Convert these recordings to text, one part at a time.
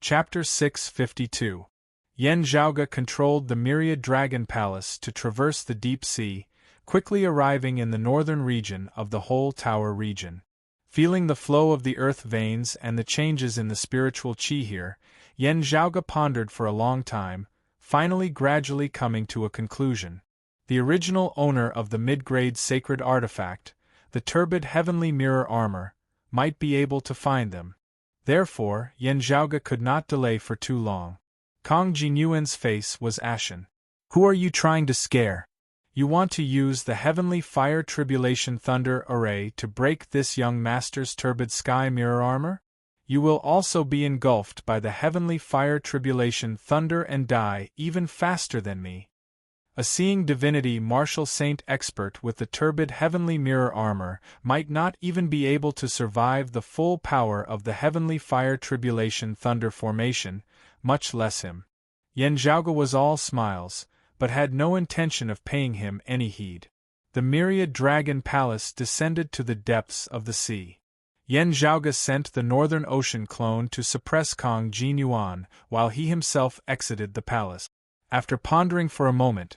Chapter 652. Yen Zhaoge controlled the myriad dragon palace to traverse the deep sea, quickly arriving in the northern region of the whole tower region. Feeling the flow of the earth veins and the changes in the spiritual qi here, Yen Zhaoge pondered for a long time, finally gradually coming to a conclusion. The original owner of the mid-grade sacred artifact, the turbid heavenly mirror armor, might be able to find them. Therefore, Yen Zhaoge could not delay for too long. Kong Jinyuan's face was ashen. "Who are you trying to scare? You want to use the heavenly fire tribulation thunder array to break this young master's turbid sky mirror armor? You will also be engulfed by the heavenly fire tribulation thunder and die even faster than me." A seeing divinity martial saint expert with the turbid heavenly mirror armor might not even be able to survive the full power of the heavenly fire tribulation thunder formation, much less him. Yen Zhaoge was all smiles, but had no intention of paying him any heed. The myriad dragon palace descended to the depths of the sea. Yen Zhaoge sent the northern ocean clone to suppress Kong Jinyuan while he himself exited the palace. After pondering for a moment,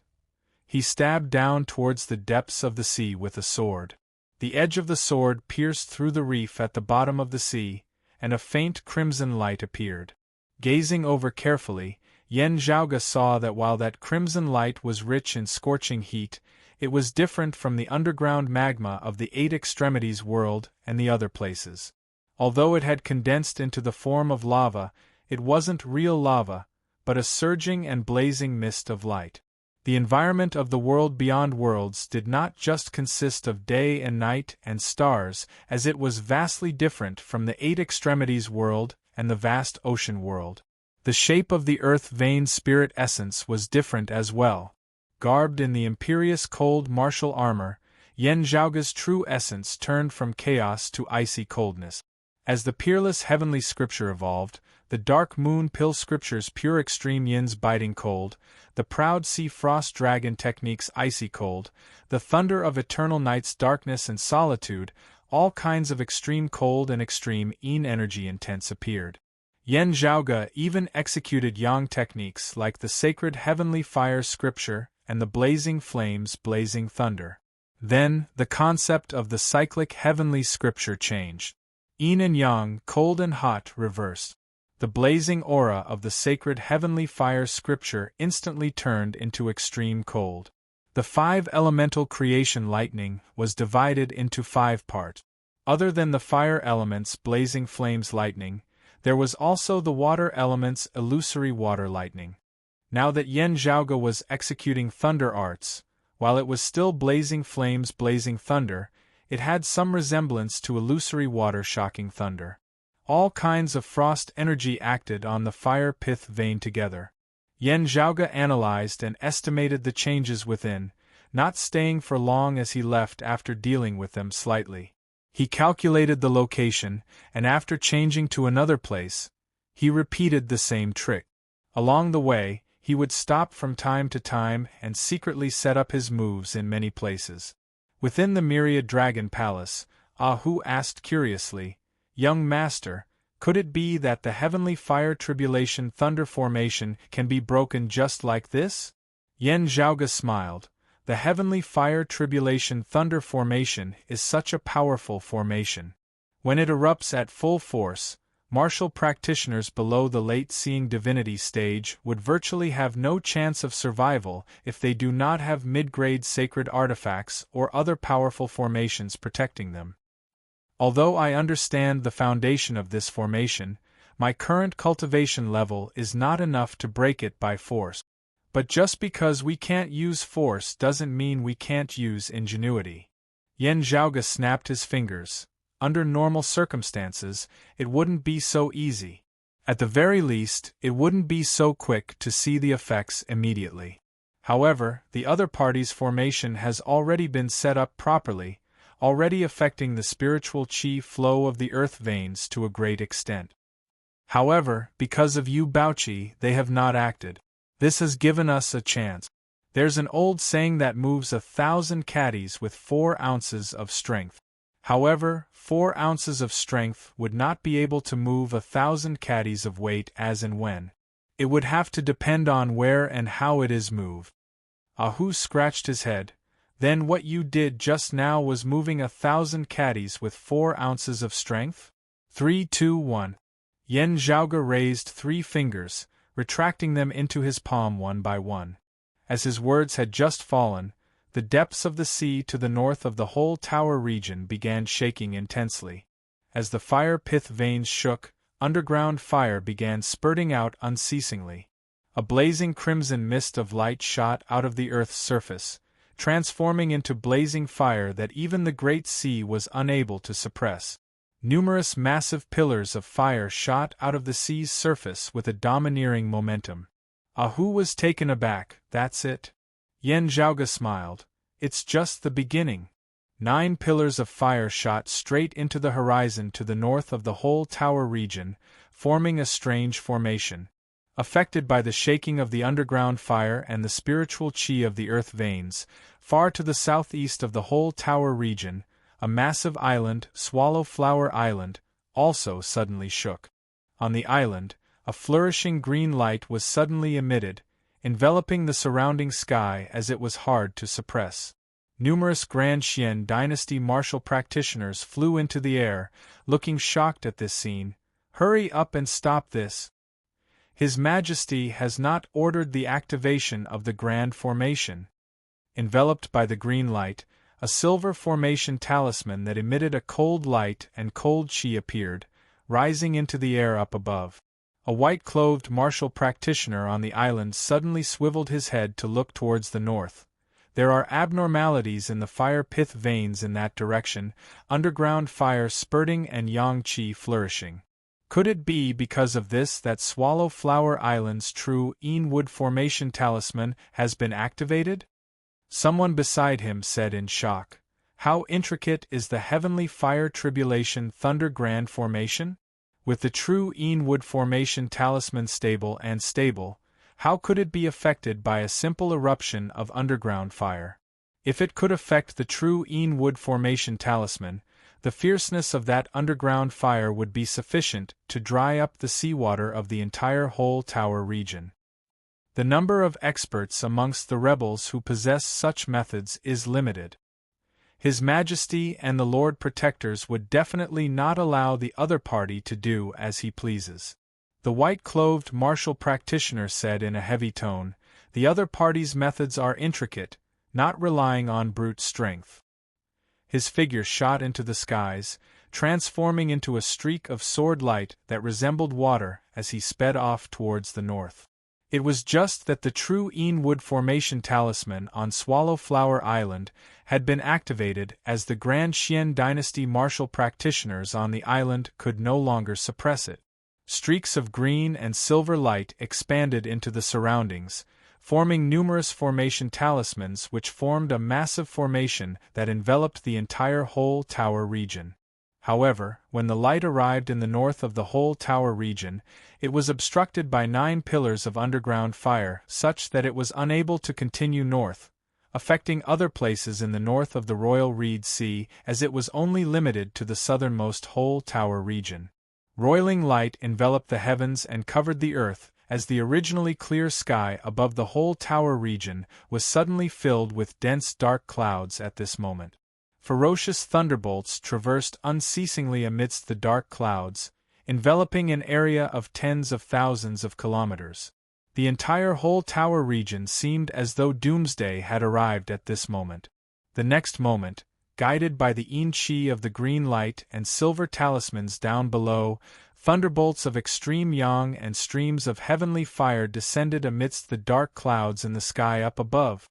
he stabbed down towards the depths of the sea with a sword. The edge of the sword pierced through the reef at the bottom of the sea, and a faint crimson light appeared. Gazing over carefully, Yen Zhaoge saw that while that crimson light was rich in scorching heat, it was different from the underground magma of the Eight Extremities world and the other places. Although it had condensed into the form of lava, it wasn't real lava, but a surging and blazing mist of light. The environment of the world beyond worlds did not just consist of day and night and stars, as it was vastly different from the Eight Extremities world and the vast ocean world. The shape of the earth vein spirit essence was different as well. Garbed in the imperious cold martial armor, Yen Zhaoge's true essence turned from chaos to icy coldness. As the peerless heavenly scripture evolved, the dark moon pill scripture's pure extreme yin's biting cold, the proud sea frost dragon technique's icy cold, the thunder of eternal night's darkness and solitude, all kinds of extreme cold and extreme yin energy intense appeared. Yen Zhaoge even executed yang techniques like the sacred heavenly fire scripture and the blazing flames blazing thunder. Then, the concept of the cyclic heavenly scripture changed. Yin and yang, cold and hot, reversed. The blazing aura of the sacred heavenly fire scripture instantly turned into extreme cold. The five elemental creation lightning was divided into 5 parts. Other than the fire element's blazing flames lightning, there was also the water element's illusory water lightning. Now that Yen Zhaoge was executing thunder arts, while it was still blazing flames blazing thunder, it had some resemblance to illusory water shocking thunder. All kinds of frost energy acted on the fire pith vein together. Yen Zhaoge analyzed and estimated the changes within, not staying for long as he left after dealing with them slightly. He calculated the location, and after changing to another place, he repeated the same trick. Along the way, he would stop from time to time and secretly set up his moves in many places. Within the myriad dragon palace, Ahu asked curiously, "Young master, could it be that the heavenly fire tribulation thunder formation can be broken just like this?" Yen Zhaoge smiled. The heavenly fire tribulation thunder formation is such a powerful formation. When it erupts at full force, martial practitioners below the late seeing divinity stage would virtually have no chance of survival if they do not have mid-grade sacred artifacts or other powerful formations protecting them. Although I understand the foundation of this formation, my current cultivation level is not enough to break it by force. But just because we can't use force doesn't mean we can't use ingenuity. Yen Zhaoge snapped his fingers. Under normal circumstances, it wouldn't be so easy. At the very least, it wouldn't be so quick to see the effects immediately. However, the other party's formation has already been set up properly, already affecting the spiritual qi flow of the earth veins to a great extent. However, because of Yu Baoqi, they have not acted. This has given us a chance. There's an old saying that moves 1,000 caddies with 4 ounces of strength. However, 4 ounces of strength would not be able to move 1,000 caddies of weight as and when. It would have to depend on where and how it is moved. Ahu scratched his head. Then what you did just now was moving 1,000 caddies with 4 ounces of strength? 3, 2, 1. Yen Zhaoge raised 3 fingers, retracting them into his palm one by one. As his words had just fallen, the depths of the sea to the north of the whole tower region began shaking intensely. As the fire pith veins shook, underground fire began spurting out unceasingly. A blazing crimson mist of light shot out of the earth's surface, transforming into blazing fire that even the great sea was unable to suppress. Numerous massive pillars of fire shot out of the sea's surface with a domineering momentum. Ahu was taken aback. That's it? Yen Zhaoge smiled. It's just the beginning. 9 pillars of fire shot straight into the horizon to the north of the whole tower region, forming a strange formation. Affected by the shaking of the underground fire and the spiritual chi of the earth veins, far to the southeast of the whole tower region, a massive island, Swallow Flower Island, also suddenly shook. On the island, a flourishing green light was suddenly emitted, enveloping the surrounding sky as it was hard to suppress. Numerous Grand Xian dynasty martial practitioners flew into the air, looking shocked at this scene. Hurry up and stop this! His Majesty has not ordered the activation of the Grand Formation. Enveloped by the green light, a silver formation talisman that emitted a cold light and cold chi appeared, rising into the air up above. A white-clothed martial practitioner on the island suddenly swiveled his head to look towards the north. There are abnormalities in the fire pith veins in that direction, underground fire spurting and yang chi flourishing. Could it be because of this that Swallow Flower Island's true Wood formation talisman has been activated? Someone beside him said in shock. How intricate is the heavenly fire tribulation thunder grand formation? With the true Wood formation talisman stable, how could it be affected by a simple eruption of underground fire? If it could affect the true Wood formation talisman, the fierceness of that underground fire would be sufficient to dry up the seawater of the entire whole tower region. The number of experts amongst the rebels who possess such methods is limited. His Majesty and the Lord Protectors would definitely not allow the other party to do as he pleases. The white-clothed martial practitioner said in a heavy tone, the other party's methods are intricate, not relying on brute strength. His figure shot into the skies, transforming into a streak of sword light that resembled water as he sped off towards the north. It was just that the true Wood formation talisman on Swallow Flower Island had been activated as the Grand Xian dynasty martial practitioners on the island could no longer suppress it. Streaks of green and silver light expanded into the surroundings, forming numerous formation talismans which formed a massive formation that enveloped the entire whole tower region. However, when the light arrived in the north of the whole tower region, it was obstructed by 9 pillars of underground fire such that it was unable to continue north, affecting other places in the north of the Royal Reed Sea as it was only limited to the southernmost whole tower region. Roiling light enveloped the heavens and covered the earth, as the originally clear sky above the whole tower region was suddenly filled with dense dark clouds at this moment. Ferocious thunderbolts traversed unceasingly amidst the dark clouds, enveloping an area of tens of thousands of kilometers. The entire whole tower region seemed as though doomsday had arrived at this moment. The next moment, guided by the chi of the green light and silver talismans down below, thunderbolts of extreme yang and streams of heavenly fire descended amidst the dark clouds in the sky up above.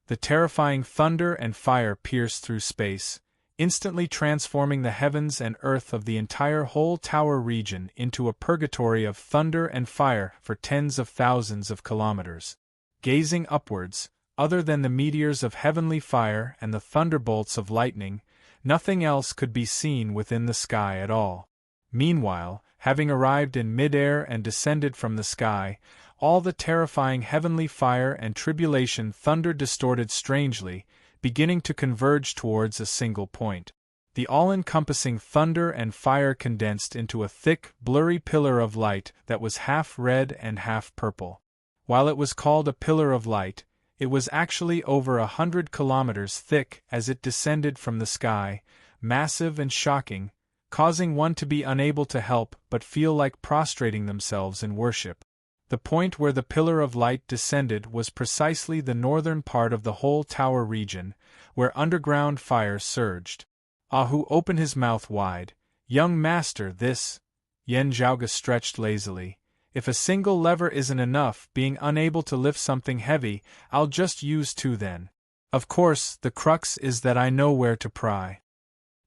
The terrifying thunder and fire pierced through space, instantly transforming the heavens and earth of the entire whole tower region into a purgatory of thunder and fire for tens of thousands of kilometers. Gazing upwards, other than the meteors of heavenly fire and the thunderbolts of lightning, nothing else could be seen within the sky at all. Meanwhile, having arrived in mid-air and descended from the sky, all the terrifying heavenly fire and tribulation thunder distorted strangely, beginning to converge towards a single point. The all-encompassing thunder and fire condensed into a thick, blurry pillar of light that was half red and half purple. While it was called a pillar of light, it was actually over 100 kilometers thick as it descended from the sky, massive and shocking, causing one to be unable to help but feel like prostrating themselves in worship. The point where the pillar of light descended was precisely the northern part of the whole tower region, where underground fire surged. Ahu opened his mouth wide. Young master, this. Yen Zhaoge stretched lazily. If a single lever isn't enough, being unable to lift something heavy, I'll just use two then. Of course, the crux is that I know where to pry.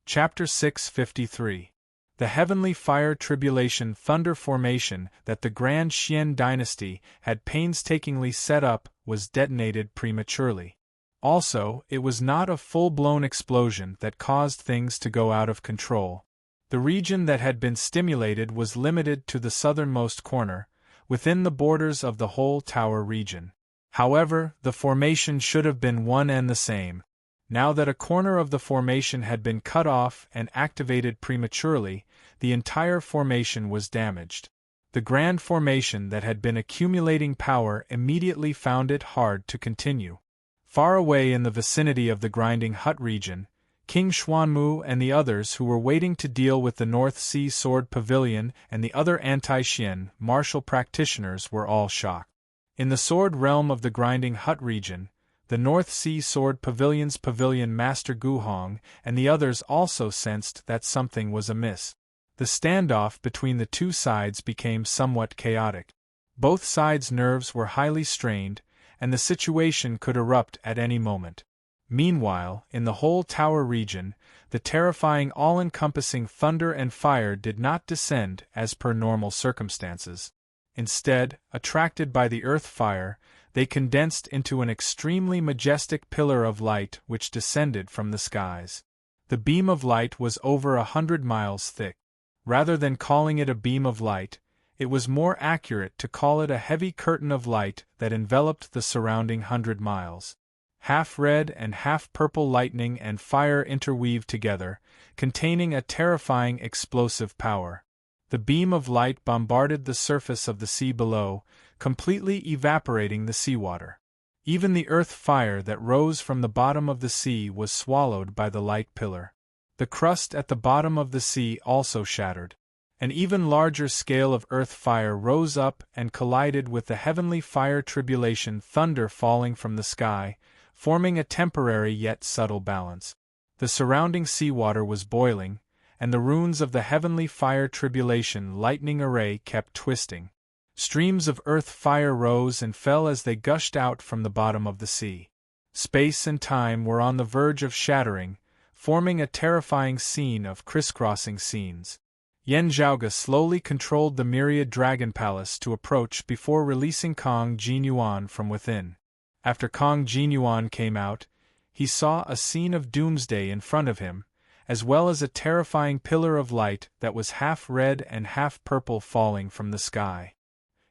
Chapter 653. The heavenly fire tribulation thunder formation that the Grand Xian dynasty had painstakingly set up was detonated prematurely. Also, it was not a full-blown explosion that caused things to go out of control. The region that had been stimulated was limited to the southernmost corner, within the borders of the whole tower region. However, the formation should have been one and the same. Now that a corner of the formation had been cut off and activated prematurely, the entire formation was damaged. The grand formation that had been accumulating power immediately found it hard to continue. Far away in the vicinity of the grinding hut region, King Xuanmu and the others who were waiting to deal with the North Sea Sword Pavilion and the other anti-Xian martial practitioners were all shocked. In the sword realm of the grinding hut region, the North Sea Sword Pavilion's pavilion master Guhong and the others also sensed that something was amiss. The standoff between the two sides became somewhat chaotic. Both sides' nerves were highly strained, and the situation could erupt at any moment. Meanwhile, in the whole tower region, the terrifying all-encompassing thunder and fire did not descend as per normal circumstances. Instead, attracted by the earth fire, they condensed into an extremely majestic pillar of light which descended from the skies. The beam of light was over 100 miles thick. Rather than calling it a beam of light, it was more accurate to call it a heavy curtain of light that enveloped the surrounding 100 miles. Half red and half purple lightning and fire interweaved together, containing a terrifying explosive power. The beam of light bombarded the surface of the sea below, completely evaporating the seawater. Even the earth fire that rose from the bottom of the sea was swallowed by the light pillar. The crust at the bottom of the sea also shattered. An even larger scale of earth fire rose up and collided with the heavenly fire tribulation thunder falling from the sky, forming a temporary yet subtle balance. The surrounding seawater was boiling, and the runes of the heavenly fire tribulation lightning array kept twisting. Streams of earth fire rose and fell as they gushed out from the bottom of the sea. Space and time were on the verge of shattering, forming a terrifying scene of crisscrossing scenes. Yen Zhaoge slowly controlled the myriad dragon palace to approach before releasing Kong Jinyuan from within. After Kong Jinyuan came out, he saw a scene of doomsday in front of him, as well as a terrifying pillar of light that was half red and half purple falling from the sky.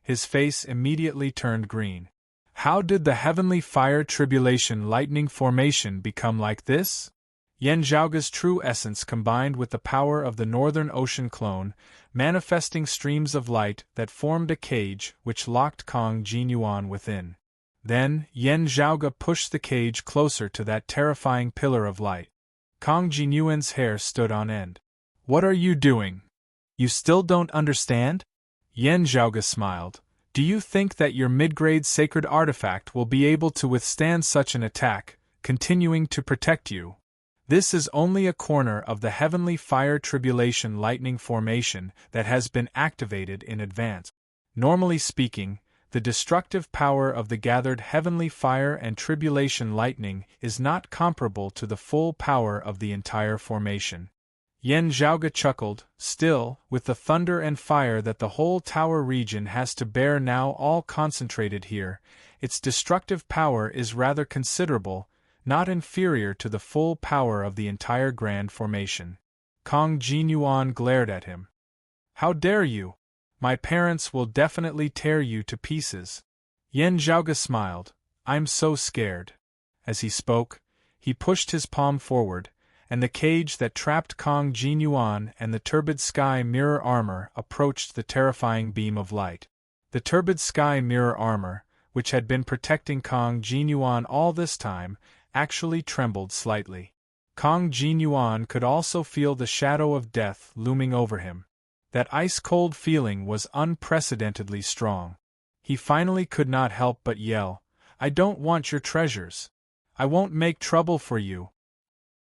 His face immediately turned green. How did the heavenly fire tribulation lightning formation become like this? Yen Zhaoge's true essence combined with the power of the Northern Ocean clone, manifesting streams of light that formed a cage which locked Kong Jinyuan within. Then, Yen Zhaoge pushed the cage closer to that terrifying pillar of light. Kong Jinyuan's hair stood on end. What are you doing? You still don't understand? Yen Zhaoge smiled. Do you think that your mid-grade sacred artifact will be able to withstand such an attack, continuing to protect you? This is only a corner of the heavenly fire tribulation lightning formation that has been activated in advance. Normally speaking, the destructive power of the gathered heavenly fire and tribulation lightning is not comparable to the full power of the entire formation. Yen Zhaoge chuckled. Still, with the thunder and fire that the whole tower region has to bear now all concentrated here, its destructive power is rather considerable, not inferior to the full power of the entire grand formation. Kong Jinyuan glared at him. How dare you? My parents will definitely tear you to pieces. Yen Zhaoge smiled. I'm so scared. As he spoke, he pushed his palm forward, and the cage that trapped Kong Jinyuan and the turbid sky mirror armor approached the terrifying beam of light. The turbid sky mirror armor, which had been protecting Kong Jinyuan all this time, actually trembled slightly. Kong Jinyuan could also feel the shadow of death looming over him. That ice-cold feeling was unprecedentedly strong. He finally could not help but yell, "I don't want your treasures. I won't make trouble for you.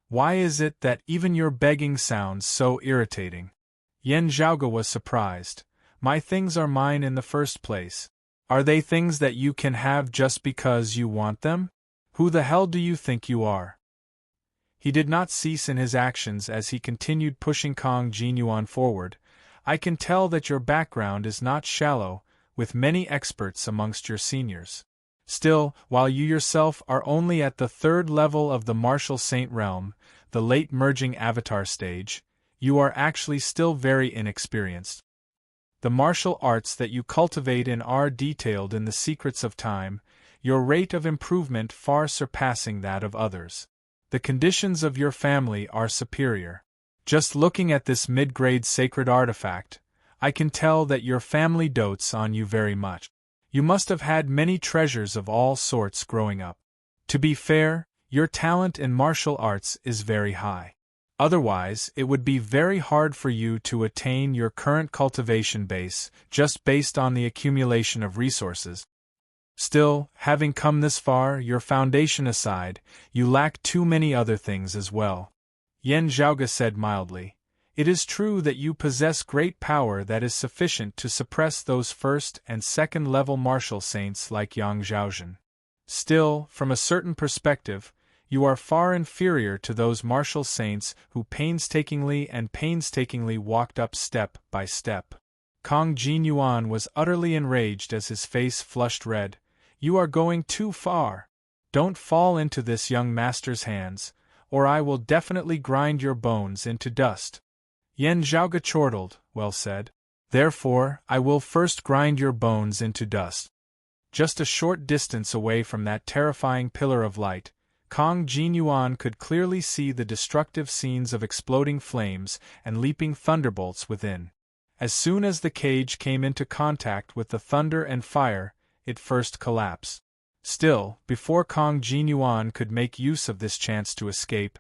Why is it that even your begging sounds so irritating?" Yan Zhaoge was surprised. "My things are mine in the first place. Are they things that you can have just because you want them? Who the hell do you think you are?" He did not cease in his actions as he continued pushing Kong Jinyuan forward. "I can tell that your background is not shallow, with many experts amongst your seniors. Still, while you yourself are only at the third level of the martial saint realm, the late merging avatar stage, you are actually still very inexperienced. The martial arts that you cultivate in are detailed in the secrets of time, your rate of improvement far surpassing that of others. The conditions of your family are superior. Just looking at this mid-grade sacred artifact, I can tell that your family dotes on you very much. You must have had many treasures of all sorts growing up. To be fair, your talent in martial arts is very high. Otherwise, it would be very hard for you to attain your current cultivation base just based on the accumulation of resources. Still, having come this far, your foundation aside, you lack too many other things as well." Yan Zhaoge said mildly, "It is true that you possess great power that is sufficient to suppress those first and second level martial saints like Yang Zhaozhen. Still, from a certain perspective, you are far inferior to those martial saints who painstakingly walked up step by step." Kong Jinyuan was utterly enraged as his face flushed red. "You are going too far. Don't fall into this young master's hands, or I will definitely grind your bones into dust." Yan Zhaoge chortled, "Well said. Therefore, I will first grind your bones into dust." Just a short distance away from that terrifying pillar of light, Kong Jinyuan could clearly see the destructive scenes of exploding flames and leaping thunderbolts within. As soon as the cage came into contact with the thunder and fire, it first collapsed. Still, before Kong Jinyuan could make use of this chance to escape,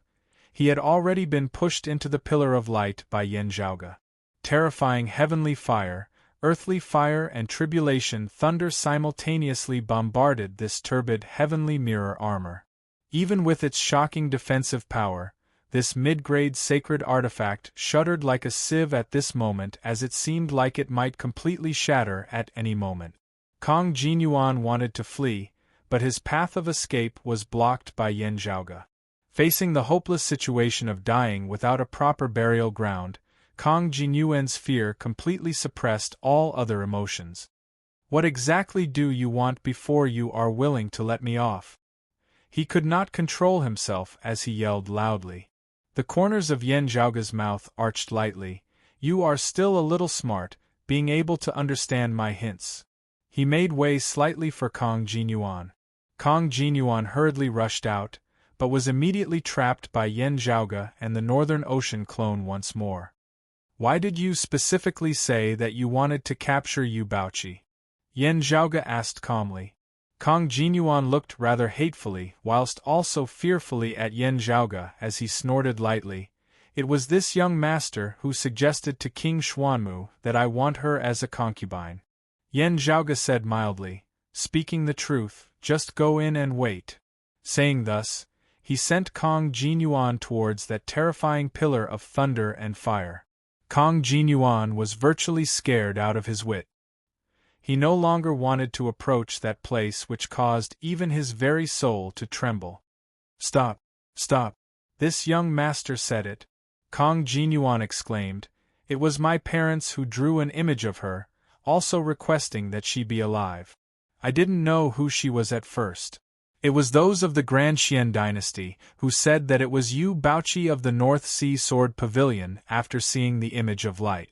he had already been pushed into the pillar of light by Yan Zhaoge. Terrifying heavenly fire, earthly fire and tribulation thunder simultaneously bombarded this turbid heavenly mirror armor. Even with its shocking defensive power, this mid-grade sacred artifact shuddered like a sieve at this moment as it seemed like it might completely shatter at any moment. Kong Jinyuan wanted to flee, but his path of escape was blocked by Yan Zhaoge. Facing the hopeless situation of dying without a proper burial ground, Kong Jinyuan's fear completely suppressed all other emotions. "What exactly do you want before you are willing to let me off?" He could not control himself as he yelled loudly. The corners of Yan Zhaoge's mouth arched lightly. "You are still a little smart, being able to understand my hints." He made way slightly for Kong Jinyuan. Kong Jinyuan hurriedly rushed out, but was immediately trapped by Yan Zhaoge and the Northern Ocean clone once more. "Why did you specifically say that you wanted to capture Yu Baoqi?" Yan Zhaoge asked calmly. Kong Jinyuan looked rather hatefully whilst also fearfully at Yan Zhaoge as he snorted lightly. "It was this young master who suggested to King Xuanmu that I want her as a concubine." Yan Zhaoge said mildly, "Speaking the truth, just go in and wait." Saying thus, he sent Kong Jinyuan towards that terrifying pillar of thunder and fire. Kong Jinyuan was virtually scared out of his wit. He no longer wanted to approach that place which caused even his very soul to tremble. "Stop! Stop! This young master said it," Kong Jinyuan exclaimed. "It was my parents who drew an image of her, also requesting that she be alive. I didn't know who she was at first. It was those of the Grand Xian dynasty who said that it was Yu Baoqi of the North Sea Sword Pavilion after seeing the image of light.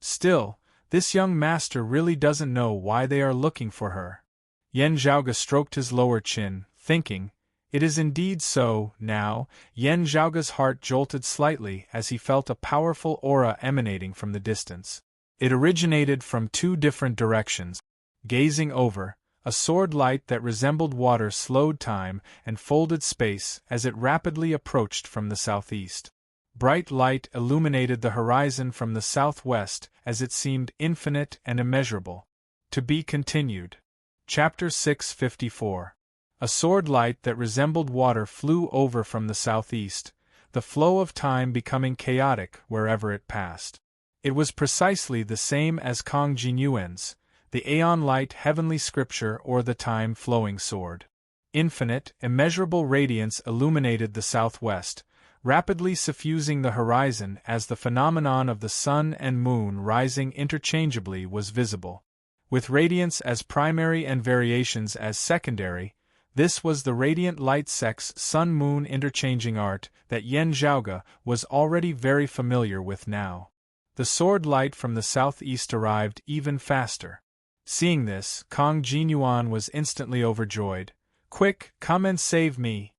Still, this young master really doesn't know why they are looking for her." Yan Zhaoge stroked his lower chin, thinking, It is indeed so. Now, Yan Zhaoge's heart jolted slightly as he felt a powerful aura emanating from the distance. It originated from two different directions. Gazing over, a sword light that resembled water slowed time and folded space as it rapidly approached from the southeast. Bright light illuminated the horizon from the southwest as it seemed infinite and immeasurable. To be continued. Chapter 654. A sword light that resembled water flew over from the southeast, the flow of time becoming chaotic wherever it passed. It was precisely the same as Kong Jinyuan's, the aeon-light heavenly scripture or the time-flowing sword. Infinite, immeasurable radiance illuminated the southwest, rapidly suffusing the horizon as the phenomenon of the sun and moon rising interchangeably was visible. With radiance as primary and variations as secondary, this was the radiant light sex sun-moon interchanging art that Yan Zhaoge was already very familiar with now. The sword light from the southeast arrived even faster. Seeing this, Kong Jinyuan was instantly overjoyed. "Quick, come and save me!"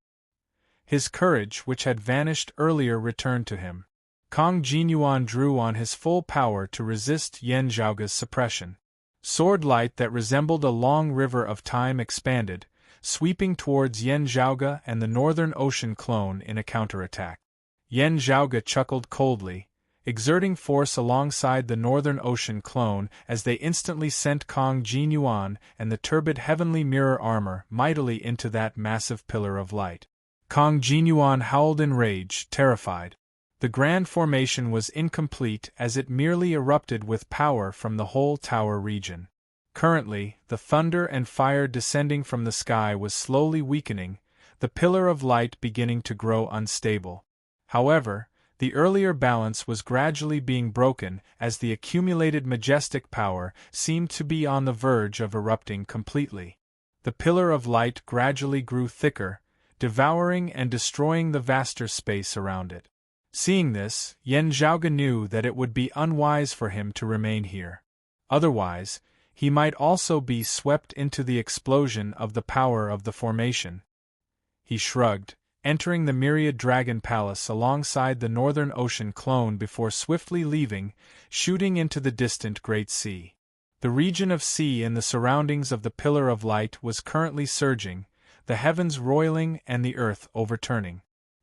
His courage, which had vanished earlier, returned to him. Kong Jinyuan drew on his full power to resist Yan Zhaoge's suppression. Sword light that resembled a long river of time expanded, sweeping towards Yan Zhaoge and the Northern Ocean clone in a counterattack. Yan Zhaoge chuckled coldly, exerting force alongside the Northern Ocean clone as they instantly sent Kong Jinyuan and the turbid heavenly mirror armor mightily into that massive pillar of light. Kong Jinyuan howled in rage, terrified. The grand formation was incomplete as it merely erupted with power from the whole tower region. Currently, the thunder and fire descending from the sky was slowly weakening, the pillar of light beginning to grow unstable. However, the earlier balance was gradually being broken as the accumulated majestic power seemed to be on the verge of erupting completely. The pillar of light gradually grew thicker, devouring and destroying the vaster space around it. Seeing this, Yan Zhaoge knew that it would be unwise for him to remain here. Otherwise, he might also be swept into the explosion of the power of the formation. He shrugged, entering the Myriad Dragon Palace alongside the Northern Ocean clone before swiftly leaving, shooting into the distant Great Sea. The region of sea in the surroundings of the Pillar of Light was currently surging, the heavens roiling and the earth overturning.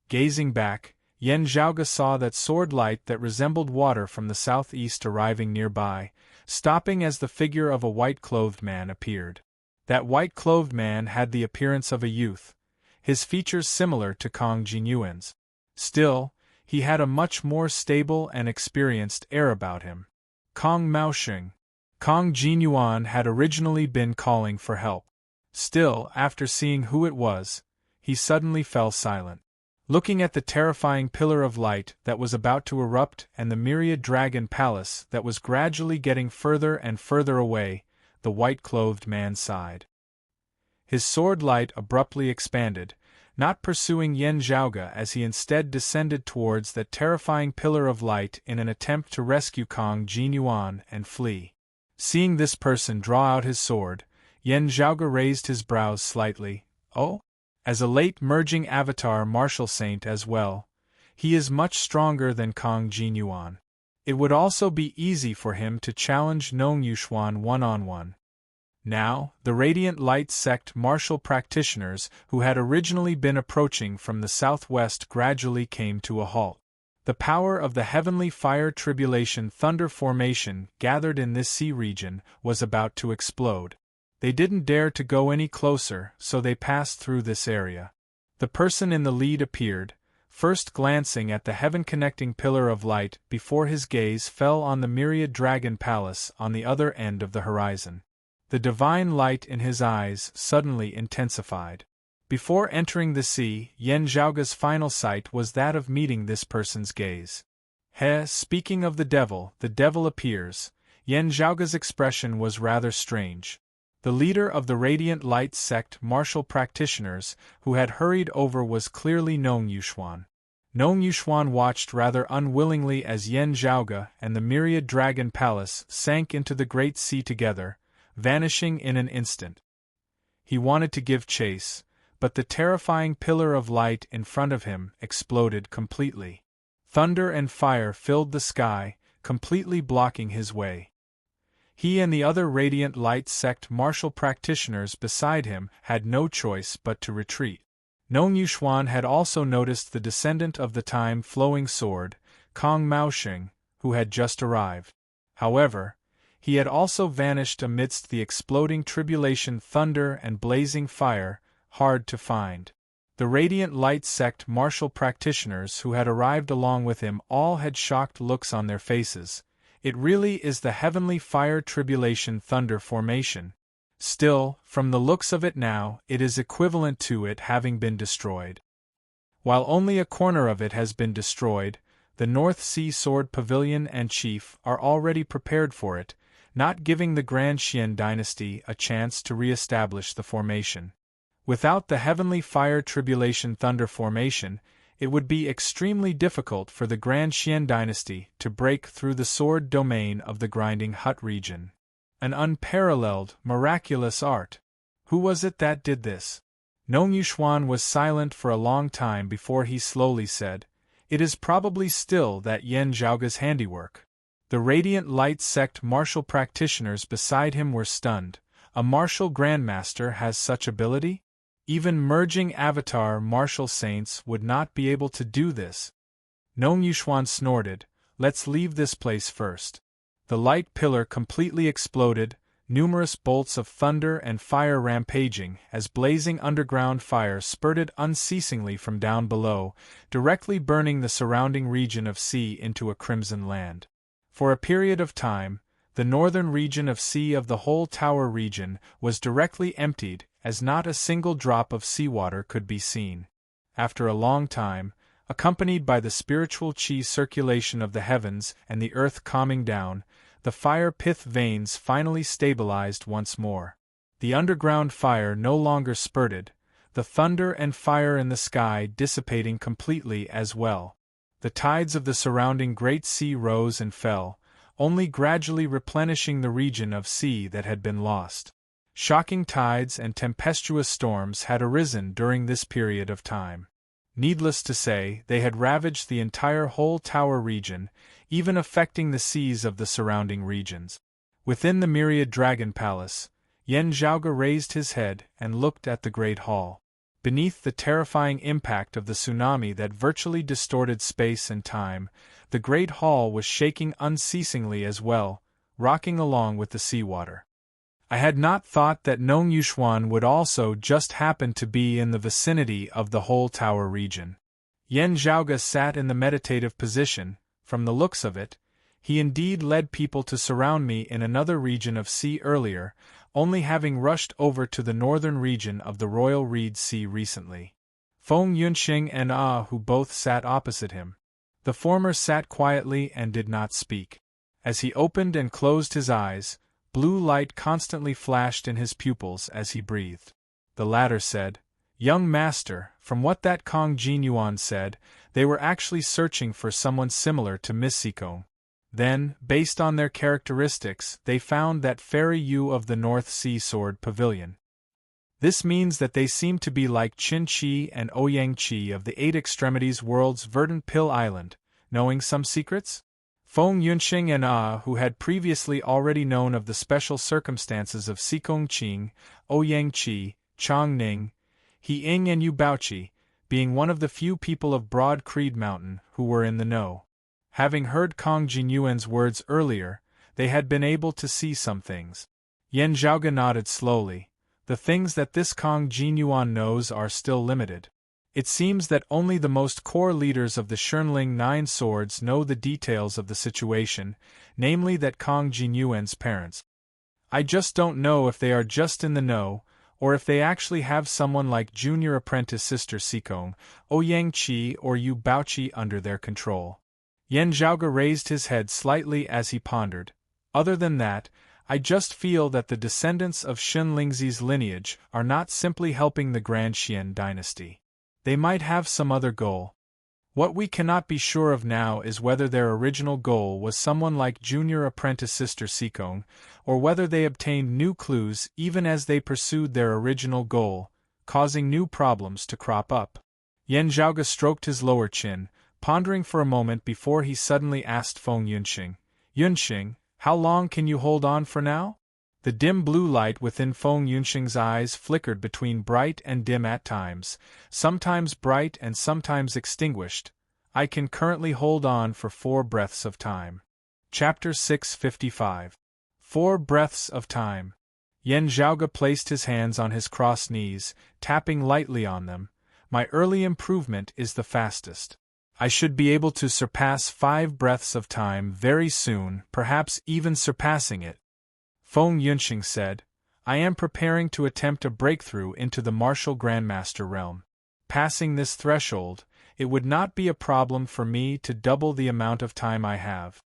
Gazing back, Yan Zhaoge saw that sword light that resembled water from the southeast arriving nearby, stopping as the figure of a white-clothed man appeared. That white-clothed man had the appearance of a youth, his features similar to Kong Jinyuan's. Still, he had a much more stable and experienced air about him. Kong Maoxing. Kong Jinyuan had originally been calling for help. Still, after seeing who it was, he suddenly fell silent. Looking at the terrifying pillar of light that was about to erupt and the Myriad Dragon Palace that was gradually getting further and further away, the white-clothed man sighed. His sword light abruptly expanded, not pursuing Yan Zhaoge as he instead descended towards that terrifying pillar of light in an attempt to rescue Kong Jinyuan and flee. Seeing this person draw out his sword, Yan Zhaoge raised his brows slightly. "Oh? As a late-merging avatar martial saint as well, he is much stronger than Kong Jinyuan. It would also be easy for him to challenge Nong Yuxuan one-on-one." Now, the Radiant Light Sect martial practitioners who had originally been approaching from the southwest gradually came to a halt. The power of the heavenly fire tribulation thunder formation gathered in this sea region was about to explode. They didn't dare to go any closer, so they passed through this area. The person in the lead appeared, first glancing at the heaven-connecting pillar of light before his gaze fell on the Myriad Dragon Palace on the other end of the horizon. The divine light in his eyes suddenly intensified. Before entering the sea, Yan Zhaoge's final sight was that of meeting this person's gaze. Speaking of the devil appears. Yan Zhaoge's expression was rather strange. The leader of the Radiant Light Sect martial practitioners who had hurried over was clearly Nong Yuxuan. Nong Yuxuan watched rather unwillingly as Yan Zhaoge and the Myriad Dragon Palace sank into the Great Sea together, vanishing in an instant. He wanted to give chase, but the terrifying pillar of light in front of him exploded completely. Thunder and fire filled the sky, completely blocking his way. He and the other Radiant Light sect martial practitioners beside him had no choice but to retreat. Nong Yuxuan had also noticed the descendant of the time-flowing sword, Kong Maoxing, who had just arrived. However, he had also vanished amidst the exploding tribulation, thunder and blazing fire, hard to find. The Radiant Light sect martial practitioners who had arrived along with him all had shocked looks on their faces. It really is the heavenly fire tribulation thunder formation. Still, from the looks of it now, it is equivalent to it having been destroyed. While only a corner of it has been destroyed, the North Sea Sword Pavilion and Chief are already prepared for it, not giving the Grand Xian dynasty a chance to re-establish the formation. Without the Heavenly Fire Tribulation Thunder formation, it would be extremely difficult for the Grand Xian dynasty to break through the sword domain of the Grinding Hut region. An unparalleled, miraculous art. Who was it that did this? Nong Yuxuan was silent for a long time before he slowly said, "It is probably still that Yen Zhaoga's handiwork." The Radiant Light sect martial practitioners beside him were stunned. A martial grandmaster has such ability? Even merging avatar martial saints would not be able to do this. Nong Yuxuan snorted, "Let's leave this place first." The light pillar completely exploded, numerous bolts of thunder and fire rampaging as blazing underground fire spurted unceasingly from down below, directly burning the surrounding region of sea into a crimson land. For a period of time, the northern region of sea of the whole tower region was directly emptied, as not a single drop of seawater could be seen. After a long time, accompanied by the spiritual qi circulation of the heavens and the earth calming down, the fire pith veins finally stabilized once more. The underground fire no longer spurted, the thunder and fire in the sky dissipating completely as well. The tides of the surrounding great sea rose and fell, only gradually replenishing the region of sea that had been lost. Shocking tides and tempestuous storms had arisen during this period of time. Needless to say, they had ravaged the entire whole tower region, even affecting the seas of the surrounding regions. Within the myriad dragon palace, Yen Zhaoga raised his head and looked at the great hall. Beneath the terrifying impact of the tsunami that virtually distorted space and time, the great hall was shaking unceasingly as well, rocking along with the seawater. I had not thought that Nong Yuxuan would also just happen to be in the vicinity of the whole tower region. Yen Zhaoga sat in the meditative position. From the looks of it, he indeed led people to surround me in another region of sea earlier, only having rushed over to the northern region of the Royal Reed Sea recently. Feng Yunxing and who both sat opposite him. The former sat quietly and did not speak. As he opened and closed his eyes, blue light constantly flashed in his pupils as he breathed. The latter said, "Young master, from what that Kong Jinyuan said, they were actually searching for someone similar to Miss Sikong. Then, based on their characteristics, they found that Fairy Yu of the North Sea Sword Pavilion. This means that they seem to be like Qin Qi and Ouyang Qi of the Eight Extremities World's Verdant Pill Island, knowing some secrets?" Feng Yunxing and who had previously already known of the special circumstances of Sikong Qing, Ouyang Qi, Chong Ning, He Ying and Yu Baoqi, being one of the few people of Broad Creed Mountain who were in the know. Having heard Kong Jinyuan's words earlier, they had been able to see some things. Yen Zhaoga nodded slowly. The things that this Kong Jinyuan knows are still limited. It seems that only the most core leaders of the Shernling Nine Swords know the details of the situation, namely that Kong Jinyuan's parents. I just don't know if they are just in the know, or if they actually have someone like junior apprentice sister Sikong, Ouyang Qi or Yu Baoqi under their control. Yen Zhaoga raised his head slightly as he pondered. Other than that, I just feel that the descendants of Shen Lingzi's lineage are not simply helping the Grand Xian dynasty. They might have some other goal. What we cannot be sure of now is whether their original goal was someone like junior apprentice sister Sikong, or whether they obtained new clues even as they pursued their original goal, causing new problems to crop up. Yan Zhaoge stroked his lower chin, pondering for a moment before he suddenly asked Feng Yunxing, "Yunxing, how long can you hold on for now?" The dim blue light within Feng Yunxing's eyes flickered between bright and dim at times, sometimes bright and sometimes extinguished. "I can currently hold on for 4 breaths of time." Chapter 655. 4 breaths of time. Yan Zhaoge placed his hands on his crossed knees, tapping lightly on them. "My early improvement is the fastest. I should be able to surpass 5 breaths of time very soon, perhaps even surpassing it." Feng Yunxing said, "I am preparing to attempt a breakthrough into the martial grandmaster realm. Passing this threshold, it would not be a problem for me to double the amount of time I have."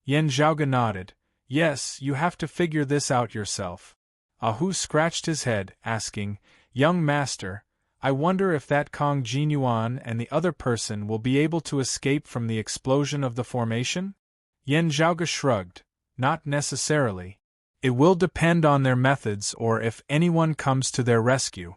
Yan Zhaoge nodded. "Yes, you have to figure this out yourself." Ah Hu scratched his head, asking, "Young master, I wonder if that Kong Jinyuan and the other person will be able to escape from the explosion of the formation?" Yan Zhaoge shrugged. "Not necessarily. It will depend on their methods or if anyone comes to their rescue.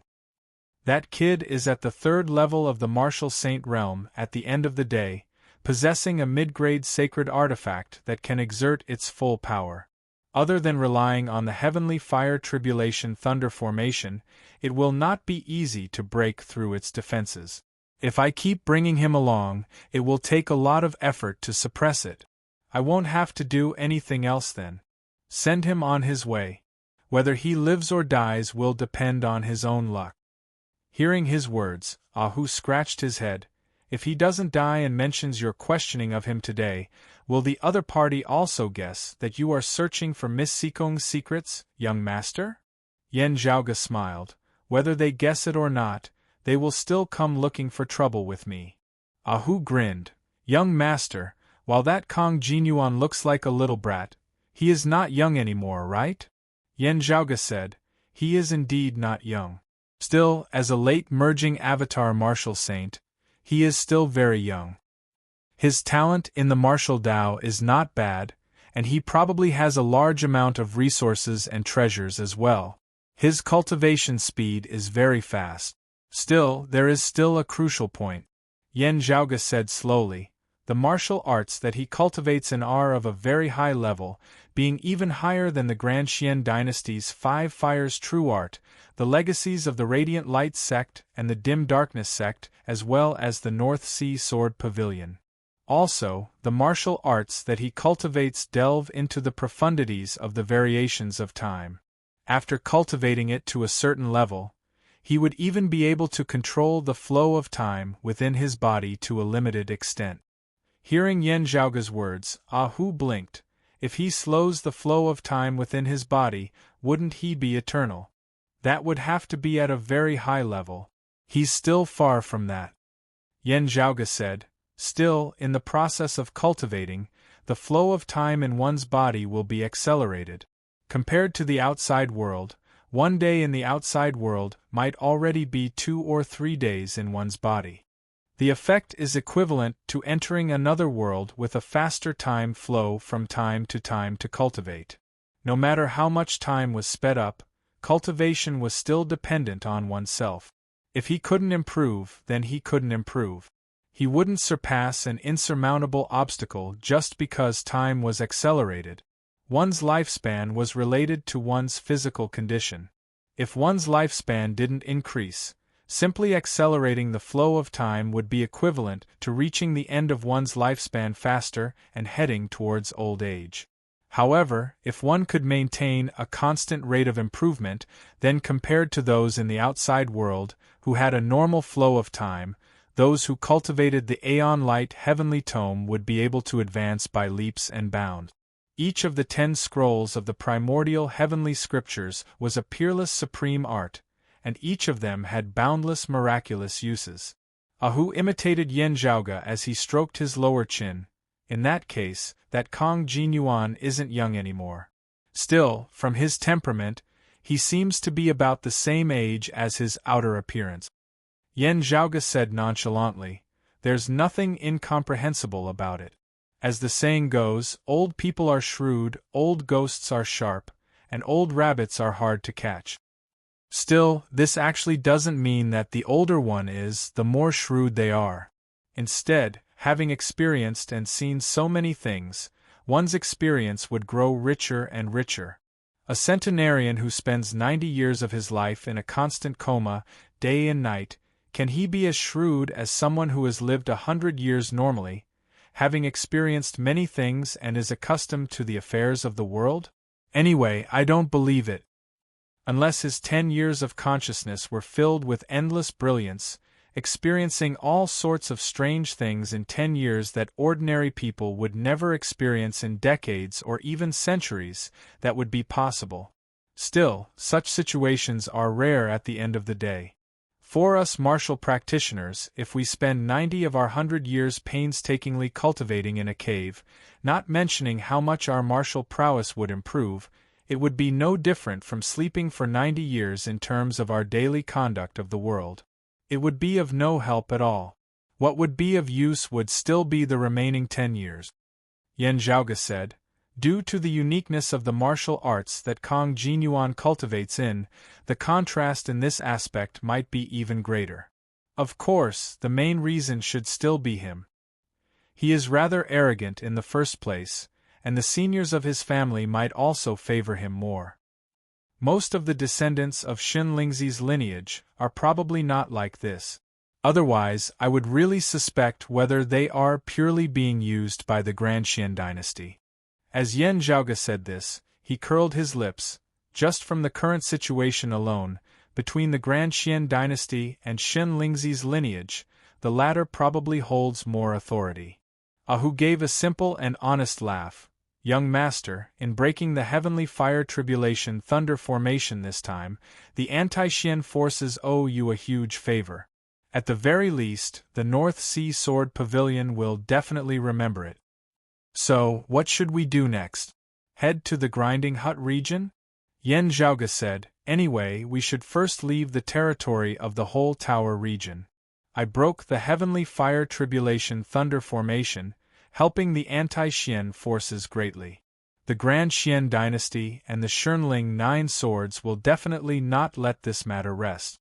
That kid is at the 3rd level of the martial saint realm at the end of the day, possessing a mid-grade sacred artifact that can exert its full power. Other than relying on the heavenly fire tribulation thunder formation, it will not be easy to break through its defenses. If I keep bringing him along, it will take a lot of effort to suppress it. I won't have to do anything else then. Send him on his way. Whether he lives or dies will depend on his own luck." Hearing his words, Ah Hu scratched his head. "If he doesn't die and mentions your questioning of him today, will the other party also guess that you are searching for Miss Sikong's secrets, young master?" Yan Zhaoge smiled. "Whether they guess it or not, they will still come looking for trouble with me." Ah Hu grinned. "Young master, while that Kong Jinyuan looks like a little brat, he is not young anymore, right?" Yan Zhaoge said, "He is indeed not young. Still, as a late-merging avatar martial saint, he is still very young. His talent in the martial Tao is not bad, and he probably has a large amount of resources and treasures as well. His cultivation speed is very fast. Still, there is still a crucial point," Yan Zhaoge said slowly. "The martial arts that he cultivates are of a very high level, being even higher than the Grand Xian dynasty's 5 Fires true art, the legacies of the Radiant Light sect and the Dim Darkness sect, as well as the North Sea Sword Pavilion. Also, the martial arts that he cultivates delve into the profundities of the variations of time. After cultivating it to a certain level, he would even be able to control the flow of time within his body to a limited extent." Hearing Yan Zhaoge's words, Ah Hu blinked. If he slows the flow of time within his body, wouldn't he be eternal? That would have to be at a very high level. He's still far from that. Yan Zhaoge said, "Still, in the process of cultivating, the flow of time in one's body will be accelerated. Compared to the outside world, 1 day in the outside world might already be 2 or 3 days in one's body. The effect is equivalent to entering another world with a faster time flow from time to cultivate. No matter how much time was sped up, cultivation was still dependent on oneself. If he couldn't improve, then he couldn't improve. He wouldn't surpass an insurmountable obstacle just because time was accelerated. One's lifespan was related to one's physical condition. If one's lifespan didn't increase, simply accelerating the flow of time would be equivalent to reaching the end of one's lifespan faster and heading towards old age. However, if one could maintain a constant rate of improvement, then compared to those in the outside world, who had a normal flow of time, those who cultivated the Aeon Light Heavenly Tome would be able to advance by leaps and bounds. Each of the 10 scrolls of the primordial heavenly scriptures was a peerless supreme art, and each of them had boundless miraculous uses. Ah Hu imitated Yan Zhaoge as he stroked his lower chin. In that case, that Kong Jinyuan isn't young anymore. Still, from his temperament, he seems to be about the same age as his outer appearance. Yan Zhaoge said nonchalantly, "There's nothing incomprehensible about it. As the saying goes, old people are shrewd, old ghosts are sharp, and old rabbits are hard to catch." Still, this actually doesn't mean that the older one is, the more shrewd they are. Instead, having experienced and seen so many things, one's experience would grow richer and richer. A centenarian who spends 90 years of his life in a constant coma, day and night, can he be as shrewd as someone who has lived 100 years normally, having experienced many things and is accustomed to the affairs of the world? Anyway, I don't believe it. Unless his 10 years of consciousness were filled with endless brilliance, experiencing all sorts of strange things in 10 years that ordinary people would never experience in decades or even centuries, that would be possible. Still, such situations are rare at the end of the day. For us martial practitioners, if we spend 90 of our 100 years painstakingly cultivating in a cave, not mentioning how much our martial prowess would improve, it would be no different from sleeping for 90 years in terms of our daily conduct of the world. It would be of no help at all. What would be of use would still be the remaining 10 years. Yan Zhaoge said, due to the uniqueness of the martial arts that Kong Jinyuan cultivates the contrast in this aspect might be even greater. Of course, the main reason should still be him. He is rather arrogant in the first place, and the seniors of his family might also favor him more. Most of the descendants of Xin Lingzi's lineage are probably not like this. Otherwise, I would really suspect whether they are purely being used by the Grand Xian dynasty. As Yan Zhaoge said this, he curled his lips. Just from the current situation alone, between the Grand Xian dynasty and Xin Lingzi's lineage, the latter probably holds more authority. Ahu gave a simple and honest laugh. Young master, in breaking the heavenly fire tribulation thunder formation this time, the anti-Xian forces owe you a huge favor. At the very least, the North Sea Sword Pavilion will definitely remember it. So, what should we do next? Head to the Grinding Hut region? Yan Zhaoge said, anyway, we should first leave the territory of the whole tower region. I broke the heavenly fire tribulation thunder formation, helping the anti-Xian forces greatly. The Grand Xian dynasty and the Shernling Nine Swords will definitely not let this matter rest.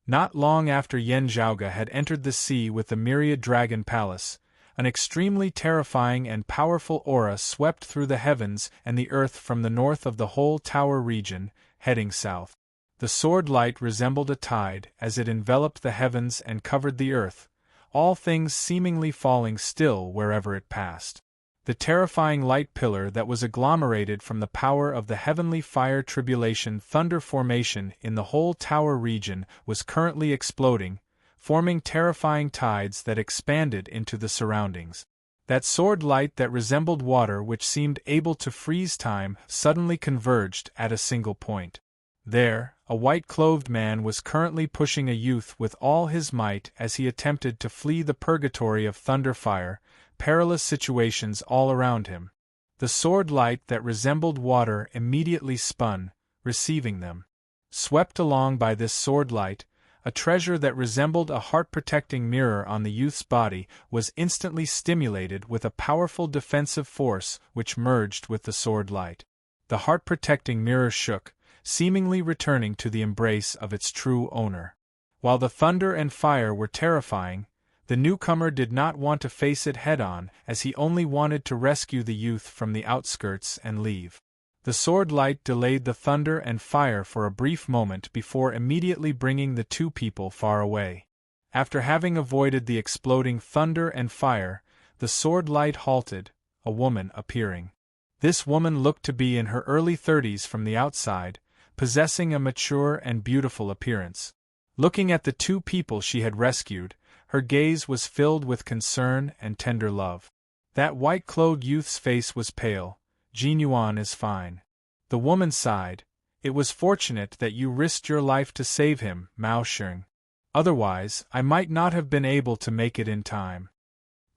Not long after Yan Zhaoge had entered the sea with the Myriad Dragon Palace, an extremely terrifying and powerful aura swept through the heavens and the earth from the north of the whole tower region, heading south. The sword light resembled a tide as it enveloped the heavens and covered the earth, all things seemingly falling still wherever it passed. The terrifying light pillar that was agglomerated from the power of the heavenly fire tribulation thunder formation in the whole tower region was currently exploding, forming terrifying tides that expanded into the surroundings. That sword light that resembled water which seemed able to freeze time suddenly converged at a single point. There, a white-clothed man was currently pushing a youth with all his might as he attempted to flee the purgatory of thunderfire, perilous situations all around him. The sword light that resembled water immediately spun, receiving them. Swept along by this sword light, a treasure that resembled a heart-protecting mirror on the youth's body was instantly stimulated with a powerful defensive force which merged with the sword light. The heart-protecting mirror shook, seemingly returning to the embrace of its true owner. While the thunder and fire were terrifying, the newcomer did not want to face it head-on as he only wanted to rescue the youth from the outskirts and leave. The sword light delayed the thunder and fire for a brief moment before immediately bringing the two people far away. After having avoided the exploding thunder and fire, the sword light halted, a woman appearing. This woman looked to be in her early 30s from the outside, possessing a mature and beautiful appearance. Looking at the two people she had rescued, her gaze was filled with concern and tender love. That white-clothed youth's face was pale. Jinyuan is fine. The woman sighed. It was fortunate that you risked your life to save him, Mao Sheng. Otherwise, I might not have been able to make it in time.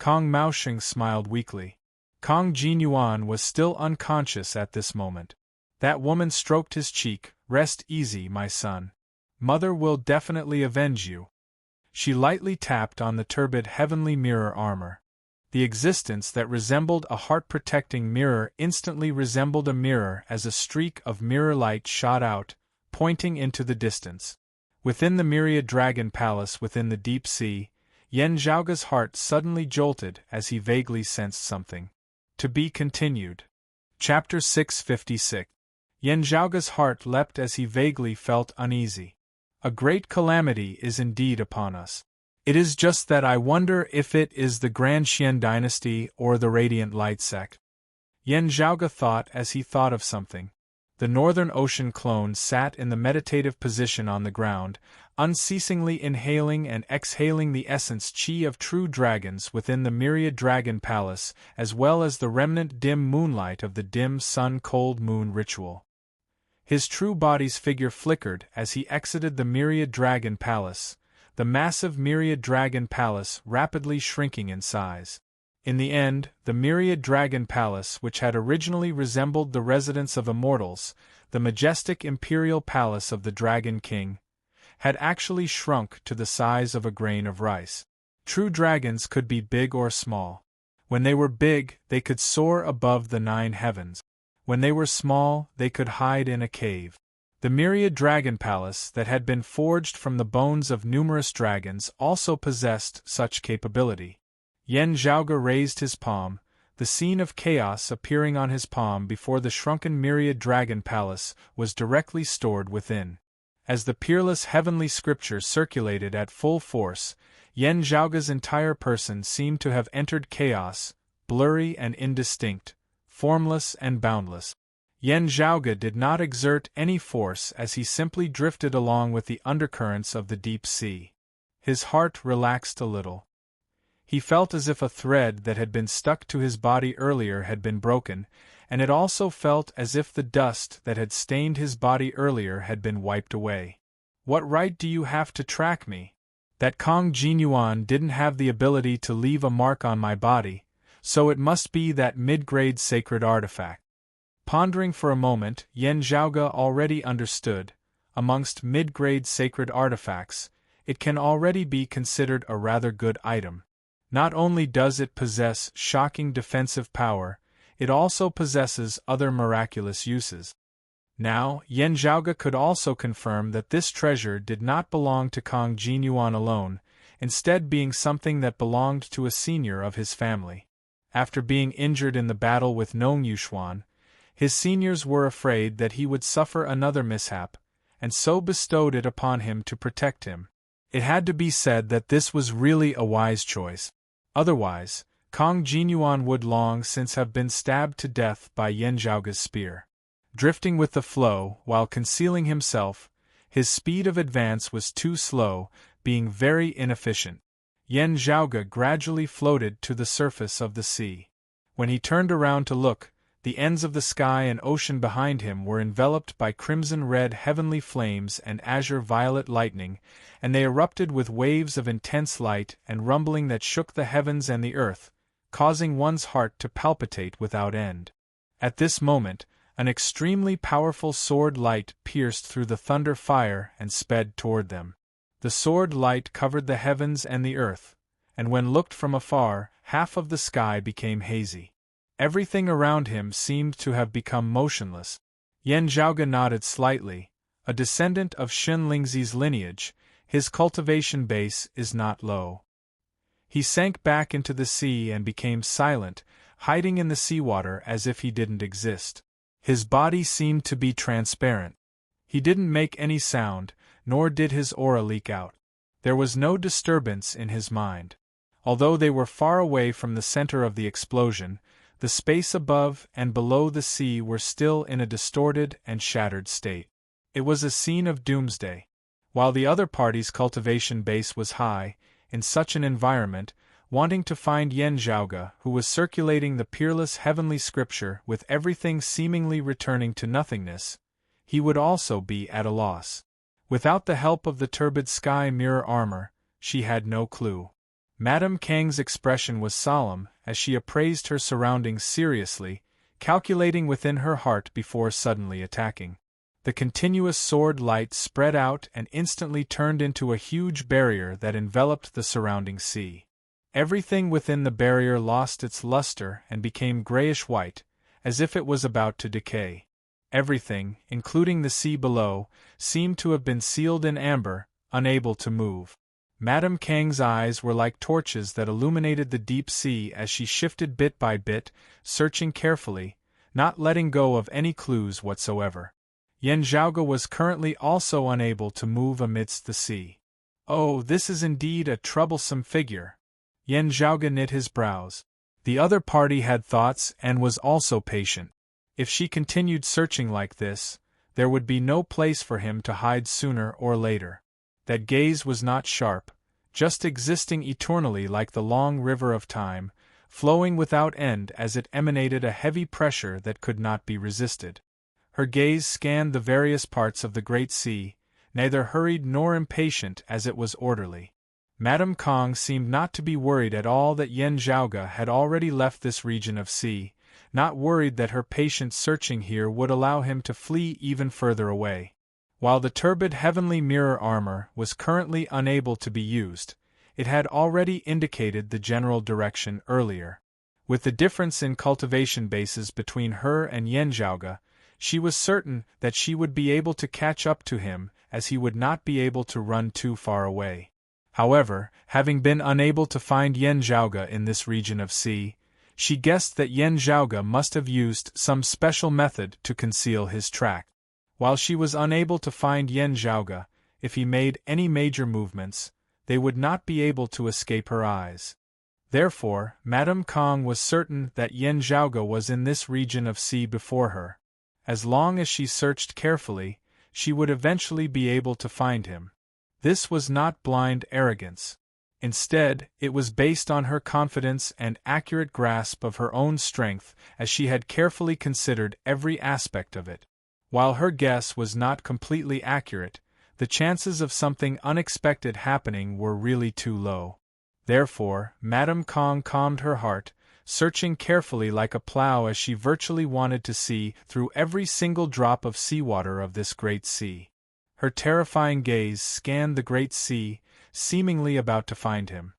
Kong Mao Sheng smiled weakly. Kong Jinyuan was still unconscious at this moment. That woman stroked his cheek. Rest easy, my son. Mother will definitely avenge you. She lightly tapped on the turbid heavenly mirror armor. The existence that resembled a heart-protecting mirror instantly resembled a mirror as a streak of mirror light shot out, pointing into the distance. Within the myriad dragon palace within the deep sea, Yen Zhaoge's heart suddenly jolted as he vaguely sensed something. To be continued. Chapter 656. Yen Zhaoge's heart leapt as he vaguely felt uneasy. A great calamity is indeed upon us. It is just that I wonder if it is the Grand Xian dynasty or the Radiant Light sect. Yen Zhaoge thought as he thought of something. The Northern Ocean clone sat in the meditative position on the ground, unceasingly inhaling and exhaling the essence chi of true dragons within the myriad dragon palace, as well as the remnant dim moonlight of the dim sun-cold moon ritual. His true body's figure flickered as he exited the myriad dragon palace, the massive myriad dragon palace rapidly shrinking in size. In the end, the myriad dragon palace, which had originally resembled the residence of immortals, the majestic imperial palace of the Dragon King, had actually shrunk to the size of a grain of rice. True dragons could be big or small. When they were big, they could soar above the 9 heavens. When they were small, they could hide in a cave. The myriad dragon palace that had been forged from the bones of numerous dragons also possessed such capability. Yen Zhaoge raised his palm, the scene of chaos appearing on his palm before the shrunken myriad dragon palace was directly stored within. As the peerless heavenly scripture circulated at full force, Yen Zhaoge's entire person seemed to have entered chaos, blurry and indistinct, formless and boundless. Yen Zhaoge did not exert any force as he simply drifted along with the undercurrents of the deep sea. His heart relaxed a little. He felt as if a thread that had been stuck to his body earlier had been broken, and it also felt as if the dust that had stained his body earlier had been wiped away. What right do you have to track me? That Kong Jinyuan didn't have the ability to leave a mark on my body, so it must be that mid-grade sacred artifact. Pondering for a moment, Yen Zhaoge already understood. Amongst mid-grade sacred artifacts, it can already be considered a rather good item. Not only does it possess shocking defensive power, it also possesses other miraculous uses. Now, Yen Zhaoge could also confirm that this treasure did not belong to Kong Jinyuan alone, instead being something that belonged to a senior of his family. After being injured in the battle with Nong Yuxuan, his seniors were afraid that he would suffer another mishap, and so bestowed it upon him to protect him. It had to be said that this was really a wise choice. Otherwise, Kong Jinyuan would long since have been stabbed to death by Yen Zhaoge's spear. Drifting with the flow while concealing himself, his speed of advance was too slow, being very inefficient. Yen Zhaoge gradually floated to the surface of the sea. When he turned around to look, the ends of the sky and ocean behind him were enveloped by crimson-red heavenly flames and azure-violet lightning, and they erupted with waves of intense light and rumbling that shook the heavens and the earth, causing one's heart to palpitate without end. At this moment, an extremely powerful sword light pierced through the thunder fire and sped toward them. The sword light covered the heavens and the earth, and when looked from afar, half of the sky became hazy. Everything around him seemed to have become motionless. Yen Zhaoge nodded slightly. A descendant of Shen Lingzi's lineage, his cultivation base is not low. He sank back into the sea and became silent, hiding in the seawater as if he didn't exist. His body seemed to be transparent. He didn't make any sound, nor did his aura leak out. There was no disturbance in his mind. Although they were far away from the center of the explosion, the space above and below the sea were still in a distorted and shattered state. It was a scene of doomsday. While the other party's cultivation base was high, in such an environment, wanting to find Yen Zhaoge, who was circulating the peerless heavenly scripture with everything seemingly returning to nothingness, he would also be at a loss. Without the help of the turbid sky mirror armor, she had no clue. Madame Kang's expression was solemn as she appraised her surroundings seriously, calculating within her heart before suddenly attacking. The continuous sword light spread out and instantly turned into a huge barrier that enveloped the surrounding sea. Everything within the barrier lost its luster and became grayish-white, as if it was about to decay. Everything, including the sea below, seemed to have been sealed in amber, unable to move. Madame Kang's eyes were like torches that illuminated the deep sea as she shifted bit by bit, searching carefully, not letting go of any clues whatsoever. Yen Zhaoge was currently also unable to move amidst the sea. Oh, this is indeed a troublesome figure. Yen Zhaoge knit his brows. The other party had thoughts and was also patient. If she continued searching like this, there would be no place for him to hide sooner or later. That gaze was not sharp, just existing eternally like the long river of time, flowing without end as it emanated a heavy pressure that could not be resisted. Her gaze scanned the various parts of the great sea, neither hurried nor impatient as it was orderly. Madame Kang seemed not to be worried at all that Yen Zhaoge had already left this region of sea, not worried that her patient searching here would allow him to flee even further away. While the turbid heavenly mirror armor was currently unable to be used, it had already indicated the general direction earlier. With the difference in cultivation bases between her and Yen Zhaoge, she was certain that she would be able to catch up to him as he would not be able to run too far away. However, having been unable to find Yen Zhaoge in this region of sea, she guessed that Yen Zhaoge must have used some special method to conceal his track. While she was unable to find Yen Zhaoge, if he made any major movements, they would not be able to escape her eyes. Therefore, Madame Kang was certain that Yen Zhaoge was in this region of sea before her. As long as she searched carefully, she would eventually be able to find him. This was not blind arrogance. Instead, it was based on her confidence and accurate grasp of her own strength as she had carefully considered every aspect of it. While her guess was not completely accurate, the chances of something unexpected happening were really too low. Therefore, Madame Kang calmed her heart, searching carefully like a plow as she virtually wanted to see through every single drop of seawater of this great sea. Her terrifying gaze scanned the great sea, seemingly about to find him.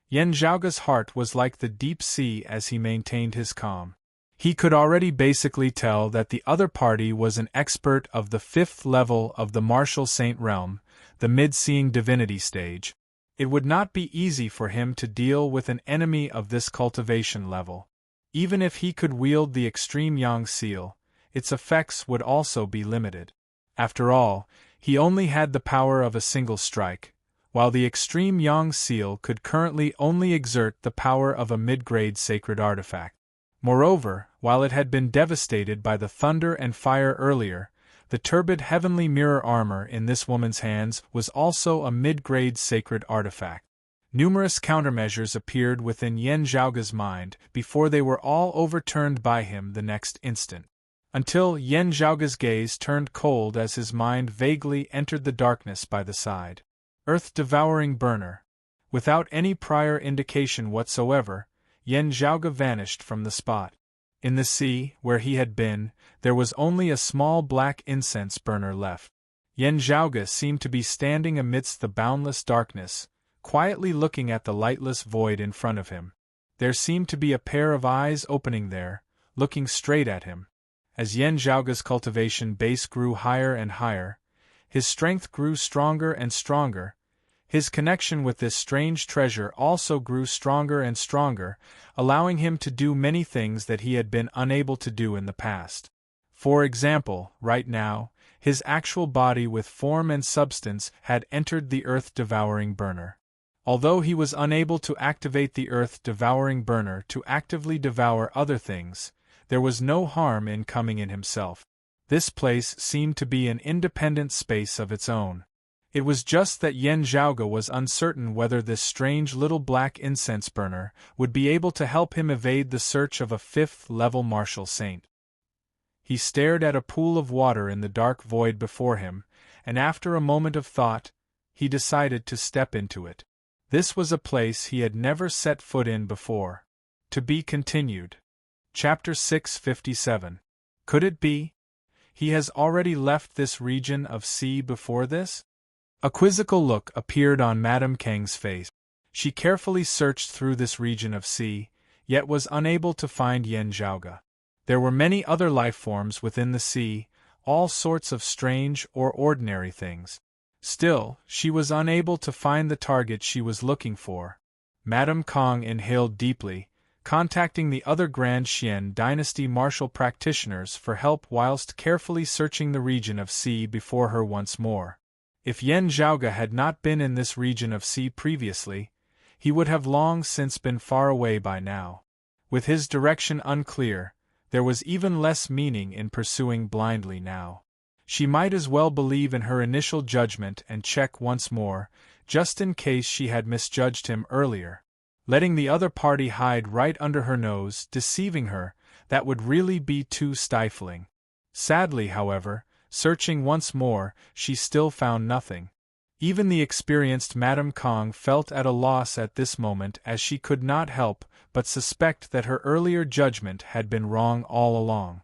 Yen Zhaoge's heart was like the deep sea as he maintained his calm. He could already basically tell that the other party was an expert of the 5th level of the martial saint realm, the mid-seeing divinity stage. It would not be easy for him to deal with an enemy of this cultivation level. Even if he could wield the extreme yang seal, its effects would also be limited. After all, he only had the power of a single strike, while the extreme yang seal could currently only exert the power of a mid-grade sacred artifact. Moreover, while it had been devastated by the thunder and fire earlier, the turbid heavenly mirror armor in this woman's hands was also a mid-grade sacred artifact. Numerous countermeasures appeared within Yen Zhaoge's mind before they were all overturned by him the next instant. Until Yen Zhaoge's gaze turned cold as his mind vaguely entered the darkness by the side. Earth-devouring burner. Without any prior indication whatsoever, Yen Zhaoge vanished from the spot. In the sea, where he had been, there was only a small black incense burner left. Yen Zhaoge seemed to be standing amidst the boundless darkness, quietly looking at the lightless void in front of him. There seemed to be a pair of eyes opening there, looking straight at him. As Yen Zhaoge's cultivation base grew higher and higher, his strength grew stronger and stronger. His connection with this strange treasure also grew stronger and stronger, allowing him to do many things that he had been unable to do in the past. For example, right now, his actual body with form and substance had entered the earth-devouring burner. Although he was unable to activate the earth-devouring burner to actively devour other things, there was no harm in coming in himself. This place seemed to be an independent space of its own. It was just that Yen Zhaoge was uncertain whether this strange little black incense burner would be able to help him evade the search of a 5th-level martial saint. He stared at a pool of water in the dark void before him, and after a moment of thought, he decided to step into it. This was a place he had never set foot in before. To be continued. Chapter 657. Could it be? He has already left this region of sea before this? A quizzical look appeared on Madame Kang's face. She carefully searched through this region of sea, yet was unable to find Yen Zhaoge. There were many other life forms within the sea, all sorts of strange or ordinary things. Still, she was unable to find the target she was looking for. Madame Kong inhaled deeply, contacting the other Grand Xian dynasty martial practitioners for help whilst carefully searching the region of sea before her once more. If Yan Zhaoge had not been in this region of sea previously, he would have long since been far away by now. With his direction unclear, there was even less meaning in pursuing blindly now. She might as well believe in her initial judgment and check once more, just in case she had misjudged him earlier. Letting the other party hide right under her nose, deceiving her, that would really be too stifling. Sadly, however, searching once more, she still found nothing. Even the experienced Madame Kong felt at a loss at this moment, as she could not help but suspect that her earlier judgment had been wrong all along.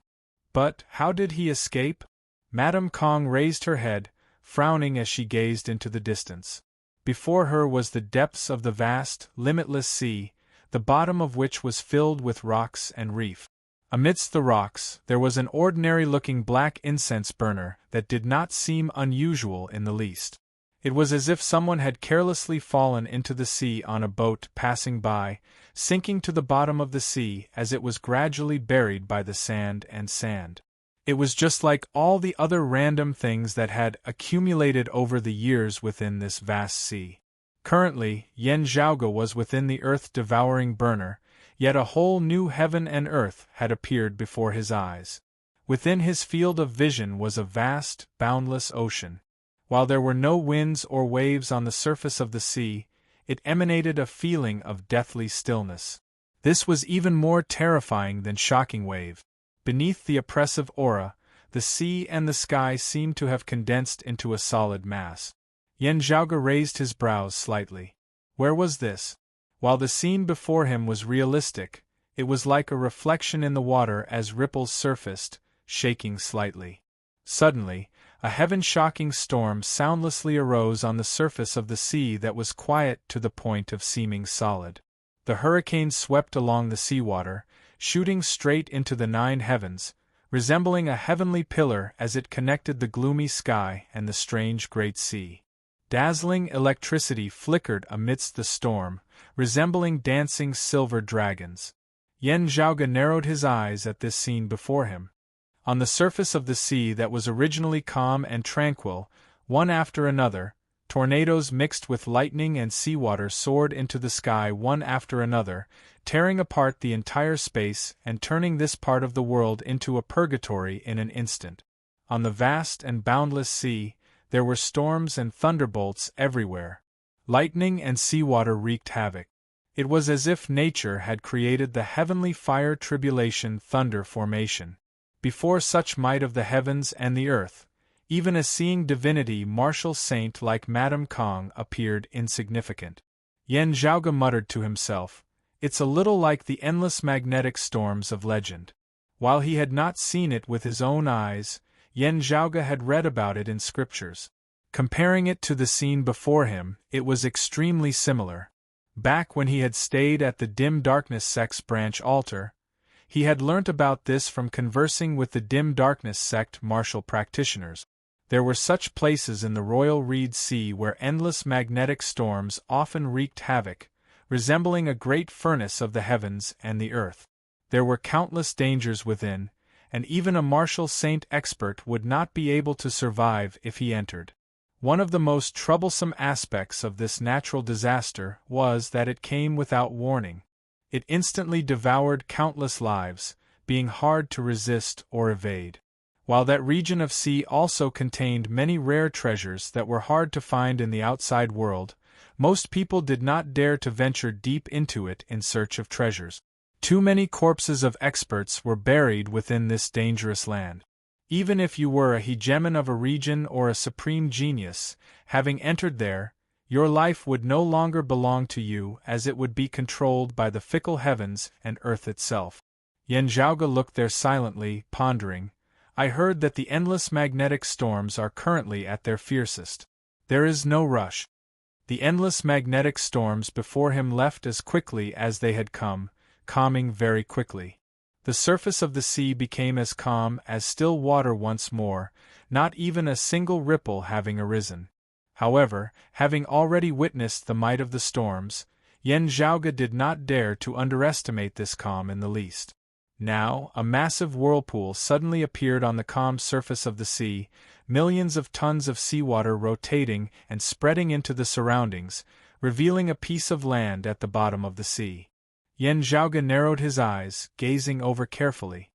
But how did he escape? Madame Kong raised her head, frowning as she gazed into the distance. Before her was the depths of the vast, limitless sea, the bottom of which was filled with rocks and reef. Amidst the rocks, there was an ordinary-looking black incense burner that did not seem unusual in the least. It was as if someone had carelessly fallen into the sea on a boat passing by, sinking to the bottom of the sea as it was gradually buried by the sand and sand. It was just like all the other random things that had accumulated over the years within this vast sea. Currently, Yan Zhaoge was within the earth-devouring burner, yet a whole new heaven and earth had appeared before his eyes. Within his field of vision was a vast, boundless ocean. While there were no winds or waves on the surface of the sea, it emanated a feeling of deathly stillness. This was even more terrifying than shocking wave. Beneath the oppressive aura, the sea and the sky seemed to have condensed into a solid mass. Yan Zhaoge raised his brows slightly. Where was this? While the scene before him was realistic, it was like a reflection in the water as ripples surfaced, shaking slightly. Suddenly, a heaven-shocking storm soundlessly arose on the surface of the sea that was quiet to the point of seeming solid. The hurricane swept along the seawater, shooting straight into the 9 heavens, resembling a heavenly pillar as it connected the gloomy sky and the strange great sea. Dazzling electricity flickered amidst the storm, resembling dancing silver dragons. Yan Zhaoge narrowed his eyes at this scene before him. On the surface of the sea that was originally calm and tranquil, one after another, tornadoes mixed with lightning and seawater soared into the sky one after another, tearing apart the entire space and turning this part of the world into a purgatory in an instant. On the vast and boundless sea, there were storms and thunderbolts everywhere. Lightning and seawater wreaked havoc. It was as if nature had created the heavenly fire tribulation thunder formation. Before such might of the heavens and the earth, even a seeing divinity martial saint like Madame Kong appeared insignificant. Yan Zhaoge muttered to himself, "It's a little like the endless magnetic storms of legend." While he had not seen it with his own eyes, Yan Zhaoge had read about it in scriptures. Comparing it to the scene before him, it was extremely similar. Back when he had stayed at the Dim Darkness sect's branch altar, he had learnt about this from conversing with the Dim Darkness sect martial practitioners. There were such places in the Royal Reed Sea where endless magnetic storms often wreaked havoc, resembling a great furnace of the heavens and the earth. There were countless dangers within, and even a martial saint expert would not be able to survive if he entered. One of the most troublesome aspects of this natural disaster was that it came without warning. It instantly devoured countless lives, being hard to resist or evade. While that region of sea also contained many rare treasures that were hard to find in the outside world, most people did not dare to venture deep into it in search of treasures. Too many corpses of experts were buried within this dangerous land. Even if you were a hegemon of a region or a supreme genius, having entered there, your life would no longer belong to you as it would be controlled by the fickle heavens and earth itself. Yan Zhaoge looked there silently, pondering. I heard that the endless magnetic storms are currently at their fiercest. There is no rush. The endless magnetic storms before him left as quickly as they had come, calming very quickly. The surface of the sea became as calm as still water once more, not even a single ripple having arisen. However, having already witnessed the might of the storms, Yen Zhaoge did not dare to underestimate this calm in the least. Now, a massive whirlpool suddenly appeared on the calm surface of the sea, millions of tons of seawater rotating and spreading into the surroundings, revealing a piece of land at the bottom of the sea. Yen Zhaoge narrowed his eyes, gazing over carefully.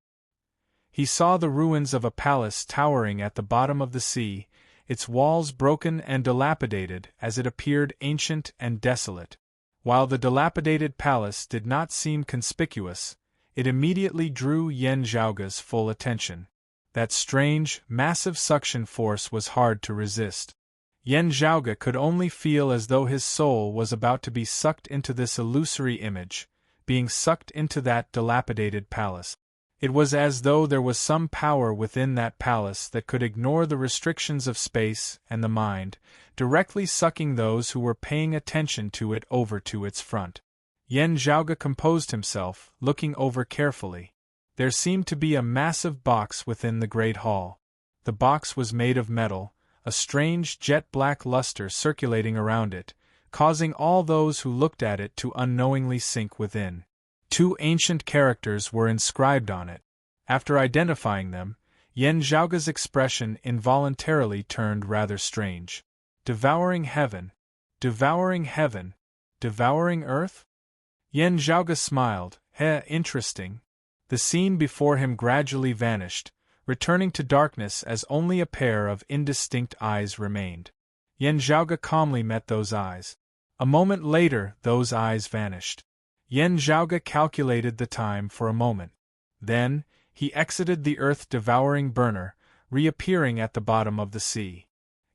He saw the ruins of a palace towering at the bottom of the sea, its walls broken and dilapidated as it appeared ancient and desolate. While the dilapidated palace did not seem conspicuous, it immediately drew Yen Zhaoge's full attention. That strange, massive suction force was hard to resist. Yen Zhaoge could only feel as though his soul was about to be sucked into this illusory image, being sucked into that dilapidated palace. It was as though there was some power within that palace that could ignore the restrictions of space and the mind, directly sucking those who were paying attention to it over to its front. Yen Zhaoge composed himself, looking over carefully. There seemed to be a massive box within the great hall. The box was made of metal, a strange jet-black luster circulating around it, causing all those who looked at it to unknowingly sink within. 2 ancient characters were inscribed on it. After identifying them, Yen Zhaoge's expression involuntarily turned rather strange. Devouring heaven, devouring heaven, devouring earth? Yen Zhaoge smiled. Interesting. The scene before him gradually vanished, returning to darkness as only a pair of indistinct eyes remained. Yen Zhaoge calmly met those eyes. A moment later, those eyes vanished. Yen Zhaoge calculated the time for a moment. Then, he exited the earth-devouring burner, reappearing at the bottom of the sea.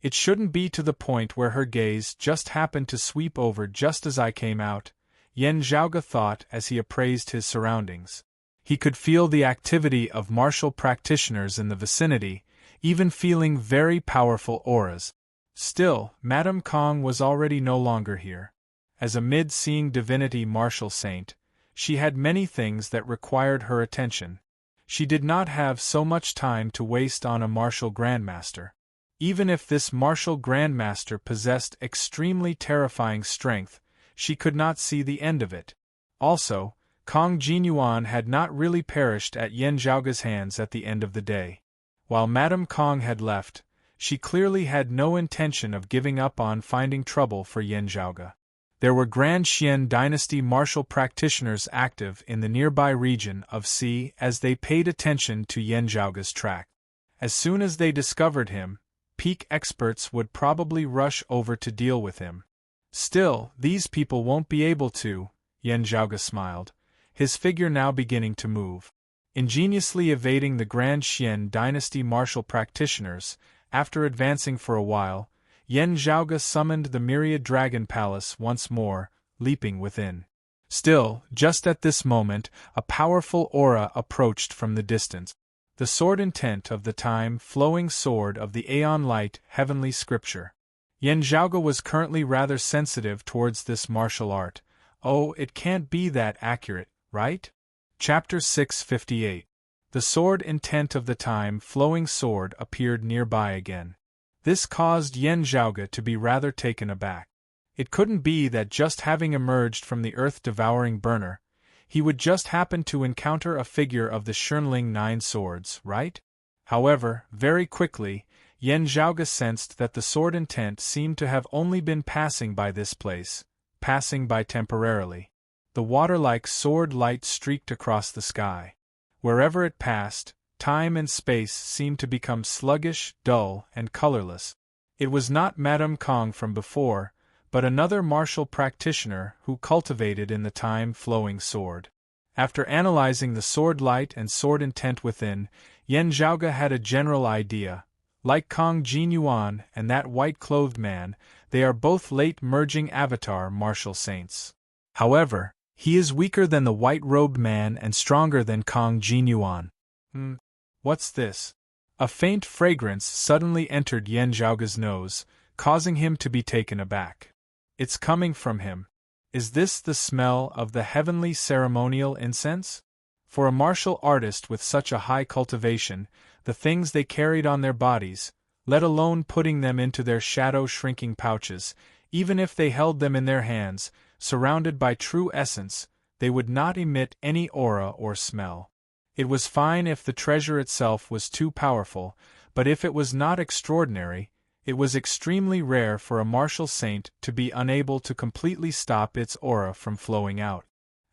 It shouldn't be to the point where her gaze just happened to sweep over just as I came out, Yen Zhaoge thought as he appraised his surroundings. He could feel the activity of martial practitioners in the vicinity, even feeling very powerful auras. Still, Madame Kong was already no longer here. As a mid-seeing divinity martial saint, she had many things that required her attention. She did not have so much time to waste on a martial grandmaster. Even if this martial grandmaster possessed extremely terrifying strength, she could not see the end of it. Also, Kong Jinyuan had not really perished at Yen Zhaoge's hands at the end of the day. While Madame Kong had left, she clearly had no intention of giving up on finding trouble for Yen Zhaoge. There were Grand Xian dynasty martial practitioners active in the nearby region of Xi as they paid attention to Yen Zhaoge's track. As soon as they discovered him, peak experts would probably rush over to deal with him. Still, these people won't be able to, Yen Zhaoge smiled, his figure now beginning to move. Ingeniously evading the Grand Xian dynasty martial practitioners, after advancing for a while, Yen Zhaoge summoned the myriad dragon palace once more, leaping within. Still, just at this moment, a powerful aura approached from the distance. The sword intent of the time-flowing sword of the Aeon Light heavenly scripture. Yen Zhaoge was currently rather sensitive towards this martial art. Oh, it can't be that accurate, right? Chapter 658. The sword intent of the time-flowing sword appeared nearby again. This caused Yen Zhaoge to be rather taken aback. It couldn't be that just having emerged from the earth-devouring burner, he would just happen to encounter a figure of the Shunling 9 swords, right? However, very quickly, Yen Zhaoge sensed that the sword intent seemed to have only been passing by this place, passing by temporarily. The water-like sword light streaked across the sky. Wherever it passed, time and space seemed to become sluggish, dull, and colorless. It was not Madame Kong from before, but another martial practitioner who cultivated in the time-flowing sword. After analyzing the sword light and sword intent within, Yen Zhaoge had a general idea. Like Kong Jinyuan and that white-clothed man, they are both late-merging avatar martial saints. However, he is weaker than the white-robed man and stronger than Kong Jinyuan. What's this? A faint fragrance suddenly entered Yen Zhaoge's nose, causing him to be taken aback. It's coming from him. Is this the smell of the heavenly ceremonial incense? For a martial artist with such a high cultivation, the things they carried on their bodies, let alone putting them into their shadow-shrinking pouches, even if they held them in their hands, surrounded by true essence, they would not emit any aura or smell. It was fine if the treasure itself was too powerful, but if it was not extraordinary, it was extremely rare for a martial saint to be unable to completely stop its aura from flowing out.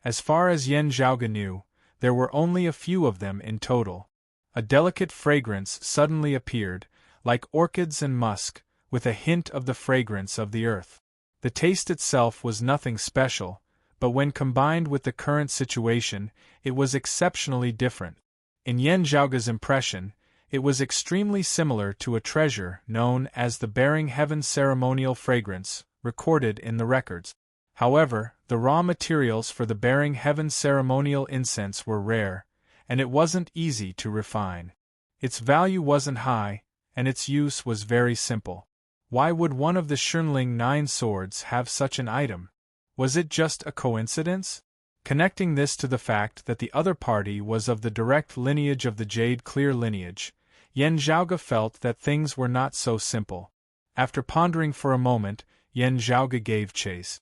As far as Yen Zhaoge knew, there were only a few of them in total. A delicate fragrance suddenly appeared, like orchids and musk, with a hint of the fragrance of the earth. The taste itself was nothing special, but when combined with the current situation, it was exceptionally different. In Yen Zhaoge's impression, it was extremely similar to a treasure known as the Bearing Heaven ceremonial fragrance, recorded in the records. However, the raw materials for the Bearing Heaven ceremonial incense were rare, and it wasn't easy to refine. Its value wasn't high, and its use was very simple. Why would one of the Shunling 9 swords have such an item? Was it just a coincidence? Connecting this to the fact that the other party was of the direct lineage of the Jade Clear lineage, Yen Zhaoge felt that things were not so simple. After pondering for a moment, Yen Zhaoge gave chase.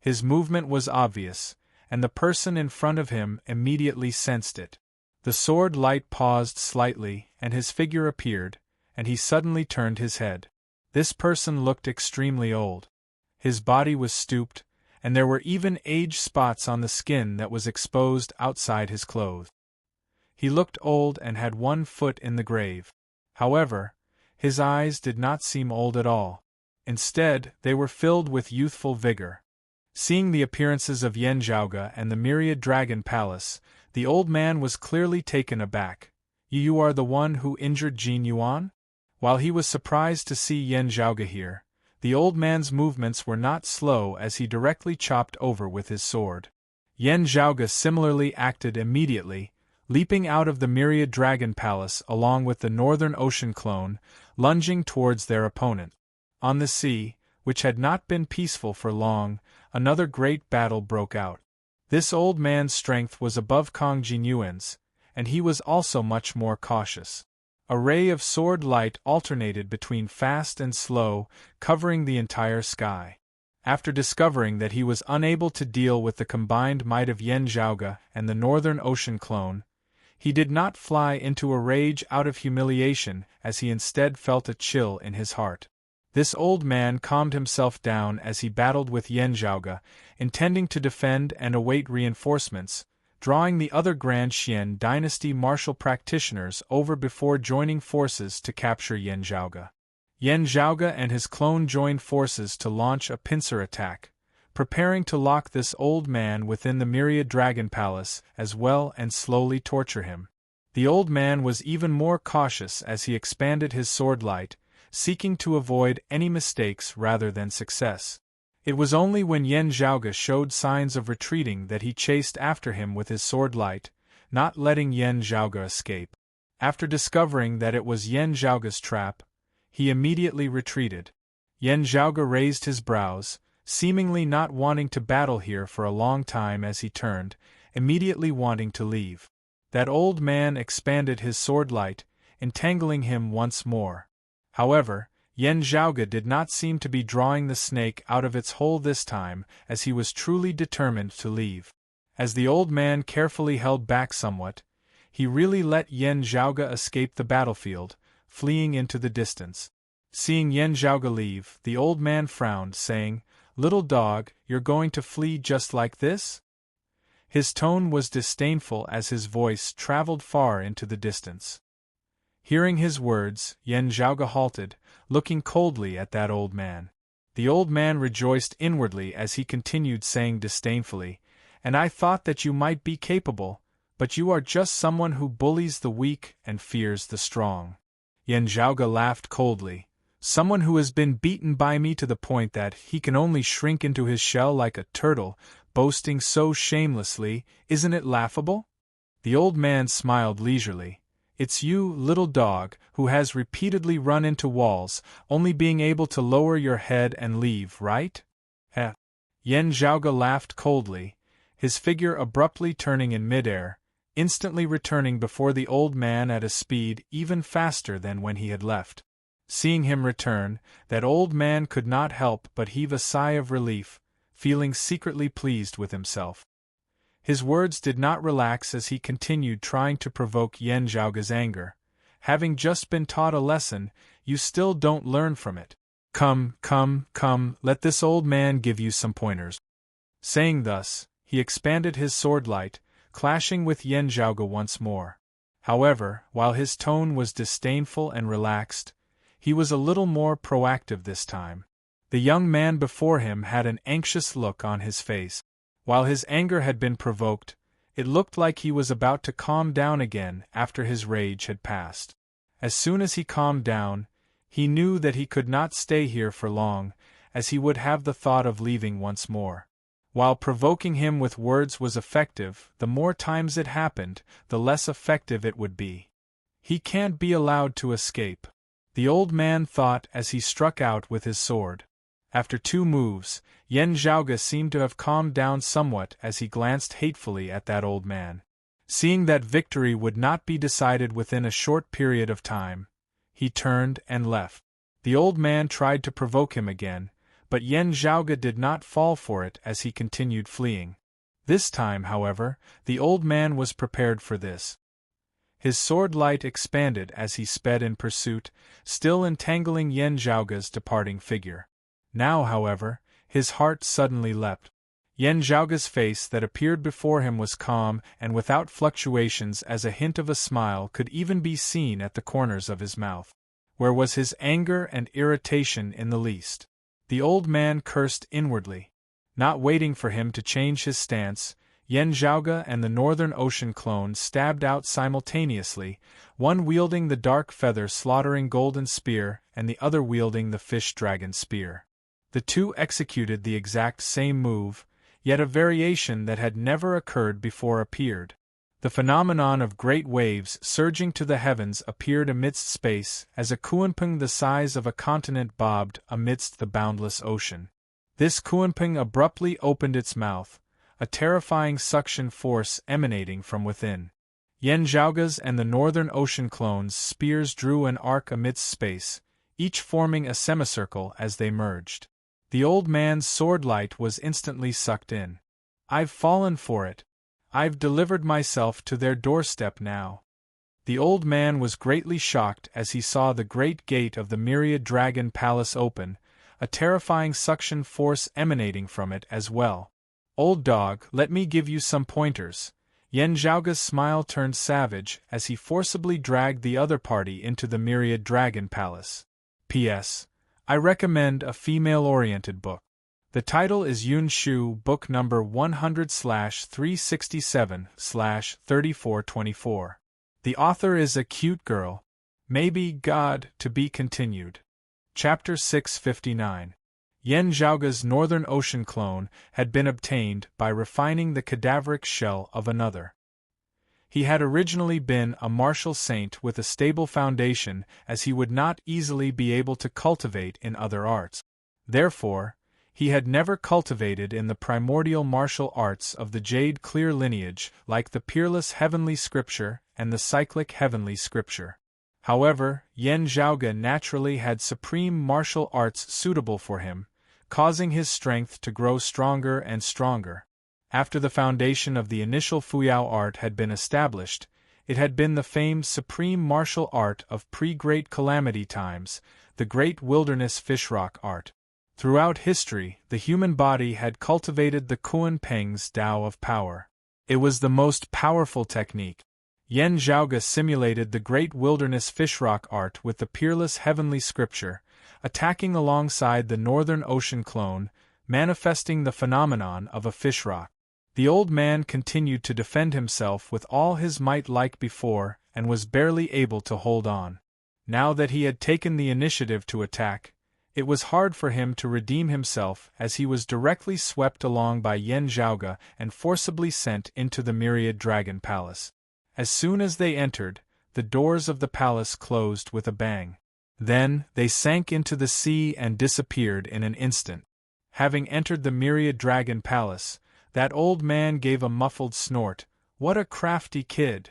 His movement was obvious, and the person in front of him immediately sensed it. The sword light paused slightly, and his figure appeared, and he suddenly turned his head. This person looked extremely old. His body was stooped, and there were even age spots on the skin that was exposed outside his clothes. He looked old and had one foot in the grave. However, his eyes did not seem old at all. Instead, they were filled with youthful vigor. Seeing the appearances of Yen Zhaoge and the Myriad Dragon Palace, the old man was clearly taken aback. You are the one who injured Jin Yuan? While he was surprised to see Yen Zhaoge here, the old man's movements were not slow as he directly chopped over with his sword. Yen Zhaoge similarly acted immediately, leaping out of the Myriad Dragon Palace along with the Northern Ocean clone, lunging towards their opponent. On the sea, which had not been peaceful for long, another great battle broke out. This old man's strength was above Kong Jinyuan's, and he was also much more cautious. A ray of sword light alternated between fast and slow, covering the entire sky. After discovering that he was unable to deal with the combined might of Yen Zhaoge and the Northern Ocean clone, he did not fly into a rage out of humiliation as he instead felt a chill in his heart. This old man calmed himself down as he battled with Yen Zhaoge, intending to defend and await reinforcements, drawing the other Grand Xian dynasty martial practitioners over before joining forces to capture Yen Zhaoge. Yen Zhaoge and his clone joined forces to launch a pincer attack, preparing to lock this old man within the Myriad Dragon Palace as well and slowly torture him. The old man was even more cautious as he expanded his sword light, seeking to avoid any mistakes rather than success. It was only when Yen Zhaoge showed signs of retreating that he chased after him with his sword light, not letting Yen Zhaoge escape. After discovering that it was Yen Zhaoge's trap, he immediately retreated. Yen Zhaoge raised his brows, seemingly not wanting to battle here for a long time as he turned, immediately wanting to leave. That old man expanded his sword light, entangling him once more. However, Yen Zhaoge did not seem to be drawing the snake out of its hole this time, as he was truly determined to leave. As the old man carefully held back somewhat, he really let Yen Zhaoge escape the battlefield, fleeing into the distance. Seeing Yen Zhaoge leave, the old man frowned, saying, "Little dog, you're going to flee just like this?" His tone was disdainful as his voice traveled far into the distance. Hearing his words, Yen Zhaoge halted, looking coldly at that old man. The old man rejoiced inwardly as he continued saying disdainfully, "And I thought that you might be capable, but you are just someone who bullies the weak and fears the strong." Yen Zhaoge laughed coldly. "Someone who has been beaten by me to the point that he can only shrink into his shell like a turtle, boasting so shamelessly, isn't it laughable?" The old man smiled leisurely. "It's you, little dog, who has repeatedly run into walls, only being able to lower your head and leave, right?" Yen Zhaoge laughed coldly, his figure abruptly turning in midair, instantly returning before the old man at a speed even faster than when he had left. Seeing him return, that old man could not help but heave a sigh of relief, feeling secretly pleased with himself. His words did not relax as he continued trying to provoke Yen Zhaoge's anger. Having just been taught a lesson, you still don't learn from it. Come, let this old man give you some pointers. Saying thus, he expanded his sword light, clashing with Yen Zhaoge once more. However, while his tone was disdainful and relaxed, he was a little more proactive this time. The young man before him had an anxious look on his face. While his anger had been provoked, it looked like he was about to calm down again after his rage had passed. As soon as he calmed down, he knew that he could not stay here for long, as he would have the thought of leaving once more. While provoking him with words was effective, the more times it happened, the less effective it would be. He can't be allowed to escape, the old man thought as he struck out with his sword. After 2 moves, Yen Zhaoge seemed to have calmed down somewhat as he glanced hatefully at that old man. Seeing that victory would not be decided within a short period of time, he turned and left. The old man tried to provoke him again, but Yen Zhaoge did not fall for it as he continued fleeing. This time, however, the old man was prepared for this. His sword light expanded as he sped in pursuit, still entangling Yen Zhaoge's departing figure. Now, however, his heart suddenly leapt. Yen Zhaoge's face that appeared before him was calm and without fluctuations, as a hint of a smile could even be seen at the corners of his mouth. Where was his anger and irritation in the least? The old man cursed inwardly. Not waiting for him to change his stance, Yen Zhaoge and the Northern Ocean clone stabbed out simultaneously, one wielding the dark feather slaughtering golden spear and the other wielding the fish dragon spear. The two executed the exact same move, yet a variation that had never occurred before appeared. The phenomenon of great waves surging to the heavens appeared amidst space as a kuanping the size of a continent bobbed amidst the boundless ocean. This kuanping abruptly opened its mouth, a terrifying suction force emanating from within. Yen Zhaoge's and the Northern Ocean clone's spears drew an arc amidst space, each forming a semicircle as they merged. The old man's sword light was instantly sucked in. I've fallen for it. I've delivered myself to their doorstep now. The old man was greatly shocked as he saw the great gate of the Myriad Dragon Palace open, a terrifying suction force emanating from it as well. Old dog, let me give you some pointers. Yen Zhaoge's smile turned savage as he forcibly dragged the other party into the Myriad Dragon Palace. P.S. I recommend a female-oriented book. The title is Yun Shu, book number 100/367/3424. The author is a cute girl. Maybe God, to be continued. Chapter 659. Yen Zhaoge's Northern Ocean clone had been obtained by refining the cadaveric shell of another. He had originally been a martial saint with a stable foundation, as he would not easily be able to cultivate in other arts. Therefore, he had never cultivated in the primordial martial arts of the Jade Clear lineage like the peerless Heavenly Scripture and the cyclic Heavenly Scripture. However, Yen Zhaoge naturally had supreme martial arts suitable for him, causing his strength to grow stronger and stronger. After the foundation of the initial Fuyao art had been established, it had been the famed supreme martial art of pre-Great Calamity times, the Great Wilderness Fishrock art. Throughout history, the human body had cultivated the Kuan Peng's Tao of power. It was the most powerful technique. Yen Zhaoge simulated the Great Wilderness Fishrock art with the peerless Heavenly Scripture, attacking alongside the Northern Ocean clone, manifesting the phenomenon of a fishrock. The old man continued to defend himself with all his might like before, and was barely able to hold on. Now that he had taken the initiative to attack, it was hard for him to redeem himself as he was directly swept along by Yen Zhaoge and forcibly sent into the Myriad Dragon Palace. As soon as they entered, the doors of the palace closed with a bang. Then, they sank into the sea and disappeared in an instant. Having entered the Myriad Dragon Palace, that old man gave a muffled snort, What a crafty kid!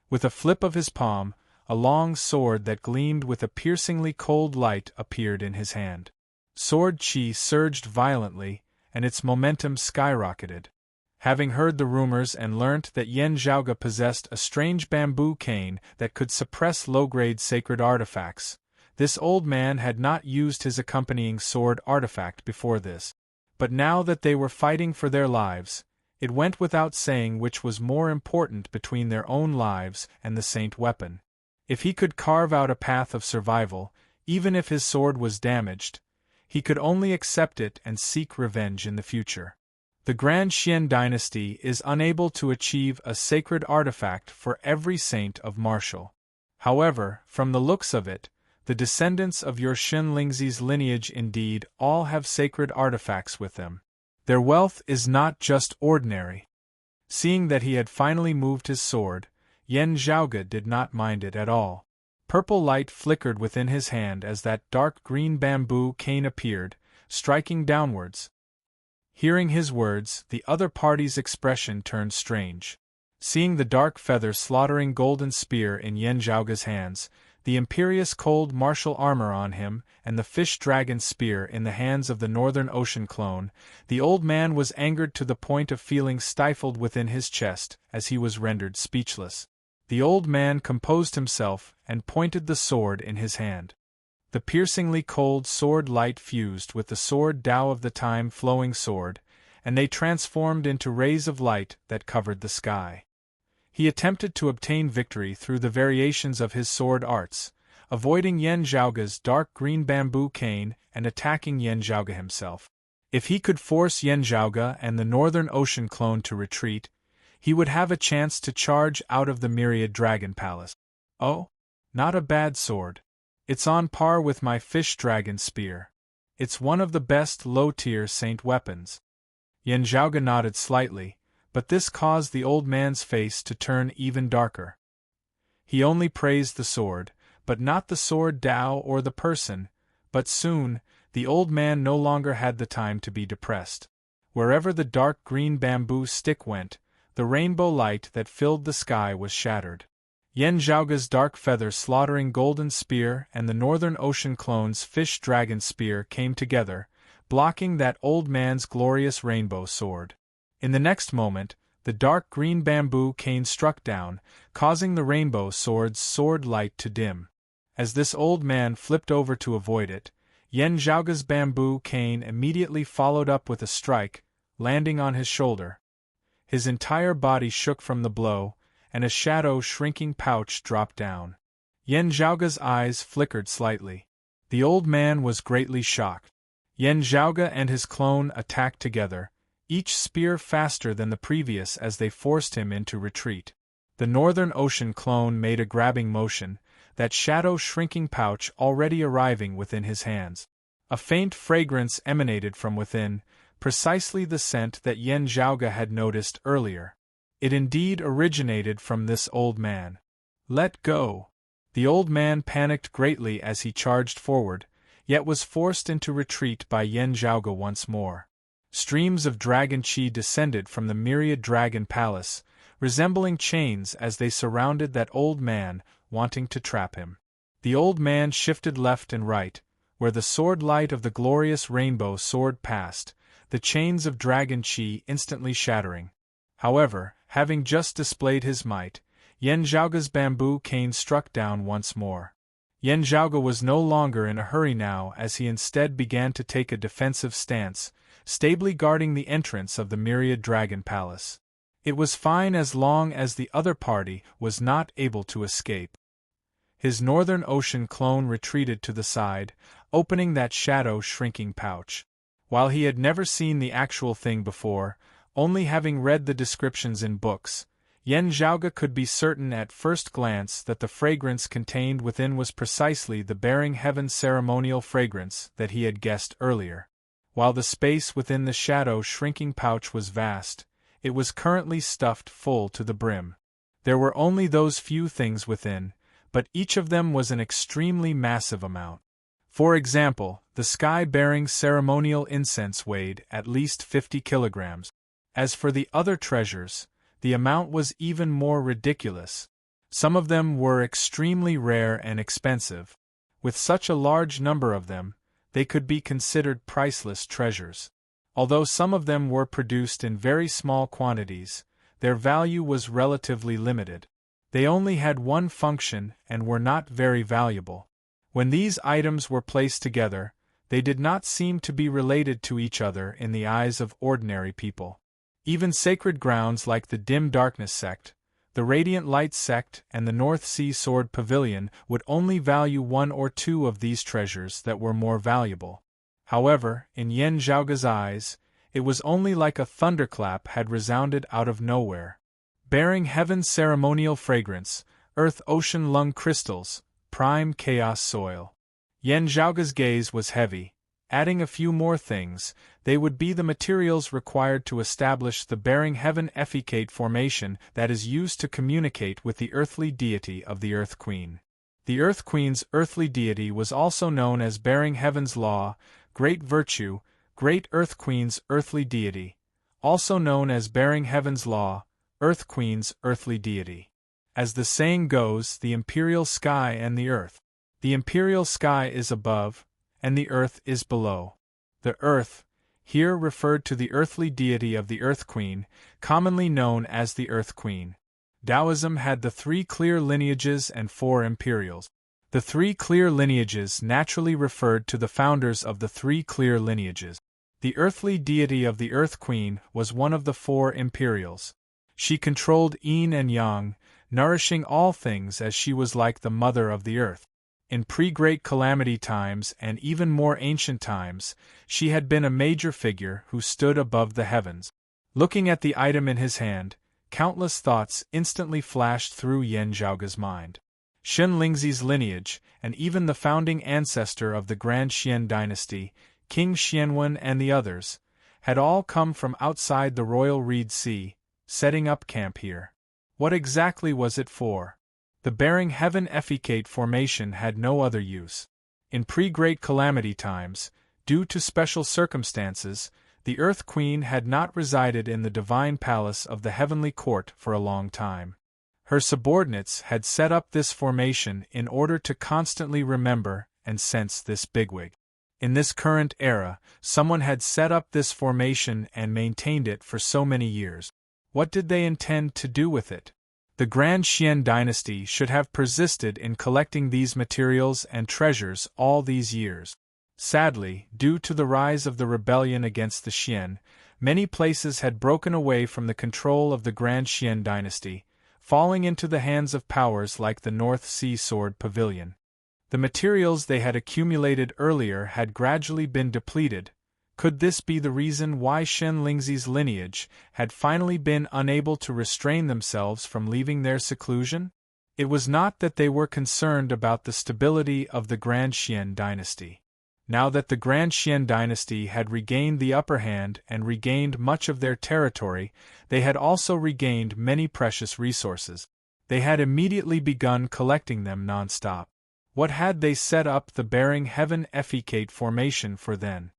With a flip of his palm, a long sword that gleamed with a piercingly cold light appeared in his hand. Sword chi surged violently, and its momentum skyrocketed. Having heard the rumors and learnt that Yen Zhaoge possessed a strange bamboo cane that could suppress low-grade sacred artifacts, this old man had not used his accompanying sword artifact before this. But now that they were fighting for their lives, it went without saying which was more important between their own lives and the saint weapon. If he could carve out a path of survival, even if his sword was damaged, he could only accept it and seek revenge in the future. The Grand Xian dynasty is unable to achieve a sacred artifact for every saint of martial. However, from the looks of it, the descendants of your Xin Lingzi's lineage indeed all have sacred artifacts with them. Their wealth is not just ordinary. Seeing that he had finally moved his sword, Yen Zhaoge did not mind it at all. Purple light flickered within his hand as that dark green bamboo cane appeared, striking downwards. Hearing his words, the other party's expression turned strange. Seeing the dark feather slaughtering golden spear in Yen Zhaoge's hands, the imperious cold martial armor on him, and the fish-dragon spear in the hands of the Northern Ocean clone, the old man was angered to the point of feeling stifled within his chest as he was rendered speechless. The old man composed himself and pointed the sword in his hand. The piercingly cold sword light fused with the sword Tao of the time-flowing sword, and they transformed into rays of light that covered the sky. He attempted to obtain victory through the variations of his sword arts, avoiding Yen Zhaoge's dark green bamboo cane and attacking Yen Zhaoge himself. If he could force Yen Zhaoge and the Northern Ocean clone to retreat, he would have a chance to charge out of the Myriad Dragon Palace. Oh, not a bad sword. It's on par with my fish dragon spear. It's one of the best low-tier saint weapons. Yen Zhaoge nodded slightly, but this caused the old man's face to turn even darker. He only praised the sword, but not the sword Tao or the person, but soon, the old man no longer had the time to be depressed. Wherever the dark green bamboo stick went, the rainbow light that filled the sky was shattered. Yen Zhaoge's dark feather slaughtering golden spear and the Northern Ocean clone's fish dragon spear came together, blocking that old man's glorious rainbow sword. In the next moment, the dark green bamboo cane struck down, causing the rainbow sword's sword light to dim. As this old man flipped over to avoid it, Yen Zhaoge's bamboo cane immediately followed up with a strike, landing on his shoulder. His entire body shook from the blow, and a shadow-shrinking pouch dropped down. Yen Zhaoge's eyes flickered slightly. The old man was greatly shocked. Yen Zhaoge and his clone attacked together, each spear faster than the previous as they forced him into retreat. The Northern Ocean clone made a grabbing motion, that shadow-shrinking pouch already arriving within his hands. A faint fragrance emanated from within, precisely the scent that Yen Zhaoge had noticed earlier. It indeed originated from this old man. Let go! The old man panicked greatly as he charged forward, yet was forced into retreat by Yen Zhaoge once more. Streams of dragon chi descended from the Myriad Dragon Palace, resembling chains as they surrounded that old man, wanting to trap him. The old man shifted left and right, where the sword light of the glorious rainbow sword passed, the chains of dragon chi instantly shattering. However, having just displayed his might, Yen Zhaoge's bamboo cane struck down once more. Yen Zhaoge was no longer in a hurry now as he instead began to take a defensive stance, stably guarding the entrance of the Myriad Dragon Palace. It was fine as long as the other party was not able to escape. His Northern Ocean clone retreated to the side, opening that shadow-shrinking pouch. While he had never seen the actual thing before, only having read the descriptions in books, Yen Zhaoge could be certain at first glance that the fragrance contained within was precisely the bearing heaven ceremonial fragrance that he had guessed earlier. While the space within the shadow-shrinking pouch was vast, it was currently stuffed full to the brim. There were only those few things within, but each of them was an extremely massive amount. For example, the sky-bearing ceremonial incense weighed at least 50 kilograms. As for the other treasures, the amount was even more ridiculous. Some of them were extremely rare and expensive. With such a large number of them, they could be considered priceless treasures. Although some of them were produced in very small quantities, their value was relatively limited. They only had one function and were not very valuable. When these items were placed together, they did not seem to be related to each other in the eyes of ordinary people. Even sacred grounds like the Dim Darkness sect, the Radiant Light sect, and the North Sea Sword Pavilion would only value one or two of these treasures that were more valuable. However, in Yan Zhaoge's eyes, it was only like a thunderclap had resounded out of nowhere. Bearing heaven's ceremonial fragrance, earth ocean lung crystals, prime chaos soil. Yan Zhaoge's gaze was heavy. Adding a few more things, they would be the materials required to establish the Bearing Heaven Effecate formation that is used to communicate with the earthly deity of the Earth Queen. The Earth Queen's earthly deity was also known as Bearing Heaven's Law, Great Virtue, Great Earth Queen's earthly deity, also known as Bearing Heaven's Law, Earth Queen's earthly deity. As the saying goes, the imperial sky and the earth. The imperial sky is above, and the earth is below. The earth, here referred to the earthly deity of the Earth Queen, commonly known as the Earth Queen. Taoism had the three clear lineages and four imperials. The three clear lineages naturally referred to the founders of the three clear lineages. The earthly deity of the Earth Queen was one of the four imperials. She controlled yin and yang, nourishing all things as she was like the mother of the earth. In pre-Great Calamity times and even more ancient times, she had been a major figure who stood above the heavens. Looking at the item in his hand, countless thoughts instantly flashed through Yan Zhaoge's mind. Shen Lingzi's lineage, and even the founding ancestor of the Grand Xian dynasty, King Xianwen and the others, had all come from outside the Royal Reed Sea, setting up camp here. What exactly was it for? The Bearing Heaven Effecate formation had no other use. In pre-Great Calamity times, due to special circumstances, the Earth Queen had not resided in the divine palace of the Heavenly Court for a long time. Her subordinates had set up this formation in order to constantly remember and sense this bigwig. In this current era, someone had set up this formation and maintained it for so many years. What did they intend to do with it? The Grand Xian dynasty should have persisted in collecting these materials and treasures all these years. Sadly, due to the rise of the rebellion against the Xian, many places had broken away from the control of the Grand Xian dynasty, falling into the hands of powers like the North Sea Sword Pavilion. The materials they had accumulated earlier had gradually been depleted. Could this be the reason why Shen Lingzi's lineage had finally been unable to restrain themselves from leaving their seclusion? It was not that they were concerned about the stability of the Grand Xian dynasty. Now that the Grand Xian dynasty had regained the upper hand and regained much of their territory, they had also regained many precious resources. They had immediately begun collecting them non-stop. What had they set up the Bearing Heaven Effecate formation for then?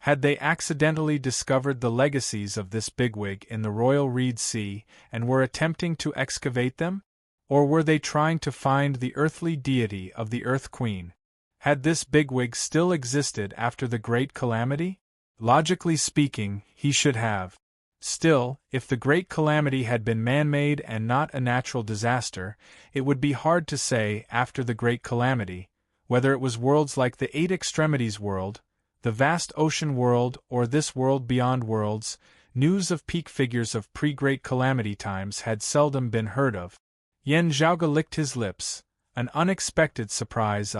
Had they accidentally discovered the legacies of this bigwig in the Royal Reed Sea and were attempting to excavate them? Or were they trying to find the earthly deity of the Earth Queen? Had this bigwig still existed after the Great Calamity? Logically speaking, he should have. Still, if the Great Calamity had been man-made and not a natural disaster, it would be hard to say, after the Great Calamity, whether it was worlds like the Eight Extremities world, the vast ocean world, or this world beyond worlds. News of peak figures of pre-Great Calamity times had seldom been heard of. Yan Zhaoge licked his lips, an unexpected surprise.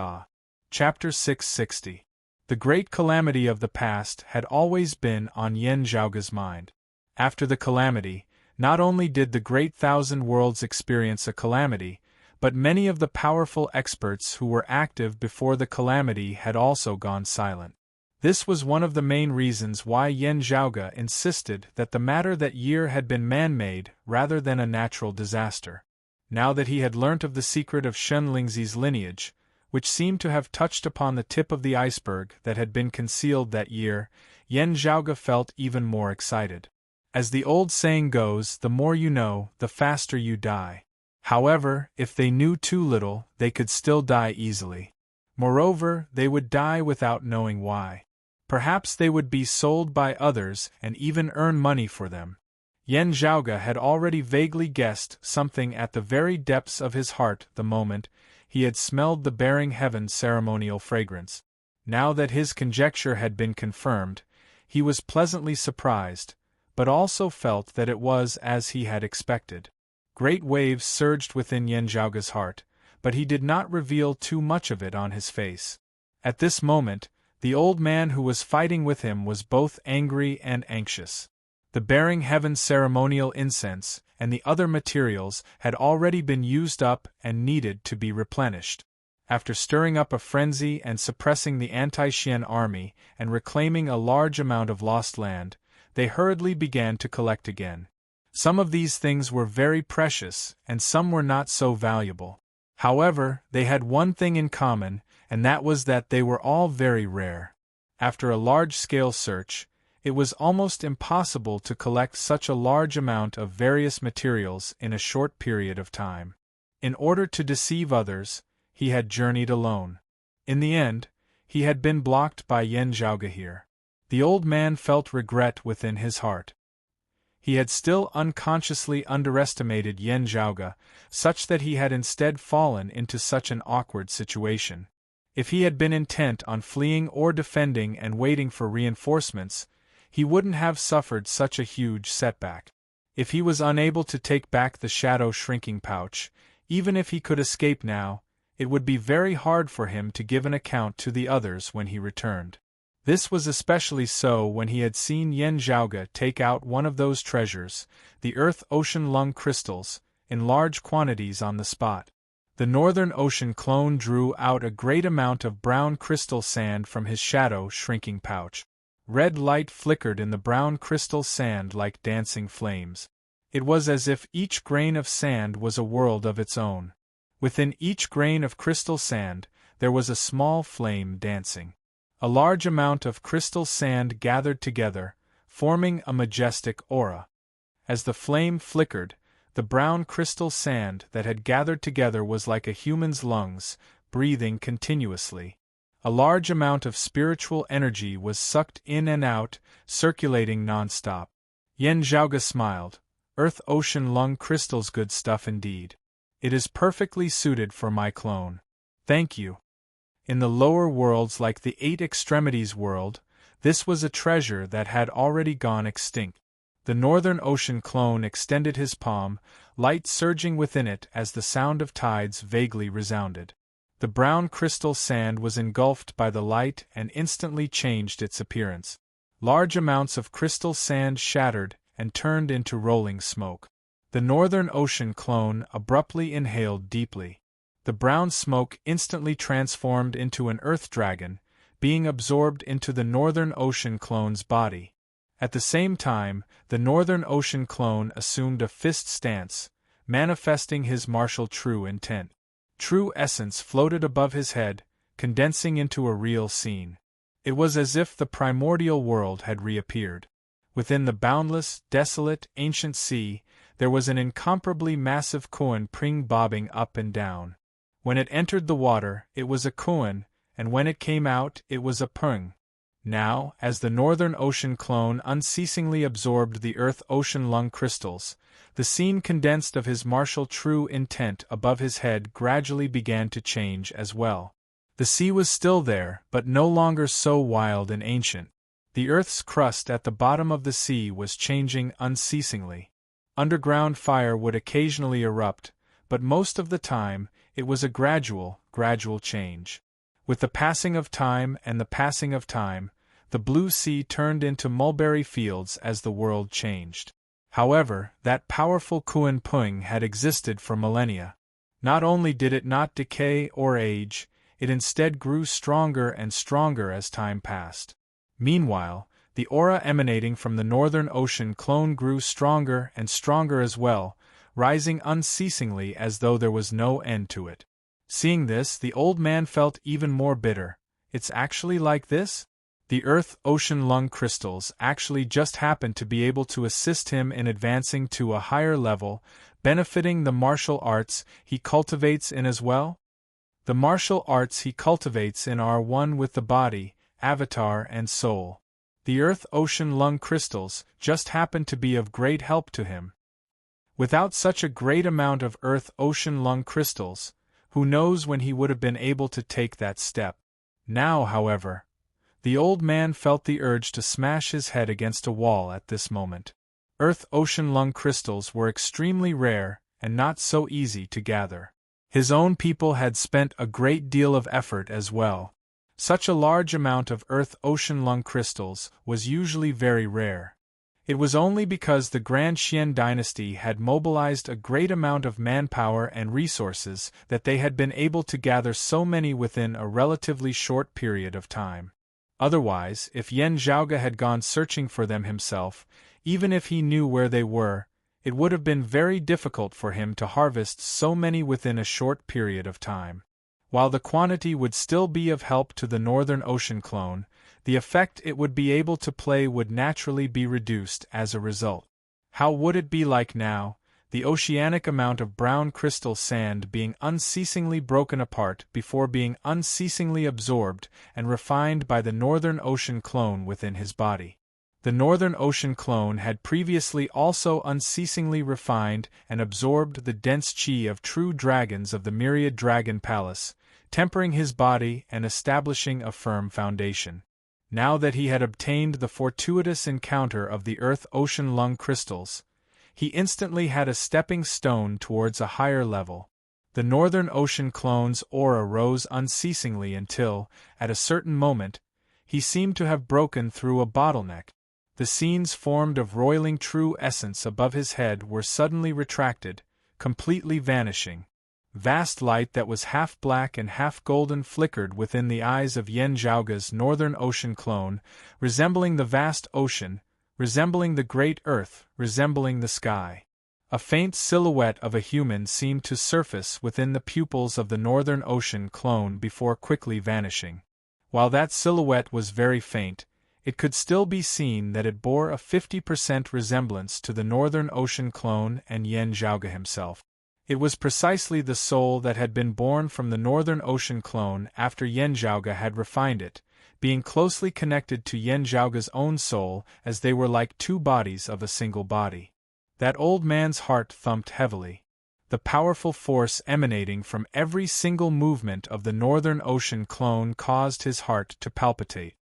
Chapter 660. The Great Calamity of the past had always been on Yan Zhaoge's mind. After the calamity, not only did the Great Thousand Worlds experience a calamity, but many of the powerful experts who were active before the calamity had also gone silent. This was one of the main reasons why Yan Zhaoge insisted that the matter that year had been man-made rather than a natural disaster. Now that he had learnt of the secret of Shen Lingzi's lineage, which seemed to have touched upon the tip of the iceberg that had been concealed that year, Yan Zhaoge felt even more excited. As the old saying goes, the more you know, the faster you die. However, if they knew too little, they could still die easily. Moreover, they would die without knowing why. Perhaps they would be sold by others and even earn money for them. Yen Zhaoge had already vaguely guessed something at the very depths of his heart the moment he had smelled the bearing heaven's ceremonial fragrance. Now that his conjecture had been confirmed, he was pleasantly surprised, but also felt that it was as he had expected. Great waves surged within Yen Zhaoge's heart, but he did not reveal too much of it on his face. At this moment, the old man who was fighting with him was both angry and anxious. The bearing heaven's ceremonial incense and the other materials had already been used up and needed to be replenished. After stirring up a frenzy and suppressing the anti-Xian army and reclaiming a large amount of lost land, they hurriedly began to collect again. Some of these things were very precious and some were not so valuable. However, they had one thing in common, and that was that they were all very rare. After a large-scale search, it was almost impossible to collect such a large amount of various materials in a short period of time. In order to deceive others, he had journeyed alone. In the end, he had been blocked by Yen Zhaoge here. The old man felt regret within his heart. He had still unconsciously underestimated Yen Zhaoge, such that he had instead fallen into such an awkward situation. If he had been intent on fleeing or defending and waiting for reinforcements, he wouldn't have suffered such a huge setback. If he was unable to take back the shadow shrinking pouch, even if he could escape now, it would be very hard for him to give an account to the others when he returned. This was especially so when he had seen Yen Zhaoge take out one of those treasures, the Earth-Ocean Lung crystals, in large quantities on the spot. The Northern Ocean clone drew out a great amount of brown crystal sand from his shadow shrinking pouch. Red light flickered in the brown crystal sand like dancing flames. It was as if each grain of sand was a world of its own. Within each grain of crystal sand, there was a small flame dancing. A large amount of crystal sand gathered together, forming a majestic aura. As the flame flickered, the brown crystal sand that had gathered together was like a human's lungs, breathing continuously. A large amount of spiritual energy was sucked in and out, circulating non-stop. Yen Zhaoge smiled. Earth-Ocean Lung crystals, good stuff indeed. It is perfectly suited for my clone. Thank you. In the lower worlds like the Eight Extremities world, this was a treasure that had already gone extinct. The Northern Ocean clone extended his palm, light surging within it as the sound of tides vaguely resounded. The brown crystal sand was engulfed by the light and instantly changed its appearance. Large amounts of crystal sand shattered and turned into rolling smoke. The Northern Ocean clone abruptly inhaled deeply. The brown smoke instantly transformed into an earth dragon, being absorbed into the Northern Ocean clone's body. At the same time, the Northern Ocean clone assumed a fist stance, manifesting his martial true intent. True essence floated above his head, condensing into a real scene. It was as if the primordial world had reappeared. Within the boundless, desolate, ancient sea, there was an incomparably massive koan pring bobbing up and down. When it entered the water, it was a koan, and when it came out, it was a pung. Now, as the Northern Ocean clone unceasingly absorbed the Earth-Ocean Lung crystals, the scene condensed of his martial true intent above his head gradually began to change as well. The sea was still there, but no longer so wild and ancient. The Earth's crust at the bottom of the sea was changing unceasingly. Underground fire would occasionally erupt, but most of the time, it was a gradual change. With the passing of time and the passing of time, the blue sea turned into mulberry fields as the world changed. However, that powerful Kuan Pung had existed for millennia. Not only did it not decay or age, it instead grew stronger and stronger as time passed. Meanwhile, the aura emanating from the Northern Ocean clone grew stronger and stronger as well, rising unceasingly as though there was no end to it. Seeing this, the old man felt even more bitter. It's actually like this? The Earth-Ocean Lung crystals actually just happened to be able to assist him in advancing to a higher level, benefiting the martial arts he cultivates in as well. The martial arts he cultivates in are one with the body, avatar and soul. The Earth-Ocean Lung crystals just happen to be of great help to him. Without such a great amount of Earth-Ocean Lung crystals, who knows when he would have been able to take that step. Now, however, the old man felt the urge to smash his head against a wall at this moment. Earth-Ocean Lung crystals were extremely rare and not so easy to gather. His own people had spent a great deal of effort as well. Such a large amount of Earth-Ocean Lung crystals was usually very rare. It was only because the Grand Xian dynasty had mobilized a great amount of manpower and resources that they had been able to gather so many within a relatively short period of time. Otherwise, if Yan Zhaoge had gone searching for them himself, even if he knew where they were, it would have been very difficult for him to harvest so many within a short period of time. While the quantity would still be of help to the Northern Ocean clone, the effect it would be able to play would naturally be reduced as a result. How would it be like now, the oceanic amount of brown crystal sand being unceasingly broken apart before being unceasingly absorbed and refined by the Northern Ocean clone within his body? The Northern Ocean clone had previously also unceasingly refined and absorbed the dense qi of true dragons of the Myriad Dragon Palace, tempering his body and establishing a firm foundation. Now that he had obtained the fortuitous encounter of the Earth-Ocean Lung crystals, he instantly had a stepping stone towards a higher level. The Northern Ocean clone's aura rose unceasingly until, at a certain moment, he seemed to have broken through a bottleneck. The scenes formed of roiling true essence above his head were suddenly retracted, completely vanishing. Vast light that was half black and half golden flickered within the eyes of Yan Zhaoge's Northern Ocean clone, resembling the vast ocean, resembling the great earth, resembling the sky. A faint silhouette of a human seemed to surface within the pupils of the Northern Ocean clone before quickly vanishing. While that silhouette was very faint, it could still be seen that it bore a 50% resemblance to the Northern Ocean clone and Yan Zhaoge himself. It was precisely the soul that had been born from the Northern Ocean clone after Yan Zhaoge had refined it, being closely connected to Yan Zhaoge's own soul as they were like two bodies of a single body. That old man's heart thumped heavily. The powerful force emanating from every single movement of the Northern Ocean clone caused his heart to palpitate.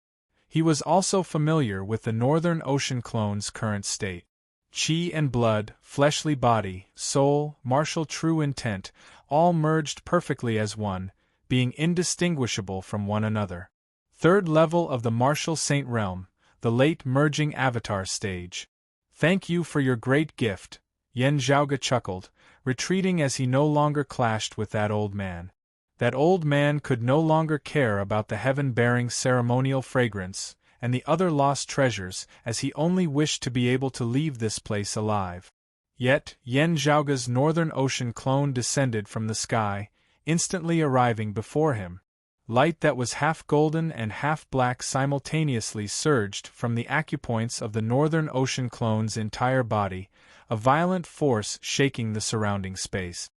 He was also familiar with the Northern Ocean clone's current state. Qi and blood, fleshly body, soul, martial true intent, all merged perfectly as one, being indistinguishable from one another. Third level of the martial saint realm, the late merging avatar stage. Thank you for your great gift, Yan Zhaoge chuckled, retreating as he no longer clashed with that old man. That old man could no longer care about the heaven-bearing ceremonial fragrance and the other lost treasures, as he only wished to be able to leave this place alive. Yet, Yan Zhaoge's Northern Ocean clone descended from the sky, instantly arriving before him. Light that was half golden and half black simultaneously surged from the acupoints of the Northern Ocean clone's entire body, a violent force shaking the surrounding space.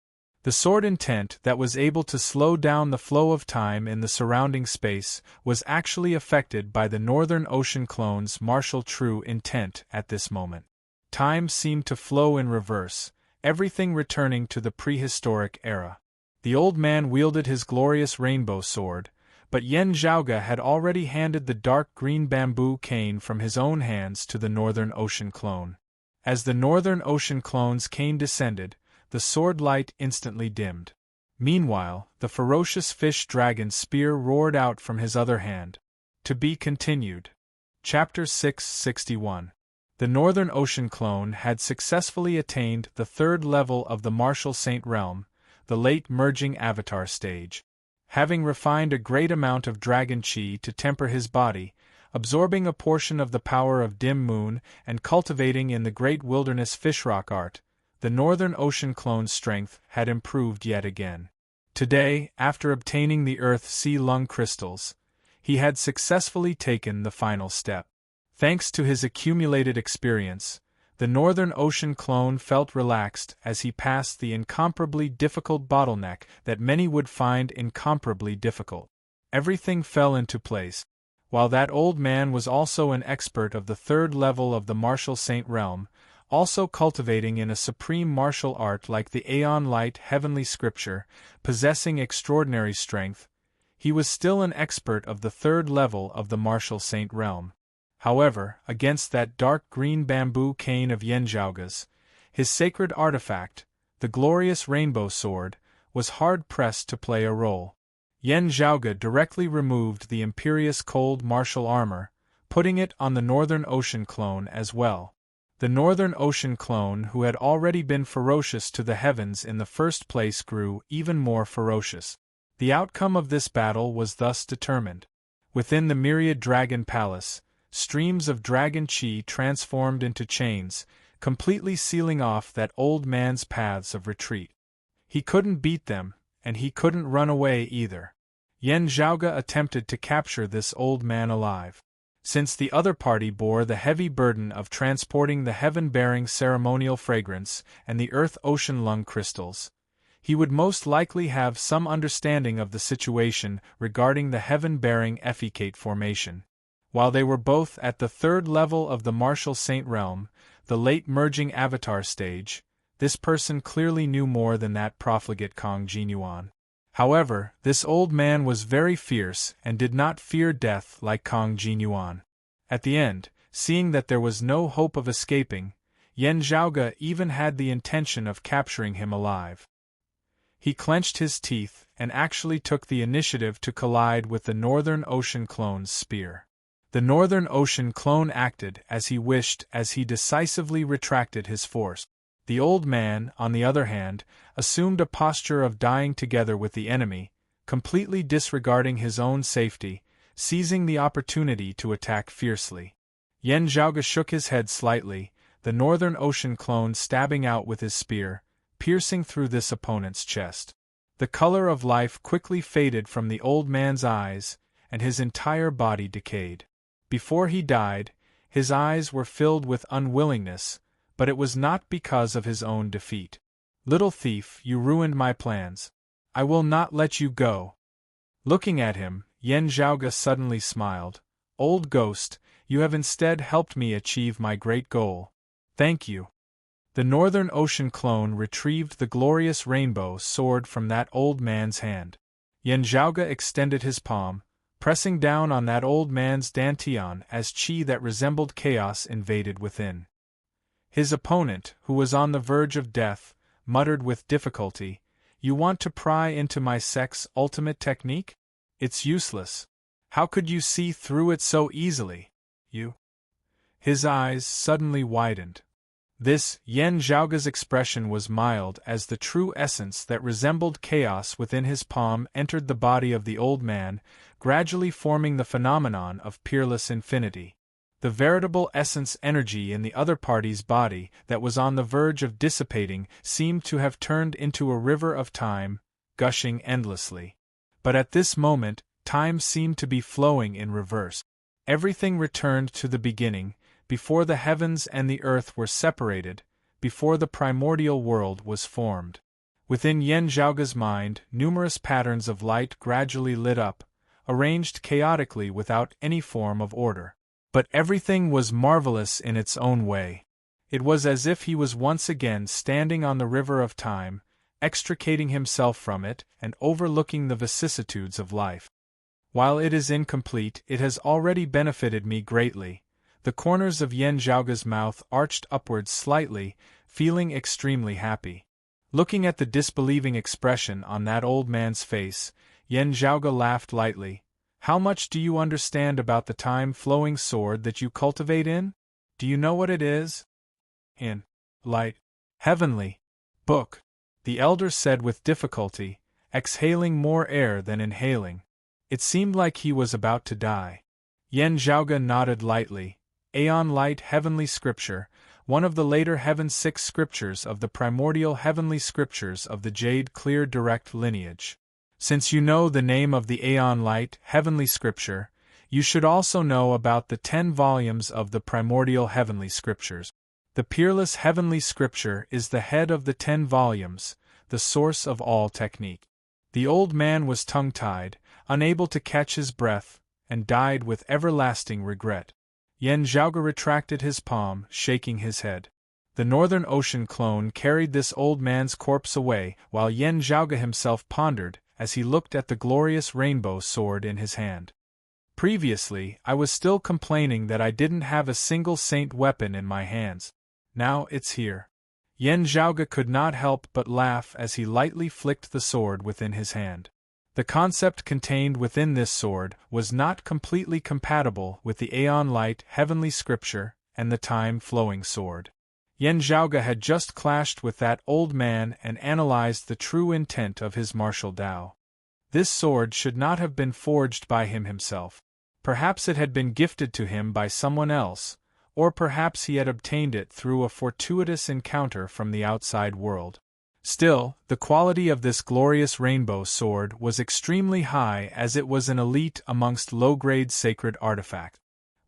The sword intent that was able to slow down the flow of time in the surrounding space was actually affected by the Northern Ocean clone's martial true intent at this moment. Time seemed to flow in reverse, everything returning to the prehistoric era. The old man wielded his glorious rainbow sword, but Yan Zhaoge had already handed the dark green bamboo cane from his own hands to the Northern Ocean clone. As the Northern Ocean clone's cane descended, the sword light instantly dimmed. Meanwhile, the ferocious fish dragon spear roared out from his other hand. To be continued. Chapter 661. The Northern Ocean clone had successfully attained the third level of the martial saint realm, the late merging avatar stage. Having refined a great amount of dragon qi to temper his body, absorbing a portion of the power of dim moon and cultivating in the great wilderness fishrock art, the Northern Ocean clone's strength had improved yet again. Today, after obtaining the Earth-Sea Lung crystals, He had successfully taken the final step. Thanks to his accumulated experience, the Northern Ocean clone felt relaxed as he passed the incomparably difficult bottleneck that many would find incomparably difficult. Everything fell into place. While that old man was also an expert of the third level of the martial saint realm, also cultivating in a supreme martial art like the Aeon Light heavenly scripture, possessing extraordinary strength, he was still an expert of the third level of the martial saint realm. However, against that dark green bamboo cane of Yanzhaoga's, his sacred artifact, the glorious rainbow sword, was hard-pressed to play a role. Yanzhaoga directly removed the imperious cold martial armor, putting it on the Northern Ocean clone as well. The Northern Ocean clone, who had already been ferocious to the heavens in the first place, grew even more ferocious. The outcome of this battle was thus determined. Within the myriad dragon palace, streams of dragon chi transformed into chains, completely sealing off that old man's paths of retreat. He couldn't beat them, and he couldn't run away either. Yanzhaoga attempted to capture this old man alive. Since the other party bore the heavy burden of transporting the heaven-bearing ceremonial fragrance and the earth-ocean lung crystals, he would most likely have some understanding of the situation regarding the heaven-bearing effecate formation. While they were both at the third level of the martial saint realm, the late merging avatar stage, this person clearly knew more than that profligate Kong Jinyuan. However, this old man was very fierce and did not fear death like Kong Jinyuan. At the end, seeing that there was no hope of escaping, Yanzhaoga even had the intention of capturing him alive. He clenched his teeth and actually took the initiative to collide with the Northern Ocean clone's spear. The Northern Ocean clone acted as he wished as he decisively retracted his force. The old man, on the other hand, assumed a posture of dying together with the enemy, completely disregarding his own safety, seizing the opportunity to attack fiercely. Yanzhaoga shook his head slightly, the Northern Ocean clone stabbing out with his spear, piercing through this opponent's chest. The color of life quickly faded from the old man's eyes, and his entire body decayed. Before he died, his eyes were filled with unwillingness, but it was not because of his own defeat. "Little thief, you ruined my plans. I will not let you go." Looking at him, Yanzhaoga suddenly smiled. "Old ghost, you have instead helped me achieve my great goal. Thank you." The Northern Ocean clone retrieved the glorious rainbow sword from that old man's hand. Yanzhaoga extended his palm, pressing down on that old man's dantian as chi that resembled chaos invaded within. His opponent, who was on the verge of death, muttered with difficulty, "You want to pry into my sect's ultimate technique? It's useless. How could you see through it so easily? You?" His eyes suddenly widened. This, Yanzhaoga's expression was mild as the true essence that resembled chaos within his palm entered the body of the old man, gradually forming the phenomenon of peerless infinity. The veritable essence energy in the other party's body that was on the verge of dissipating seemed to have turned into a river of time, gushing endlessly. But at this moment, time seemed to be flowing in reverse. Everything returned to the beginning, before the heavens and the earth were separated, before the primordial world was formed. Within Yanzhaoga's mind, numerous patterns of light gradually lit up, arranged chaotically without any form of order. But everything was marvelous in its own way. It was as if he was once again standing on the river of time, extricating himself from it and overlooking the vicissitudes of life. While it is incomplete, it has already benefited me greatly. The corners of Yanzhaoga's mouth arched upwards slightly, feeling extremely happy. Looking at the disbelieving expression on that old man's face, Yanzhaoga laughed lightly. "How much do you understand about the time-flowing sword that you cultivate in? Do you know what it is?" "In light, heavenly book," the elder said with difficulty, exhaling more air than inhaling. It seemed like he was about to die. Yanzhaoga nodded lightly. "Aeon Light Heavenly Scripture, one of the later Heaven 6 scriptures of the primordial heavenly scriptures of the Jade Clear Direct lineage. Since you know the name of the Aeon Light Heavenly Scripture, You should also know about the 10 volumes of the primordial heavenly scriptures. The peerless heavenly scripture is the head of the 10 volumes, the source of all technique. The old man was tongue-tied, unable to catch his breath, and died with everlasting regret. Yan Zhaoge retracted his palm, shaking his head. The Northern Ocean clone carried this old man's corpse away, while Yan Zhaoge himself pondered as he looked at the glorious rainbow sword in his hand. Previously, I was still complaining that I didn't have a single saint weapon in my hands. Now it's here. Yan Zhaoge could not help but laugh as he lightly flicked the sword within his hand. The concept contained within this sword was not completely compatible with the Aeon Light heavenly scripture and the time-flowing sword. Yan Zhaoge had just clashed with that old man and analyzed the true intent of his martial Tao. This sword should not have been forged by him himself. Perhaps it had been gifted to him by someone else, or perhaps he had obtained it through a fortuitous encounter from the outside world. Still, the quality of this glorious rainbow sword was extremely high, as it was an elite amongst low-grade sacred artifacts.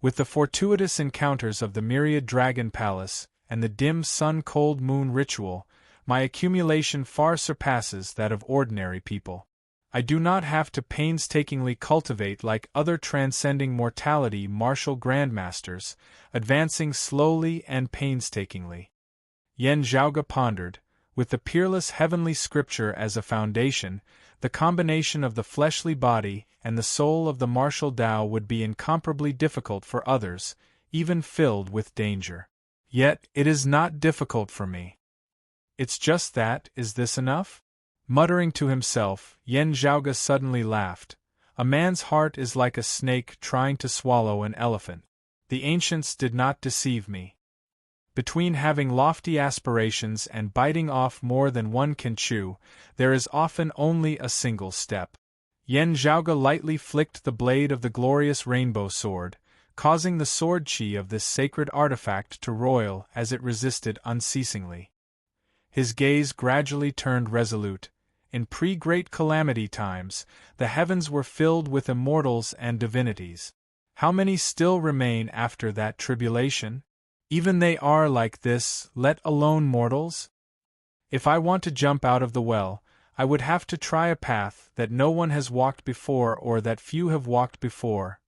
With the fortuitous encounters of the myriad dragon palace and the dim sun-cold moon ritual, my accumulation far surpasses that of ordinary people. I do not have to painstakingly cultivate like other transcending mortality martial grandmasters, advancing slowly and painstakingly. Yan Zhaoge pondered, with the peerless heavenly scripture as a foundation, the combination of the fleshly body and the soul of the martial Tao would be incomparably difficult for others, even filled with danger. Yet, it is not difficult for me. It's just that, is this enough? Muttering to himself, Yan Zhaoge suddenly laughed. A man's heart is like a snake trying to swallow an elephant. The ancients did not deceive me. Between having lofty aspirations and biting off more than one can chew, there is often only a single step. Yan Zhaoge lightly flicked the blade of the glorious rainbow sword, causing the sword chi of this sacred artifact to roil as it resisted unceasingly. His gaze gradually turned resolute. In pre-great calamity times, the heavens were filled with immortals and divinities. How many still remain after that tribulation? Even they are like this, let alone mortals? If I want to jump out of the well, I would have to try a path that no one has walked before or that few have walked before.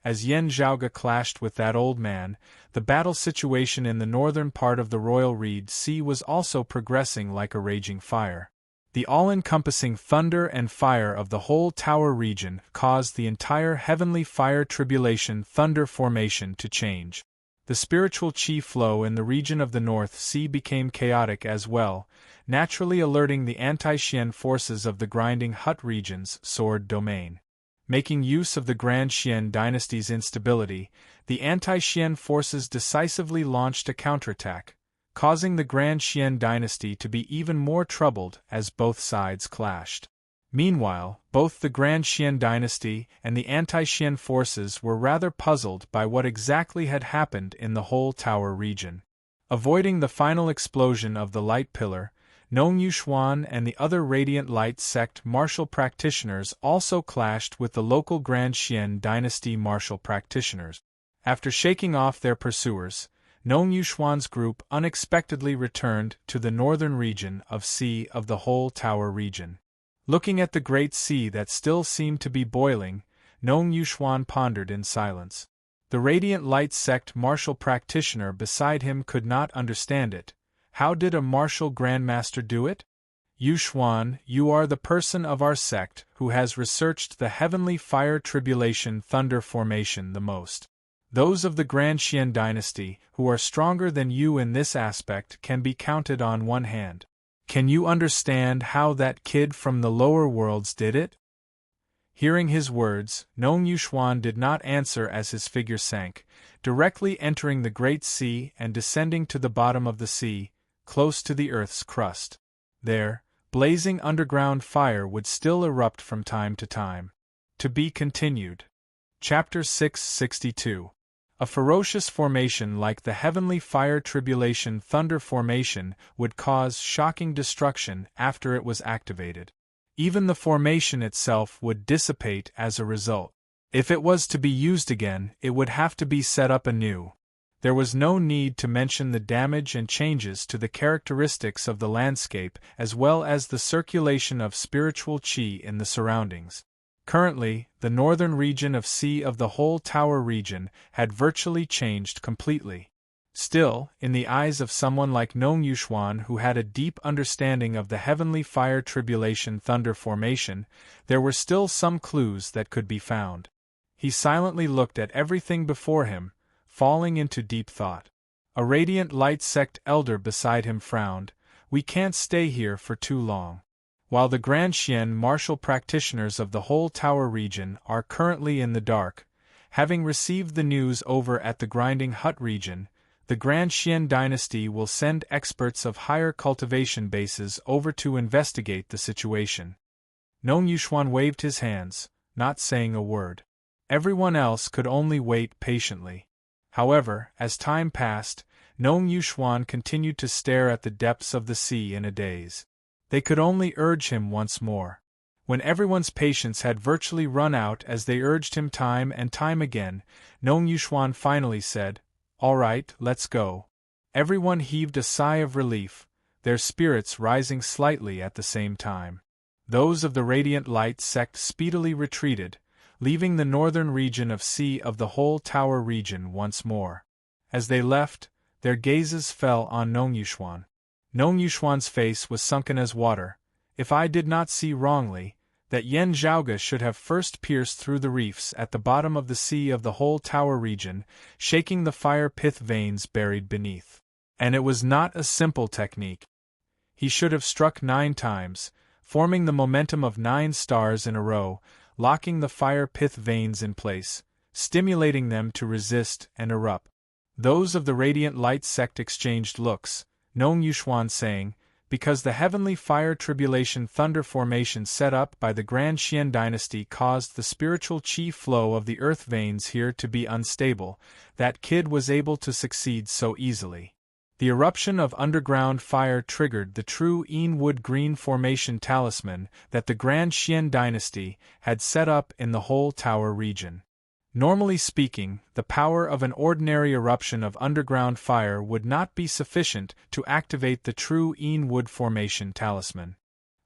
As Yan Zhaoge clashed with that old man, the battle situation in the northern part of the Royal Reed Sea was also progressing like a raging fire. The all-encompassing thunder and fire of the whole Tower region caused the entire heavenly fire tribulation thunder formation to change. The spiritual chi flow in the region of the North Sea became chaotic as well, naturally alerting the anti-Xian forces of the grinding Hut region's sword domain. Making use of the Grand Xian dynasty's instability, the anti-Xian forces decisively launched a counterattack, causing the Grand Xian dynasty to be even more troubled as both sides clashed. Meanwhile, both the Grand Xian dynasty and the anti-Xian forces were rather puzzled by what exactly had happened in the whole Tower region. Avoiding the final explosion of the Light Pillar, Nong Yuxuan and the other Radiant Light sect martial practitioners also clashed with the local Grand Xian dynasty martial practitioners. After shaking off their pursuers, Nong Yuxuan's group unexpectedly returned to the northern region of sea of the whole Tower region. Looking at the great sea that still seemed to be boiling, Nong Yuxuan pondered in silence. The Radiant Light sect martial practitioner beside him could not understand it. How did a martial grandmaster do it? Yuxuan, you are the person of our sect who has researched the heavenly fire tribulation thunder formation the most. Those of the Grand Xian dynasty who are stronger than you in this aspect can be counted on one hand. Can you understand how that kid from the lower worlds did it? Hearing his words, Nong Yuxuan did not answer as his figure sank, directly entering the great sea and descending to the bottom of the sea, close to the earth's crust. There, blazing underground fire would still erupt from time to time. To be continued. Chapter 662. A ferocious formation like the heavenly fire tribulation thunder formation would cause shocking destruction after it was activated. Even the formation itself would dissipate as a result. If it was to be used again, it would have to be set up anew. There was no need to mention the damage and changes to the characteristics of the landscape as well as the circulation of spiritual qi in the surroundings. Currently, the northern region of Sea of the whole tower region had virtually changed completely. Still, in the eyes of someone like Nong Yuxuan who had a deep understanding of the heavenly fire tribulation thunder formation, there were still some clues that could be found. He silently looked at everything before him, falling into deep thought. A radiant light sect elder beside him frowned. "We can't stay here for too long. While the Grand Xian martial practitioners of the whole tower region are currently in the dark, having received the news over at the Grinding Hut region, the Grand Xian dynasty will send experts of higher cultivation bases over to investigate the situation." Nong Yuxuan waved his hands, not saying a word. Everyone else could only wait patiently. However, as time passed, Nong Yuxuan continued to stare at the depths of the sea in a daze. They could only urge him once more. When everyone's patience had virtually run out as they urged him time and time again, Nong Yuxuan finally said, "All right, let's go." Everyone heaved a sigh of relief, their spirits rising slightly at the same time. Those of the Radiant Light sect speedily retreated, leaving the northern region of Sea of the whole tower region once more. As they left, their gazes fell on Nong Yuxuan. Nong Yuxuan's face was sunken as water. "If I did not see wrongly, that Yen Zhaoge should have first pierced through the reefs at the bottom of the Sea of the whole tower region, shaking the fire pith veins buried beneath. And it was not a simple technique. He should have struck 9 times, forming the momentum of 9 stars in a row, locking the fire pith veins in place, stimulating them to resist and erupt." Those of the Radiant Light sect exchanged looks, Nong Yuxuan saying, "Because the heavenly fire tribulation thunder formation set up by the Grand Xian dynasty caused the spiritual qi flow of the earth veins here to be unstable, that kid was able to succeed so easily. The eruption of underground fire triggered the true Yin-Wood Green Formation talisman that the Grand Xian dynasty had set up in the whole tower region. Normally speaking, the power of an ordinary eruption of underground fire would not be sufficient to activate the true Yin-Wood Formation talisman.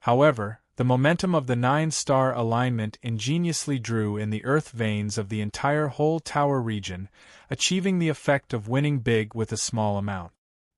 However, the momentum of the 9-star alignment ingeniously drew in the earth veins of the entire whole tower region, achieving the effect of winning big with a small amount.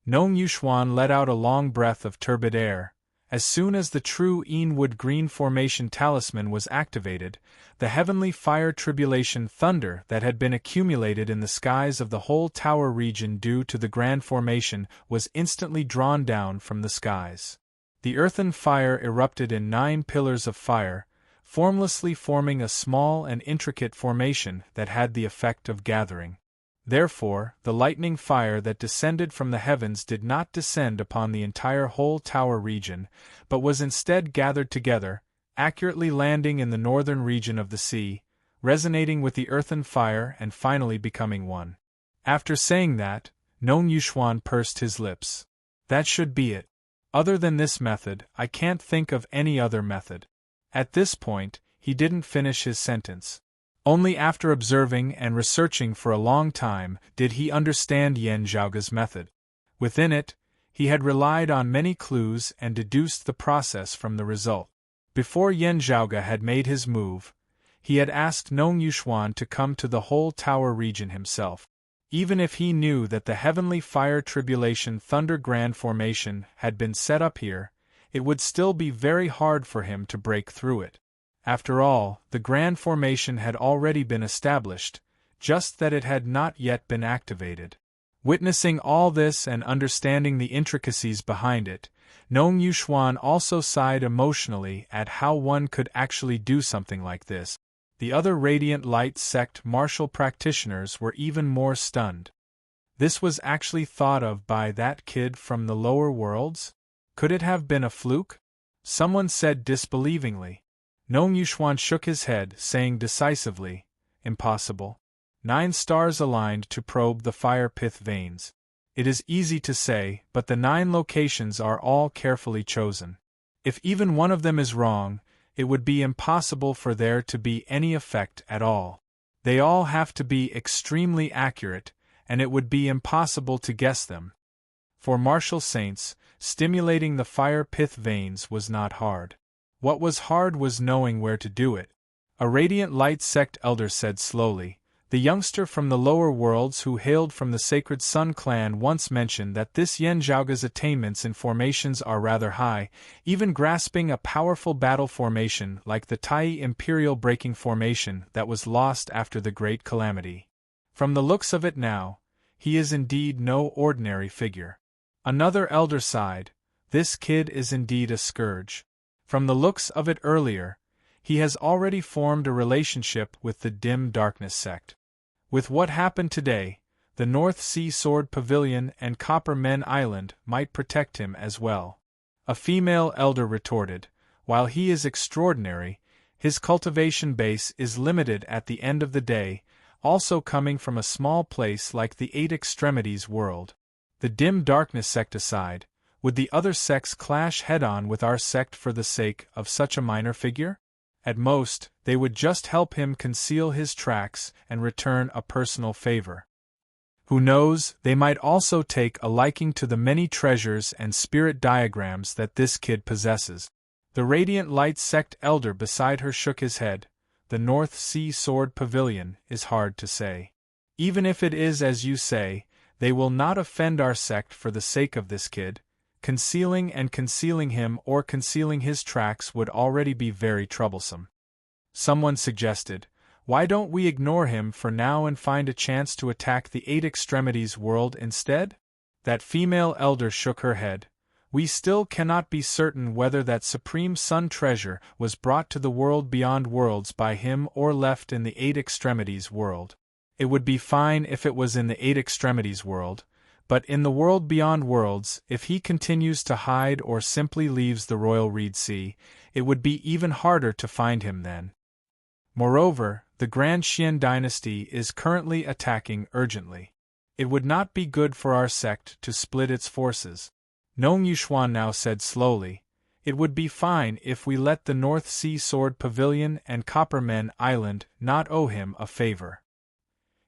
Nong Yuxuan let out a long breath of turbid air. As soon as the true Yin-Wood Green Formation talisman was activated, the heavenly fire tribulation thunder that had been accumulated in the skies of the whole tower region due to the Grand Formation was instantly drawn down from the skies. The earthen fire erupted in 9 pillars of fire, formlessly forming a small and intricate formation that had the effect of gathering. Therefore, the lightning fire that descended from the heavens did not descend upon the entire whole tower region, but was instead gathered together, accurately landing in the northern region of the sea, resonating with the earthen fire and finally becoming one. After saying that, Nong Yuxuan pursed his lips. "That should be it. Other than this method, I can't think of any other method." At this point, he didn't finish his sentence. Only after observing and researching for a long time did he understand Yen Zhaoge's method. Within it, he had relied on many clues and deduced the process from the result. Before Yen Zhaoge had made his move, he had asked Nong Yuxuan to come to the whole tower region himself. Even if he knew that the heavenly fire tribulation thunder grand formation had been set up here, it would still be very hard for him to break through it. After all, the Grand Formation had already been established, just that it had not yet been activated. Witnessing all this and understanding the intricacies behind it, Nong Yuxuan also sighed emotionally at how one could actually do something like this. The other Radiant Light sect martial practitioners were even more stunned. This was actually thought of by that kid from the lower worlds? Could it have been a fluke? Someone said disbelievingly. Nong Yuxuan shook his head, saying decisively, "Impossible. 9 stars aligned to probe the fire pith veins. It is easy to say, but the 9 locations are all carefully chosen. If even one of them is wrong, it would be impossible for there to be any effect at all. They all have to be extremely accurate, and it would be impossible to guess them. For martial saints, stimulating the fire pith veins was not hard. What was hard was knowing where to do it. A Radiant Light Sect elder said slowly, "The youngster from the lower worlds who hailed from the Sacred Sun clan once mentioned that this Yen Zhaoga's attainments in formations are rather high, even grasping a powerful battle formation like the Tai Imperial Breaking Formation that was lost after the Great Calamity. From the looks of it now, he is indeed no ordinary figure." Another elder sighed, "This kid is indeed a scourge. From the looks of it earlier, he has already formed a relationship with the Dim Darkness sect. With what happened today, the North Sea Sword Pavilion and Copper Men Island might protect him as well." A female elder retorted, "While he is extraordinary, his cultivation base is limited at the end of the day, also coming from a small place like the Eight Extremities world. The Dim Darkness sect aside, would the other sects clash head-on with our sect for the sake of such a minor figure? At most, they would just help him conceal his tracks and return a personal favor. Who knows, they might also take a liking to the many treasures and spirit diagrams that this kid possesses." The Radiant Light sect elder beside her shook his head. "The North Sea Sword Pavilion is hard to say. Even if it is as you say, they will not offend our sect for the sake of this kid. Concealing him or concealing his tracks would already be very troublesome." Someone suggested, "Why don't we ignore him for now and find a chance to attack the Eight Extremities world instead?" That female elder shook her head. "We still cannot be certain whether that Supreme Sun treasure was brought to the world beyond worlds by him or left in the Eight Extremities world. It would be fine if it was in the Eight Extremities world, but in the world beyond worlds, if he continues to hide or simply leaves the Royal Reed Sea, it would be even harder to find him then. Moreover, the Grand Xian dynasty is currently attacking urgently. It would not be good for our sect to split its forces." Nong Yuxuan now said slowly, "It would be fine if we let the North Sea Sword Pavilion and Copper Men Island not owe him a favor."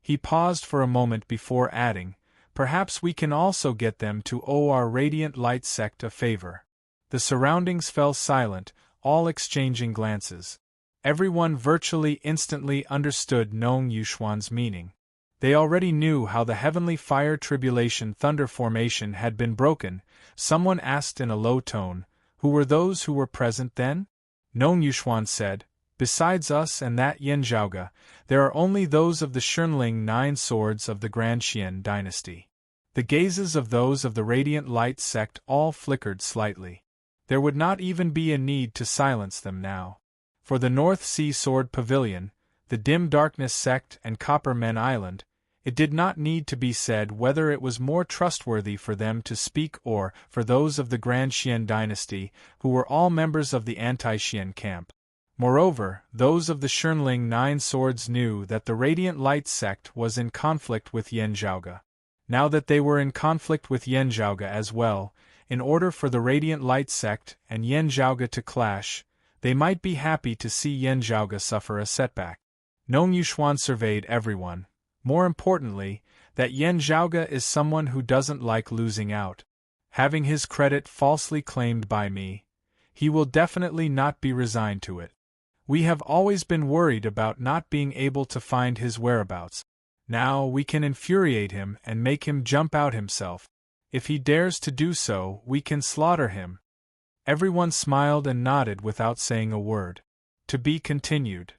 He paused for a moment before adding, "Perhaps we can also get them to owe our Radiant Light sect a favor." The surroundings fell silent, all exchanging glances. Everyone virtually instantly understood Nong Yuxuan's meaning. They already knew how the Heavenly Fire Tribulation Thunder Formation had been broken. Someone asked in a low tone, "Who were those who were present then?" Nong Yuxuan said, "Besides us and that Yen Zhaoga, there are only those of the Shunling 9 swords of the Grand Xian dynasty." The gazes of those of the Radiant Light sect all flickered slightly. There would not even be a need to silence them now. For the North Sea Sword Pavilion, the Dim Darkness sect and Copper Men Island, it did not need to be said whether it was more trustworthy for them to speak or for those of the Grand Xian dynasty, who were all members of the anti-Xian camp. Moreover, those of the Shunling 9 swords knew that the Radiant Light sect was in conflict with Yen Zhaoga. Now that they were in conflict with Yen Zhaoga as well, in order for the Radiant Light sect and Yen Zhaoga to clash, they might be happy to see Yen Zhaoga suffer a setback. Nong Yuxuan surveyed everyone. More importantly, that Yen Zhaoga is someone who doesn't like losing out. Having his credit falsely claimed by me, he will definitely not be resigned to it. We have always been worried about not being able to find his whereabouts. Now we can infuriate him and make him jump out himself. If he dares to do so, we can slaughter him." Everyone smiled and nodded without saying a word. To be continued.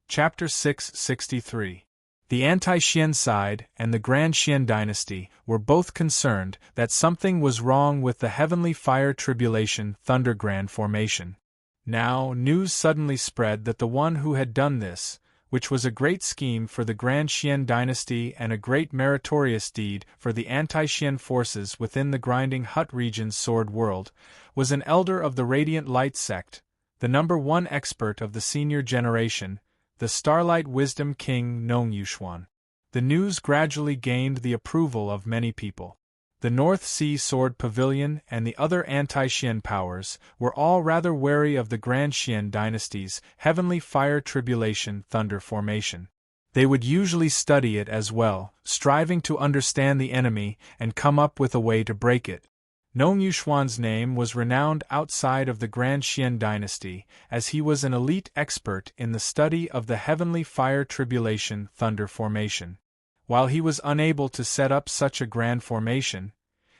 Chapter 663. The anti-Xian side and the Grand Xian dynasty were both concerned that something was wrong with the Heavenly Fire Tribulation Thunder Grand Formation. Now, news suddenly spread that the one who had done this, which was a great scheme for the Grand Xian dynasty and a great meritorious deed for the anti-Xian forces within the Grinding Hut region's sword world, was an elder of the Radiant Light sect, the #1 expert of the senior generation, the Starlight Wisdom King Nong Yuxuan. The news gradually gained the approval of many people. The North Sea Sword Pavilion and the other anti-Xian powers were all rather wary of the Grand Xian dynasty's Heavenly Fire Tribulation Thunder Formation. They would usually study it as well, striving to understand the enemy and come up with a way to break it. Nong Yuxuan's name was renowned outside of the Grand Xian dynasty, as he was an elite expert in the study of the heavenly fire tribulation thunder formation. While he was unable to set up such a grand formation,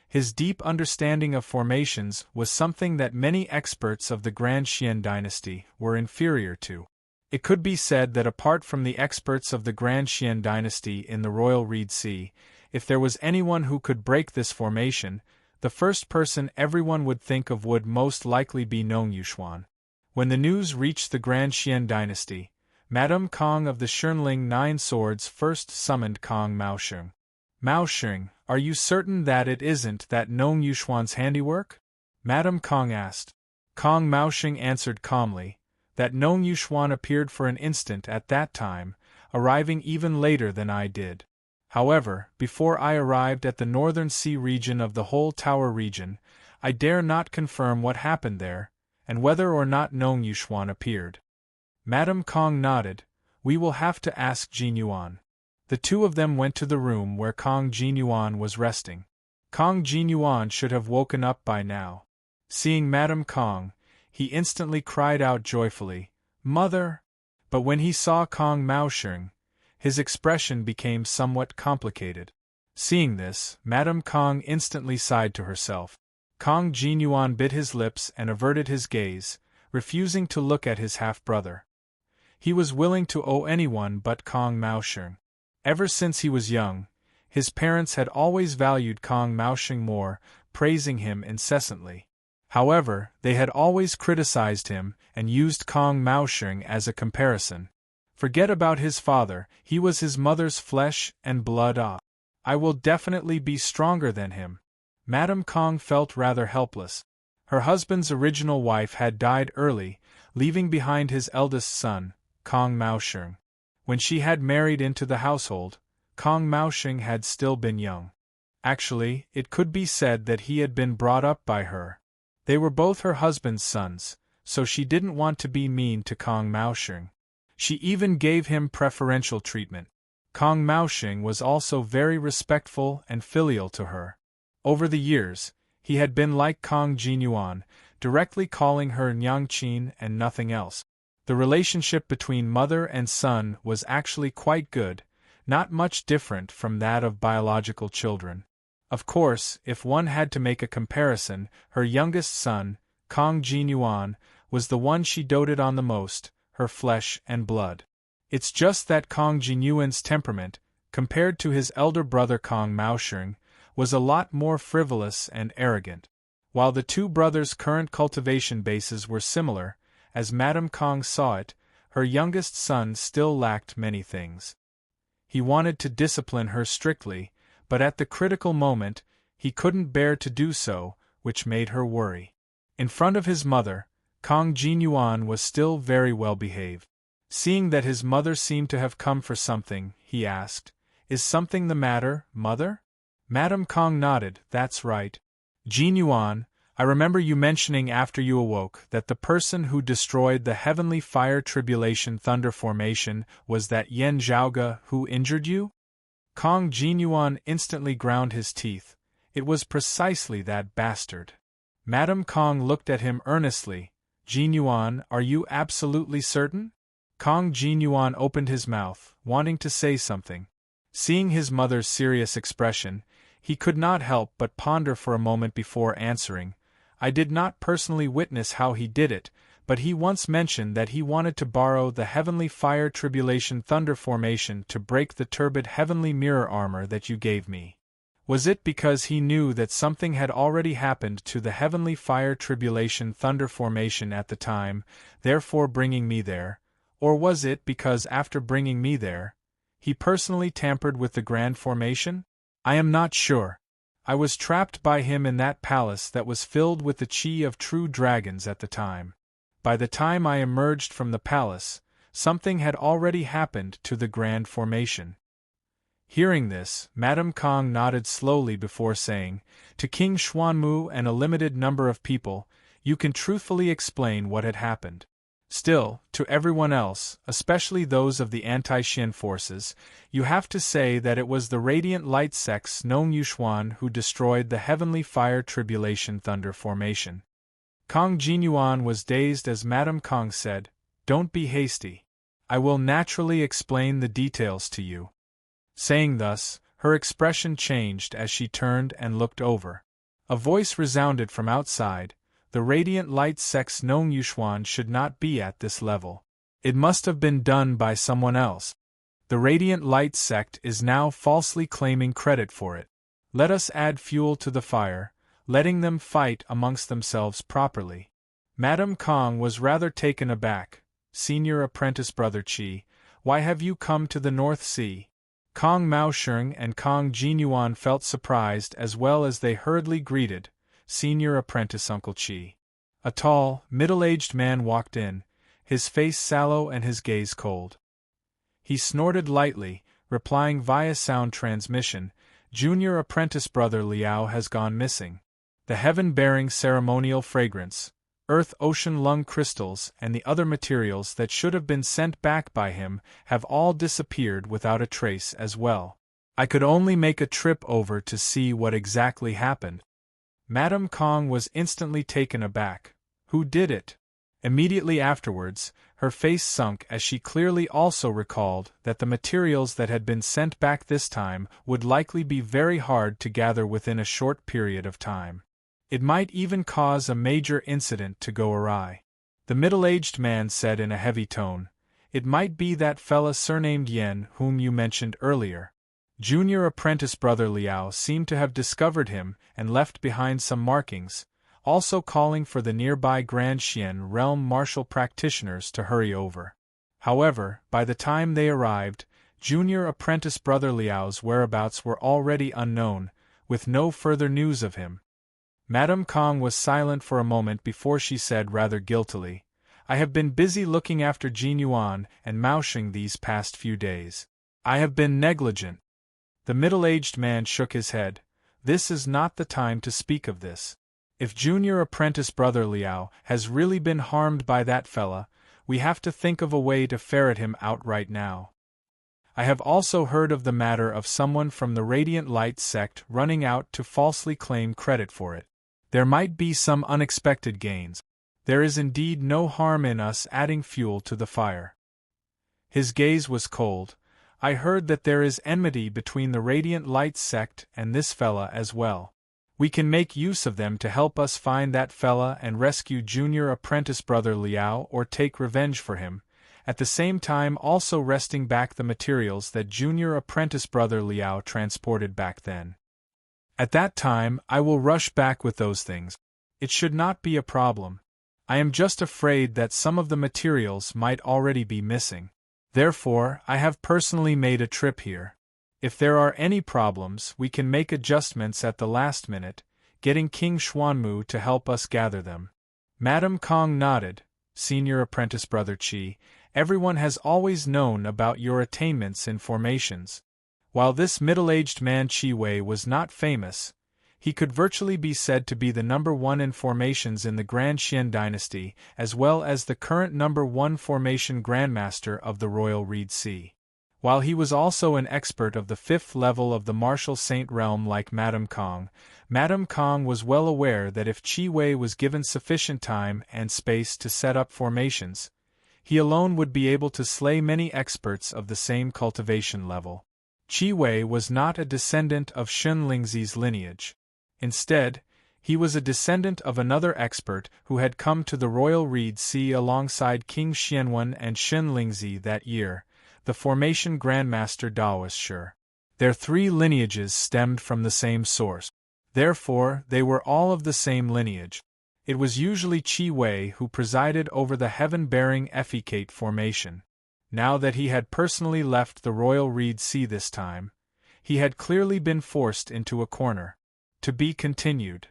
his deep understanding of formations was something that many experts of the Grand Xian dynasty were inferior to. It could be said that apart from the experts of the Grand Xian dynasty in the Royal Reed Sea, if there was anyone who could break this formation, the first person everyone would think of would most likely be Nong Yuxuan. When the news reached the Grand Xian dynasty, Madame Kong of the Shunling Nine Swords first summoned Kong Maosheng. "Maosheng, are you certain that it isn't that Nong Yuxuan's handiwork?" Madame Kong asked. Kong Maosheng answered calmly that Nong Yuxuan appeared for an instant at that time, arriving even later than I did. However, before I arrived at the northern sea region of the whole tower region, I dare not confirm what happened there, and whether or not Nong Yuxuan appeared. Madame Kong nodded. "We will have to ask Jin Yuan." The two of them went to the room where Kong Jin Yuan was resting. Kong Jin Yuan should have woken up by now. Seeing Madame Kong, he instantly cried out joyfully, "Mother!" But when he saw Kong Maosheng, his expression became somewhat complicated. Seeing this, Madame Kong instantly sighed to herself. Kong Jin Yuan bit his lips and averted his gaze, refusing to look at his half-brother. He was willing to owe anyone but Kong Maosheng. Ever since he was young, his parents had always valued Kong Maosheng more, praising him incessantly. However, they had always criticized him and used Kong Maosheng as a comparison. Forget about his father, he was his mother's flesh and blood. I will definitely be stronger than him. Madame Kong felt rather helpless. Her husband's original wife had died early, leaving behind his eldest son, Kong Maosheng. When she had married into the household, Kong Maosheng had still been young. Actually, it could be said that he had been brought up by her. They were both her husband's sons, so she didn't want to be mean to Kong Maosheng. She even gave him preferential treatment. Kong Maosheng was also very respectful and filial to her. Over the years, he had been like Kong Jin Yuan, directly calling her Nyangqin and nothing else. The relationship between mother and son was actually quite good, not much different from that of biological children. Of course, if one had to make a comparison, her youngest son, Kong Jin Yuan, was the one she doted on the most, her flesh and blood. It's just that Kong Jin Yuan's temperament, compared to his elder brother Kong Maosheng, was a lot more frivolous and arrogant. While the two brothers' current cultivation bases were similar, as Madame Kong saw it, her youngest son still lacked many things. He wanted to discipline her strictly, but at the critical moment, he couldn't bear to do so, which made her worry. In front of his mother, Kong Jin Yuan was still very well behaved. Seeing that his mother seemed to have come for something, he asked, "Is something the matter, mother?" Madame Kong nodded. "That's right. Jin Yuan, I remember you mentioning after you awoke that the person who destroyed the heavenly fire tribulation thunder formation was that Yen Zhaoge who injured you?" Kong Jin Yuan instantly ground his teeth. It was precisely that bastard. Madame Kong looked at him earnestly. "Jin Yuan, are you absolutely certain?" Kong Jin Yuan opened his mouth, wanting to say something. Seeing his mother's serious expression, he could not help but ponder for a moment before answering. "I did not personally witness how he did it, but he once mentioned that he wanted to borrow the heavenly fire tribulation thunder formation to break the turbid heavenly mirror armor that you gave me. Was it because he knew that something had already happened to the heavenly fire tribulation thunder formation at the time, therefore bringing me there, or was it because after bringing me there, he personally tampered with the grand formation? I am not sure. I was trapped by him in that palace that was filled with the chi of true dragons at the time. By the time I emerged from the palace, something had already happened to the grand formation." Hearing this, Madame Kong nodded slowly before saying, "To King Xuanmu and a limited number of people, you can truthfully explain what had happened. Still, to everyone else, especially those of the anti-Xin forces, you have to say that it was the radiant light sects known Yuxuan who destroyed the heavenly fire tribulation thunder formation. Kong Jinyuan was dazed as Madame Kong said, "Don't be hasty. I will naturally explain the details to you." Saying thus, her expression changed as she turned and looked over. A voice resounded from outside. The radiant light sects known Yuxuan should not be at this level. It must have been done by someone else. The radiant light sect is now falsely claiming credit for it. Let us add fuel to the fire, letting them fight amongst themselves properly. Madame Kong was rather taken aback. "Senior apprentice brother Qi, why have you come to the North Sea?" Kong Maosheng and Kong Jinyuan felt surprised as well as they hurriedly greeted, "Senior apprentice Uncle Qi." A tall, middle-aged man walked in, his face sallow and his gaze cold. He snorted lightly, replying via sound transmission, "Junior apprentice brother Liao has gone missing. The heaven-bearing ceremonial fragrance, earth ocean lung crystals and the other materials that should have been sent back by him have all disappeared without a trace as well. I could only make a trip over to see what exactly happened." Madame Kong was instantly taken aback. Who did it? Immediately afterwards, her face sunk as she clearly also recalled that the materials that had been sent back this time would likely be very hard to gather within a short period of time. It might even cause a major incident to go awry. The middle-aged man said in a heavy tone, "It might be that fella surnamed Yen whom you mentioned earlier. Junior apprentice brother Liao seemed to have discovered him and left behind some markings, also calling for the nearby Grand Xian realm martial practitioners to hurry over. However, by the time they arrived, junior apprentice brother Liao's whereabouts were already unknown, with no further news of him." Madame Kong was silent for a moment before she said rather guiltily, "I have been busy looking after Jinyuan and Maosheng these past few days. I have been negligent." The middle-aged man shook his head. "This is not the time to speak of this. If junior apprentice brother Liao has really been harmed by that fella, we have to think of a way to ferret him out right now. I have also heard of the matter of someone from the Radiant Light sect running out to falsely claim credit for it. There might be some unexpected gains. There is indeed no harm in us adding fuel to the fire." His gaze was cold. "I heard that there is enmity between the Radiant Light sect and this fella as well. We can make use of them to help us find that fella and rescue junior apprentice brother Liao or take revenge for him, at the same time also wresting back the materials that junior apprentice brother Liao transported back then. At that time I will rush back with those things. It should not be a problem. I am just afraid that some of the materials might already be missing. Therefore, I have personally made a trip here. If there are any problems, we can make adjustments at the last minute, getting King Xuanmu to help us gather them." Madame Kong nodded. "Senior apprentice brother Qi, everyone has always known about your attainments in formations. While this middle-aged man Qi Wei was not famous, he could virtually be said to be the number one in formations in the Grand Xian dynasty, as well as the current number one formation grandmaster of the Royal Reed Sea. While he was also an expert of the fifth level of the martial saint realm like Madame Kong was well aware that if Qi Wei was given sufficient time and space to set up formations, he alone would be able to slay many experts of the same cultivation level. Qi Wei was not a descendant of Shun Lingzi's lineage. Instead, he was a descendant of another expert who had come to the Royal Reed Sea alongside King Xianwen and Shun Lingzi that year, the formation Grandmaster Daoist Shi. Their three lineages stemmed from the same source. Therefore, they were all of the same lineage. It was usually Qi Wei who presided over the heaven-bearing Effecate formation. Now that he had personally left the Royal Reed Sea this time, he had clearly been forced into a corner. To be continued.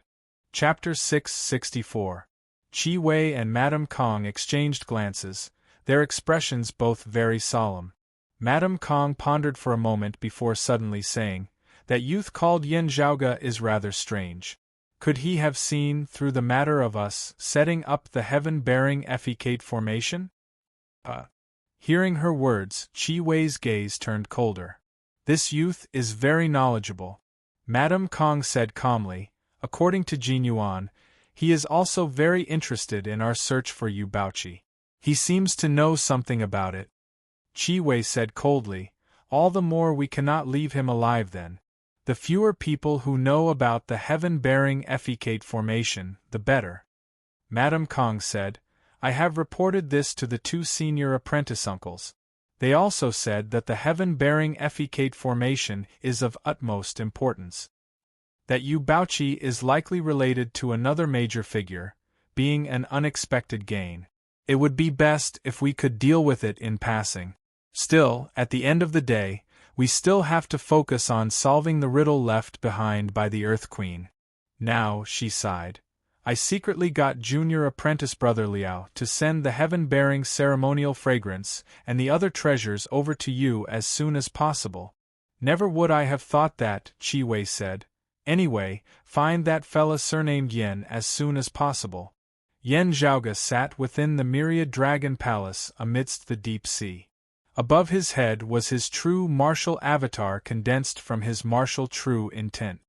Chapter 664. Qi Wei and Madame Kong exchanged glances, their expressions both very solemn. Madame Kong pondered for a moment before suddenly saying, "That youth called Yen Zhaoge is rather strange. Could he have seen through the matter of us setting up the heaven-bearing effecate formation? Hearing her words, Chi Wei's gaze turned colder. This youth is very knowledgeable, Madame Kong said calmly. According to Jin Yuan, he is also very interested in our search for Yu Baoqi. He seems to know something about it. Chi Wei said coldly, all the more we cannot leave him alive then. The fewer people who know about the heaven-bearing effecate formation, the better. Madame Kong said, I have reported this to the 2 senior apprentice uncles. They also said that the heaven-bearing effecate formation is of utmost importance. That Yu Baoqi is likely related to another major figure, being an unexpected gain. It would be best if we could deal with it in passing. Still, at the end of the day, we still have to focus on solving the riddle left behind by the Earth Queen. Now, she sighed, I secretly got junior apprentice brother Liao to send the heaven-bearing ceremonial fragrance and the other treasures over to you as soon as possible. Never would I have thought that, Chi Wei said. Anyway, find that fella surnamed Yen as soon as possible. Yen Zhaoge sat within the myriad dragon palace amidst the deep sea. Above his head was his true martial avatar condensed from his martial true intent.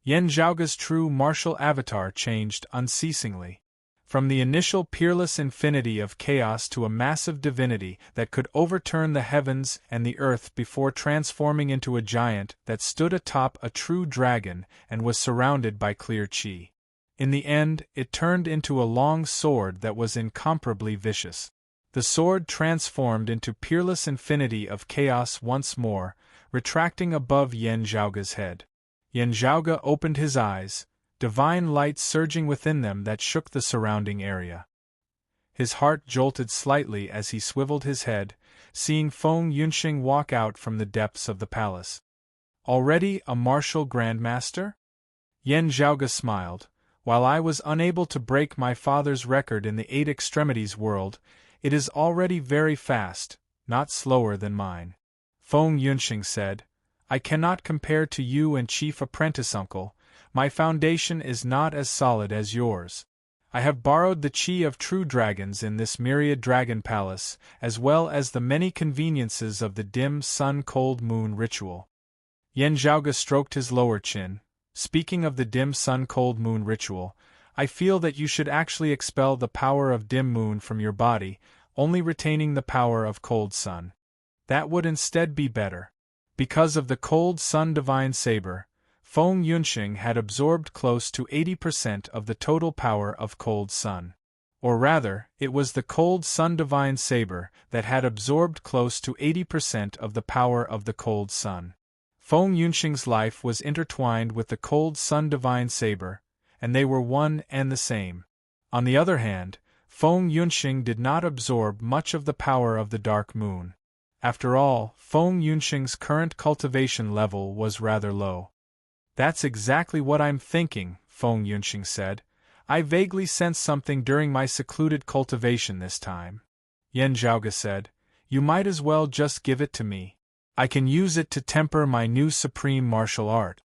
Yen Zhaoge's true martial avatar changed unceasingly. From the initial peerless infinity of chaos to a massive divinity that could overturn the heavens and the earth before transforming into a giant that stood atop a true dragon and was surrounded by clear chi. In the end, it turned into a long sword that was incomparably vicious. The sword transformed into peerless infinity of chaos once more, retracting above Yen Zhaoge's head. Yen Zhaoge opened his eyes, divine light surging within them that shook the surrounding area. His heart jolted slightly as he swiveled his head, seeing Feng Yunxing walk out from the depths of the palace. Already a martial grandmaster? Yen Zhaoge smiled. While I was unable to break my father's record in the 8 extremities world, it is already very fast, not slower than mine. Feng Yunxing said, I cannot compare to you and chief apprentice uncle, my foundation is not as solid as yours. I have borrowed the chi of true dragons in this myriad dragon palace, as well as the many conveniences of the dim sun-cold moon ritual. Yen Zhaoge stroked his lower chin. Speaking of the dim sun-cold moon ritual, I feel that you should actually expel the power of dim moon from your body, only retaining the power of cold sun. That would instead be better. Because of the cold sun divine saber, Feng Yunxing had absorbed close to 80% of the total power of cold sun. Or rather, it was the cold sun divine saber that had absorbed close to 80% of the power of the cold sun. Feng Yunxing's life was intertwined with the cold sun divine saber, and they were one and the same. On the other hand, Feng Yunxing did not absorb much of the power of the dark moon. After all, Feng Yunxing's current cultivation level was rather low. That's exactly what I'm thinking, Feng Yunxing said. I vaguely sensed something during my secluded cultivation this time. Yen Zhaoge said, you might as well just give it to me. I can use it to temper my new supreme martial art.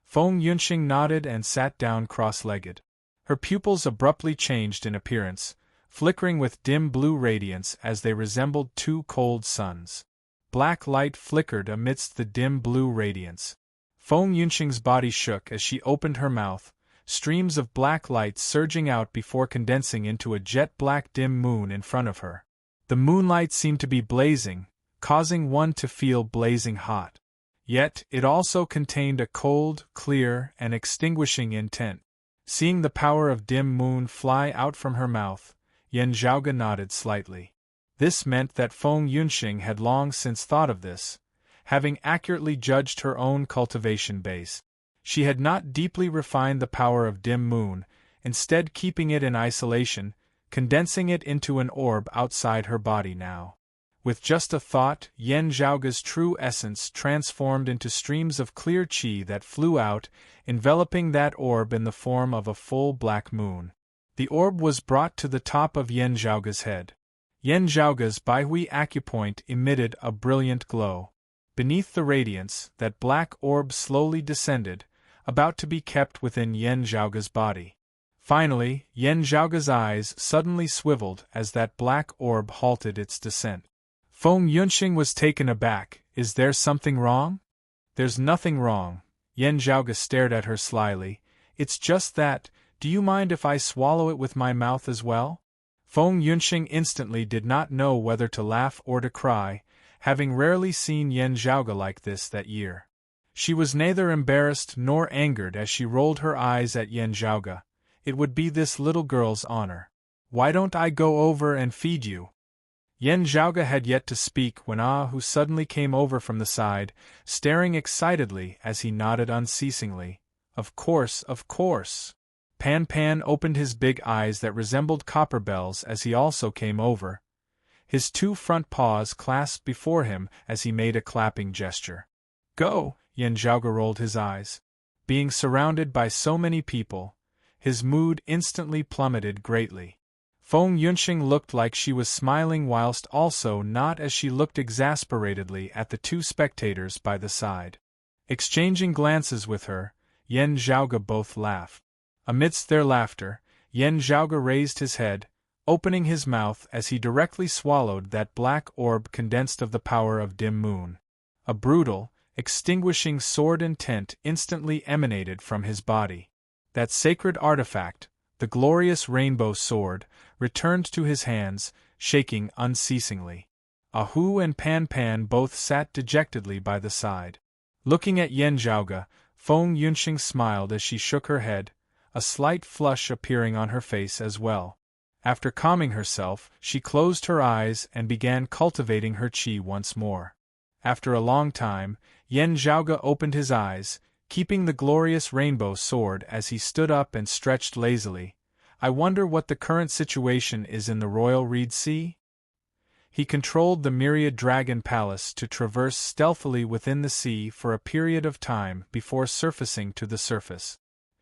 Feng Yunxing nodded and sat down cross-legged. Her pupils abruptly changed in appearance, flickering with dim blue radiance as they resembled 2 cold suns. Black light flickered amidst the dim blue radiance. Feng Yunxing's body shook as she opened her mouth, streams of black light surging out before condensing into a jet-black dim moon in front of her. The moonlight seemed to be blazing, causing one to feel blazing hot. Yet, it also contained a cold, clear, and extinguishing intent. Seeing the power of dim moon fly out from her mouth, Yen Zhaoge nodded slightly. This meant that Feng Yunxing had long since thought of this, having accurately judged her own cultivation base. She had not deeply refined the power of dim moon, instead keeping it in isolation, condensing it into an orb outside her body now. With just a thought, Yen Zhaoge's true essence transformed into streams of clear qi that flew out, enveloping that orb in the form of a full black moon. The orb was brought to the top of Yen Zhaoge's head. Yen Zhaoge's Baihui acupoint emitted a brilliant glow. Beneath the radiance, that black orb slowly descended, about to be kept within Yan Zhaoga's body. Finally, Yan Zhaoga's eyes suddenly swiveled as that black orb halted its descent. Feng Yunxing was taken aback. Is there something wrong? There's nothing wrong. Yan Zhaoga stared at her slyly. It's just that, do you mind if I swallow it with my mouth as well? Feng Yunxing instantly did not know whether to laugh or to cry, having rarely seen Yan Zhaoga like this that year. She was neither embarrassed nor angered as she rolled her eyes at Yan Zhaoga. It would be this little girl's honor. Why don't I go over and feed you? Yan Zhaoga had yet to speak when who suddenly came over from the side, staring excitedly as he nodded unceasingly. Of course, of course. Pan Pan opened his big eyes that resembled copper bells as he also came over. His two front paws clasped before him as he made a clapping gesture. Go! Yan Zhaoga rolled his eyes. Being surrounded by so many people, his mood instantly plummeted greatly. Feng Yunxing looked like she was smiling whilst also not, as she looked exasperatedly at the two spectators by the side. Exchanging glances with her, Yan Zhaoga both laughed. Amidst their laughter, Yan Zhaoga raised his head, opening his mouth as he directly swallowed that black orb condensed of the power of dim moon. A brutal, extinguishing sword intent instantly emanated from his body. That sacred artifact, the glorious rainbow sword, returned to his hands, shaking unceasingly. Ahu and Pan Pan both sat dejectedly by the side. Looking at Yan Zhaoga, Feng Yunxing smiled as she shook her head, a slight flush appearing on her face as well. After calming herself, she closed her eyes and began cultivating her qi once more. After a long time, Yan Zhaoga opened his eyes, keeping the glorious rainbow sword as he stood up and stretched lazily. I wonder what the current situation is in the Royal Reed Sea? He controlled the myriad dragon palace to traverse stealthily within the sea for a period of time before surfacing to the surface.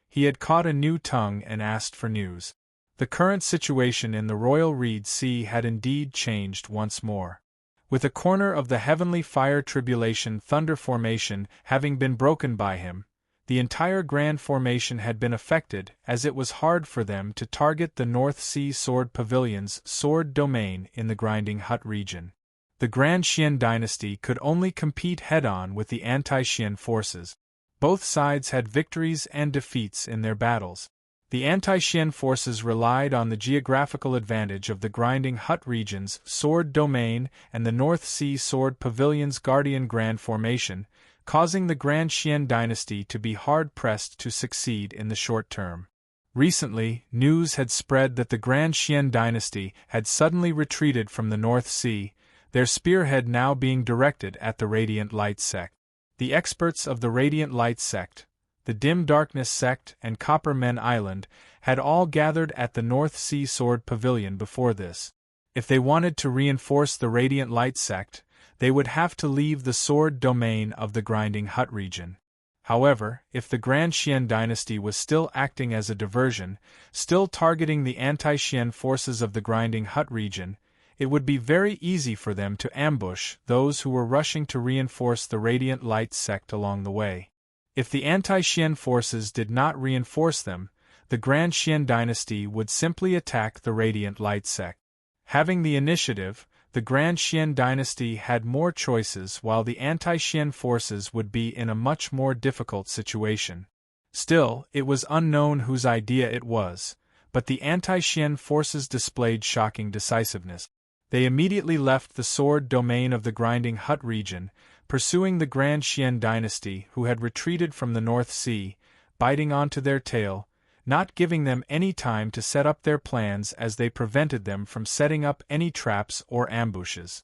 He had caught a new tongue and asked for news. The current situation in the Royal Reed Sea had indeed changed once more. With a corner of the heavenly fire tribulation thunder formation having been broken by him, the entire grand formation had been affected, as it was hard for them to target the North Sea Sword Pavilion's sword domain in the Grinding Hut region. The Grand Xian dynasty could only compete head-on with the anti-Xian forces. Both sides had victories and defeats in their battles. The anti-Xian forces relied on the geographical advantage of the Grinding Hut region's sword domain and the North Sea Sword Pavilion's Guardian Grand Formation, causing the Grand Xian dynasty to be hard-pressed to succeed in the short term. Recently, news had spread that the Grand Xian dynasty had suddenly retreated from the North Sea, their spearhead now being directed at the Radiant Light sect. The experts of the Radiant Light sect, the Dim Darkness sect and Copper Men Island had all gathered at the North Sea Sword Pavilion before this. If they wanted to reinforce the Radiant Light sect, they would have to leave the sword domain of the Grinding Hut region. However, if the Grand Xian dynasty was still acting as a diversion, still targeting the anti-Xian forces of the Grinding Hut region, it would be very easy for them to ambush those who were rushing to reinforce the Radiant Light sect along the way. If the anti-Xian forces did not reinforce them, the Grand Xian dynasty would simply attack the Radiant Light sect. Having the initiative, the Grand Xian dynasty had more choices while the anti-Xian forces would be in a much more difficult situation. Still, it was unknown whose idea it was, but the anti-Xian forces displayed shocking decisiveness. They immediately left the sword domain of the Grinding Hut region, pursuing the Grand Xian dynasty who had retreated from the North Sea, biting onto their tail, not giving them any time to set up their plans as they prevented them from setting up any traps or ambushes.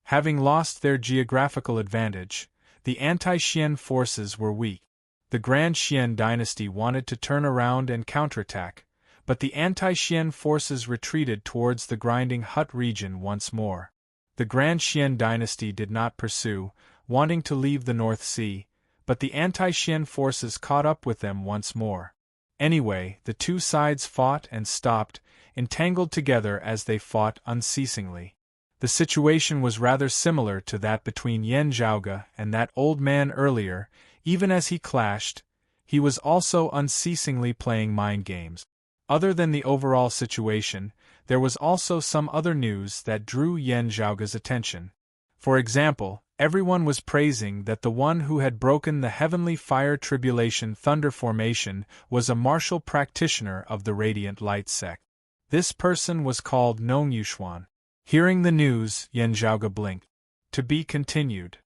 Having lost their geographical advantage, the anti-Xian forces were weak. The Grand Xian dynasty wanted to turn around and counterattack, but the anti-Xian forces retreated towards the Grinding Hut region once more. The Grand Xian dynasty did not pursue, wanting to leave the North Sea, but the anti-Xian forces caught up with them once more. Anyway, the two sides fought and stopped, entangled together as they fought unceasingly. The situation was rather similar to that between Yan Zhaoga and that old man earlier. Even as he clashed, he was also unceasingly playing mind games. Other than the overall situation, there was also some other news that drew Yan Zhaoge's attention. For example, everyone was praising that the one who had broken the heavenly fire tribulation thunder formation was a martial practitioner of the radiant light sect. This person was called Nong Yuxuan. Hearing the news, Yan Zhaoge blinked. To be continued.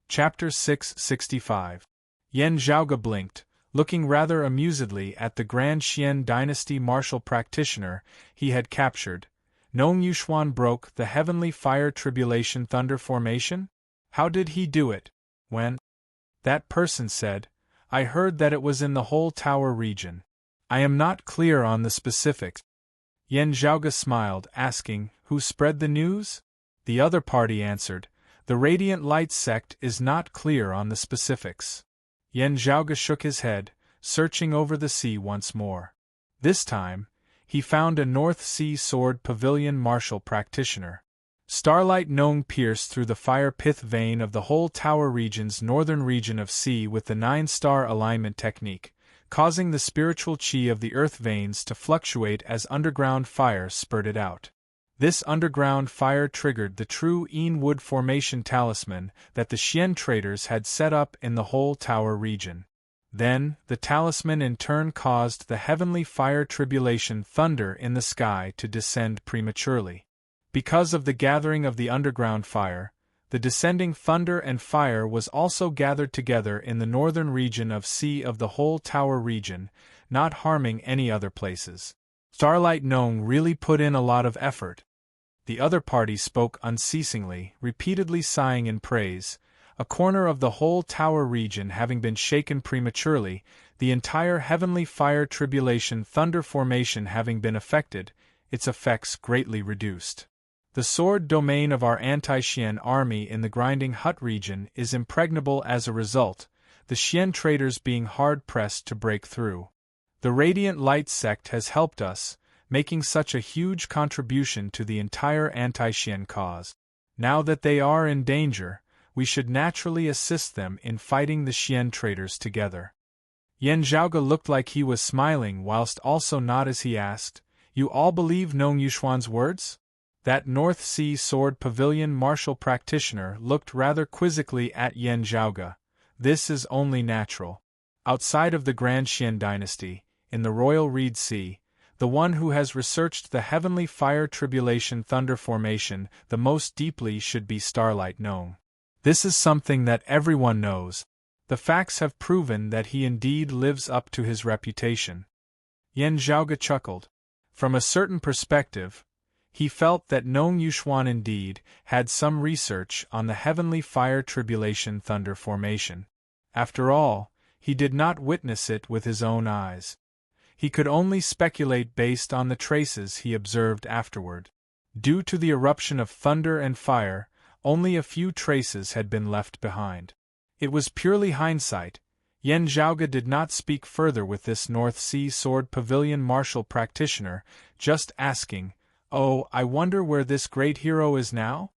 Chapter 665. Yan Zhaoge blinked, looking rather amusedly at the Grand Xian dynasty martial practitioner he had captured. Nong Yuxuan broke the heavenly fire tribulation thunder formation? How did he do it? When? That person said, I heard that it was in the whole tower region. I am not clear on the specifics. Yan Zhaoge smiled, asking, who spread the news? The other party answered, the Radiant Light sect is not clear on the specifics. Yan Zhaoge shook his head, searching over the sea once more. This time, he found a North Sea Sword Pavilion martial practitioner. Starlight Nong pierced through the fire pith vein of the whole tower region's northern region of sea with the 9-star alignment technique, causing the spiritual chi of the earth veins to fluctuate as underground fire spurted out. This underground fire triggered the true Yin Wood formation talisman that the Xian traders had set up in the whole tower region. Then, the talisman in turn caused the heavenly fire tribulation thunder in the sky to descend prematurely. Because of the gathering of the underground fire, the descending thunder and fire was also gathered together in the northern region of sea of the whole tower region, not harming any other places. Starlight Nong really put in a lot of effort. The other party spoke unceasingly, repeatedly sighing in praise. A corner of the whole tower region having been shaken prematurely, the entire heavenly fire tribulation thunder formation having been affected, its effects greatly reduced. The sword domain of our anti-Xian army in the Grinding Hut region is impregnable as a result, the Xian traders being hard-pressed to break through. The Radiant Light sect has helped us, making such a huge contribution to the entire anti-Xian cause. Now that they are in danger, we should naturally assist them in fighting the Xian traders together. Yan Zhaoge looked like he was smiling whilst also not as he asked, You all believe Nong Yuxuan's words? That North Sea Sword Pavilion martial practitioner looked rather quizzically at Yan Zhaoge. This is only natural. Outside of the Grand Xian dynasty, in the Royal Reed Sea, the one who has researched the heavenly fire tribulation thunder formation the most deeply should be Starlight Nong. This is something that everyone knows. The facts have proven that he indeed lives up to his reputation. Yan Zhaoge chuckled. From a certain perspective, he felt that Nong Yuxuan indeed had some research on the heavenly fire tribulation thunder formation. After all, he did not witness it with his own eyes. He could only speculate based on the traces he observed afterward. Due to the eruption of thunder and fire, only a few traces had been left behind. It was purely hindsight. Yan Zhaoge did not speak further with this North Sea Sword Pavilion martial practitioner, just asking, Oh, I wonder where this great hero is now?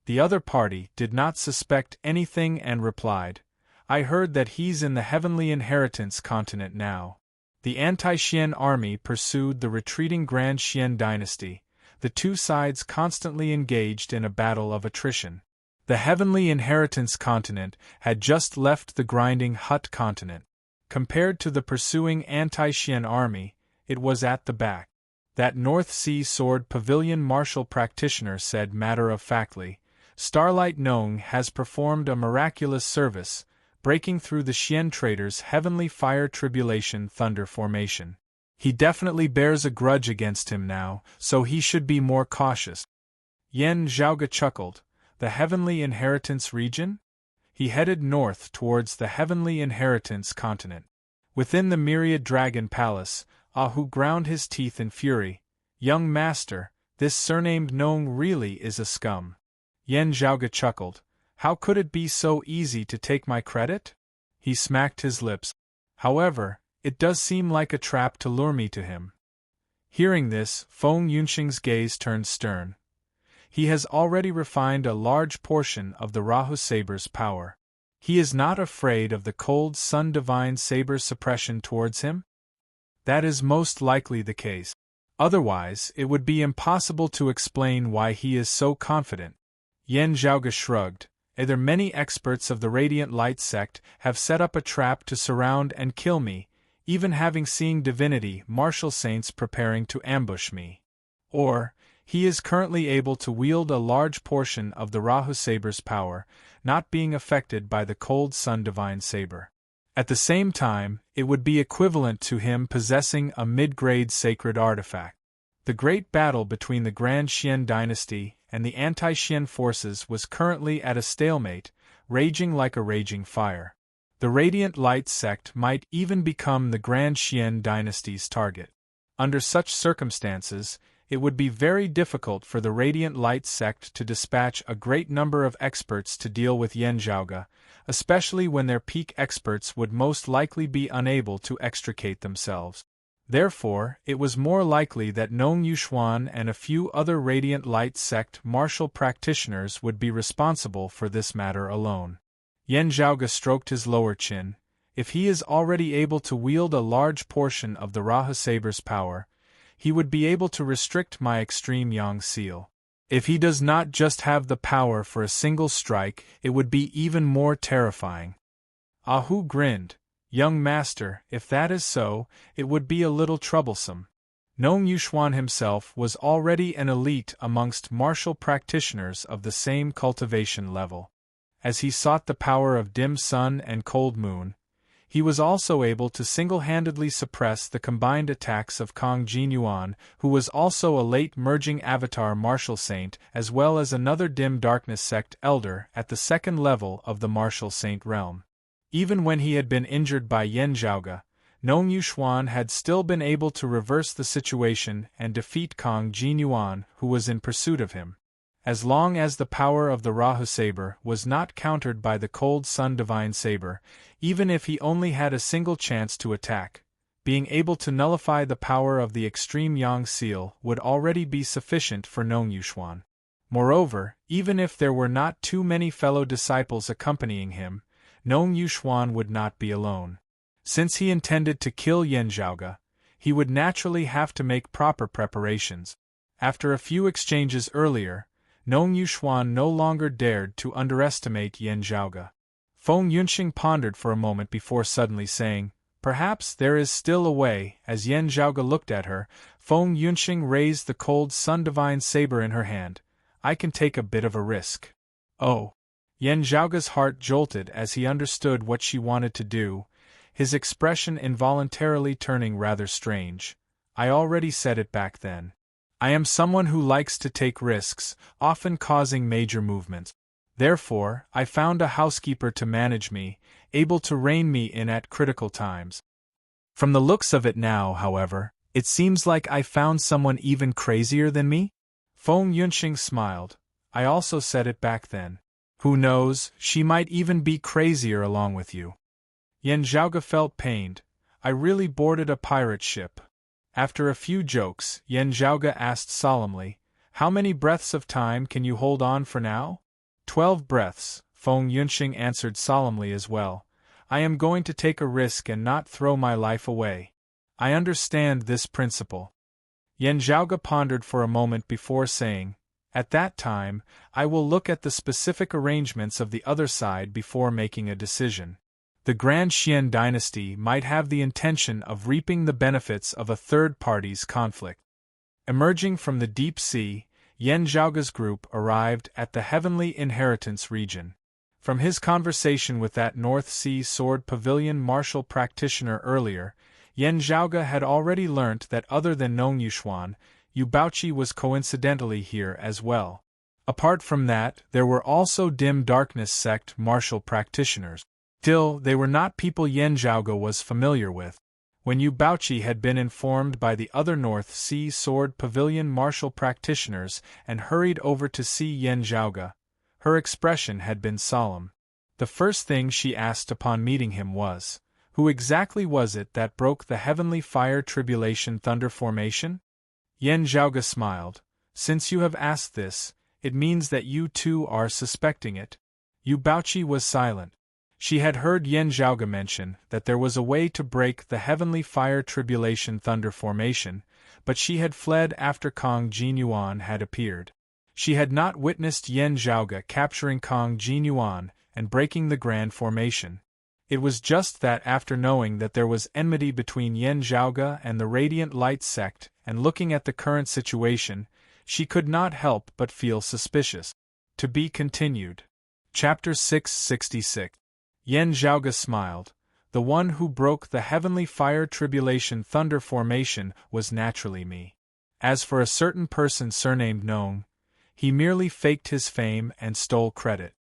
The other party did not suspect anything and replied, I heard that he's in the Heavenly Inheritance continent now. The anti-Xian army pursued the retreating Grand Xian dynasty, the two sides constantly engaged in a battle of attrition. The Heavenly Inheritance continent had just left the Grinding Hut continent. Compared to the pursuing anti-Xian army, it was at the back. That North Sea Sword Pavilion martial practitioner said matter-of-factly, Starlight Nong has performed a miraculous service, breaking through the Xian traders' heavenly fire tribulation thunder formation. He definitely bears a grudge against him now, so he should be more cautious. Yan Zhaoge chuckled. The Heavenly Inheritance region? He headed north towards the Heavenly Inheritance continent. Within the Myriad Dragon Palace, Ahu ground his teeth in fury. Young master, this surnamed Nong really is a scum. Yan Zhaoge chuckled. How could it be so easy to take my credit? He smacked his lips. However, it does seem like a trap to lure me to him. Hearing this, Feng Yunxing's gaze turned stern. He has already refined a large portion of the Rahu Saber's power. He is not afraid of the cold Sun Divine Saber's suppression towards him? That is most likely the case. Otherwise, it would be impossible to explain why he is so confident. Yan Zhaoge shrugged. Either many experts of the Radiant Light sect have set up a trap to surround and kill me, even having seen divinity martial saints preparing to ambush me. Or, he is currently able to wield a large portion of the Rahu Saber's power, not being affected by the cold Sun Divine Saber. At the same time, it would be equivalent to him possessing a mid-grade sacred artifact. The great battle between the Grand Xian dynasty and the anti-Xian forces was currently at a stalemate, raging like a raging fire. The Radiant Light sect might even become the Grand Xian dynasty's target. Under such circumstances, it would be very difficult for the Radiant Light sect to dispatch a great number of experts to deal with Yan Zhaoge, especially when their peak experts would most likely be unable to extricate themselves. Therefore, it was more likely that Nong Yuxuan and a few other Radiant Light sect martial practitioners would be responsible for this matter alone. Yan Zhaoge stroked his lower chin. If he is already able to wield a large portion of the Rahu Saber's power, he would be able to restrict my extreme Yang seal. If he does not just have the power for a single strike, it would be even more terrifying. Ah Hu grinned. Young master, if that is so, it would be a little troublesome. Nong Yuxuan himself was already an elite amongst martial practitioners of the same cultivation level. As he sought the power of dim sun and cold moon, he was also able to single-handedly suppress the combined attacks of Kong Jinyuan, who was also a late merging avatar martial saint as well as another dim darkness sect elder at the second level of the martial saint realm. Even when he had been injured by Yan Zhaoge, Nong Yuxuan had still been able to reverse the situation and defeat Kong Jinyuan, who was in pursuit of him. As long as the power of the Rahu Saber was not countered by the cold Sun Divine Saber, even if he only had a single chance to attack, being able to nullify the power of the extreme Yang seal would already be sufficient for Nong Yuxuan. Moreover, even if there were not too many fellow disciples accompanying him, Nong Yuxuan would not be alone. Since he intended to kill Yan Zhaoge, he would naturally have to make proper preparations. After a few exchanges earlier, Nong Yuxuan no longer dared to underestimate Yan Zhaoge. Feng Yunxing pondered for a moment before suddenly saying, "Perhaps there is still a way." As Yan Zhaoge looked at her, Feng Yunxing raised the cold Sun Divine Saber in her hand. "I can take a bit of a risk." "Oh." Yan Zhaoge's heart jolted as he understood what she wanted to do, his expression involuntarily turning rather strange. "I already said it back then. I am someone who likes to take risks, often causing major movements. Therefore, I found a housekeeper to manage me, able to rein me in at critical times. From the looks of it now, however, it seems like I found someone even crazier than me?" Feng Yunxing smiled. "I also said it back then. Who knows, she might even be crazier along with you." Yan Zhaoge felt pained. "I really boarded a pirate ship." After a few jokes, Yan Zhaoge asked solemnly, "How many breaths of time can you hold on for now?" 12 breaths, Feng Yunxing answered solemnly as well. "I am going to take a risk and not throw my life away. I understand this principle." Yan Zhaoge pondered for a moment before saying, "At that time, I will look at the specific arrangements of the other side before making a decision." The Grand Xian dynasty might have the intention of reaping the benefits of a third party's conflict. Emerging from the deep sea, Yan Zhaoge's group arrived at the Heavenly Inheritance region. From his conversation with that North Sea Sword Pavilion martial practitioner earlier, Yan Zhaoge had already learnt that other than Nong Yuxuan, Yu Baoqi was coincidentally here as well. Apart from that, there were also dim darkness sect martial practitioners. Still, they were not people Yan Zhaoge was familiar with. When Yu Baoqi had been informed by the other North Sea Sword Pavilion martial practitioners and hurried over to see Yan Zhaoge, her expression had been solemn. The first thing she asked upon meeting him was, "Who exactly was it that broke the heavenly fire tribulation thunder formation?" Yan Zhaoge smiled. "Since you have asked this, it means that you too are suspecting it." Yu Baoqi was silent. She had heard Yen Zhaoge mention that there was a way to break the heavenly fire tribulation thunder formation, but she had fled after Kong Jinyuan had appeared. She had not witnessed Yen Zhaoge capturing Kong Jinyuan and breaking the grand formation. It was just that after knowing that there was enmity between Yen Zhaoge and the Radiant Light sect and looking at the current situation, she could not help but feel suspicious. To be continued. Chapter 666. Yen Zhaoge smiled. The one who broke the heavenly fire tribulation thunder formation was naturally me. As for a certain person surnamed Nong, he merely faked his fame and stole credit.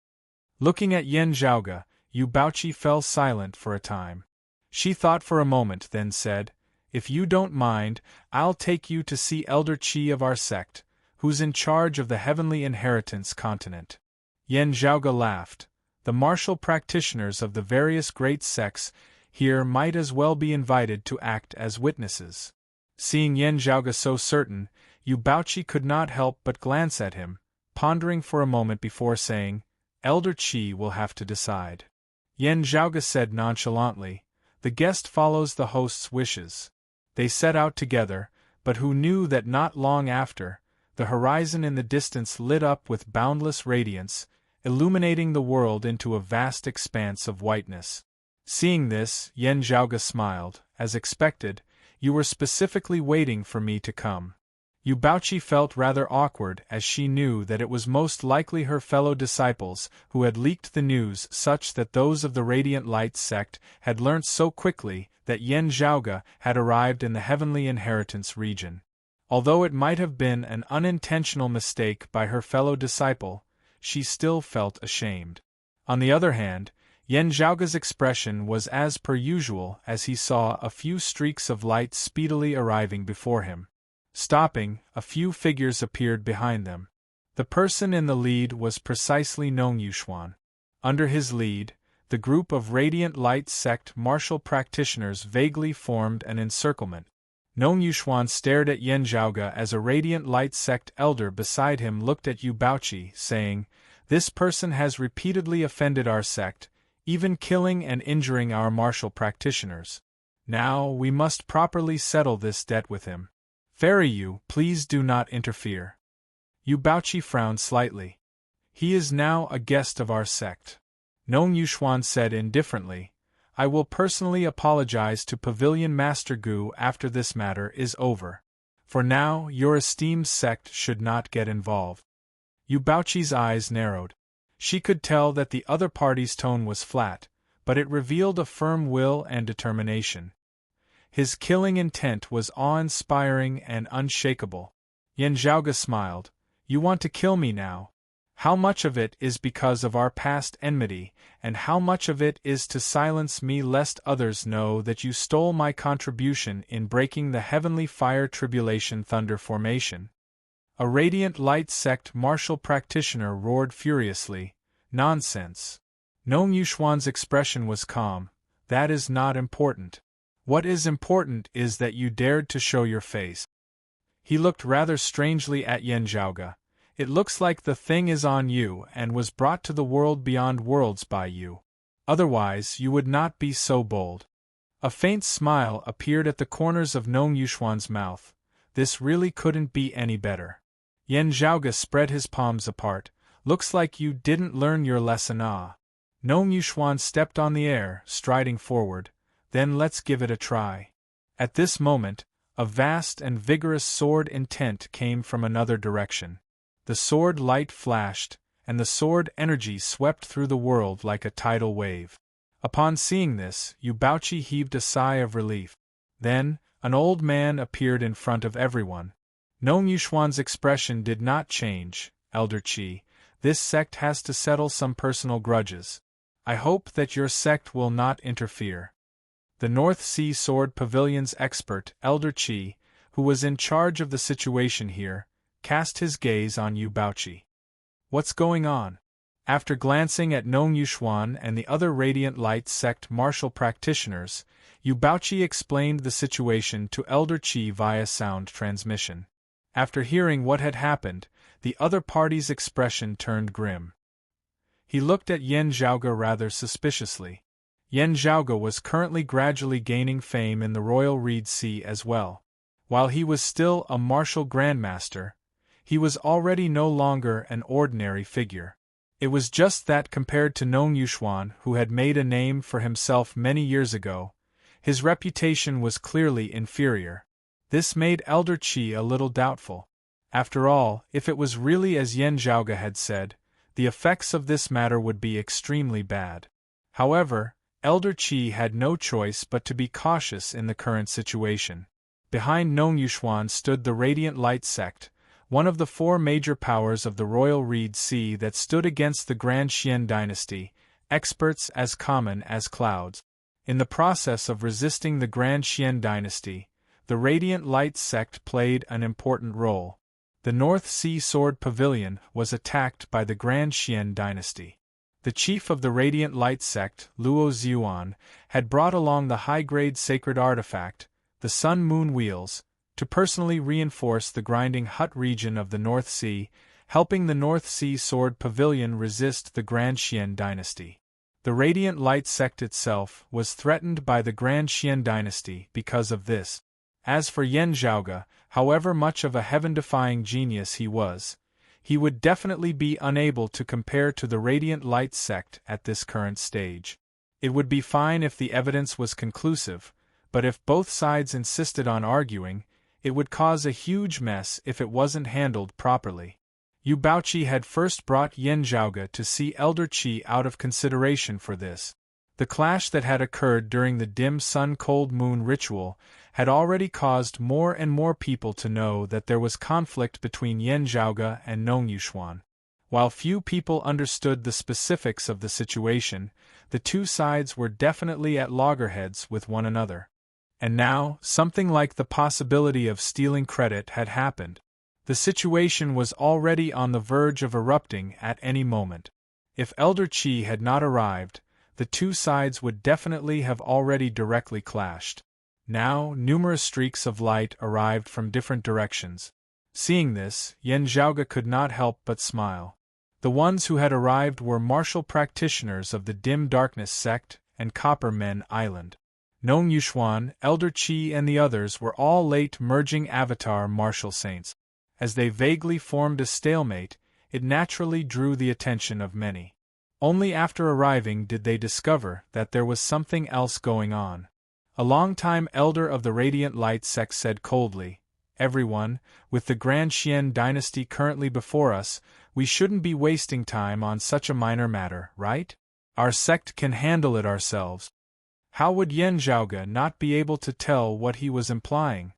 Looking at Yen Zhaoge, Yu Baoqi fell silent for a time. She thought for a moment, then said, "If you don't mind, I'll take you to see Elder Qi of our sect, who's in charge of the Heavenly Inheritance continent." Yen Zhaoge laughed. The martial practitioners of the various great sects here might as well be invited to act as witnesses. Seeing Yen Zhaoge so certain, Yu Baoqi could not help but glance at him, pondering for a moment before saying, "Elder Qi will have to decide." Yen Zhaoge said nonchalantly, "The guest follows the host's wishes." They set out together, but who knew that not long after, the horizon in the distance lit up with boundless radiance, illuminating the world into a vast expanse of whiteness. Seeing this, Yen Zhaoge smiled. "As expected, you were specifically waiting for me to come." Yu Baoqi felt rather awkward as she knew that it was most likely her fellow disciples who had leaked the news such that those of the Radiant Light sect had learnt so quickly that Yen Zhaoge had arrived in the Heavenly Inheritance region. Although it might have been an unintentional mistake by her fellow disciple, she still felt ashamed. On the other hand, Yen Zhaoge's expression was as per usual as he saw a few streaks of light speedily arriving before him. Stopping, a few figures appeared behind them. The person in the lead was precisely Nong Yuxuan. Under his lead, the group of Radiant Light sect martial practitioners vaguely formed an encirclement. Nong Yuxuan stared at Yen Zhaoge as a Radiant Light sect elder beside him looked at Yu Baoqi, saying, "This person has repeatedly offended our sect, even killing and injuring our martial practitioners. Now we must properly settle this debt with him. Fairy Yu, please do not interfere." Yu Baoqi frowned slightly. "He is now a guest of our sect." Nong Yuxuan said indifferently, "I will personally apologize to Pavilion Master Gu after this matter is over. For now, your esteemed sect should not get involved." Yu Baoqi's eyes narrowed. She could tell that the other party's tone was flat, but it revealed a firm will and determination. His killing intent was awe-inspiring and unshakable. Yen Zhaoge smiled. "You want to kill me now? How much of it is because of our past enmity, and how much of it is to silence me lest others know that you stole my contribution in breaking the heavenly fire tribulation thunder formation?" A Radiant Light sect martial practitioner roared furiously, "Nonsense." Nong Yuxuan's expression was calm. "That is not important. What is important is that you dared to show your face." He looked rather strangely at Yen Zhaoge. "It looks like the thing is on you and was brought to the world beyond worlds by you. Otherwise you would not be so bold." A faint smile appeared at the corners of Nong Yuxuan's mouth. This really couldn't be any better. Yen Zhaoge spread his palms apart. "Looks like you didn't learn your lesson, ah." Nong Yuxuan stepped on the air, striding forward. "Then let's give it a try." At this moment, a vast and vigorous sword intent came from another direction. The sword light flashed, and the sword energy swept through the world like a tidal wave. Upon seeing this, Yu Baoqi heaved a sigh of relief. Then, an old man appeared in front of everyone. Nong Yuxuan's expression did not change. "Elder Qi, this sect has to settle some personal grudges. I hope that your sect will not interfere." The North Sea Sword Pavilion's expert, Elder Qi, who was in charge of the situation here, cast his gaze on Yu Baoqi. "What's going on?" After glancing at Nong Yuxuan and the other Radiant Light sect martial practitioners, Yu Baoqi explained the situation to Elder Qi via sound transmission. After hearing what had happened, the other party's expression turned grim. He looked at Yan Zhaoge rather suspiciously. Yan Zhaoge was currently gradually gaining fame in the Royal Reed Sea as well. While he was still a martial grandmaster, he was already no longer an ordinary figure. It was just that compared to Nong Yuxuan, who had made a name for himself many years ago, his reputation was clearly inferior. This made Elder Qi a little doubtful. After all, if it was really as Yan Zhaoge had said, the effects of this matter would be extremely bad. However, Elder Qi had no choice but to be cautious in the current situation. Behind Nong Yuxuan stood the Radiant Light sect, one of the four major powers of the Royal Reed Sea that stood against the Grand Xian dynasty, experts as common as clouds. In the process of resisting the Grand Xian dynasty, the Radiant Light sect played an important role. The North Sea Sword Pavilion was attacked by the Grand Xian dynasty. The chief of the Radiant Light sect, Luo Zhuan, had brought along the high-grade sacred artifact, the Sun-Moon Wheels, to personally reinforce the grinding hut region of the North Sea, helping the North Sea Sword Pavilion resist the Grand Xian dynasty. The Radiant Light sect itself was threatened by the Grand Xian dynasty because of this. As for Yan Zhaoge, however much of a heaven-defying genius he would definitely be unable to compare to the Radiant Light sect at this current stage. It would be fine if the evidence was conclusive, but if both sides insisted on arguing, it would cause a huge mess if it wasn't handled properly. Yu Baoqi had first brought Yan Zhaoge to see Elder Qi out of consideration for this. The clash that had occurred during the dim sun-cold moon ritual had already caused more and more people to know that there was conflict between Yan Zhaoge and Nong Yuxuan. While few people understood the specifics of the situation, the two sides were definitely at loggerheads with one another. And now, something like the possibility of stealing credit had happened. The situation was already on the verge of erupting at any moment. If Elder Qi had not arrived, the two sides would definitely have already directly clashed. Now, numerous streaks of light arrived from different directions. Seeing this, Yan Zhaoge could not help but smile. The ones who had arrived were martial practitioners of the Dim Darkness sect and Copper Men Island. Nong Yuxuan, Elder Qi and the others were all late merging avatar martial saints. As they vaguely formed a stalemate, it naturally drew the attention of many. Only after arriving did they discover that there was something else going on. A long-time elder of the Radiant Light sect said coldly, "Everyone, with the Grand Xian dynasty currently before us, we shouldn't be wasting time on such a minor matter, right? Our sect can handle it ourselves." How would Yan Zhaoge not be able to tell what he was implying?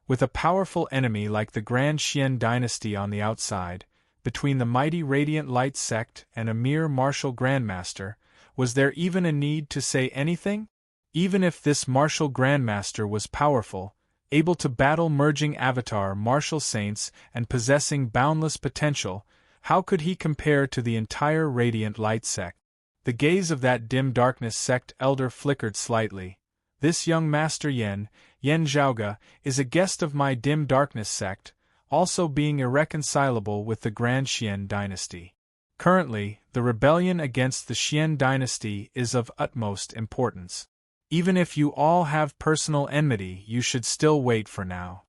With a powerful enemy like the Grand Xian dynasty on the outside, between the mighty Radiant Light sect and a mere martial grandmaster, was there even a need to say anything? Even if this martial grandmaster was powerful, able to battle merging avatar martial saints and possessing boundless potential, how could he compare to the entire Radiant Light sect? The gaze of that Dim Darkness sect elder flickered slightly. This young master Yan Zhaoge, is a guest of my Dim Darkness sect, also being irreconcilable with the Grand Xian dynasty. Currently, the rebellion against the Xian dynasty is of utmost importance. Even if you all have personal enmity, you should still wait for now.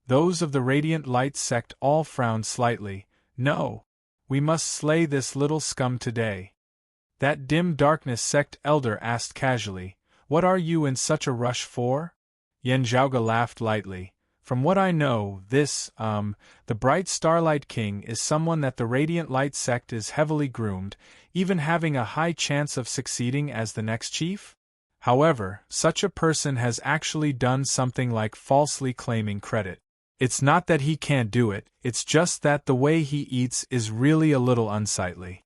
Those of the Radiant Light sect all frowned slightly. No, we must slay this little scum today. That Dim Darkness sect elder asked casually, "What are you in such a rush for?" Yan Zhaoge laughed lightly. "From what I know, the Bright Starlight King is someone that the Radiant Light sect is heavily groomed, even having a high chance of succeeding as the next chief? However, such a person has actually done something like falsely claiming credit. It's not that he can't do it, it's just that the way he eats is really a little unsightly."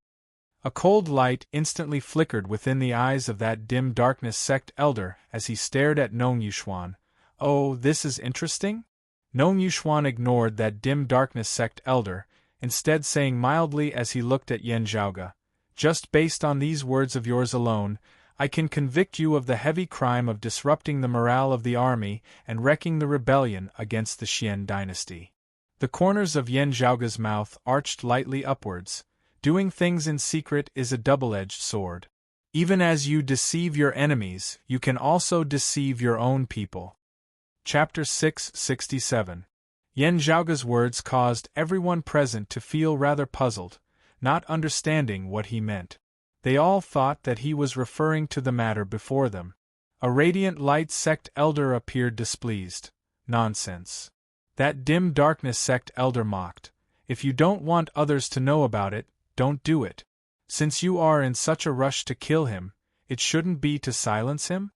A cold light instantly flickered within the eyes of that Dim Darkness sect elder as he stared at Nong Yuxuan. "Oh, this is interesting?" Nong Yuxuan ignored that Dim Darkness sect elder, instead saying mildly as he looked at Yan Zhaoge, "Just based on these words of yours alone, I can convict you of the heavy crime of disrupting the morale of the army and wrecking the rebellion against the Xian dynasty." The corners of Yan Zhaoge's mouth arched lightly upwards, Doing things in secret is a double-edged sword. Even as you deceive your enemies, you can also deceive your own people. Chapter 667. Yan Zhaoge's words caused everyone present to feel rather puzzled, not understanding what he meant. They all thought that he was referring to the matter before them. A radiant light sect elder appeared displeased. Nonsense. That dim darkness sect elder mocked. If you don't want others to know about it, don't do it. Since you are in such a rush to kill him, it shouldn't be to silence him?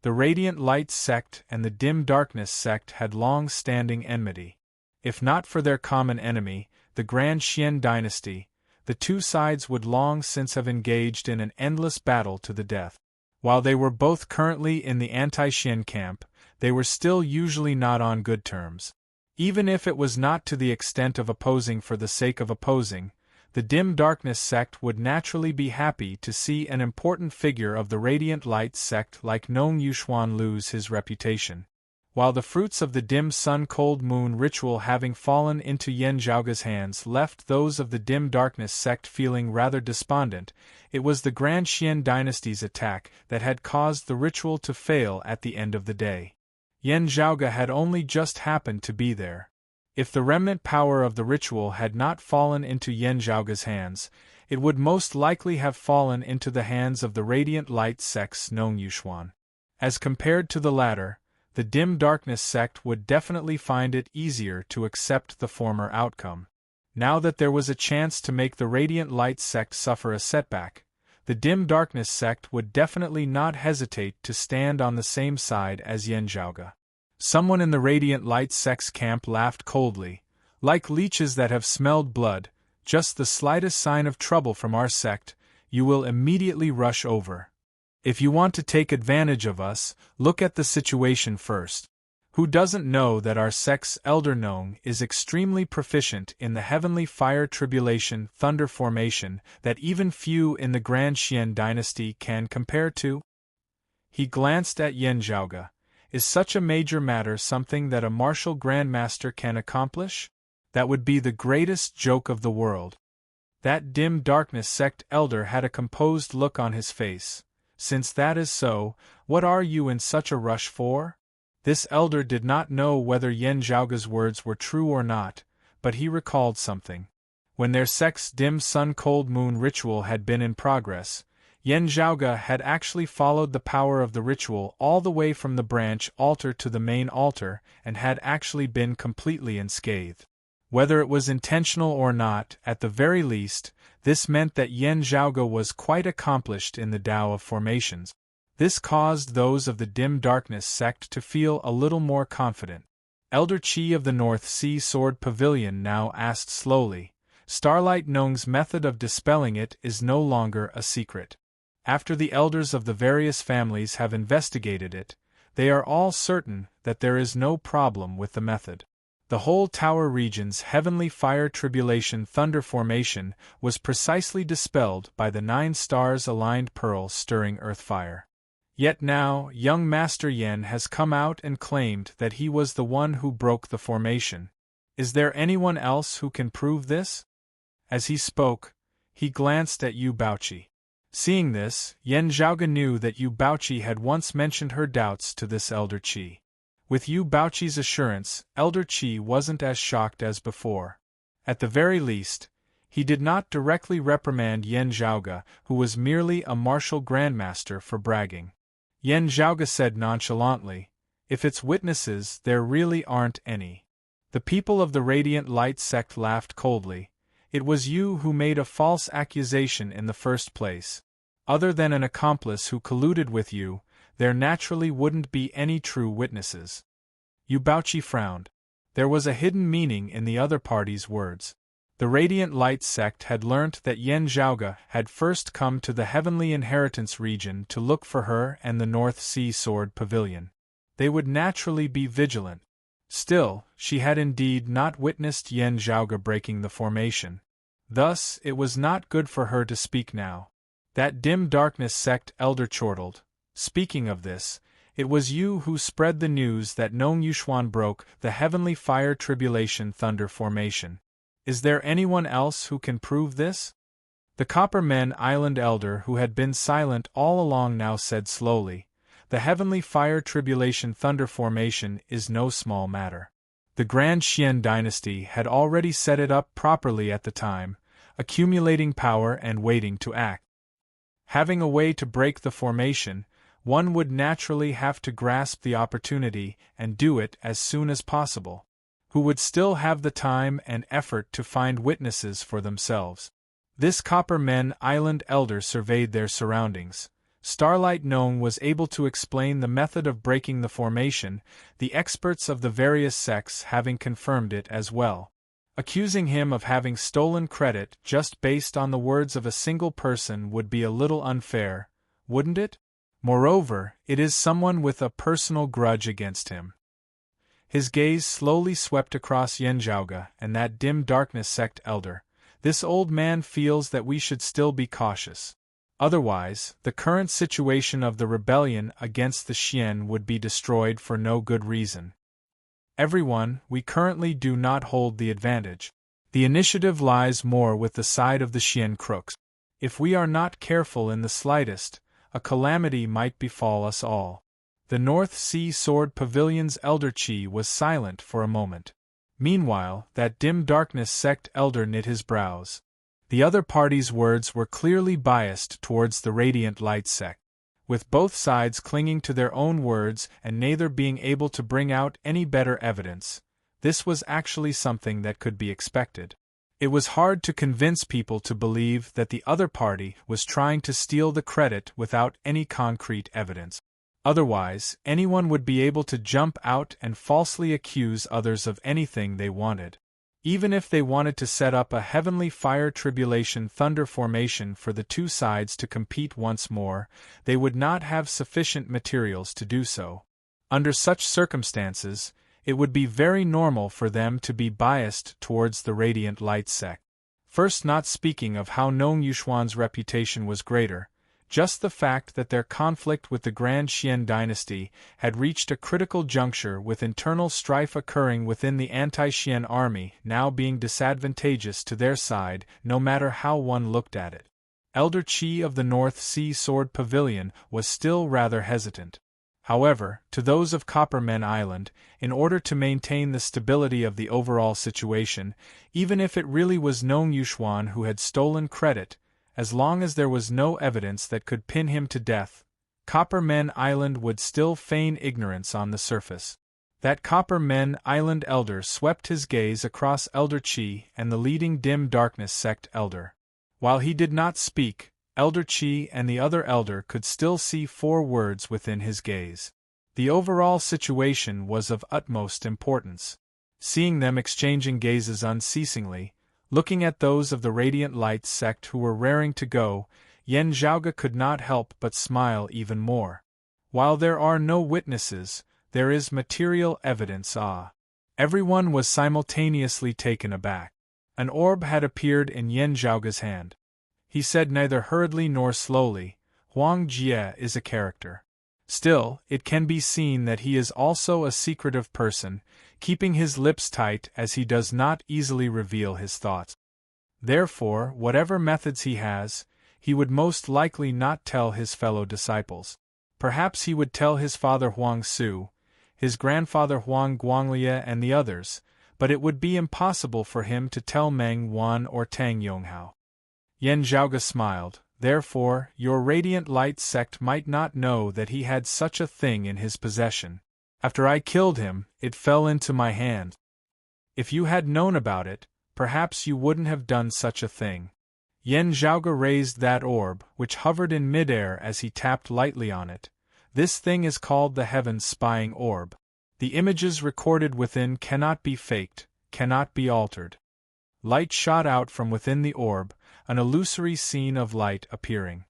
The radiant light sect and the dim darkness sect had long-standing enmity. If not for their common enemy, the Grand Xian dynasty, the two sides would long since have engaged in an endless battle to the death. While they were both currently in the anti-Xian camp, they were still usually not on good terms. Even if it was not to the extent of opposing for the sake of opposing, the dim darkness sect would naturally be happy to see an important figure of the radiant light sect like Nong Yuxuan lose his reputation. While the fruits of the dim sun cold moon ritual having fallen into Yan Zhaoge's hands left those of the dim darkness sect feeling rather despondent, it was the Grand Xian dynasty's attack that had caused the ritual to fail at the end of the day. Yan Zhaoge had only just happened to be there. If the remnant power of the ritual had not fallen into Yan Zhaoge's hands, it would most likely have fallen into the hands of the radiant light sect's Nong Yuxuan. As compared to the latter, the dim darkness sect would definitely find it easier to accept the former outcome. Now that there was a chance to make the radiant light sect suffer a setback, the dim darkness sect would definitely not hesitate to stand on the same side as Yan Zhaoge. Someone in the radiant light sect's camp laughed coldly. Like leeches that have smelled blood, just the slightest sign of trouble from our sect, you will immediately rush over. If you want to take advantage of us, look at the situation first. Who doesn't know that our sect's elder Nong is extremely proficient in the heavenly fire tribulation thunder formation that even few in the Grand Xian dynasty can compare to? He glanced at Yan Zhaoge. Is such a major matter something that a martial grandmaster can accomplish? That would be the greatest joke of the world. That dim darkness sect elder had a composed look on his face. Since that is so, what are you in such a rush for? This elder did not know whether Yan Zhaoge's words were true or not, but he recalled something. When their sect's dim sun-cold moon ritual had been in progress, Yan Zhaoge had actually followed the power of the ritual all the way from the branch altar to the main altar and had actually been completely unscathed. Whether it was intentional or not, at the very least, this meant that Yan Zhaoge was quite accomplished in the Tao of formations. This caused those of the dim darkness sect to feel a little more confident. Elder Qi of the North Sea Sword Pavilion now asked slowly, Starlight Nong's method of dispelling it is no longer a secret. After the elders of the various families have investigated it, they are all certain that there is no problem with the method. The whole tower region's heavenly fire tribulation thunder formation was precisely dispelled by the 9 stars-aligned pearl stirring earth fire. Yet now, young Master Yan has come out and claimed that he was the one who broke the formation. Is there anyone else who can prove this? As he spoke, he glanced at Yu Baoqi. Seeing this, Yan Zhaoge knew that Yu Baoqi had once mentioned her doubts to this Elder Qi. With Yu Baoqi's assurance, Elder Qi wasn't as shocked as before. At the very least, he did not directly reprimand Yan Zhaoge, who was merely a martial grandmaster, for bragging. Yan Zhaoge said nonchalantly, If it's witnesses, there really aren't any. The people of the Radiant Light sect laughed coldly. It was you who made a false accusation in the first place. Other than an accomplice who colluded with you, there naturally wouldn't be any true witnesses. Yu Baoqi frowned. There was a hidden meaning in the other party's words. The Radiant Light sect had learnt that Yan Zhaoge had first come to the Heavenly Inheritance region to look for her and the North Sea Sword Pavilion. They would naturally be vigilant. Still, she had indeed not witnessed Yan Zhaoge breaking the formation. Thus, it was not good for her to speak now. That dim darkness sect elder chortled. Speaking of this, it was you who spread the news that Nong Yuxuan broke the heavenly fire tribulation thunder formation. Is there anyone else who can prove this? The Copper Men Island elder, who had been silent all along, now said slowly, "The heavenly fire tribulation thunder formation is no small matter. The Grand Xian dynasty had already set it up properly at the time, accumulating power and waiting to act. Having a way to break the formation, one would naturally have to grasp the opportunity and do it as soon as possible. Who would still have the time and effort to find witnesses for themselves?" This Copper Men Island elder surveyed their surroundings. Starlight Gnome was able to explain the method of breaking the formation, the experts of the various sects having confirmed it as well. Accusing him of having stolen credit just based on the words of a single person would be a little unfair, wouldn't it? Moreover, it is someone with a personal grudge against him. His gaze slowly swept across Yanzhouge and that dim darkness sect elder. This old man feels that we should still be cautious. Otherwise, the current situation of the rebellion against the Xian would be destroyed for no good reason. Everyone, we currently do not hold the advantage. The initiative lies more with the side of the Xian crooks. If we are not careful in the slightest, a calamity might befall us all. The North Sea Sword Pavilion's elder Qi was silent for a moment. Meanwhile, that dim darkness sect elder knit his brows. The other party's words were clearly biased towards the Radiant Light sect. With both sides clinging to their own words and neither being able to bring out any better evidence, this was actually something that could be expected. It was hard to convince people to believe that the other party was trying to steal the credit without any concrete evidence. Otherwise, anyone would be able to jump out and falsely accuse others of anything they wanted. Even if they wanted to set up a heavenly fire tribulation thunder formation for the two sides to compete once more, they would not have sufficient materials to do so. Under such circumstances, it would be very normal for them to be biased towards the Radiant Light sect. First, not speaking of how Nong Yuxuan's reputation was greater, just the fact that their conflict with the Grand Xian dynasty had reached a critical juncture with internal strife occurring within the anti-Xian army now being disadvantageous to their side no matter how one looked at it. Elder Qi of the North Sea Sword Pavilion was still rather hesitant. However, to those of Copper Men Island, in order to maintain the stability of the overall situation, even if it really was Nong Yuxuan who had stolen credit, as long as there was no evidence that could pin him to death, Copper Men Island would still feign ignorance on the surface. That Copper Men Island elder swept his gaze across Elder Qi and the leading dim darkness sect elder. While he did not speak, Elder Qi and the other elder could still see 4 words within his gaze. The overall situation was of utmost importance. Seeing them exchanging gazes unceasingly, looking at those of the Radiant Light sect who were raring to go, Yanzhouge could not help but smile even more. While there are no witnesses, there is material evidence. Everyone was simultaneously taken aback. An orb had appeared in Yanzhouge's hand. He said neither hurriedly nor slowly, "Huang Jie is a character. Still, it can be seen that he is also a secretive person, keeping his lips tight as he does not easily reveal his thoughts. Therefore, whatever methods he has, he would most likely not tell his fellow disciples. Perhaps he would tell his father Huang Su, his grandfather Huang Guanglie and the others, but it would be impossible for him to tell Meng Wan or Tang Yonghao." Yanzhouge smiled. "Therefore, your Radiant Light sect might not know that he had such a thing in his possession. After I killed him, it fell into my hand. If you had known about it, perhaps you wouldn't have done such a thing." Yanzhouge raised that orb, which hovered in midair as he tapped lightly on it. This thing is called the Heaven's Spying Orb. The images recorded within cannot be faked, cannot be altered. Light shot out from within the orb, an illusory scene of light appearing.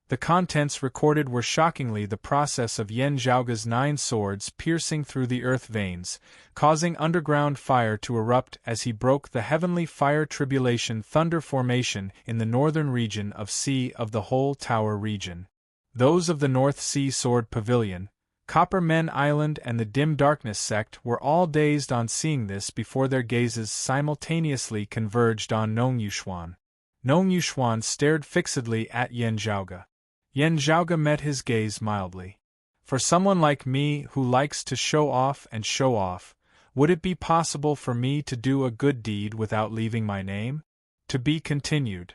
The contents recorded were shockingly the process of Yanzhouge's 9 swords piercing through the earth veins, causing underground fire to erupt as he broke the heavenly fire tribulation thunder formation in the northern region of Sea of the Whole Tower region. Those of the North Sea Sword Pavilion, Copper Men Island and the Dim Darkness sect were all dazed on seeing this before their gazes simultaneously converged on Nong Yuxuan. Nong Yuxuan stared fixedly at Yan Zhaoge. Yan Zhaoge met his gaze mildly. For someone like me who likes to show off, would it be possible for me to do a good deed without leaving my name? To be continued.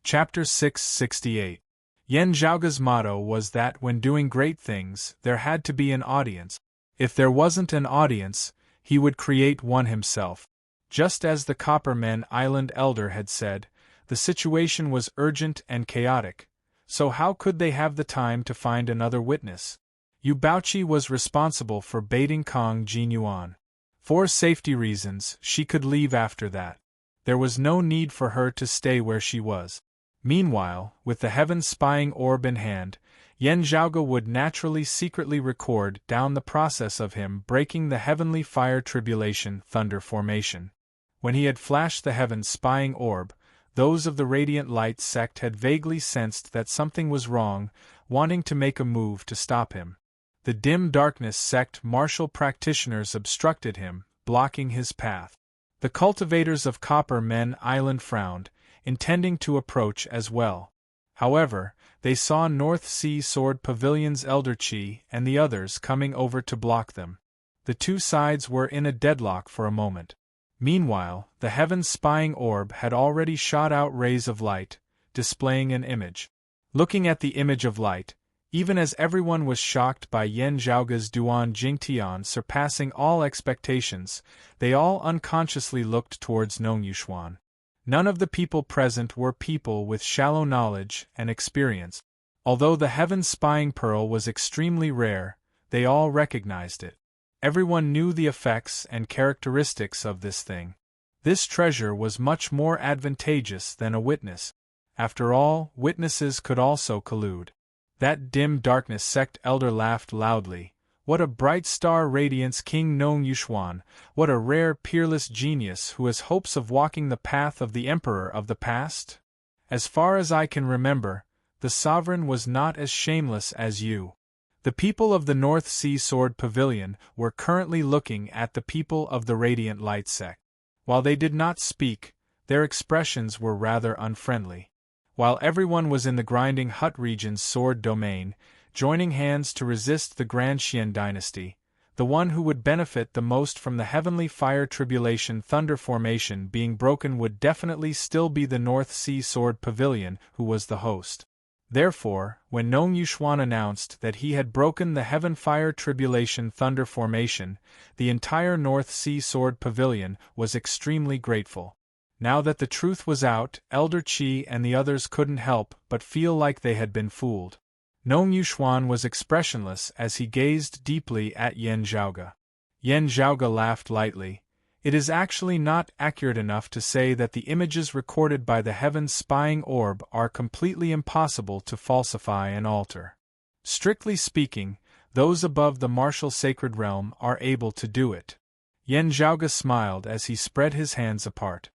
Chapter 668. Yan Zhaoge's motto was that when doing great things, there had to be an audience. If there wasn't an audience, he would create one himself. Just as the Copper Men Island elder had said, the situation was urgent and chaotic, so how could they have the time to find another witness? Yu Baoqi was responsible for baiting Kong Jinyuan. For safety reasons, she could leave after that. There was no need for her to stay where she was. Meanwhile, with the heaven spying orb in hand, Yan Zhaoge would naturally secretly record down the process of him breaking the heavenly fire tribulation thunder formation. When he had flashed the heaven spying orb, those of the Radiant Light sect had vaguely sensed that something was wrong, wanting to make a move to stop him. The dim darkness sect martial practitioners obstructed him, blocking his path. The cultivators of Copper Men Island frowned, intending to approach as well. However, they saw North Sea Sword Pavilion's Elder Chi and the others coming over to block them. The two sides were in a deadlock for a moment. Meanwhile, the heaven spying orb had already shot out rays of light, displaying an image. Looking at the image of light, even as everyone was shocked by Yan Zhaoge's Duan Jingtian surpassing all expectations, they all unconsciously looked towards Nong Yuxuan. None of the people present were people with shallow knowledge and experience. Although the heaven spying pearl was extremely rare, they all recognized it. Everyone knew the effects and characteristics of this thing. This treasure was much more advantageous than a witness. After all, witnesses could also collude. That dim darkness sect elder laughed loudly. What a bright star radiance King Nong Yuxuan, what a rare peerless genius who has hopes of walking the path of the Emperor of the past? As far as I can remember, the sovereign was not as shameless as you. The people of the North Sea Sword Pavilion were currently looking at the people of the Radiant Light sect. While they did not speak, their expressions were rather unfriendly. While everyone was in the Grinding Hut region's sword domain, joining hands to resist the Grand Xian dynasty, the one who would benefit the most from the heavenly fire tribulation thunder formation being broken would definitely still be the North Sea Sword Pavilion who was the host. Therefore, when Nong Yuxuan announced that he had broken the Heaven Fire Tribulation Thunder Formation, the entire North Sea Sword Pavilion was extremely grateful. Now that the truth was out, Elder Chi and the others couldn't help but feel like they had been fooled. Nong Yuxuan was expressionless as he gazed deeply at Yan Zhaoge. Yan Zhaoge laughed lightly. It is actually not accurate enough to say that the images recorded by the heaven spying orb are completely impossible to falsify and alter. Strictly speaking, those above the martial sacred realm are able to do it. Yan Zhaoge smiled as he spread his hands apart.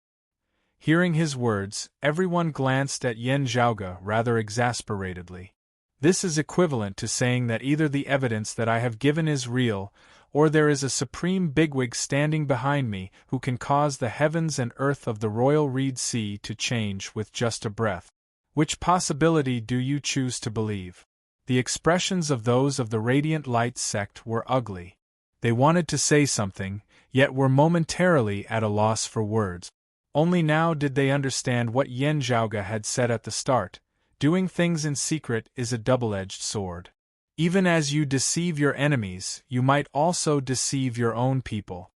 Hearing his words, everyone glanced at Yan Zhaoge rather exasperatedly. This is equivalent to saying that either the evidence that I have given is real, or there is a supreme bigwig standing behind me who can cause the heavens and earth of the royal Reed Sea to change with just a breath. Which possibility do you choose to believe? The expressions of those of the Radiant Light sect were ugly. They wanted to say something, yet were momentarily at a loss for words. Only now did they understand what Yan Zhaoge had said at the start. Doing things in secret is a double-edged sword. Even as you deceive your enemies, you might also deceive your own people.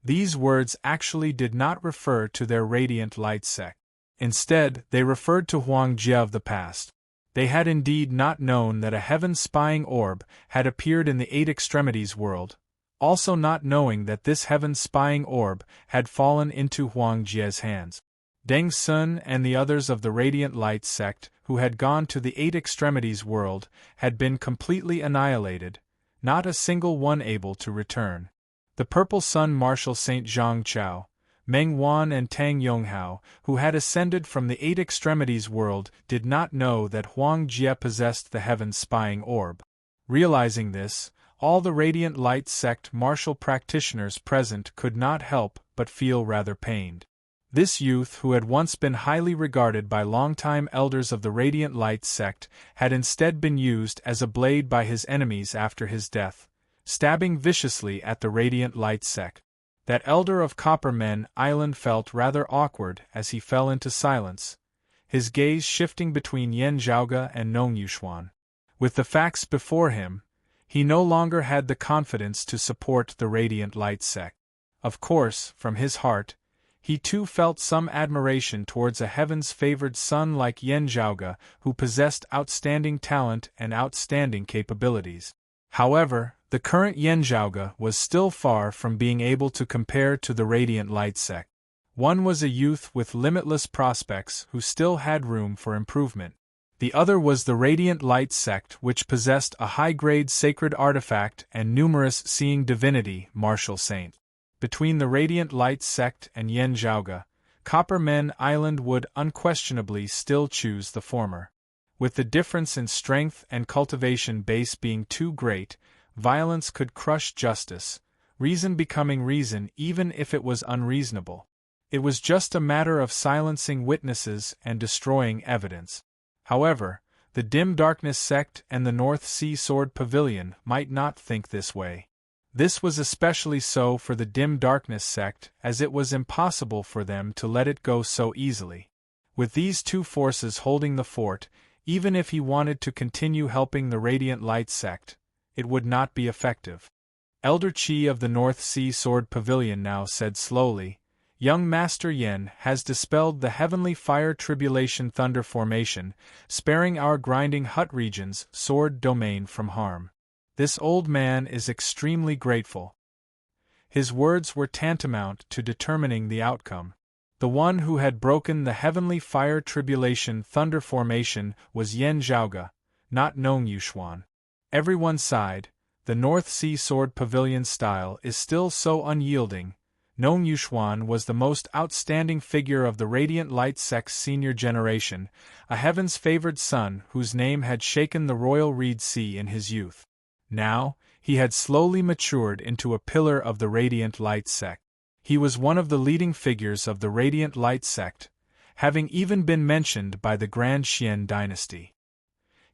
These words actually did not refer to their Radiant Light sect. Instead, they referred to Huang Jie of the past. They had indeed not known that a heaven-spying orb had appeared in the Eight Extremities world, also not knowing that this heaven-spying orb had fallen into Huang Jie's hands. Deng Sun and the others of the Radiant Light sect who had gone to the Eight Extremities world had been completely annihilated, not a single one able to return. The Purple Sun Marshal Saint Zhang Chao, Meng Wan and Tang Yonghao, who had ascended from the Eight Extremities world, did not know that Huang Jie possessed the heaven-spying orb. Realizing this, all the Radiant Light sect martial practitioners present could not help but feel rather pained. This youth, who had once been highly regarded by longtime elders of the Radiant Light sect, had instead been used as a blade by his enemies after his death, stabbing viciously at the Radiant Light sect. That elder of Copper Men Island felt rather awkward as he fell into silence, his gaze shifting between Yan Zhaoge and Nong Yuxuan. With the facts before him, he no longer had the confidence to support the Radiant Light sect. Of course, from his heart, he too felt some admiration towards a heavens-favored son like Yan Zhaoge, who possessed outstanding talent and outstanding capabilities. However, the current Yan Zhaoge was still far from being able to compare to the Radiant Light sect. One was a youth with limitless prospects who still had room for improvement. The other was the Radiant Light sect, which possessed a high-grade sacred artifact and numerous seeing divinity martial saints. Between the Radiant Light sect and Yan Zhaoge, Copper Men Island would unquestionably still choose the former. With the difference in strength and cultivation base being too great, violence could crush justice, reason becoming reason even if it was unreasonable. It was just a matter of silencing witnesses and destroying evidence. However, the Dim Darkness sect and the North Sea Sword Pavilion might not think this way. This was especially so for the Dim Darkness sect, as it was impossible for them to let it go so easily. With these two forces holding the fort, even if he wanted to continue helping the Radiant Light sect, it would not be effective. Elder Qi of the North Sea Sword Pavilion now said slowly, "Young Master Yen has dispelled the Heavenly Fire Tribulation Thunder Formation, sparing our grinding hut region's sword domain from harm. This old man is extremely grateful." His words were tantamount to determining the outcome. The one who had broken the Heavenly Fire Tribulation Thunder Formation was Yan Zhaoge, not Nong Yuxuan. Everyone sighed. The North Sea Sword Pavilion style is still so unyielding. Nong Yuxuan was the most outstanding figure of the Radiant Light sect's senior generation, a heavens-favored son whose name had shaken the royal Reed Sea in his youth. Now, he had slowly matured into a pillar of the Radiant Light sect. He was one of the leading figures of the Radiant Light sect, having even been mentioned by the Grand Xian dynasty.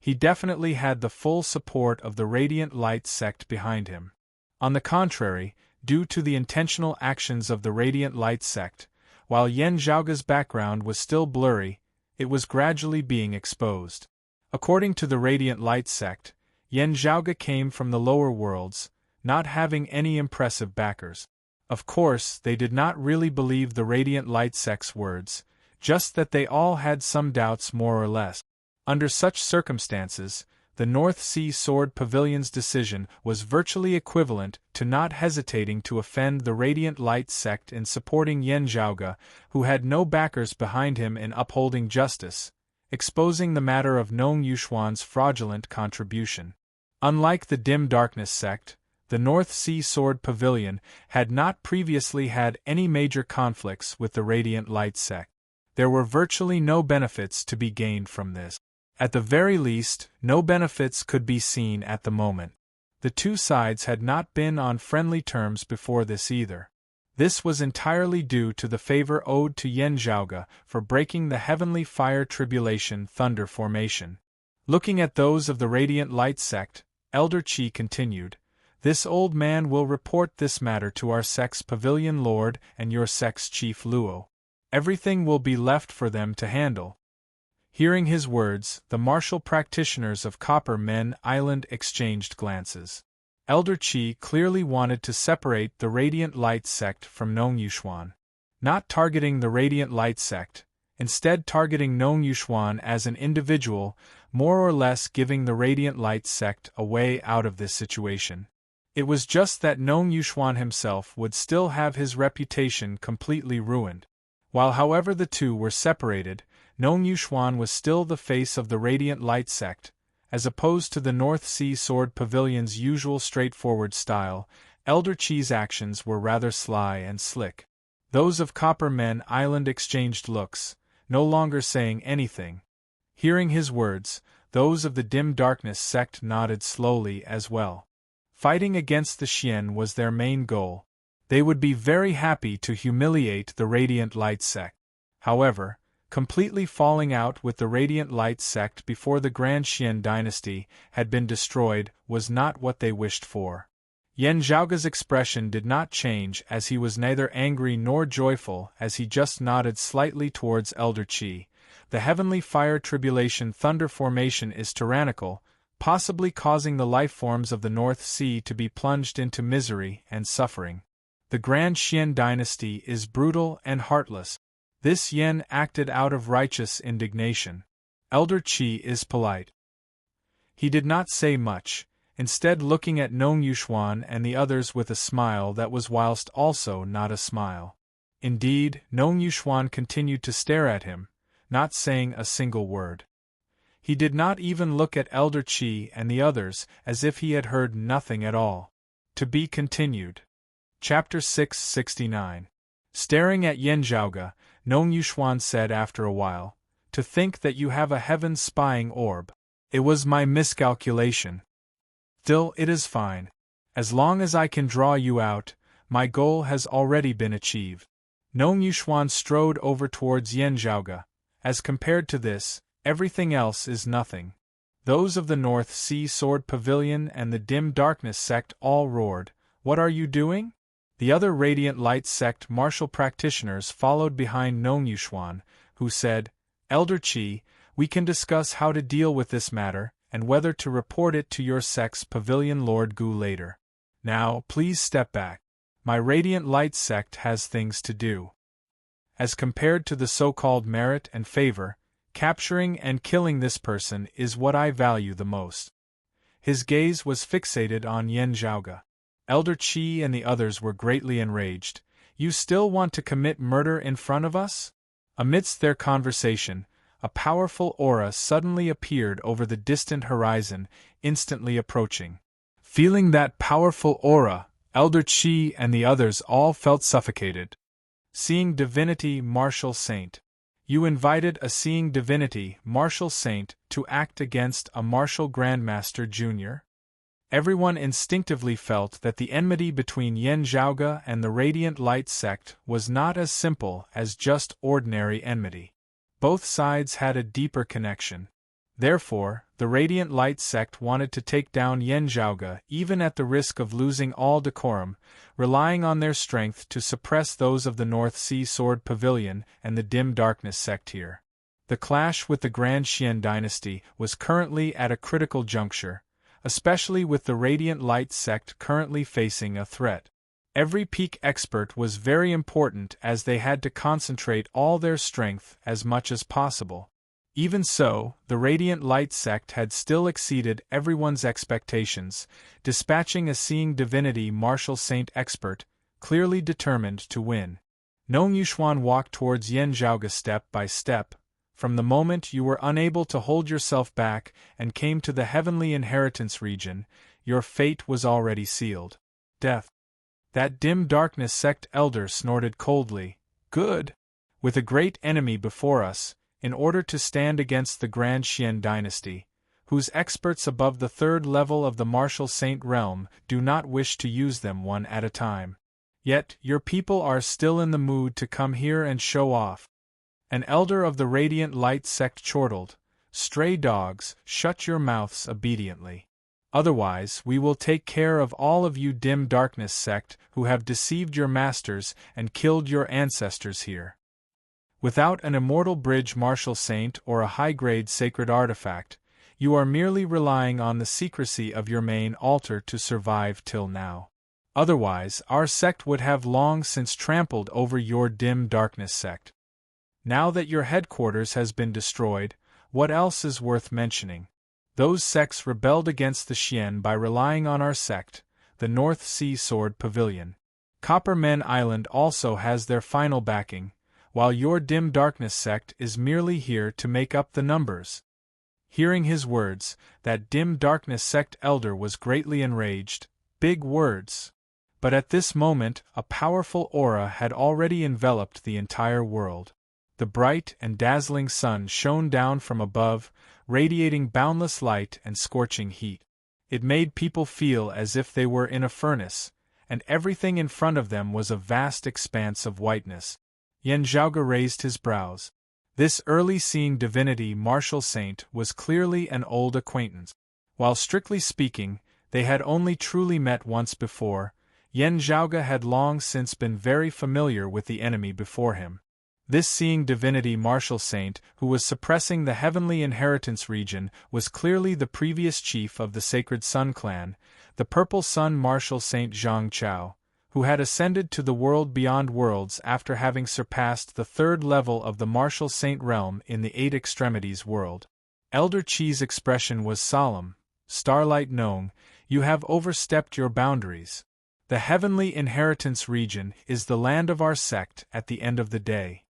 He definitely had the full support of the Radiant Light sect behind him. On the contrary, due to the intentional actions of the Radiant Light sect, while Yan Zhaoge's background was still blurry, it was gradually being exposed. According to the Radiant Light sect, Yan Zhaoge came from the lower worlds, not having any impressive backers. Of course, they did not really believe the Radiant Light sect's words, just that they all had some doubts more or less. Under such circumstances, the North Sea Sword Pavilion's decision was virtually equivalent to not hesitating to offend the Radiant Light sect in supporting Yan Zhaoge, who had no backers behind him in upholding justice, exposing the matter of Nong Yuxuan's fraudulent contribution. Unlike the Dim Darkness sect, the North Sea Sword Pavilion had not previously had any major conflicts with the Radiant Light sect. There were virtually no benefits to be gained from this. At the very least, no benefits could be seen at the moment. The two sides had not been on friendly terms before this either. This was entirely due to the favor owed to Yan Zhaoge for breaking the Heavenly Fire Tribulation Thunder Formation. Looking at those of the Radiant Light sect, Elder Qi continued, "This old man will report this matter to our sect's pavilion lord and your sect's chief Luo. Everything will be left for them to handle." Hearing his words, the martial practitioners of Copper Men Island exchanged glances. Elder Qi clearly wanted to separate the Radiant Light sect from Nong Yuxuan. Not targeting the Radiant Light sect, instead targeting Nong Yuxuan as an individual, more or less giving the Radiant Light sect a way out of this situation. It was just that Nong Yuxuan himself would still have his reputation completely ruined. While however the two were separated, Nong Yuxuan was still the face of the Radiant Light sect. As opposed to the North Sea Sword Pavilion's usual straightforward style, Elder Qi's actions were rather sly and slick. Those of Copper Men Island exchanged looks, no longer saying anything. Hearing his words, those of the Dim Darkness sect nodded slowly as well. Fighting against the Xian was their main goal. They would be very happy to humiliate the Radiant Light sect. However, completely falling out with the Radiant Light sect before the Grand Xian dynasty had been destroyed was not what they wished for. Yan Zhaoga's expression did not change as he was neither angry nor joyful as he just nodded slightly towards Elder Qi. The heavenly fire tribulation thunder formation is tyrannical, possibly causing the life forms of the North Sea to be plunged into misery and suffering. The Grand Xian dynasty is brutal and heartless. This Yan acted out of righteous indignation. Elder Qi is polite. He did not say much, instead looking at Nong Yuxuan and the others with a smile that was whilst also not a smile. Indeed, Nong Yuxuan continued to stare at him, not saying a single word. He did not even look at Elder Qi and the others as if he had heard nothing at all. To be continued. Chapter 669. Staring at Yan Zhaoga, Nong Yuxuan said after a while, "To think that you have a heaven spying orb. It was my miscalculation. Still, it is fine. As long as I can draw you out, my goal has already been achieved." Nong Yuxuan strode over towards Yan Zhaoga. As compared to this, everything else is nothing. Those of the North Sea Sword Pavilion and the Dim Darkness sect all roared, "What are you doing?" The other Radiant Light sect martial practitioners followed behind Nong Yuxuan, who said, "Elder Qi, we can discuss how to deal with this matter, and whether to report it to your sect's Pavilion Lord Gu later. Now, please step back. My Radiant Light sect has things to do. As compared to the so-called merit and favor, capturing and killing this person is what I value the most." His gaze was fixated on Yan Zhaoga. Elder Qi and the others were greatly enraged. "You still want to commit murder in front of us?" Amidst their conversation, a powerful aura suddenly appeared over the distant horizon, instantly approaching. Feeling that powerful aura, Elder Qi and the others all felt suffocated. Seeing divinity, martial saint. You invited a seeing divinity, martial saint, to act against a martial grandmaster junior? Everyone instinctively felt that the enmity between Yan Zhaoga and the Radiant Light sect was not as simple as just ordinary enmity. Both sides had a deeper connection. Therefore, the Radiant Light sect wanted to take down Yan Zhaoga even at the risk of losing all decorum, relying on their strength to suppress those of the North Sea Sword Pavilion and the Dim Darkness sect here. The clash with the Grand Xian dynasty was currently at a critical juncture, especially with the Radiant Light sect currently facing a threat. Every peak expert was very important as they had to concentrate all their strength as much as possible. Even so, the Radiant Light sect had still exceeded everyone's expectations, dispatching a seeing divinity martial saint expert, clearly determined to win. Nong Yuxuan walked towards Yan Zhaoga step by step. From the moment you were unable to hold yourself back and came to the heavenly inheritance region, your fate was already sealed. Death. That Dim Darkness sect elder snorted coldly. "Good. With a great enemy before us, in order to stand against the Grand Xian dynasty, whose experts above the third level of the martial saint realm do not wish to use them one at a time. Yet, your people are still in the mood to come here and show off." An elder of the Radiant Light sect chortled, "Stray dogs, shut your mouths obediently. Otherwise, we will take care of all of you Dim Darkness sect who have deceived your masters and killed your ancestors here." Without an immortal bridge martial saint or a high-grade sacred artifact, you are merely relying on the secrecy of your main altar to survive till now. Otherwise, our sect would have long since trampled over your Dim Darkness sect. Now that your headquarters has been destroyed, what else is worth mentioning? Those sects rebelled against the Xian by relying on our sect, the North Sea Sword Pavilion. Coppermen Island also has their final backing, while your Dim Darkness sect is merely here to make up the numbers. Hearing his words, that Dim Darkness sect elder was greatly enraged. Big words. But at this moment, a powerful aura had already enveloped the entire world. The bright and dazzling sun shone down from above, radiating boundless light and scorching heat. It made people feel as if they were in a furnace, and everything in front of them was a vast expanse of whiteness. Yan Zhaoge raised his brows. This early-seeing divinity martial saint was clearly an old acquaintance. While strictly speaking, they had only truly met once before, Yan Zhaoge had long since been very familiar with the enemy before him. This seeing divinity martial saint who was suppressing the heavenly inheritance region was clearly the previous chief of the Sacred Sun clan, the Purple Sun martial saint Zhang Chao, who had ascended to the world beyond worlds after having surpassed the third level of the martial saint realm in the Eight Extremities world. Elder Qi's expression was solemn. Starlight Nong, you have overstepped your boundaries. The heavenly inheritance region is the land of our sect at the end of the day.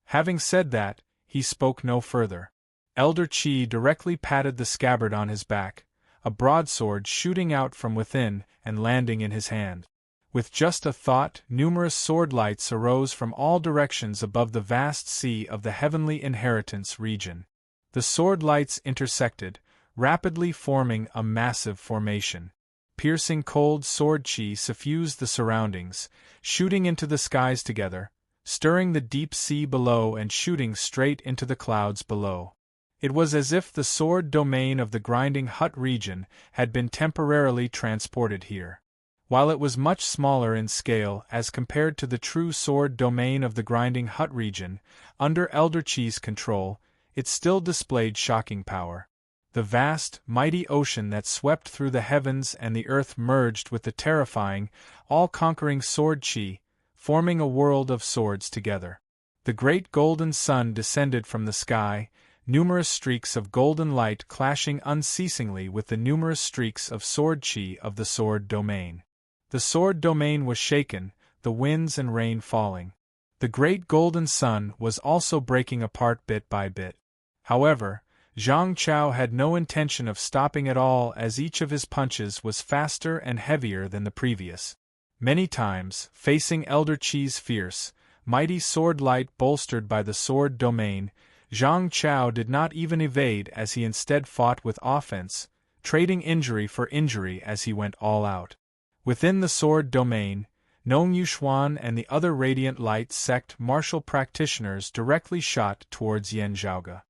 Having said that, he spoke no further. Elder Qi directly patted the scabbard on his back, a broadsword shooting out from within and landing in his hand. With just a thought, numerous sword lights arose from all directions above the vast sea of the heavenly inheritance region. The sword lights intersected, rapidly forming a massive formation. Piercing cold sword qi suffused the surroundings, shooting into the skies together, stirring the deep sea below and shooting straight into the clouds below. It was as if the sword domain of the grinding hut region had been temporarily transported here. While it was much smaller in scale as compared to the true sword domain of the grinding hut region, under Elder Qi's control, it still displayed shocking power. The vast, mighty ocean that swept through the heavens and the earth merged with the terrifying, all-conquering sword qi, forming a world of swords together. The great golden sun descended from the sky, numerous streaks of golden light clashing unceasingly with the numerous streaks of sword qi of the sword domain. The sword domain was shaken, the winds and rain falling. The great golden sun was also breaking apart bit by bit. However, Zhang Chao had no intention of stopping at all as each of his punches was faster and heavier than the previous. Many times, facing Elder Qi's fierce, mighty sword light bolstered by the sword domain, Zhang Chao did not even evade as he instead fought with offense, trading injury for injury as he went all out. Within the sword domain, Nong Yuxuan and the other Radiant Light sect martial practitioners directly shot towards Yan Zhaoge.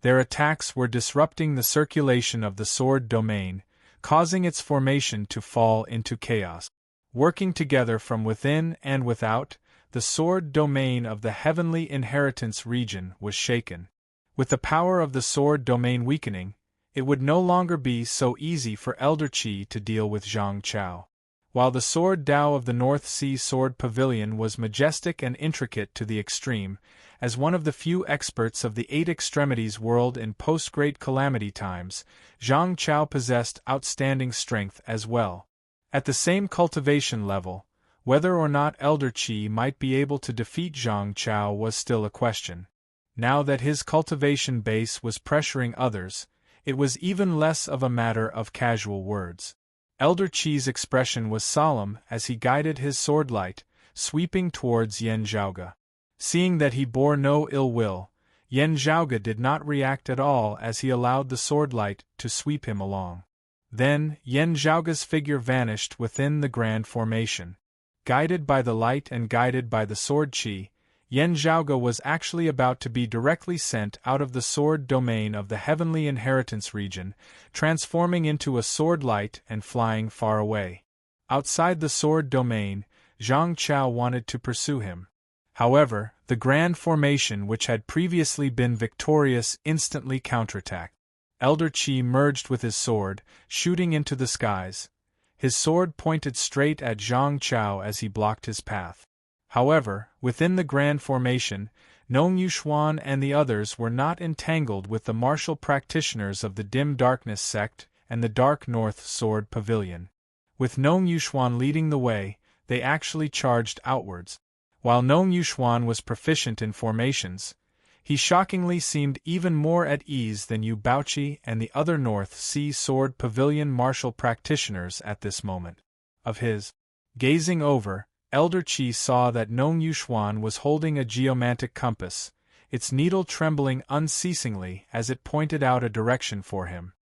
Their attacks were disrupting the circulation of the sword domain, causing its formation to fall into chaos. Working together from within and without, the sword domain of the heavenly inheritance region was shaken. With the power of the sword domain weakening, it would no longer be so easy for Elder Qi to deal with Zhang Chao. While the sword Dao of the North Sea Sword Pavilion was majestic and intricate to the extreme, as one of the few experts of the Eight Extremities world in post-Great Calamity times, Zhang Chao possessed outstanding strength as well. At the same cultivation level, whether or not Elder Qi might be able to defeat Zhang Chao was still a question. Now that his cultivation base was pressuring others, it was even less of a matter of casual words. Elder Qi's expression was solemn as he guided his sword light, sweeping towards Yan Zhaoge. Seeing that he bore no ill will, Yan Zhaoge did not react at all as he allowed the sword light to sweep him along. Then, Yan Zhaoge's figure vanished within the grand formation. Guided by the light and guided by the sword qi, Yan Zhaoge was actually about to be directly sent out of the sword domain of the heavenly inheritance region, transforming into a sword light and flying far away. Outside the sword domain, Zhang Chao wanted to pursue him. However, the grand formation which had previously been victorious instantly counterattacked. Elder Qi merged with his sword, shooting into the skies. His sword pointed straight at Zhang Chao as he blocked his path. However, within the grand formation, Nong Yuxuan and the others were not entangled with the martial practitioners of the Dim Darkness sect and the Dark North Sword Pavilion. With Nong Yuxuan leading the way, they actually charged outwards. While Nong Yuxuan was proficient in formations, he shockingly seemed even more at ease than Yu Baoqi and the other North Sea Sword Pavilion martial practitioners at this moment of his. Gazing over, Elder Qi saw that Nong Yuxuan was holding a geomantic compass, its needle trembling unceasingly as it pointed out a direction for him.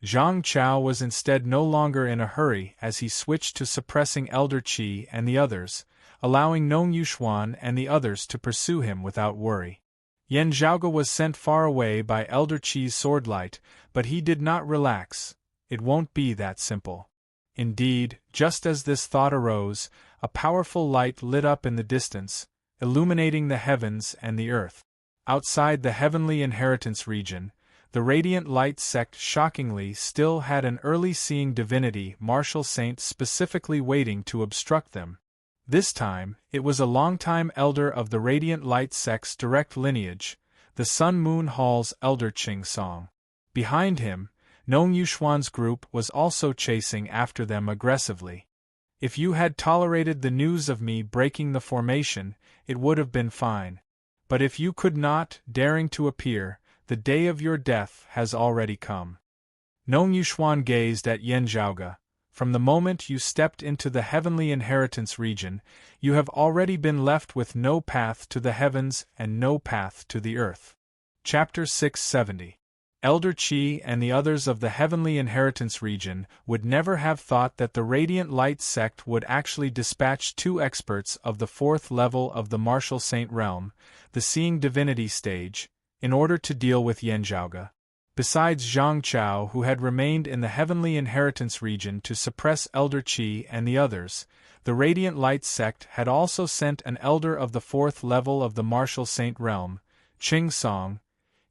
Zhang Chao was instead no longer in a hurry as he switched to suppressing Elder Qi and the others, allowing Nong Yuxuan and the others to pursue him without worry. Yan Zhaoge was sent far away by Elder Qi's swordlight, but he did not relax. It won't be that simple. Indeed, just as this thought arose, a powerful light lit up in the distance, illuminating the heavens and the earth. Outside the heavenly inheritance region, the Radiant Light sect shockingly still had an early-seeing divinity martial saint specifically waiting to obstruct them. This time, it was a longtime elder of the Radiant Light sect's direct lineage, the Sun Moon Hall's elder Qing Song. Behind him, Nong Yuxuan's group was also chasing after them aggressively. If you had tolerated the news of me breaking the formation, it would have been fine. But if you could not, daring to appear, the day of your death has already come. Nong Yuxuan gazed at Yan Zhaoge. From the moment you stepped into the heavenly inheritance region, you have already been left with no path to the heavens and no path to the earth. Chapter 670. Elder Qi and the others of the heavenly inheritance region would never have thought that the Radiant Light sect would actually dispatch 2 experts of the 4th level of the martial saint realm, the seeing divinity stage, in order to deal with Yan Zhaoge. Besides Zhang Chao, who had remained in the heavenly inheritance region to suppress Elder Qi and the others, the Radiant Light sect had also sent an elder of the 4th level of the martial saint realm, Qing Song,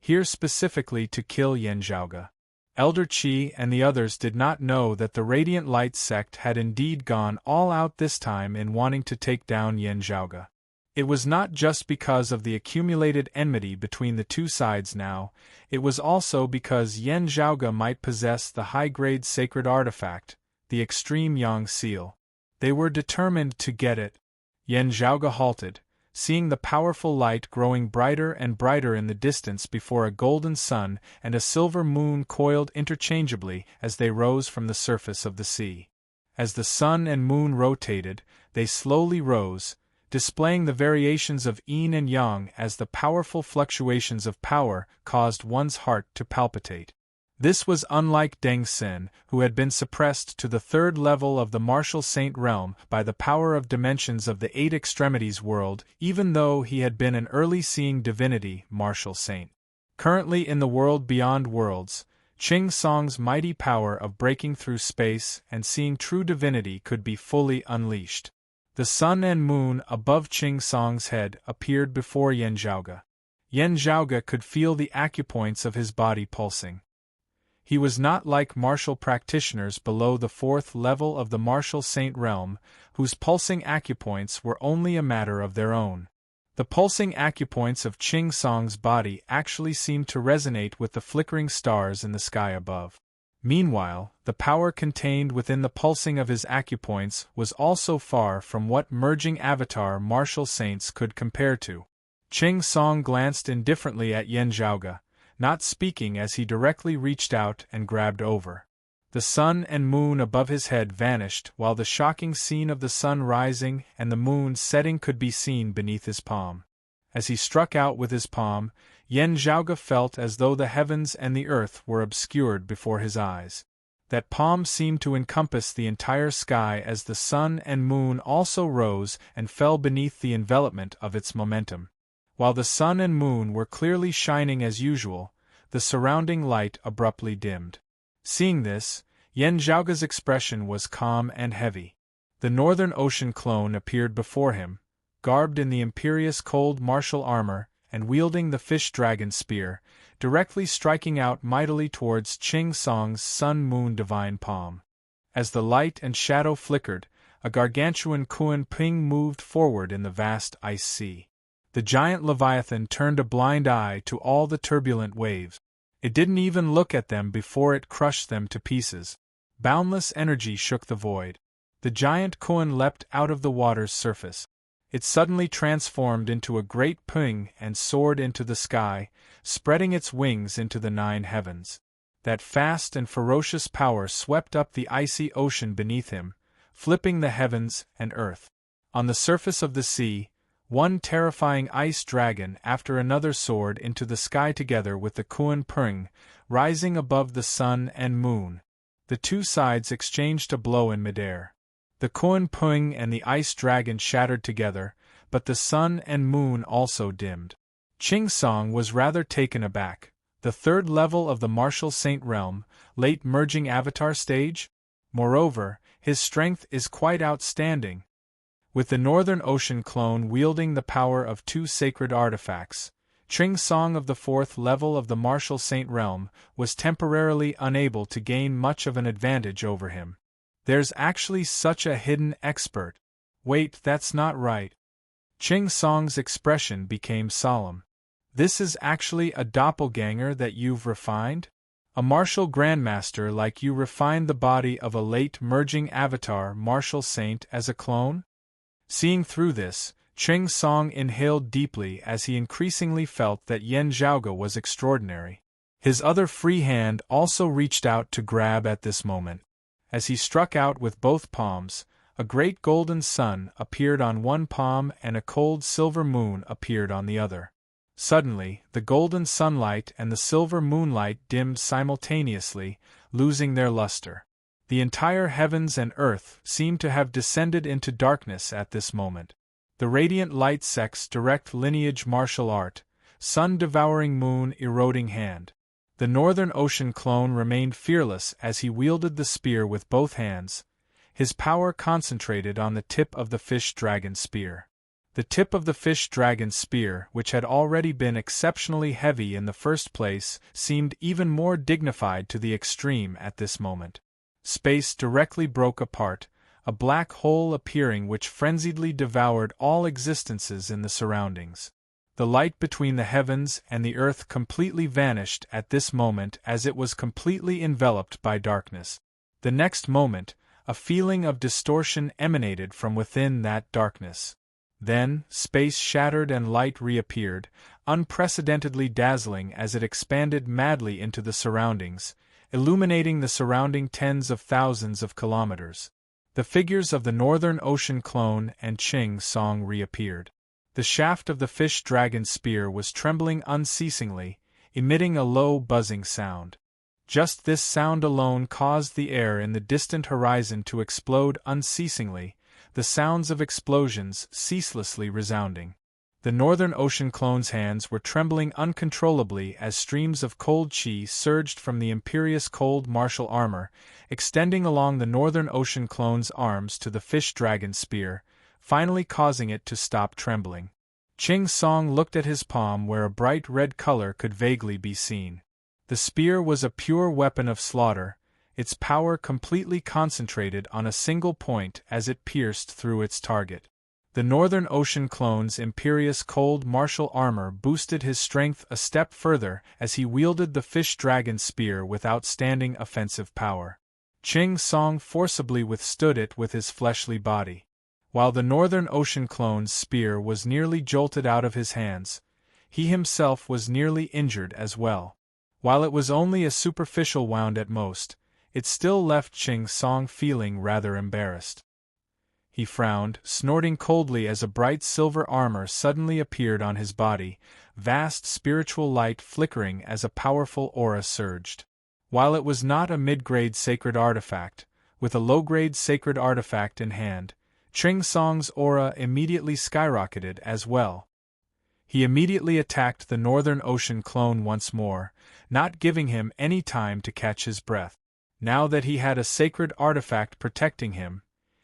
here specifically to kill Yan Zhaoge. Elder Qi and the others did not know that the Radiant Light sect had indeed gone all out this time in wanting to take down Yan Zhaoge. It was not just because of the accumulated enmity between the two sides now, it was also because Yan Zhaoge might possess the high-grade sacred artifact, the Extreme Yang Seal. They were determined to get it. Yan Zhaoge halted, seeing the powerful light growing brighter and brighter in the distance before a golden sun and a silver moon coiled interchangeably as they rose from the surface of the sea. As the sun and moon rotated, they slowly rose, displaying the variations of yin and yang as the powerful fluctuations of power caused one's heart to palpitate. This was unlike Deng Xin, who had been suppressed to the 3rd level of the martial saint realm by the power of dimensions of the 8 extremities world, even though he had been an early seeing divinity martial saint. Currently in the world beyond worlds, Qing Song's mighty power of breaking through space and seeing true divinity could be fully unleashed. The sun and moon above Qing Song's head appeared before Yan Zhaoge. Yan Zhaoge could feel the acupoints of his body pulsing. He was not like martial practitioners below the 4th level of the martial saint realm, whose pulsing acupoints were only a matter of their own. The pulsing acupoints of Qing Song's body actually seemed to resonate with the flickering stars in the sky above. Meanwhile, the power contained within the pulsing of his acupoints was also far from what merging avatar martial saints could compare to. Qing Song glanced indifferently at Yan Zhaoge, not speaking as he directly reached out and grabbed over. The sun and moon above his head vanished while the shocking scene of the sun rising and the moon setting could be seen beneath his palm. As he struck out with his palm, Yan Zhaoge felt as though the heavens and the earth were obscured before his eyes. That palm seemed to encompass the entire sky as the sun and moon also rose and fell beneath the envelopment of its momentum. While the sun and moon were clearly shining as usual, the surrounding light abruptly dimmed. Seeing this, Yan Zhaoge's expression was calm and heavy. The Northern Ocean clone appeared before him, garbed in the imperious cold martial armor and wielding the fish-dragon spear, directly striking out mightily towards Qing Song's sun-moon divine palm. As the light and shadow flickered, a gargantuan Kuan Ping moved forward in the vast ice sea. The giant leviathan turned a blind eye to all the turbulent waves. It didn't even look at them before it crushed them to pieces. Boundless energy shook the void. The giant Kuan leapt out of the water's surface. It suddenly transformed into a great ping and soared into the sky, spreading its wings into the 9 heavens. That fast and ferocious power swept up the icy ocean beneath him, flipping the heavens and earth. On the surface of the sea, One terrifying ice dragon after another soared into the sky together with the Kuan Pung, rising above the sun and moon. The two sides exchanged a blow in midair. The Kuan Pung and the ice dragon shattered together, but the sun and moon also dimmed. Ching Song was rather taken aback. The third level of the martial saint realm, late merging avatar stage? Moreover, his strength is quite outstanding. With the Northern Ocean clone wielding the power of two sacred artifacts, Ching Song of the fourth level of the martial saint realm was temporarily unable to gain much of an advantage over him. There's actually such a hidden expert. Wait, that's not right. Ching Song's expression became solemn. This is actually a doppelganger that you've refined? A martial grandmaster like you refined the body of a late merging avatar martial saint as a clone? Seeing through this, Ching Song inhaled deeply as he increasingly felt that Yen Zhaoge was extraordinary. His other free hand also reached out to grab at this moment. As he struck out with both palms, a great golden sun appeared on one palm and a cold silver moon appeared on the other. Suddenly, the golden sunlight and the silver moonlight dimmed simultaneously, losing their luster. The entire heavens and earth seemed to have descended into darkness at this moment. The radiant light sect's direct lineage martial art, sun-devouring moon-eroding hand. The Northern Ocean clone remained fearless as he wielded the spear with both hands, his power concentrated on the tip of the fish dragon spear. The tip of the fish dragon spear, which had already been exceptionally heavy in the first place, seemed even more dignified to the extreme at this moment. Space directly broke apart, a black hole appearing which frenziedly devoured all existences in the surroundings. The light between the heavens and the earth completely vanished at this moment as it was completely enveloped by darkness. The next moment, a feeling of distortion emanated from within that darkness. Then, space shattered and light reappeared, unprecedentedly dazzling as it expanded madly into the surroundings, illuminating the surrounding tens of thousands of kilometers. The figures of the Northern Ocean clone and Ching Song reappeared. The shaft of the fish dragon spear was trembling unceasingly, emitting a low buzzing sound. Just this sound alone caused the air in the distant horizon to explode unceasingly, the sounds of explosions ceaselessly resounding. The Northern Ocean clone's hands were trembling uncontrollably as streams of cold chi surged from the imperious cold martial armor, extending along the Northern Ocean clone's arms to the fish dragon spear, finally causing it to stop trembling. Ching Song looked at his palm where a bright red color could vaguely be seen. The spear was a pure weapon of slaughter, its power completely concentrated on a single point as it pierced through its target. The Northern Ocean clone's imperious cold martial armor boosted his strength a step further as he wielded the fish dragon spear with outstanding offensive power. Ching Song forcibly withstood it with his fleshly body. While the Northern Ocean clone's spear was nearly jolted out of his hands, he himself was nearly injured as well. While it was only a superficial wound at most, it still left Ching Song feeling rather embarrassed. He frowned, snorting coldly as a bright silver armor suddenly appeared on his body, vast spiritual light flickering as a powerful aura surged. While it was not a mid-grade sacred artifact, with a low-grade sacred artifact in hand, Ching Song's aura immediately skyrocketed as well. He immediately attacked the Northern Ocean clone once more, not giving him any time to catch his breath. Now that he had a sacred artifact protecting him,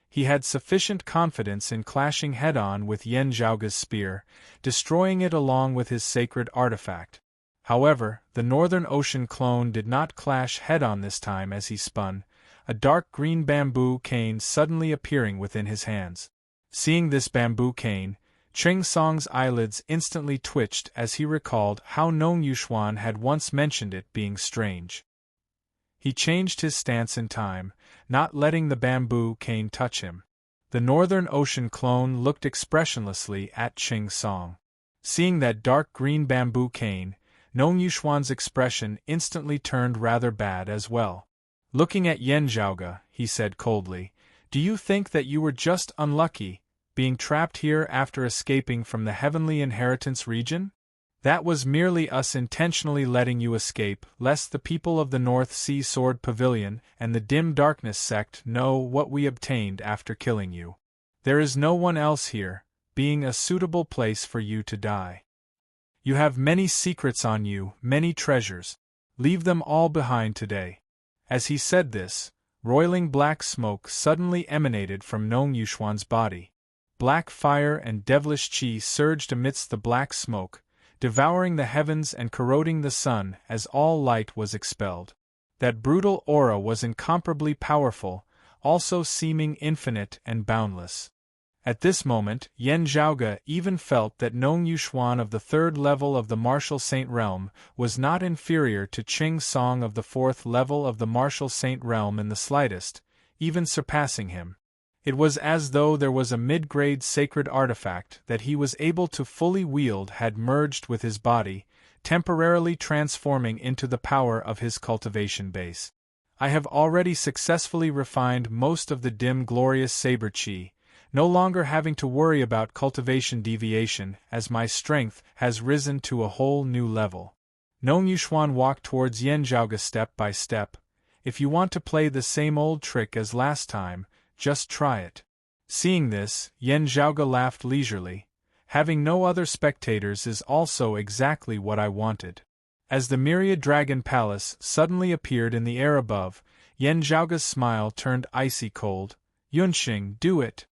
he had sufficient confidence in clashing head-on with Yen Zhaoge's spear, destroying it along with his sacred artifact. However, the Northern Ocean clone did not clash head-on this time as he spun, a dark green bamboo cane suddenly appearing within his hands. Seeing this bamboo cane, Ching Song's eyelids instantly twitched as he recalled how Nong Yuxuan had once mentioned it being strange. He changed his stance in time, not letting the bamboo cane touch him. The Northern Ocean clone looked expressionlessly at Ching Song. Seeing that dark green bamboo cane, Nong Yuxuan's expression instantly turned rather bad as well. Looking at Yen Zhaoge, he said coldly, "Do you think that you were just unlucky, being trapped here after escaping from the heavenly inheritance region? That was merely us intentionally letting you escape, lest the people of the North Sea Sword Pavilion and the Dim Darkness sect know what we obtained after killing you. There is no one else here, being a suitable place for you to die. You have many secrets on you, many treasures. Leave them all behind today. As he said this, roiling black smoke suddenly emanated from Nong Yuxuan's body. Black fire and devilish qi surged amidst the black smoke, devouring the heavens and corroding the sun as all light was expelled. That brutal aura was incomparably powerful, also seeming infinite and boundless. At this moment, Yan Zhaoge even felt that Nong Yuxuan of the third level of the Martial Saint Realm was not inferior to Qing Song of the fourth level of the Martial Saint Realm in the slightest, even surpassing him. It was as though there was a mid-grade sacred artifact that he was able to fully wield had merged with his body, temporarily transforming into the power of his cultivation base. I have already successfully refined most of the dim glorious saber qi, no longer having to worry about cultivation deviation as my strength has risen to a whole new level. Nong Yuxuan walked towards Yan Zhaoge step by step. If you want to play the same old trick as last time, just try it. Seeing this, Yan Zhaoge laughed leisurely. Having no other spectators is also exactly what I wanted. As the myriad dragon palace suddenly appeared in the air above, Yan Zhaoge's smile turned icy cold. Yunxing, do it.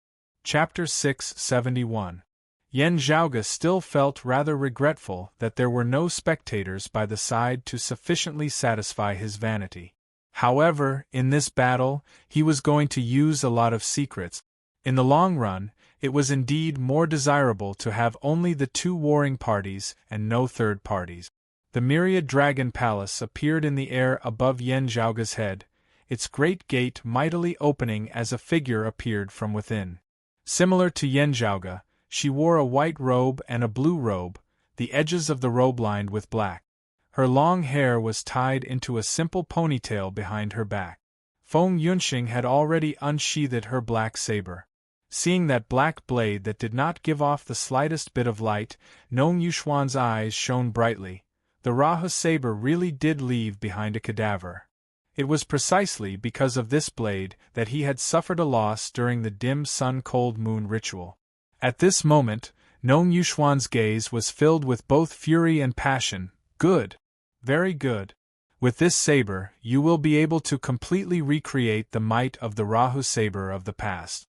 Chapter 671. Yan Zhaoge still felt rather regretful that there were no spectators by the side to sufficiently satisfy his vanity. However, in this battle, he was going to use a lot of secrets. In the long run, it was indeed more desirable to have only the two warring parties and no third parties. The myriad dragon palace appeared in the air above Yan Zhaoge's head, its great gate mightily opening as a figure appeared from within. Similar to Yan Zhaoge, she wore a white robe and a blue robe, the edges of the robe lined with black. Her long hair was tied into a simple ponytail behind her back. Feng Yunxing had already unsheathed her black saber. Seeing that black blade that did not give off the slightest bit of light, Nong Yuxuan's eyes shone brightly. The Rahu saber really did leave behind a cadaver. It was precisely because of this blade that he had suffered a loss during the dim sun-cold moon ritual. At this moment, Nong Yuxuan's gaze was filled with both fury and passion. Good. Very good. With this saber, you will be able to completely recreate the might of the Rahu saber of the past.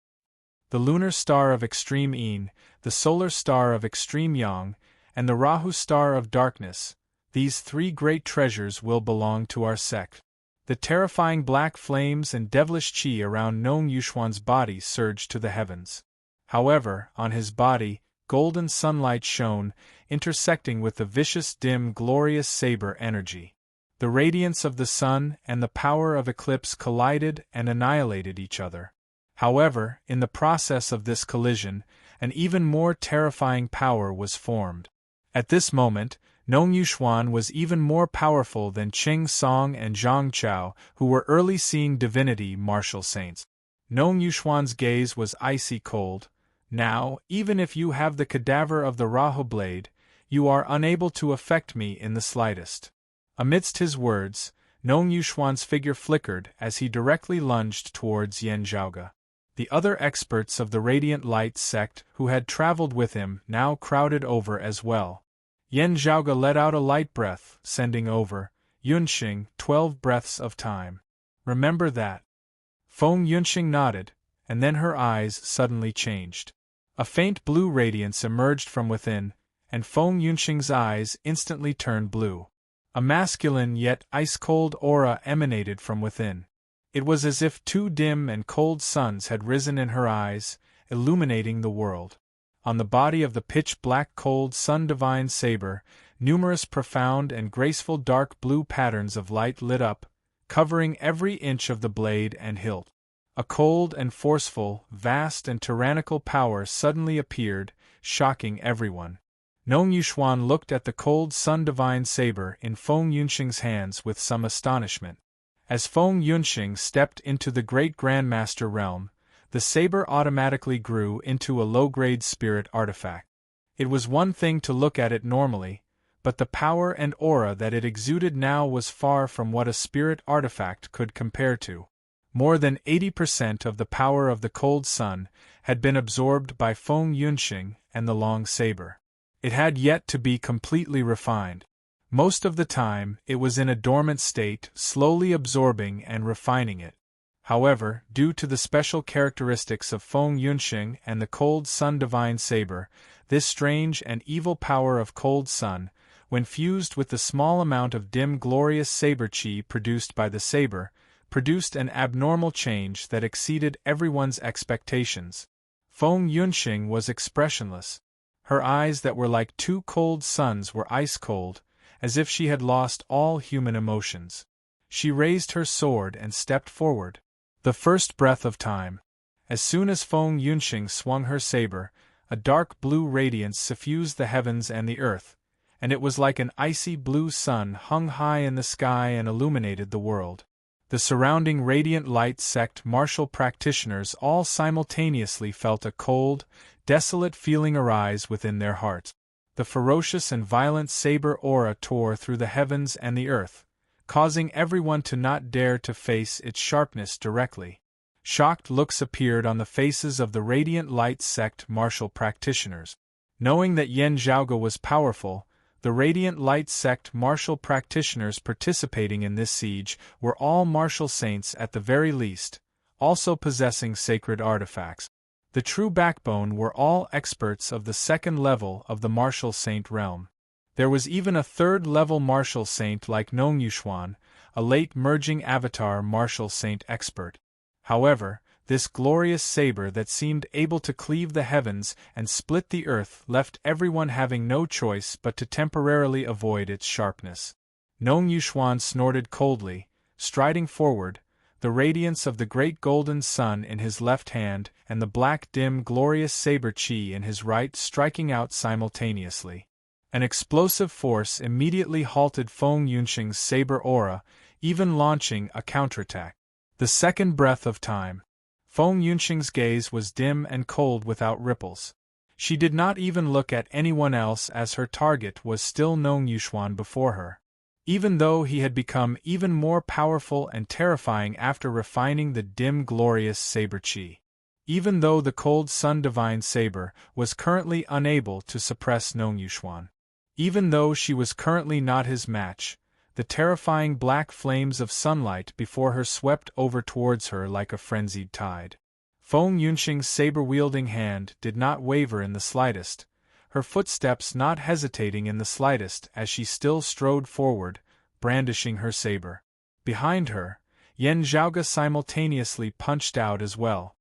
The lunar star of extreme yin, the solar star of extreme yang, and the Rahu star of darkness, these three great treasures will belong to our sect. The terrifying black flames and devilish qi around Nong Yuxuan's body surged to the heavens. However, on his body, golden sunlight shone, intersecting with the vicious dim glorious saber energy. The radiance of the sun and the power of eclipse collided and annihilated each other. However, in the process of this collision, an even more terrifying power was formed. At this moment, Nong Yuxuan was even more powerful than Qing Song and Zhang Chao, who were early seeing divinity martial saints. Nong Yuxuan's gaze was icy cold. Now, even if you have the cadaver of the Rahu blade, you are unable to affect me in the slightest. Amidst his words, Nong Yuxuan's figure flickered as he directly lunged towards Yan Zhaoge. The other experts of the Radiant Light sect who had traveled with him now crowded over as well. Yan Zhaoge let out a light breath, sending over Yunxing 12 breaths of time. Remember that. Feng Yunxing nodded, and then her eyes suddenly changed. A faint blue radiance emerged from within, and Feng Yunxing's eyes instantly turned blue. A masculine yet ice-cold aura emanated from within. It was as if two dim and cold suns had risen in her eyes, illuminating the world. On the body of the pitch-black cold sun-divine saber, numerous profound and graceful dark blue patterns of light lit up, covering every inch of the blade and hilt. A cold and forceful, vast and tyrannical power suddenly appeared, shocking everyone. Nong Yuxuan looked at the cold sun-divine saber in Feng Yunxing's hands with some astonishment. As Feng Yunxing stepped into the great Grandmaster realm, the saber automatically grew into a low-grade spirit artifact. It was one thing to look at it normally, but the power and aura that it exuded now was far from what a spirit artifact could compare to. More than 80% of the power of the cold sun had been absorbed by Feng Yunxing and the long saber. It had yet to be completely refined. Most of the time, it was in a dormant state, slowly absorbing and refining it. However, due to the special characteristics of Feng Yunxing and the cold sun divine saber, this strange and evil power of cold sun, when fused with the small amount of dim glorious saber chi produced by the saber, produced an abnormal change that exceeded everyone's expectations. Feng Yunxing was expressionless. Her eyes that were like two cold suns were ice-cold, as if she had lost all human emotions. She raised her sword and stepped forward. The first breath of time. As soon as Feng Yunxing swung her saber, a dark blue radiance suffused the heavens and the earth, and it was like an icy blue sun hung high in the sky and illuminated the world. The surrounding radiant light sect martial practitioners all simultaneously felt a cold, desolate feeling arise within their hearts. The ferocious and violent saber aura tore through the heavens and the earth, causing everyone to not dare to face its sharpness directly. Shocked looks appeared on the faces of the radiant light sect martial practitioners. Knowing that Yan Zhaoge was powerful, the radiant light sect martial practitioners participating in this siege were all martial saints at the very least, also possessing sacred artifacts. The true backbone were all experts of the second level of the martial saint realm. There was even a third-level martial saint like Nong Yuxuan, a late merging avatar martial saint expert. However, this glorious saber that seemed able to cleave the heavens and split the earth left everyone having no choice but to temporarily avoid its sharpness. Nong Yuxuan snorted coldly, striding forward, the radiance of the great golden sun in his left hand and the black dim glorious saber chi in his right striking out simultaneously. An explosive force immediately halted Feng Yunxing's saber aura, even launching a counterattack. The second breath of time. Feng Yunxing's gaze was dim and cold without ripples. She did not even look at anyone else as her target was still Nong Yuxuan before her. Even though he had become even more powerful and terrifying after refining the dim glorious saber chi. Even though the cold sun divine saber was currently unable to suppress Nong Yuxuan. Even though she was currently not his match, the terrifying black flames of sunlight before her swept over towards her like a frenzied tide. Feng Yunxing's saber-wielding hand did not waver in the slightest, her footsteps not hesitating in the slightest as she still strode forward, brandishing her saber. Behind her, Yan Zhaoge simultaneously punched out as well.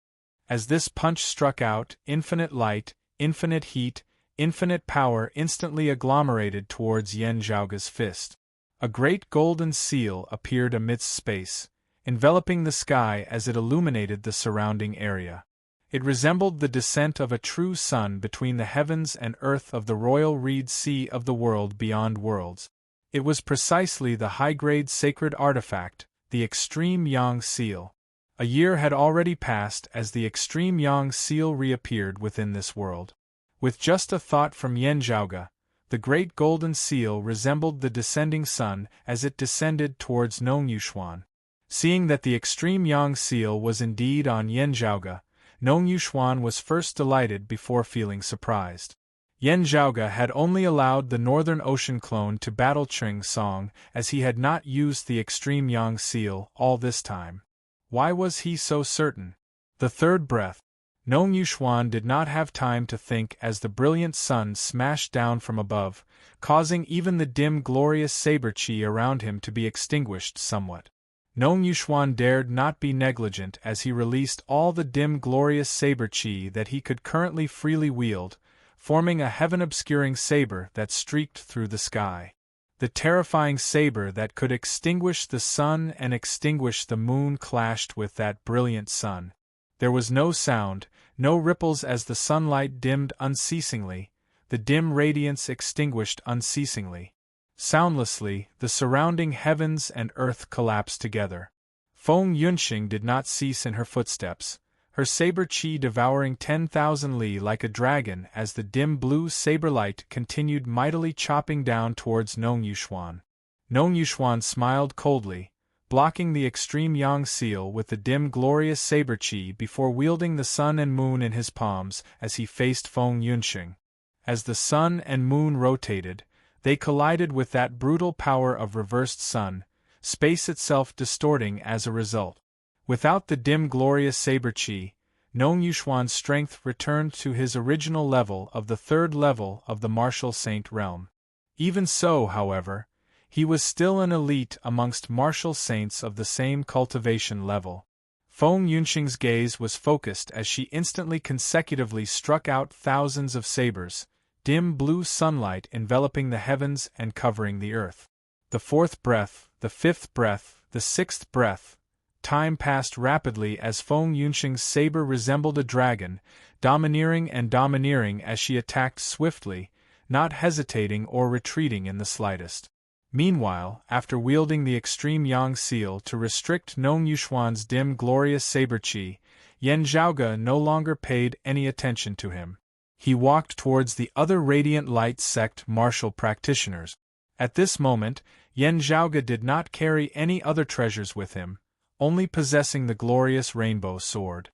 As this punch struck out, infinite light, infinite heat, infinite power instantly agglomerated towards Yan Zhaoge's fist. A great golden seal appeared amidst space, enveloping the sky as it illuminated the surrounding area. It resembled the descent of a true sun between the heavens and earth of the royal reed sea of the world beyond worlds. It was precisely the high-grade sacred artifact, the Extreme Yang Seal. A year had already passed as the Extreme Yang Seal reappeared within this world. With just a thought from Yan Zhaoge, the great golden seal resembled the descending sun as it descended towards Nong Yuxuan. Seeing that the Extreme Yang Seal was indeed on Yan Zhaoge, Nong Yuxuan was first delighted before feeling surprised. Yan Zhaoge had only allowed the Northern Ocean clone to battle Ching Song as he had not used the Extreme Yang Seal all this time. Why was he so certain? The third breath. Nong Yuxuan did not have time to think as the brilliant sun smashed down from above, causing even the dim glorious saber chi around him to be extinguished somewhat. Nong Yuxuan dared not be negligent as he released all the dim glorious saber chi that he could currently freely wield, forming a heaven-obscuring saber that streaked through the sky. The terrifying saber that could extinguish the sun and extinguish the moon clashed with that brilliant sun. There was no sound, no ripples as the sunlight dimmed unceasingly, the dim radiance extinguished unceasingly. Soundlessly, the surrounding heavens and earth collapsed together. Feng Yunxing did not cease in her footsteps, her saber chi devouring 10,000 li like a dragon as the dim blue saber light continued mightily chopping down towards Nong Yuxuan. Nong Yuxuan smiled coldly, blocking the extreme yang seal with the dim glorious saber chi before wielding the sun and moon in his palms as he faced Feng Yunxing. As the sun and moon rotated, they collided with that brutal power of reversed sun, space itself distorting as a result. Without the dim glorious saber chi, Nong Yuxuan's strength returned to his original level of the third level of the martial saint realm. Even so, however, he was still an elite amongst martial saints of the same cultivation level. Feng Yunxing's gaze was focused as she instantly consecutively struck out thousands of sabers, dim blue sunlight enveloping the heavens and covering the earth. The fourth breath, the fifth breath, the sixth breath. Time passed rapidly as Feng Yunxing's saber resembled a dragon, domineering as she attacked swiftly, not hesitating or retreating in the slightest. Meanwhile, after wielding the extreme yang seal to restrict Nong Yuxuan's dim glorious saber chi, Yan Zhaoge no longer paid any attention to him. He walked towards the other radiant light sect martial practitioners. At this moment, Yan Zhaoge did not carry any other treasures with him, only possessing the glorious rainbow sword.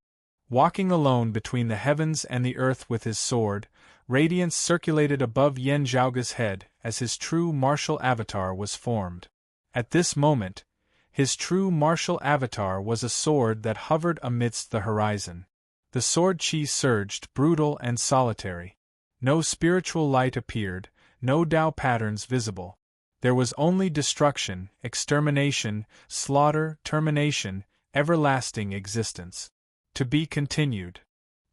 Walking alone between the heavens and the earth with his sword, radiance circulated above Yan Zhaoge's head as his true martial avatar was formed. At this moment, his true martial avatar was a sword that hovered amidst the horizon. The sword chi surged, brutal and solitary. No spiritual light appeared, no Tao patterns visible. There was only destruction, extermination, slaughter, termination, everlasting existence. To be continued.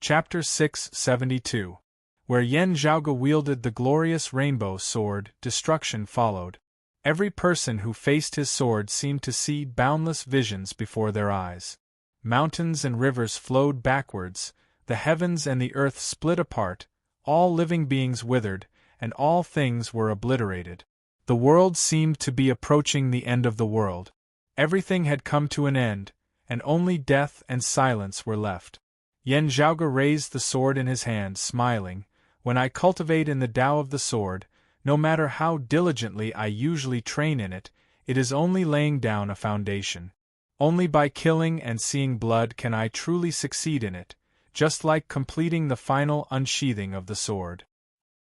Chapter 672. Where Yan Zhaoge wielded the glorious rainbow sword, destruction followed. Every person who faced his sword seemed to see boundless visions before their eyes. Mountains and rivers flowed backwards, the heavens and the earth split apart, all living beings withered, and all things were obliterated. The world seemed to be approaching the end of the world. Everything had come to an end, and only death and silence were left. Yan Zhaoge raised the sword in his hand, smiling. When I cultivate in the Tao of the sword, no matter how diligently I usually train in it, it is only laying down a foundation. Only by killing and seeing blood can I truly succeed in it, just like completing the final unsheathing of the sword.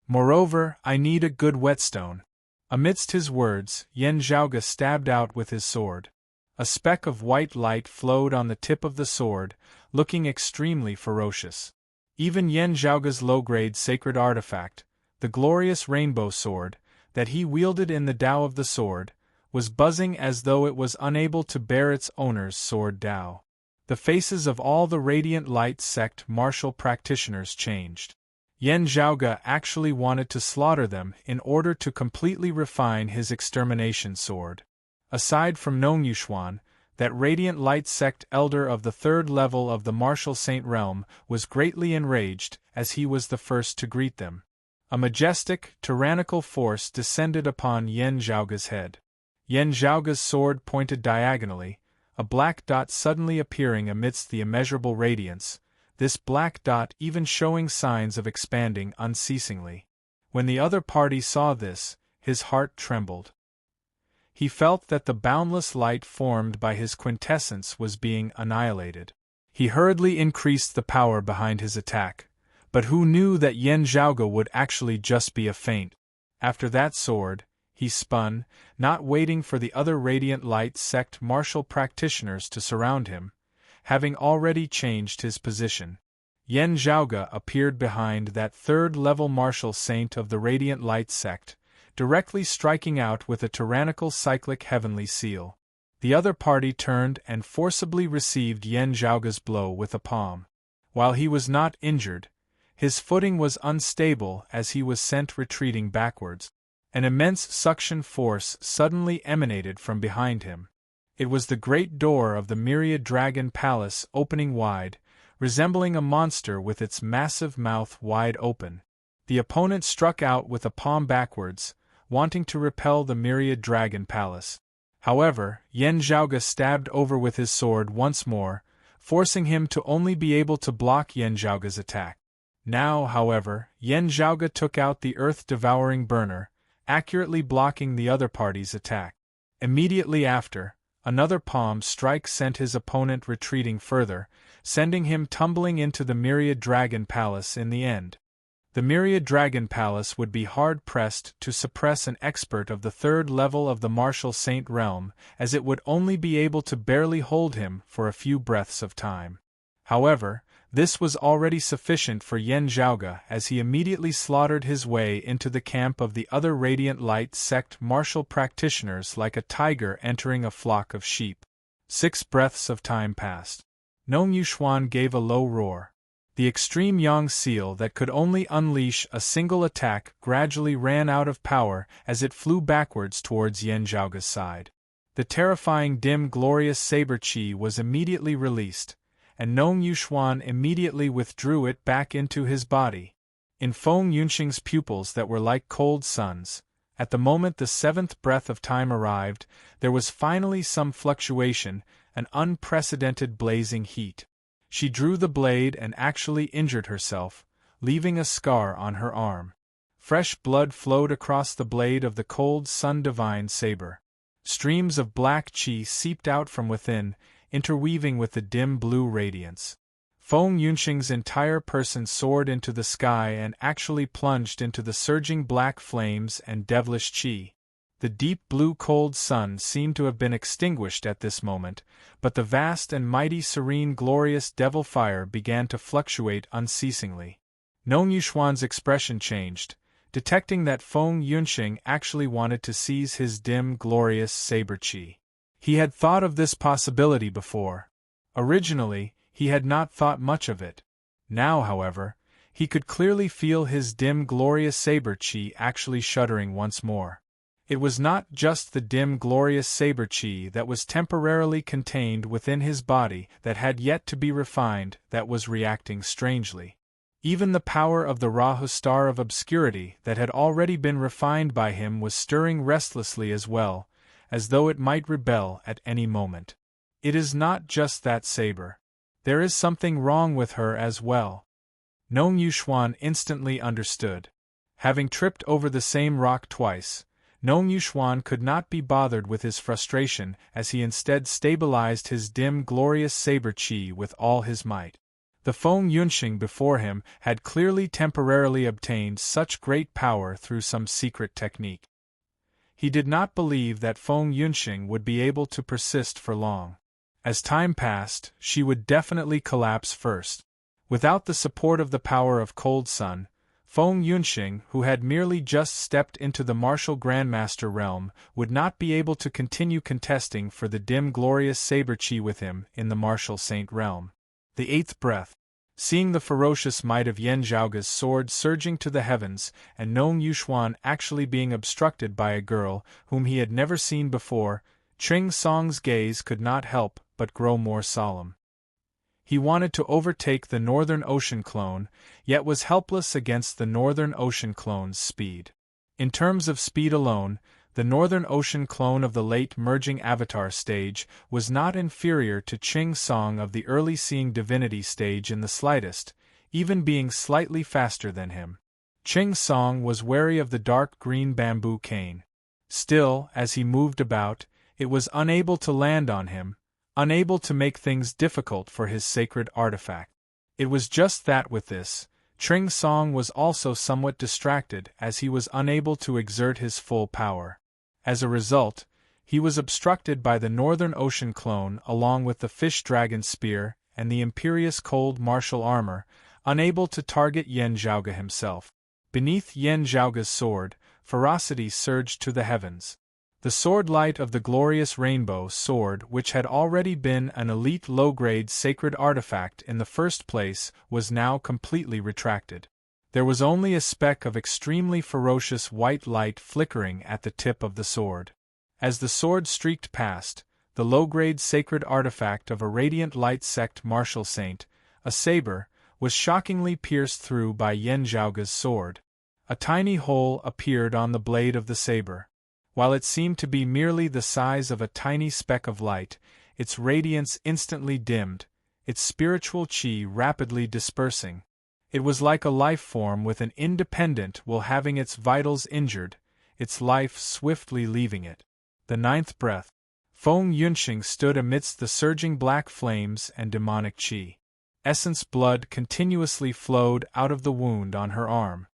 Moreover, I need a good whetstone. Amidst his words, Yan Zhaoge stabbed out with his sword. A speck of white light flowed on the tip of the sword, looking extremely ferocious. Even Yan Zhaoge's low-grade sacred artifact, the glorious rainbow sword, that he wielded in the Tao of the sword, was buzzing as though it was unable to bear its owner's sword Tao. The faces of all the radiant light sect martial practitioners changed. Yan Zhaoge actually wanted to slaughter them in order to completely refine his extermination sword. Aside from Nong Yuxuan, that radiant light sect elder of the third level of the martial saint realm was greatly enraged as he was the first to greet them. A majestic, tyrannical force descended upon Yan Zhaoge's head. Yan Zhaoge's sword pointed diagonally, a black dot suddenly appearing amidst the immeasurable radiance, this black dot even showing signs of expanding unceasingly. When the other party saw this, his heart trembled. He felt that the boundless light formed by his quintessence was being annihilated. He hurriedly increased the power behind his attack, but who knew that Yan Zhaoge would actually just be a feint? After that sword, he spun, not waiting for the other radiant light sect martial practitioners to surround him, having already changed his position. Yan Zhaoge appeared behind that third-level martial saint of the radiant light sect, directly striking out with a tyrannical cyclic heavenly seal. The other party turned and forcibly received Yan Zhaoge's blow with a palm. While he was not injured, his footing was unstable as he was sent retreating backwards. An immense suction force suddenly emanated from behind him. It was the great door of the myriad dragon palace opening wide, resembling a monster with its massive mouth wide open. The opponent struck out with a palm backwards, wanting to repel the myriad dragon palace. However, Yan Zhaoge stabbed over with his sword once more, forcing him to only be able to block Yan Zhaoge's attack. Now, however, Yan Zhaoge took out the earth-devouring burner, accurately blocking the other party's attack. Immediately after, another palm strike sent his opponent retreating further, sending him tumbling into the Myriad Dragon Palace in the end. The Myriad Dragon Palace would be hard-pressed to suppress an expert of the third level of the Martial Saint realm, as it would only be able to barely hold him for a few breaths of time. However, this was already sufficient for Yan Zhaoge, as he immediately slaughtered his way into the camp of the other Radiant Light sect martial practitioners like a tiger entering a flock of sheep. 6 breaths of time passed. Nong Yuxuan gave a low roar. The extreme Yang seal that could only unleash a single attack gradually ran out of power as it flew backwards towards Yan Zhaoge's side. The terrifying dim glorious saber chi was immediately released, and Nong Yuxuan immediately withdrew it back into his body. In Feng Yunxing's pupils that were like cold suns, at the moment the 7th breath of time arrived, there was finally some fluctuation, an unprecedented blazing heat. She drew the blade and actually injured herself, leaving a scar on her arm. Fresh blood flowed across the blade of the cold sun-divine saber. Streams of black chi seeped out from within, interweaving with the dim blue radiance. Feng Yunxing's entire person soared into the sky and actually plunged into the surging black flames and devilish chi. The deep blue cold sun seemed to have been extinguished at this moment, but the vast and mighty serene glorious devil fire began to fluctuate unceasingly. Nong Yuxuan's expression changed, detecting that Feng Yunxing actually wanted to seize his dim glorious saber chi. He had thought of this possibility before. Originally, he had not thought much of it. Now, however, he could clearly feel his dim glorious saber chi actually shuddering once more. It was not just the dim glorious saber chi that was temporarily contained within his body that had yet to be refined that was reacting strangely. Even the power of the Rahu star of obscurity that had already been refined by him was stirring restlessly as well, as though it might rebel at any moment. It is not just that saber. There is something wrong with her as well. Nong Yuxuan instantly understood. Having tripped over the same rock twice, Nong Yuxuan could not be bothered with his frustration as he instead stabilized his dim glorious saber chi with all his might. The Feng Yunxing before him had clearly temporarily obtained such great power through some secret technique. He did not believe that Feng Yunxing would be able to persist for long. As time passed, she would definitely collapse first. Without the support of the power of Cold Sun, Feng Yunxing, who had merely just stepped into the martial grandmaster realm, would not be able to continue contesting for the dim glorious saber chi with him in the martial saint realm. The 8th breath. Seeing the ferocious might of Yan Zhaoge's sword surging to the heavens, and Nong Yuxuan actually being obstructed by a girl whom he had never seen before, Ching Song's gaze could not help but grow more solemn. He wanted to overtake the Northern Ocean clone, yet was helpless against the Northern Ocean clone's speed. In terms of speed alone, the Northern Ocean clone of the late merging avatar stage was not inferior to Ching Song of the early seeing divinity stage in the slightest, even being slightly faster than him. Ching Song was wary of the dark green bamboo cane. Still, as he moved about, it was unable to land on him, unable to make things difficult for his sacred artifact. It was just that with this, Ching Song was also somewhat distracted as he was unable to exert his full power. As a result, he was obstructed by the Northern Ocean clone along with the Fish Dragon Spear and the Imperious Cold Martial Armor, unable to target Yan Zhaoge himself. Beneath Yan Zhaoge's sword, ferocity surged to the heavens. The sword light of the glorious rainbow sword, which had already been an elite low-grade sacred artifact in the first place, was now completely retracted. There was only a speck of extremely ferocious white light flickering at the tip of the sword. As the sword streaked past, the low-grade sacred artifact of a radiant light sect martial saint, a saber, was shockingly pierced through by Yan Zhaoge's sword. A tiny hole appeared on the blade of the saber. While it seemed to be merely the size of a tiny speck of light, its radiance instantly dimmed, its spiritual chi rapidly dispersing. It was like a life form with an independent will having its vitals injured, its life swiftly leaving it. The ninth breath. Feng Yunxing stood amidst the surging black flames and demonic chi. Essence blood continuously flowed out of the wound on her arm.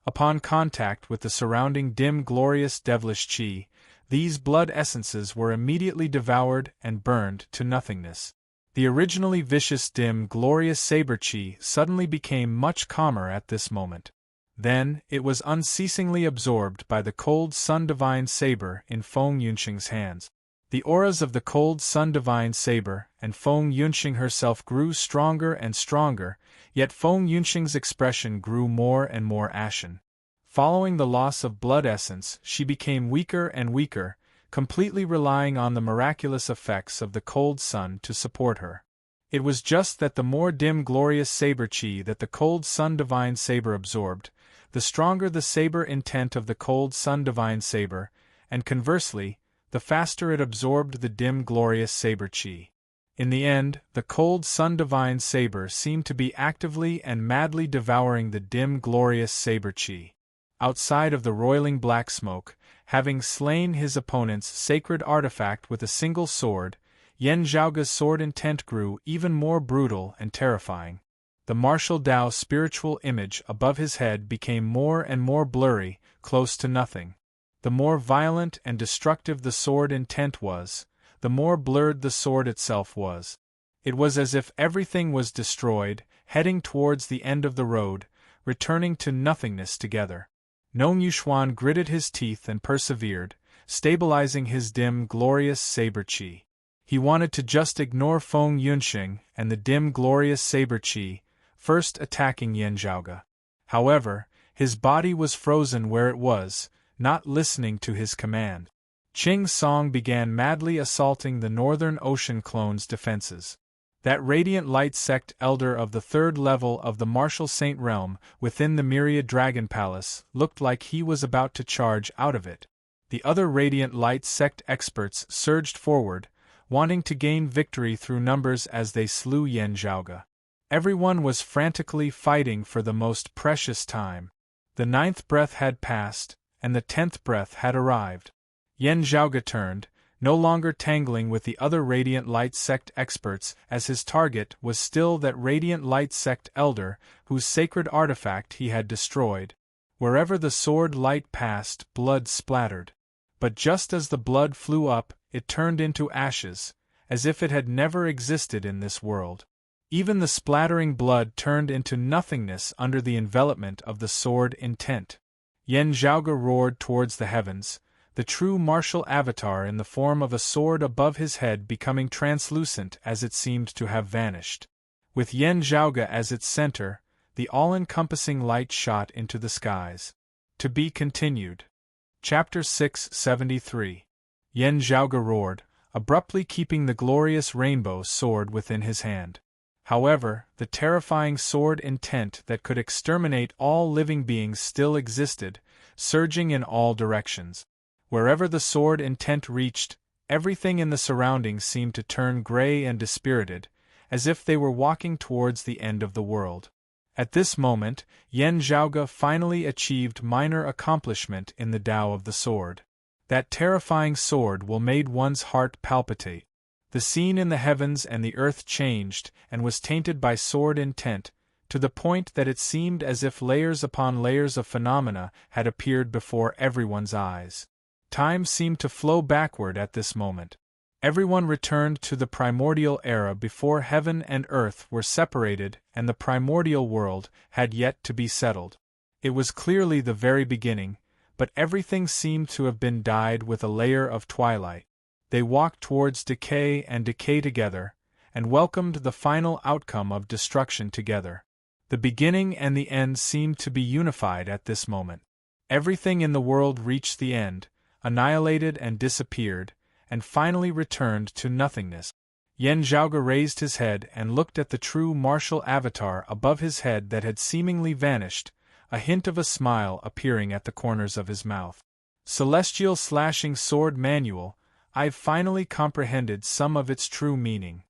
Upon contact with the surrounding dim glorious devilish chi, these blood essences were immediately devoured and burned to nothingness. The originally vicious dim glorious saber chi suddenly became much calmer at this moment. Then, it was unceasingly absorbed by the cold sun divine saber in Feng Yunxing's hands. The auras of the cold sun divine saber and Feng Yunxing herself grew stronger and stronger, yet Feng Yunxing's expression grew more and more ashen. Following the loss of blood essence, she became weaker and weaker, completely relying on the miraculous effects of the cold sun to support her. It was just that the more dim glorious saber chi that the cold sun divine saber absorbed, the stronger the saber intent of the cold sun divine saber, and conversely, the faster it absorbed the dim glorious saber chi. In the end, the cold sun divine saber seemed to be actively and madly devouring the dim glorious saber chi. Outside of the roiling black smoke, having slain his opponent's sacred artifact with a single sword, Yan Zhaoge's sword intent grew even more brutal and terrifying. The martial Tao spiritual image above his head became more and more blurry, close to nothing. The more violent and destructive the sword intent was, the more blurred the sword itself was. It was as if everything was destroyed, heading towards the end of the road, returning to nothingness together. Nong Yuxuan gritted his teeth and persevered, stabilizing his dim, glorious saber chi. He wanted to just ignore Feng Yunxing and the dim, glorious saber chi, first attacking Yan Zhaoge. However, his body was frozen where it was, not listening to his command. Qing Song began madly assaulting the Northern Ocean clone's defenses. That radiant light sect elder of the third level of the martial saint realm within the Myriad Dragon Palace looked like he was about to charge out of it. The other radiant light sect experts surged forward, wanting to gain victory through numbers as they slew Yan Zhaoge. Everyone was frantically fighting for the most precious time. The ninth breath had passed, and the 10th breath had arrived. Yan Zhaoge turned, no longer tangling with the other Radiant Light Sect experts, as his target was still that Radiant Light Sect elder whose sacred artifact he had destroyed. Wherever the sword light passed, blood splattered. But just as the blood flew up, it turned into ashes, as if it had never existed in this world. Even the splattering blood turned into nothingness under the envelopment of the sword intent. Yan Zhaoge roared towards the heavens, the true martial avatar in the form of a sword above his head becoming translucent as it seemed to have vanished. With Yan Zhaoge as its center, the all-encompassing light shot into the skies. To be continued. Chapter 673. Yan Zhaoge roared, abruptly keeping the glorious rainbow sword within his hand. However, the terrifying sword intent that could exterminate all living beings still existed, surging in all directions. Wherever the sword intent reached, everything in the surroundings seemed to turn gray and dispirited, as if they were walking towards the end of the world. At this moment, Yan Zhaoge finally achieved minor accomplishment in the Tao of the sword. That terrifying sword will made one's heart palpitate. The scene in the heavens and the earth changed and was tainted by sword intent, to the point that it seemed as if layers upon layers of phenomena had appeared before everyone's eyes. Time seemed to flow backward at this moment. Everyone returned to the primordial era before heaven and earth were separated and the primordial world had yet to be settled. It was clearly the very beginning, but everything seemed to have been dyed with a layer of twilight. They walked towards decay and decay together, and welcomed the final outcome of destruction together. The beginning and the end seemed to be unified at this moment. Everything in the world reached the end, annihilated and disappeared, and finally returned to nothingness. Yan Zhaoge raised his head and looked at the true martial avatar above his head that had seemingly vanished, a hint of a smile appearing at the corners of his mouth. Celestial Slashing Sword Manual, I've finally comprehended some of its true meaning.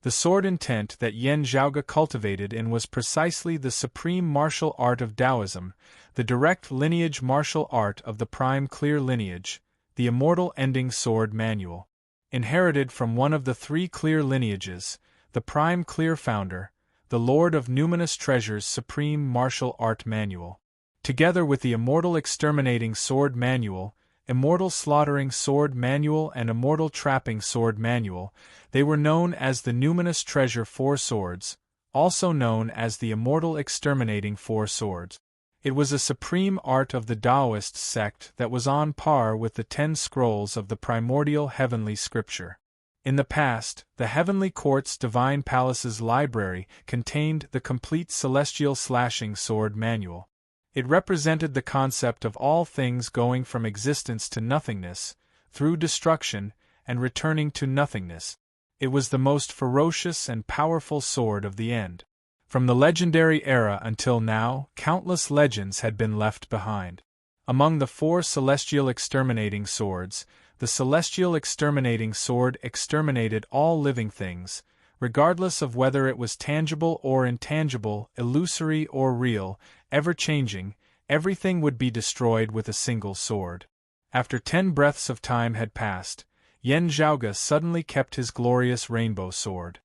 The sword intent that Yan Zhaoge cultivated in was precisely the supreme martial art of Taoism, the direct lineage martial art of the prime clear lineage, the immortal ending sword manual. Inherited from one of the three clear lineages, the prime clear founder, the Lord of Numinous Treasure's supreme martial art manual. Together with the immortal exterminating sword manual, immortal slaughtering sword manual and immortal trapping sword manual, they were known as the Numinous Treasure Four Swords, also known as the Immortal Exterminating Four Swords. It was a supreme art of the Taoist sect that was on par with the 10 scrolls of the primordial heavenly scripture. In the past, the Heavenly Court's Divine Palace's library contained the complete Celestial Slashing Sword Manual. It represented the concept of all things going from existence to nothingness, through destruction, and returning to nothingness. It was the most ferocious and powerful sword of the end. From the legendary era until now, countless legends had been left behind. Among the 4 celestial exterminating swords, the celestial exterminating sword exterminated all living things, regardless of whether it was tangible or intangible, illusory or real, ever-changing, everything would be destroyed with a single sword. After 10 breaths of time had passed, Yan Zhaoge suddenly kept his glorious rainbow sword.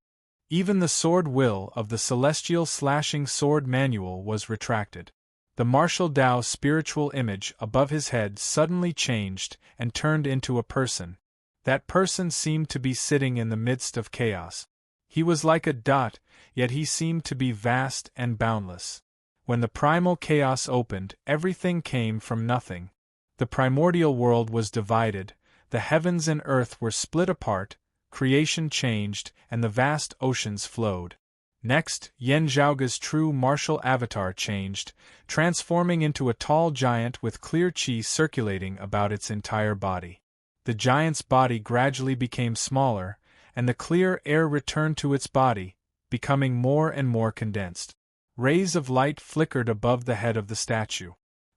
Even the sword will of the celestial slashing sword manual was retracted. The martial Tao spiritual image above his head suddenly changed and turned into a person. That person seemed to be sitting in the midst of chaos. He was like a dot, yet he seemed to be vast and boundless. When the primal chaos opened, everything came from nothing. The primordial world was divided, the heavens and earth were split apart, creation changed, and the vast oceans flowed. Next, Yan Zhaoge's true martial avatar changed, transforming into a tall giant with clear qi circulating about its entire body. The giant's body gradually became smaller, and the clear air returned to its body, becoming more and more condensed. Rays of light flickered above the head of the statue.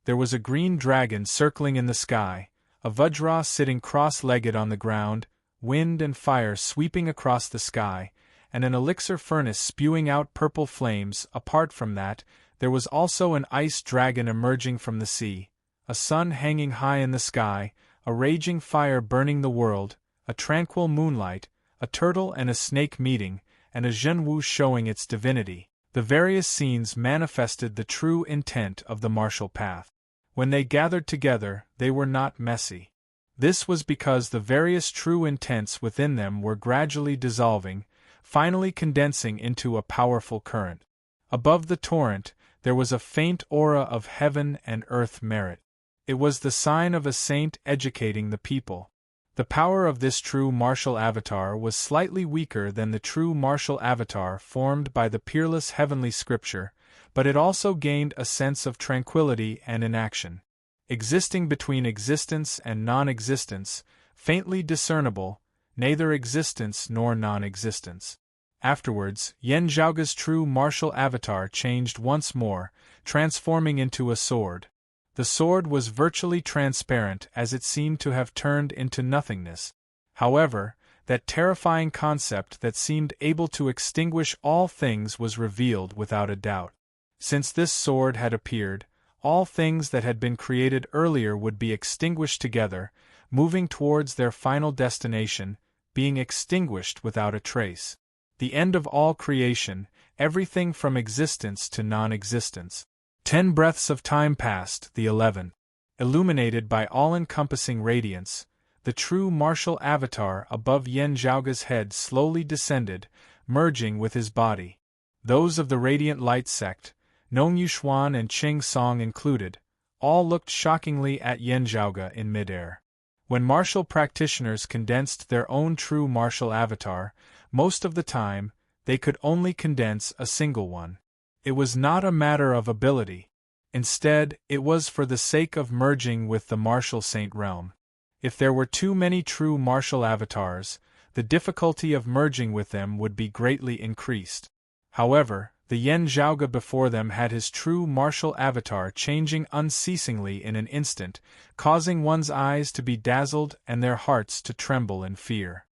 There was a green dragon circling in the sky, a Vajra sitting cross-legged on the ground, wind and fire sweeping across the sky, and an elixir furnace spewing out purple flames. Apart from that, there was also an ice dragon emerging from the sea, a sun hanging high in the sky, a raging fire burning the world, a tranquil moonlight, a turtle and a snake meeting, and a Zhenwu showing its divinity. The various scenes manifested the true intent of the martial path. When they gathered together, they were not messy. This was because the various true intents within them were gradually dissolving, finally condensing into a powerful current. Above the torrent, there was a faint aura of heaven and earth merit. It was the sign of a saint educating the people. The power of this true martial avatar was slightly weaker than the true martial avatar formed by the peerless heavenly scripture, but it also gained a sense of tranquility and inaction. Existing between existence and non-existence, faintly discernible, neither existence nor non-existence. Afterwards, Yan Zhaoge's true martial avatar changed once more, transforming into a sword. The sword was virtually transparent as it seemed to have turned into nothingness. However, that terrifying concept that seemed able to extinguish all things was revealed without a doubt. Since this sword had appeared, all things that had been created earlier would be extinguished together, moving towards their final destination, being extinguished without a trace. The end of all creation, everything from existence to non-existence. 10 breaths of time passed, the 11. Illuminated by all-encompassing radiance, the true martial avatar above Yan Zhaoge's head slowly descended, merging with his body. Those of the Radiant Light sect, Nong Yuxuan and Qing Song included, all looked shockingly at Yan Zhaoge in midair. When martial practitioners condensed their own true martial avatar, most of the time, they could only condense a single one. It was not a matter of ability. Instead, it was for the sake of merging with the martial saint realm. If there were too many true martial avatars, the difficulty of merging with them would be greatly increased. However, the Yan Zhaoge before them had his true martial avatar changing unceasingly in an instant, causing one's eyes to be dazzled and their hearts to tremble in fear.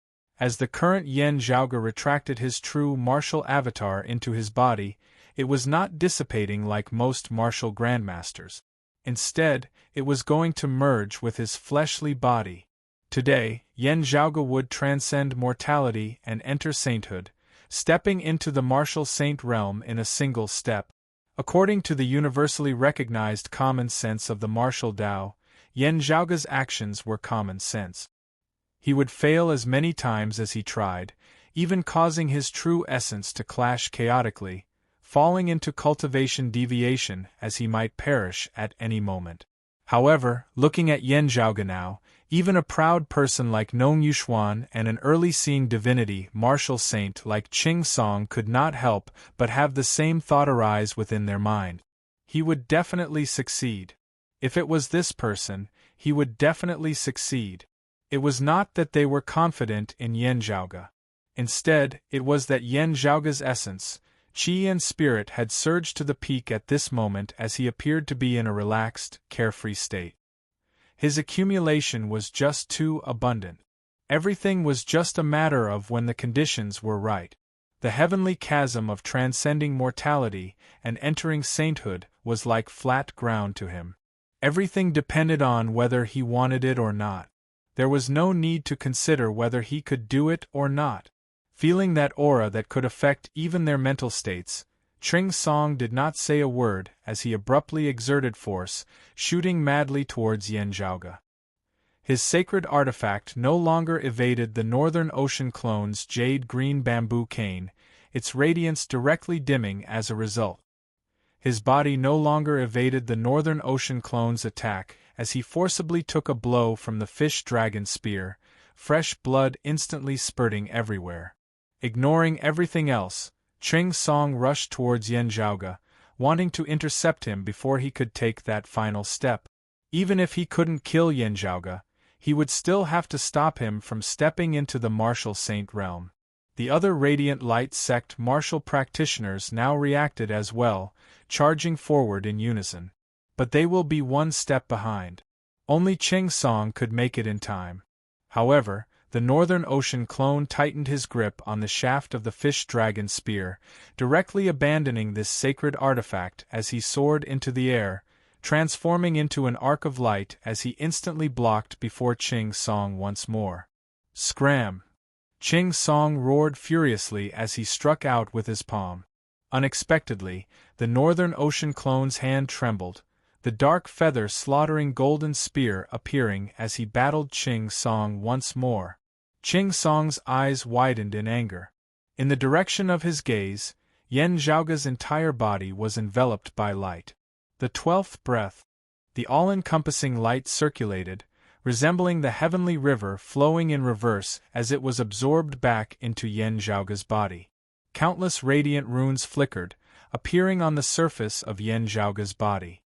As the current Yen Zhaoge retracted his true martial avatar into his body, it was not dissipating like most martial grandmasters. Instead, it was going to merge with his fleshly body. Today, Yen Zhaoge would transcend mortality and enter sainthood, stepping into the martial saint realm in a single step. According to the universally recognized common sense of the martial Tao, Yen Zhaoge's actions were common sense. He would fail as many times as he tried, even causing his true essence to clash chaotically, falling into cultivation deviation as he might perish at any moment. However, looking at Yen Zhaoge now, even a proud person like Nong Yuxuan and an early-seeing divinity martial saint like Qing Song could not help but have the same thought arise within their mind. He would definitely succeed. If it was this person, he would definitely succeed. It was not that they were confident in Yen Zhaoge. Instead, it was that Yen Zhaoge's essence, qi and spirit had surged to the peak at this moment as he appeared to be in a relaxed, carefree state. His accumulation was just too abundant. Everything was just a matter of when the conditions were right. The heavenly chasm of transcending mortality and entering sainthood was like flat ground to him. Everything depended on whether he wanted it or not. There was no need to consider whether he could do it or not. Feeling that aura that could affect even their mental states, Qing Song did not say a word as he abruptly exerted force, shooting madly towards Yen Zhaoge. His sacred artifact no longer evaded the Northern Ocean clone's jade-green bamboo cane, its radiance directly dimming as a result. His body no longer evaded the Northern Ocean clone's attack as he forcibly took a blow from the fish-dragon spear, fresh blood instantly spurting everywhere. Ignoring everything else, Qing Song rushed towards Yen Zhaoge, wanting to intercept him before he could take that final step. Even if he couldn't kill Yen Zhaoge, he would still have to stop him from stepping into the martial saint realm. The other Radiant Light sect martial practitioners now reacted as well, charging forward in unison. But they will be one step behind. Only Qing Song could make it in time. However, the Northern Ocean clone tightened his grip on the shaft of the fish-dragon spear, directly abandoning this sacred artifact as he soared into the air, transforming into an arc of light as he instantly blocked before Qing Song once more. Scram! Qing Song roared furiously as he struck out with his palm. Unexpectedly, the Northern Ocean clone's hand trembled, the dark feather-slaughtering golden spear appearing as he battled Qing Song once more. Qing Song's eyes widened in anger. In the direction of his gaze, Yen Zhaoge's entire body was enveloped by light. The 12th breath. The all-encompassing light circulated, resembling the heavenly river flowing in reverse as it was absorbed back into Yen Zhaoge's body. Countless radiant runes flickered, appearing on the surface of Yen Zhaoge's body.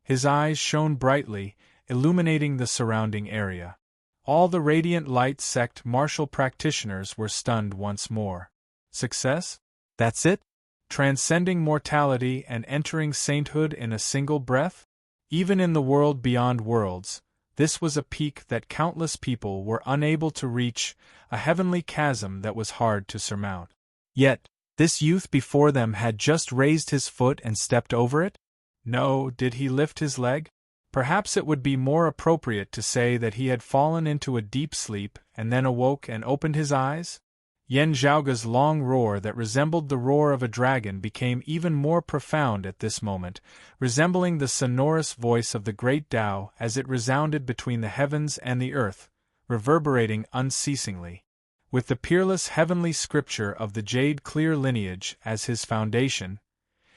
His eyes shone brightly, illuminating the surrounding area. All the Radiant Light sect martial practitioners were stunned once more. Success? That's it? Transcending mortality and entering sainthood in a single breath? Even in the world beyond worlds, this was a peak that countless people were unable to reach, a heavenly chasm that was hard to surmount. Yet, this youth before them had just raised his foot and stepped over it? No, did he lift his leg? Perhaps it would be more appropriate to say that he had fallen into a deep sleep and then awoke and opened his eyes? Yen Zhaoge's long roar that resembled the roar of a dragon became even more profound at this moment, resembling the sonorous voice of the great Tao as it resounded between the heavens and the earth, reverberating unceasingly. With the peerless heavenly scripture of the jade clear lineage as his foundation,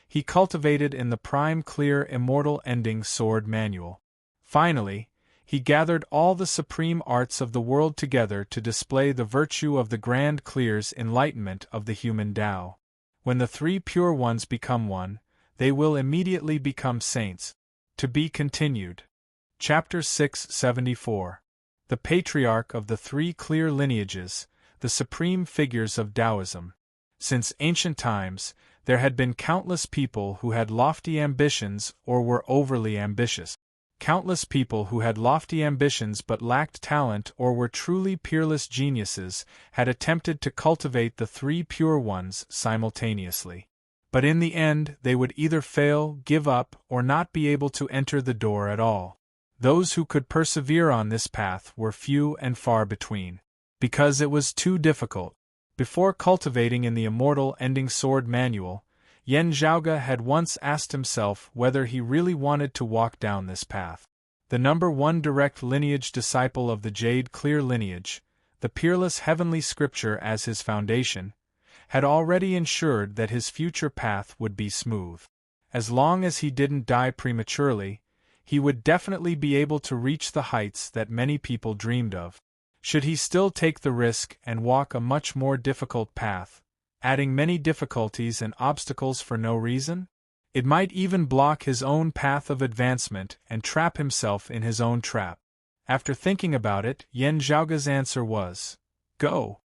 he cultivated in the prime clear immortal ending sword manual. Finally, he gathered all the supreme arts of the world together to display the virtue of the grand clear's enlightenment of the human Tao. When the three pure ones become one, they will immediately become saints. To be continued. Chapter 674. The Patriarch of the Three Clear Lineages, the Supreme Figures of Taoism. Since ancient times, there had been countless people who had lofty ambitions or were overly ambitious. Countless people who had lofty ambitions but lacked talent or were truly peerless geniuses had attempted to cultivate the three pure ones simultaneously. But in the end they would either fail, give up, or not be able to enter the door at all. Those who could persevere on this path were few and far between. Because it was too difficult. Before cultivating in the immortal Ending Sword Manual, Yen Zhaoge had once asked himself whether he really wanted to walk down this path. The number one direct lineage disciple of the Jade Clear lineage, the peerless heavenly scripture as his foundation, had already ensured that his future path would be smooth. As long as he didn't die prematurely, he would definitely be able to reach the heights that many people dreamed of. Should he still take the risk and walk a much more difficult path, adding many difficulties and obstacles for no reason? It might even block his own path of advancement and trap himself in his own trap. After thinking about it, Yen Zhaoge's answer was, "Go."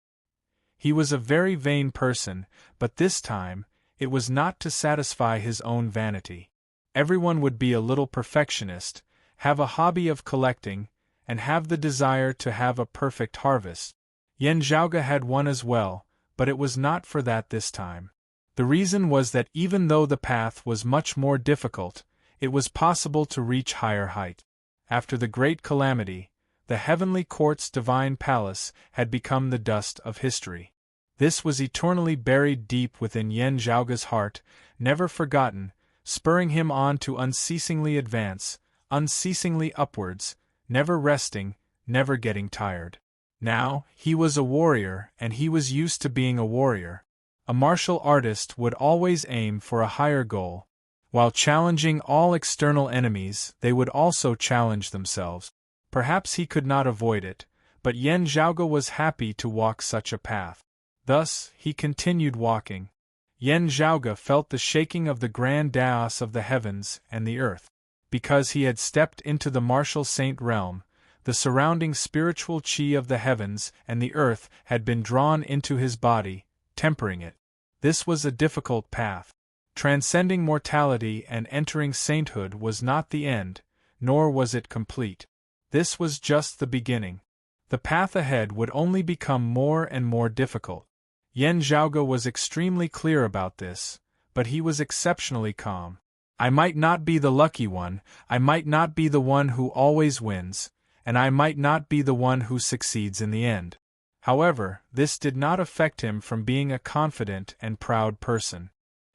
He was a very vain person, but this time, it was not to satisfy his own vanity. Everyone would be a little perfectionist, have a hobby of collecting, and have the desire to have a perfect harvest. Yen Zhaoge had one as well, but it was not for that this time. The reason was that even though the path was much more difficult, it was possible to reach higher height. After the great calamity, the heavenly court's divine palace had become the dust of history. This was eternally buried deep within Yen Zhaoge's heart, never forgotten, spurring him on to unceasingly advance, unceasingly upwards, never resting, never getting tired. Now, he was a warrior, and he was used to being a warrior. A martial artist would always aim for a higher goal. While challenging all external enemies, they would also challenge themselves. Perhaps he could not avoid it, but Yen Zhaoge was happy to walk such a path. Thus, he continued walking. Yen Zhaoge felt the shaking of the grand daos of the heavens and the earth. Because he had stepped into the martial saint realm, the surrounding spiritual chi of the heavens and the earth had been drawn into his body, tempering it. This was a difficult path. Transcending mortality and entering sainthood was not the end, nor was it complete. This was just the beginning. The path ahead would only become more and more difficult. Yen Zhaoge was extremely clear about this, but he was exceptionally calm. I might not be the lucky one, I might not be the one who always wins, and I might not be the one who succeeds in the end. However, this did not affect him from being a confident and proud person.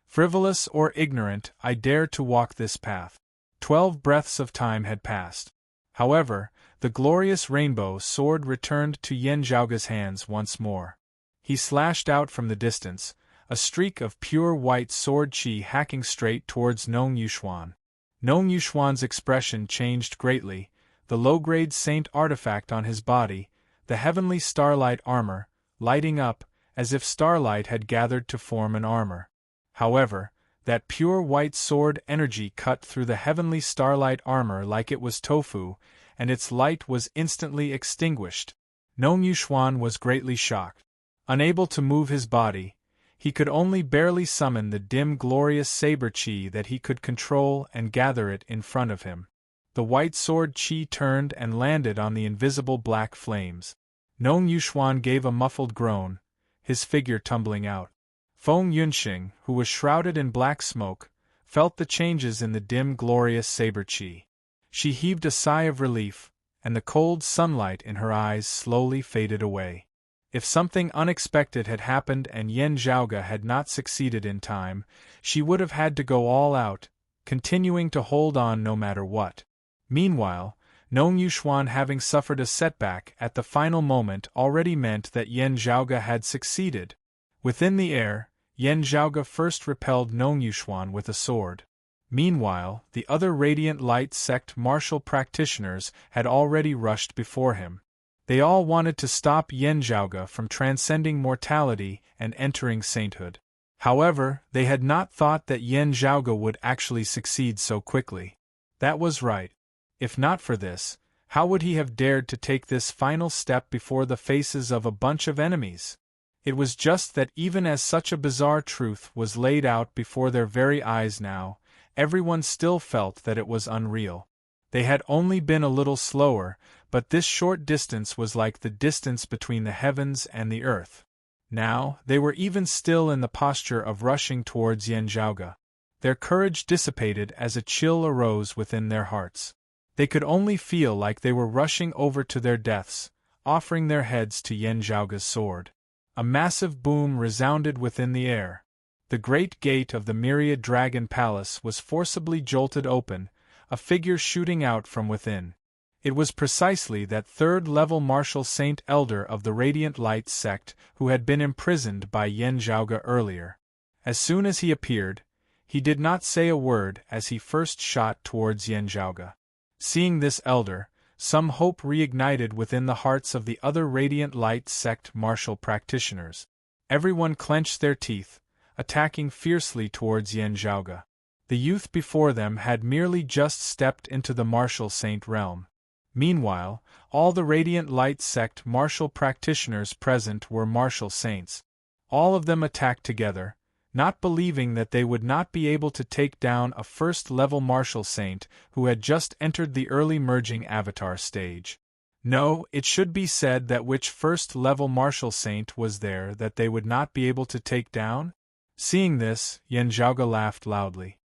Frivolous or ignorant, I dared to walk this path. 12 breaths of time had passed. However, the glorious rainbow sword returned to Yen Zhaoge's hands once more. He slashed out from the distance, a streak of pure white sword chi hacking straight towards Nong Yuxuan. Nong Yuxuan's expression changed greatly, the low-grade saint artifact on his body, the heavenly starlight armor, lighting up, as if starlight had gathered to form an armor. However, that pure white sword energy cut through the heavenly starlight armor like it was tofu, and its light was instantly extinguished. Nong Yuxuan was greatly shocked. Unable to move his body, he could only barely summon the dim glorious saber chi that he could control and gather it in front of him. The white sword chi turned and landed on the invisible black flames. Nong Yuxuan gave a muffled groan, his figure tumbling out. Feng Yunxing, who was shrouded in black smoke, felt the changes in the dim glorious saber chi. She heaved a sigh of relief, and the cold sunlight in her eyes slowly faded away. If something unexpected had happened and Yen Zhaoge had not succeeded in time, she would have had to go all out, continuing to hold on no matter what. Meanwhile, Nong Yuxuan having suffered a setback at the final moment already meant that Yen Zhaoge had succeeded. Within the air, Yen Zhaoge first repelled Nong Yuxuan with a sword. Meanwhile, the other Radiant Light sect martial practitioners had already rushed before him. They all wanted to stop Yen Zhaoge from transcending mortality and entering sainthood. However, they had not thought that Yen Zhaoge would actually succeed so quickly. That was right. If not for this, how would he have dared to take this final step before the faces of a bunch of enemies? It was just that even as such a bizarre truth was laid out before their very eyes now, everyone still felt that it was unreal. They had only been a little slower, but this short distance was like the distance between the heavens and the earth. Now, they were even still in the posture of rushing towards Yanzhouge. Their courage dissipated as a chill arose within their hearts. They could only feel like they were rushing over to their deaths, offering their heads to Yanzhouge's sword. A massive boom resounded within the air. The great gate of the Myriad Dragon Palace was forcibly jolted open, a figure shooting out from within. It was precisely that third-level martial saint elder of the Radiant Light sect who had been imprisoned by Yanzhouge earlier. As soon as he appeared, he did not say a word as he first shot towards Yanzhouge. Seeing this elder, some hope reignited within the hearts of the other Radiant Light sect martial practitioners. Everyone clenched their teeth, attacking fiercely towards Yanzhouge. The youth before them had merely just stepped into the martial saint realm. Meanwhile, all the Radiant Light sect martial practitioners present were martial saints. All of them attacked together, not believing that they would not be able to take down a first-level martial saint who had just entered the early merging avatar stage. No, it should be said that which first-level martial saint was there that they would not be able to take down? Seeing this, Yanzhouge laughed loudly.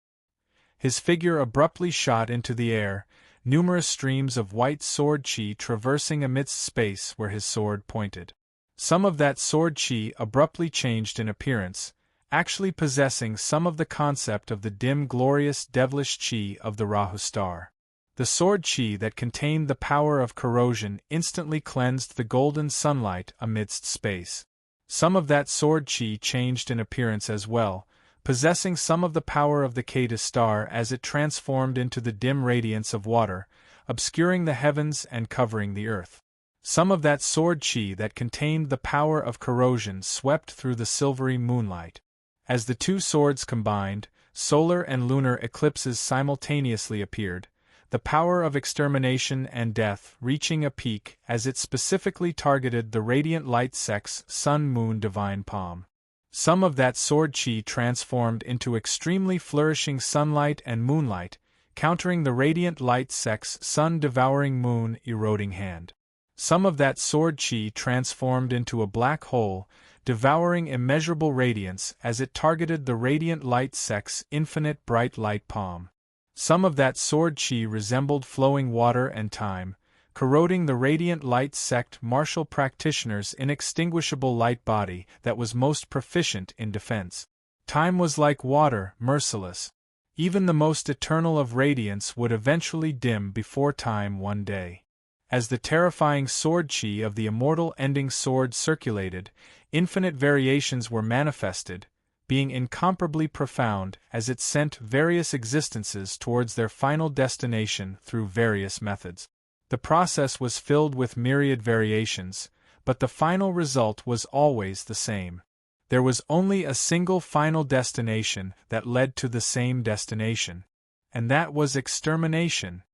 His figure abruptly shot into the air, numerous streams of white sword qi traversing amidst space where his sword pointed. Some of that sword qi abruptly changed in appearance, actually possessing some of the concept of the dim glorious devilish qi of the Rahu star. The sword qi that contained the power of corrosion instantly cleansed the golden sunlight amidst space. Some of that sword qi changed in appearance as well, possessing some of the power of the Keda star as it transformed into the dim radiance of water, obscuring the heavens and covering the earth. Some of that sword qi that contained the power of corrosion swept through the silvery moonlight. As the two swords combined, solar and lunar eclipses simultaneously appeared, the power of extermination and death reaching a peak as it specifically targeted the Radiant Light sect's Sun-Moon Divine Palm. Some of that sword qi transformed into extremely flourishing sunlight and moonlight, countering the Radiant Light sect's sun-devouring moon-eroding hand. Some of that sword qi transformed into a black hole, devouring immeasurable radiance as it targeted the Radiant Light sect's infinite bright light palm. Some of that sword qi resembled flowing water and time, corroding the Radiant Light sect martial practitioner's inextinguishable light body that was most proficient in defense. Time was like water, merciless. Even the most eternal of radiance would eventually dim before time one day. As the terrifying sword qi of the immortal ending sword circulated, infinite variations were manifested, being incomparably profound as it sent various existences towards their final destination through various methods. The process was filled with myriad variations, but the final result was always the same. There was only a single final destination that led to the same destination, and that was extermination.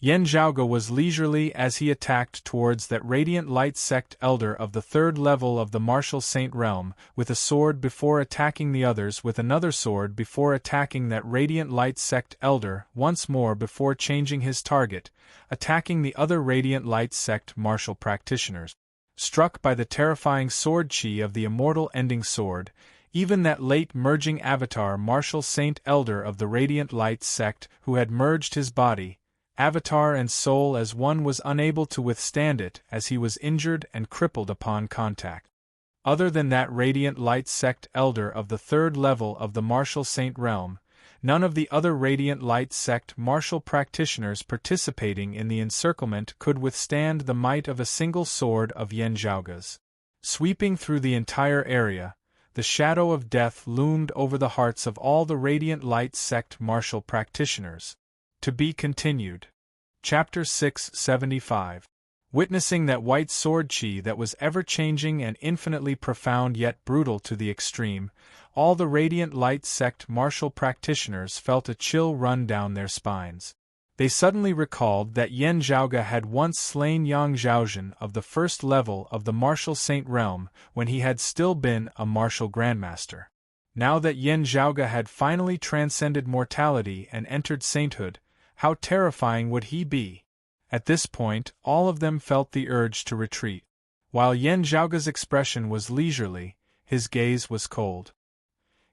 Yanzhouge was leisurely as he attacked towards that Radiant Light sect elder of the third level of the martial saint realm, with a sword before attacking the others with another sword before attacking that Radiant Light sect elder once more before changing his target, attacking the other Radiant Light sect martial practitioners. Struck by the terrifying sword qi of the immortal ending sword, even that late merging avatar martial saint elder of the Radiant Light sect who had merged his body, avatar and soul as one was unable to withstand it as he was injured and crippled upon contact. Other than that Radiant Light sect elder of the third level of the martial saint realm, none of the other Radiant Light sect martial practitioners participating in the encirclement could withstand the might of a single sword of Yanzhouge's. Sweeping through the entire area, the shadow of death loomed over the hearts of all the Radiant Light sect martial practitioners. To be continued. Chapter 675. Witnessing that white sword qi that was ever-changing and infinitely profound yet brutal to the extreme, all the Radiant Light sect martial practitioners felt a chill run down their spines. They suddenly recalled that Yanzhouge had once slain Yang Zhaozhen of the first level of the martial saint realm when he had still been a martial grandmaster. Now that Yanzhouge had finally transcended mortality and entered sainthood, How terrifying would he be? At this point, all of them felt the urge to retreat. While Yan Zhaoge's expression was leisurely, his gaze was cold.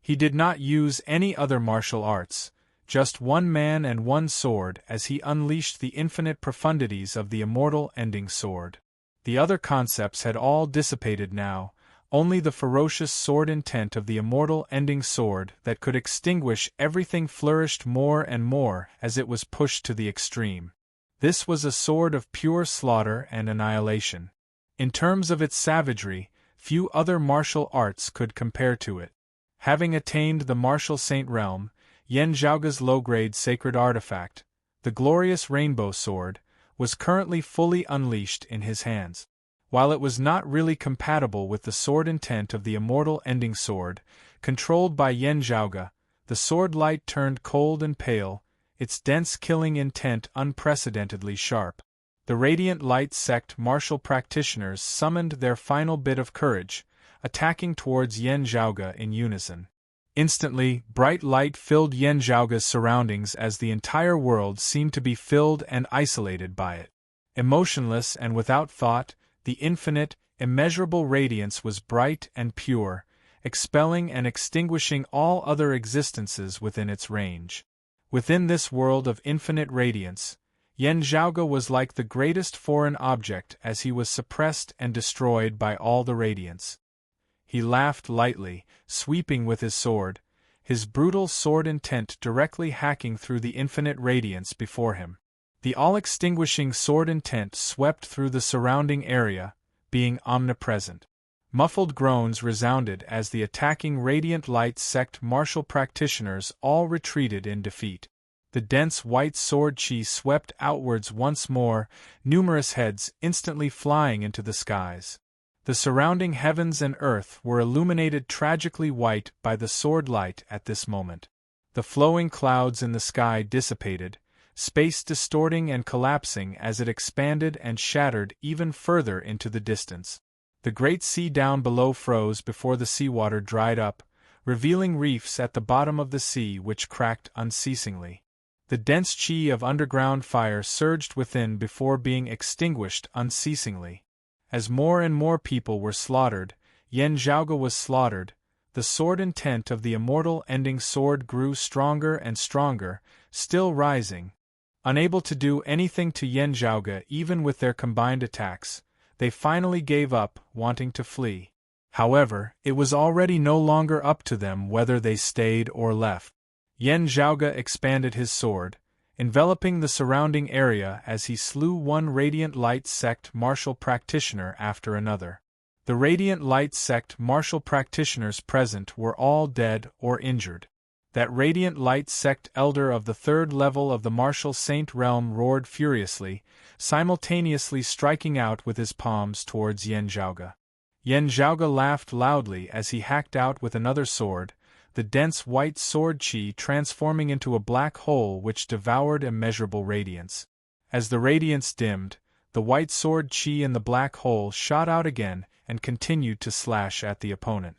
He did not use any other martial arts, just one man and one sword as he unleashed the infinite profundities of the immortal ending sword. The other concepts had all dissipated now, only the ferocious sword intent of the immortal ending sword that could extinguish everything flourished more and more as it was pushed to the extreme. This was a sword of pure slaughter and annihilation. In terms of its savagery, few other martial arts could compare to it. Having attained the martial saint realm, Yan Zhaoge's low-grade sacred artifact, the glorious rainbow sword, was currently fully unleashed in his hands. While it was not really compatible with the sword intent of the immortal ending sword, controlled by Yan Zhaoge, the sword light turned cold and pale, its dense killing intent unprecedentedly sharp. The Radiant Light sect martial practitioners summoned their final bit of courage, attacking towards Yan Zhaoge in unison. Instantly, bright light filled Yan Zhaoge's surroundings as the entire world seemed to be filled and isolated by it. Emotionless and without thought, the infinite, immeasurable radiance was bright and pure, expelling and extinguishing all other existences within its range. Within this world of infinite radiance, Yan Zhaoge was like the greatest foreign object as he was suppressed and destroyed by all the radiance. He laughed lightly, sweeping with his sword, his brutal sword intent directly hacking through the infinite radiance before him. The all-extinguishing sword intent swept through the surrounding area, being omnipresent. Muffled groans resounded as the attacking Radiant Light sect martial practitioners all retreated in defeat. The dense white sword chi swept outwards once more, numerous heads instantly flying into the skies. The surrounding heavens and earth were illuminated tragically white by the sword light at this moment. The flowing clouds in the sky dissipated, space distorting and collapsing as it expanded and shattered even further into the distance. The great sea down below froze before the seawater dried up, revealing reefs at the bottom of the sea which cracked unceasingly. The dense chi of underground fire surged within before being extinguished unceasingly. As more and more people were slaughtered, Yan Zhaoge was slaughtered, the sword intent of the immortal ending sword grew stronger and stronger, still rising. Unable to do anything to Yan Zhaoge even with their combined attacks, they finally gave up, wanting to flee. However, it was already no longer up to them whether they stayed or left. Yan Zhaoge expanded his sword, enveloping the surrounding area as he slew one Radiant Light sect martial practitioner after another. The Radiant Light sect martial practitioners present were all dead or injured. That Radiant Light sect elder of the third level of the martial saint realm roared furiously, simultaneously striking out with his palms towards Yan Zhaoge. Yan Zhaoge laughed loudly as he hacked out with another sword, the dense white sword chi transforming into a black hole which devoured immeasurable radiance. As the radiance dimmed, the white sword chi in the black hole shot out again and continued to slash at the opponent.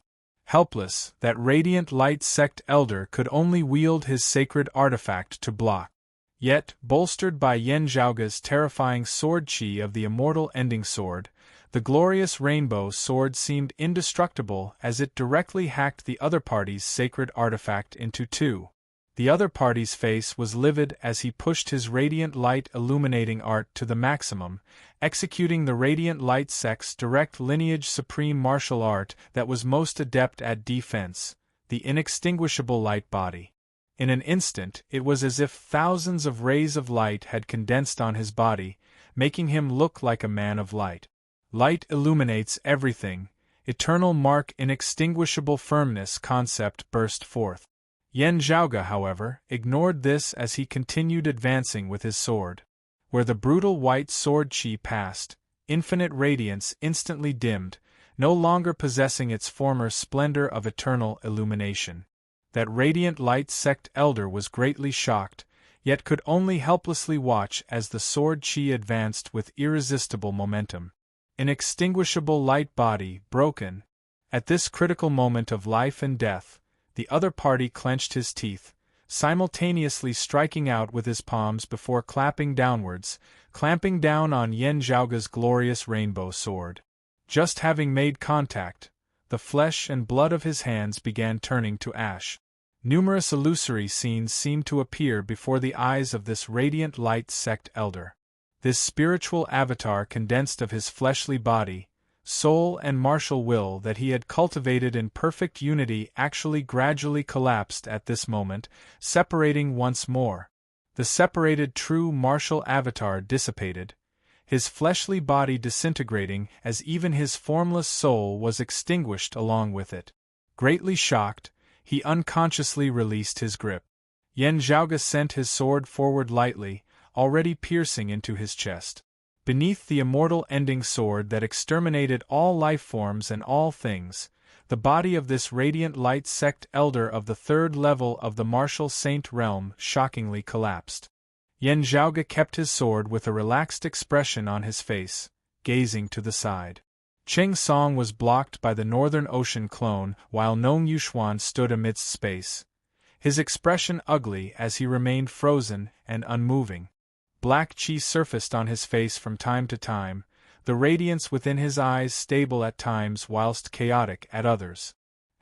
Helpless, that Radiant Light sect elder could only wield his sacred artifact to block. Yet, bolstered by Yan Zhaoge's terrifying sword chi of the immortal ending sword, the glorious rainbow sword seemed indestructible as it directly hacked the other party's sacred artifact into two. The other party's face was livid as he pushed his radiant light illuminating art to the maximum, executing the Radiant Light sect's direct lineage supreme martial art that was most adept at defense, the inextinguishable light body. In an instant, it was as if thousands of rays of light had condensed on his body, making him look like a man of light. Light illuminates everything, eternal mark inextinguishable firmness concept burst forth. Yan Zhaoge, however, ignored this as he continued advancing with his sword. Where the brutal white sword chi passed, infinite radiance instantly dimmed, no longer possessing its former splendor of eternal illumination. That Radiant Light sect elder was greatly shocked, yet could only helplessly watch as the sword chi advanced with irresistible momentum. Inextinguishable light body broken. At this critical moment of life and death, the other party clenched his teeth, simultaneously striking out with his palms before clapping downwards, clamping down on Yen Zhaoge's glorious rainbow sword. Just having made contact, the flesh and blood of his hands began turning to ash. Numerous illusory scenes seemed to appear before the eyes of this radiant light sect elder. This spiritual avatar condensed of his fleshly body, soul and martial will that he had cultivated in perfect unity actually gradually collapsed at this moment, separating once more. The separated true martial avatar dissipated, his fleshly body disintegrating as even his formless soul was extinguished along with it. Greatly shocked, he unconsciously released his grip. Yen Zhaoge sent his sword forward lightly, already piercing into his chest. Beneath the immortal ending sword that exterminated all life forms and all things, the body of this radiant light sect elder of the third level of the martial saint realm shockingly collapsed. Yen Zhaoge kept his sword with a relaxed expression on his face, gazing to the side. Cheng Song was blocked by the Northern Ocean clone while Nong Yuxuan stood amidst space, his expression ugly as he remained frozen and unmoving. Black chi surfaced on his face from time to time, the radiance within his eyes stable at times whilst chaotic at others.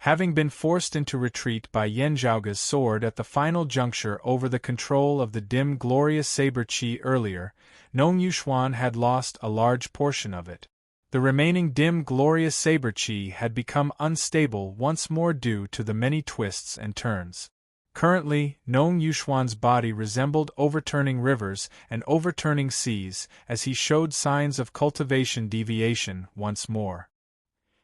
Having been forced into retreat by Yen Zhaoge's sword at the final juncture over the control of the dim glorious saber chi earlier, Nong Yuxuan had lost a large portion of it. The remaining dim glorious saber chi had become unstable once more due to the many twists and turns. Currently, Nong Yuxuan's body resembled overturning rivers and overturning seas as he showed signs of cultivation deviation once more.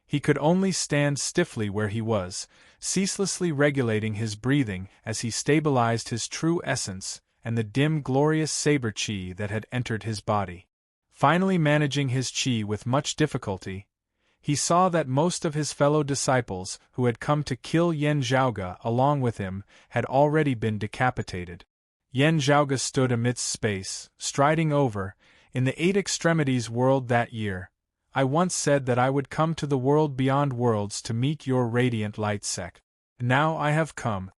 He could only stand stiffly where he was, ceaselessly regulating his breathing as he stabilized his true essence and the dim glorious saber chi that had entered his body. Finally managing his chi with much difficulty, he saw that most of his fellow disciples who had come to kill Yen Zhaoge along with him had already been decapitated. Yen Zhaoge stood amidst space, striding over, in the Eight Extremities world that year. I once said that I would come to the world beyond worlds to meet your radiant light sect. Now I have come.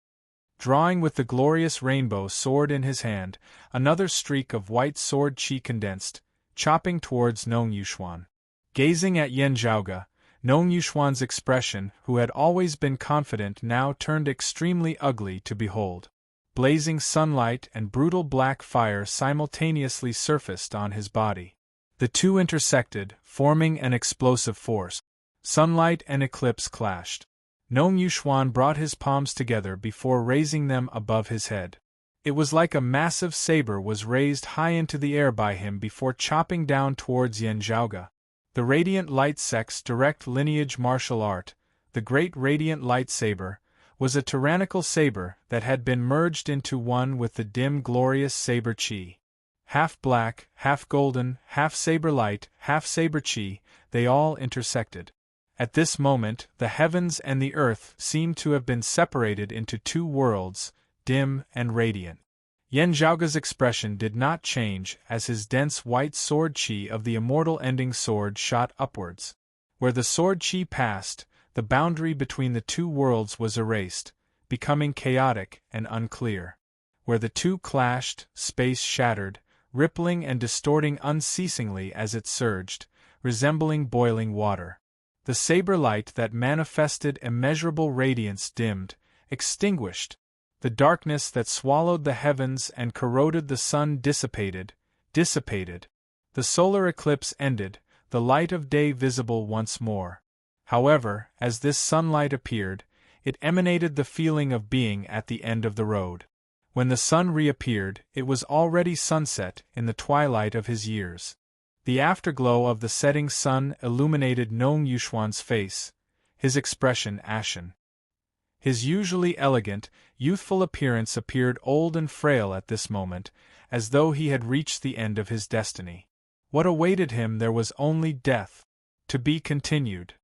Drawing with the glorious rainbow sword in his hand, another streak of white sword chi condensed, chopping towards Nong Yuxuan. Gazing at Yen Zhaoge, Nong Yuxuan's expression, who had always been confident, now turned extremely ugly to behold. Blazing sunlight and brutal black fire simultaneously surfaced on his body. The two intersected, forming an explosive force. Sunlight and eclipse clashed. Nong Yuxuan brought his palms together before raising them above his head. It was like a massive saber was raised high into the air by him before chopping down towards Yen Zhaoge. The Radiant Light Sect's direct lineage martial art, the Great Radiant Light Saber, was a tyrannical saber that had been merged into one with the dim glorious saber chi. Half black, half golden, half saber light, half saber chi, they all intersected. At this moment, the heavens and the earth seemed to have been separated into two worlds, dim and radiant. Yen Zhaoge's expression did not change as his dense white sword chi of the immortal ending sword shot upwards. Where the sword chi passed, the boundary between the two worlds was erased, becoming chaotic and unclear. Where the two clashed, space shattered, rippling and distorting unceasingly as it surged, resembling boiling water. The saber light that manifested immeasurable radiance dimmed, extinguished. The darkness that swallowed the heavens and corroded the sun dissipated. The solar eclipse ended, the light of day visible once more. However, as this sunlight appeared, it emanated the feeling of being at the end of the road. When the sun reappeared, it was already sunset in the twilight of his years. The afterglow of the setting sun illuminated Nong Yuxuan's face, his expression ashen. His usually elegant, youthful appearance appeared old and frail at this moment, as though he had reached the end of his destiny. What awaited him there was only death. To be continued.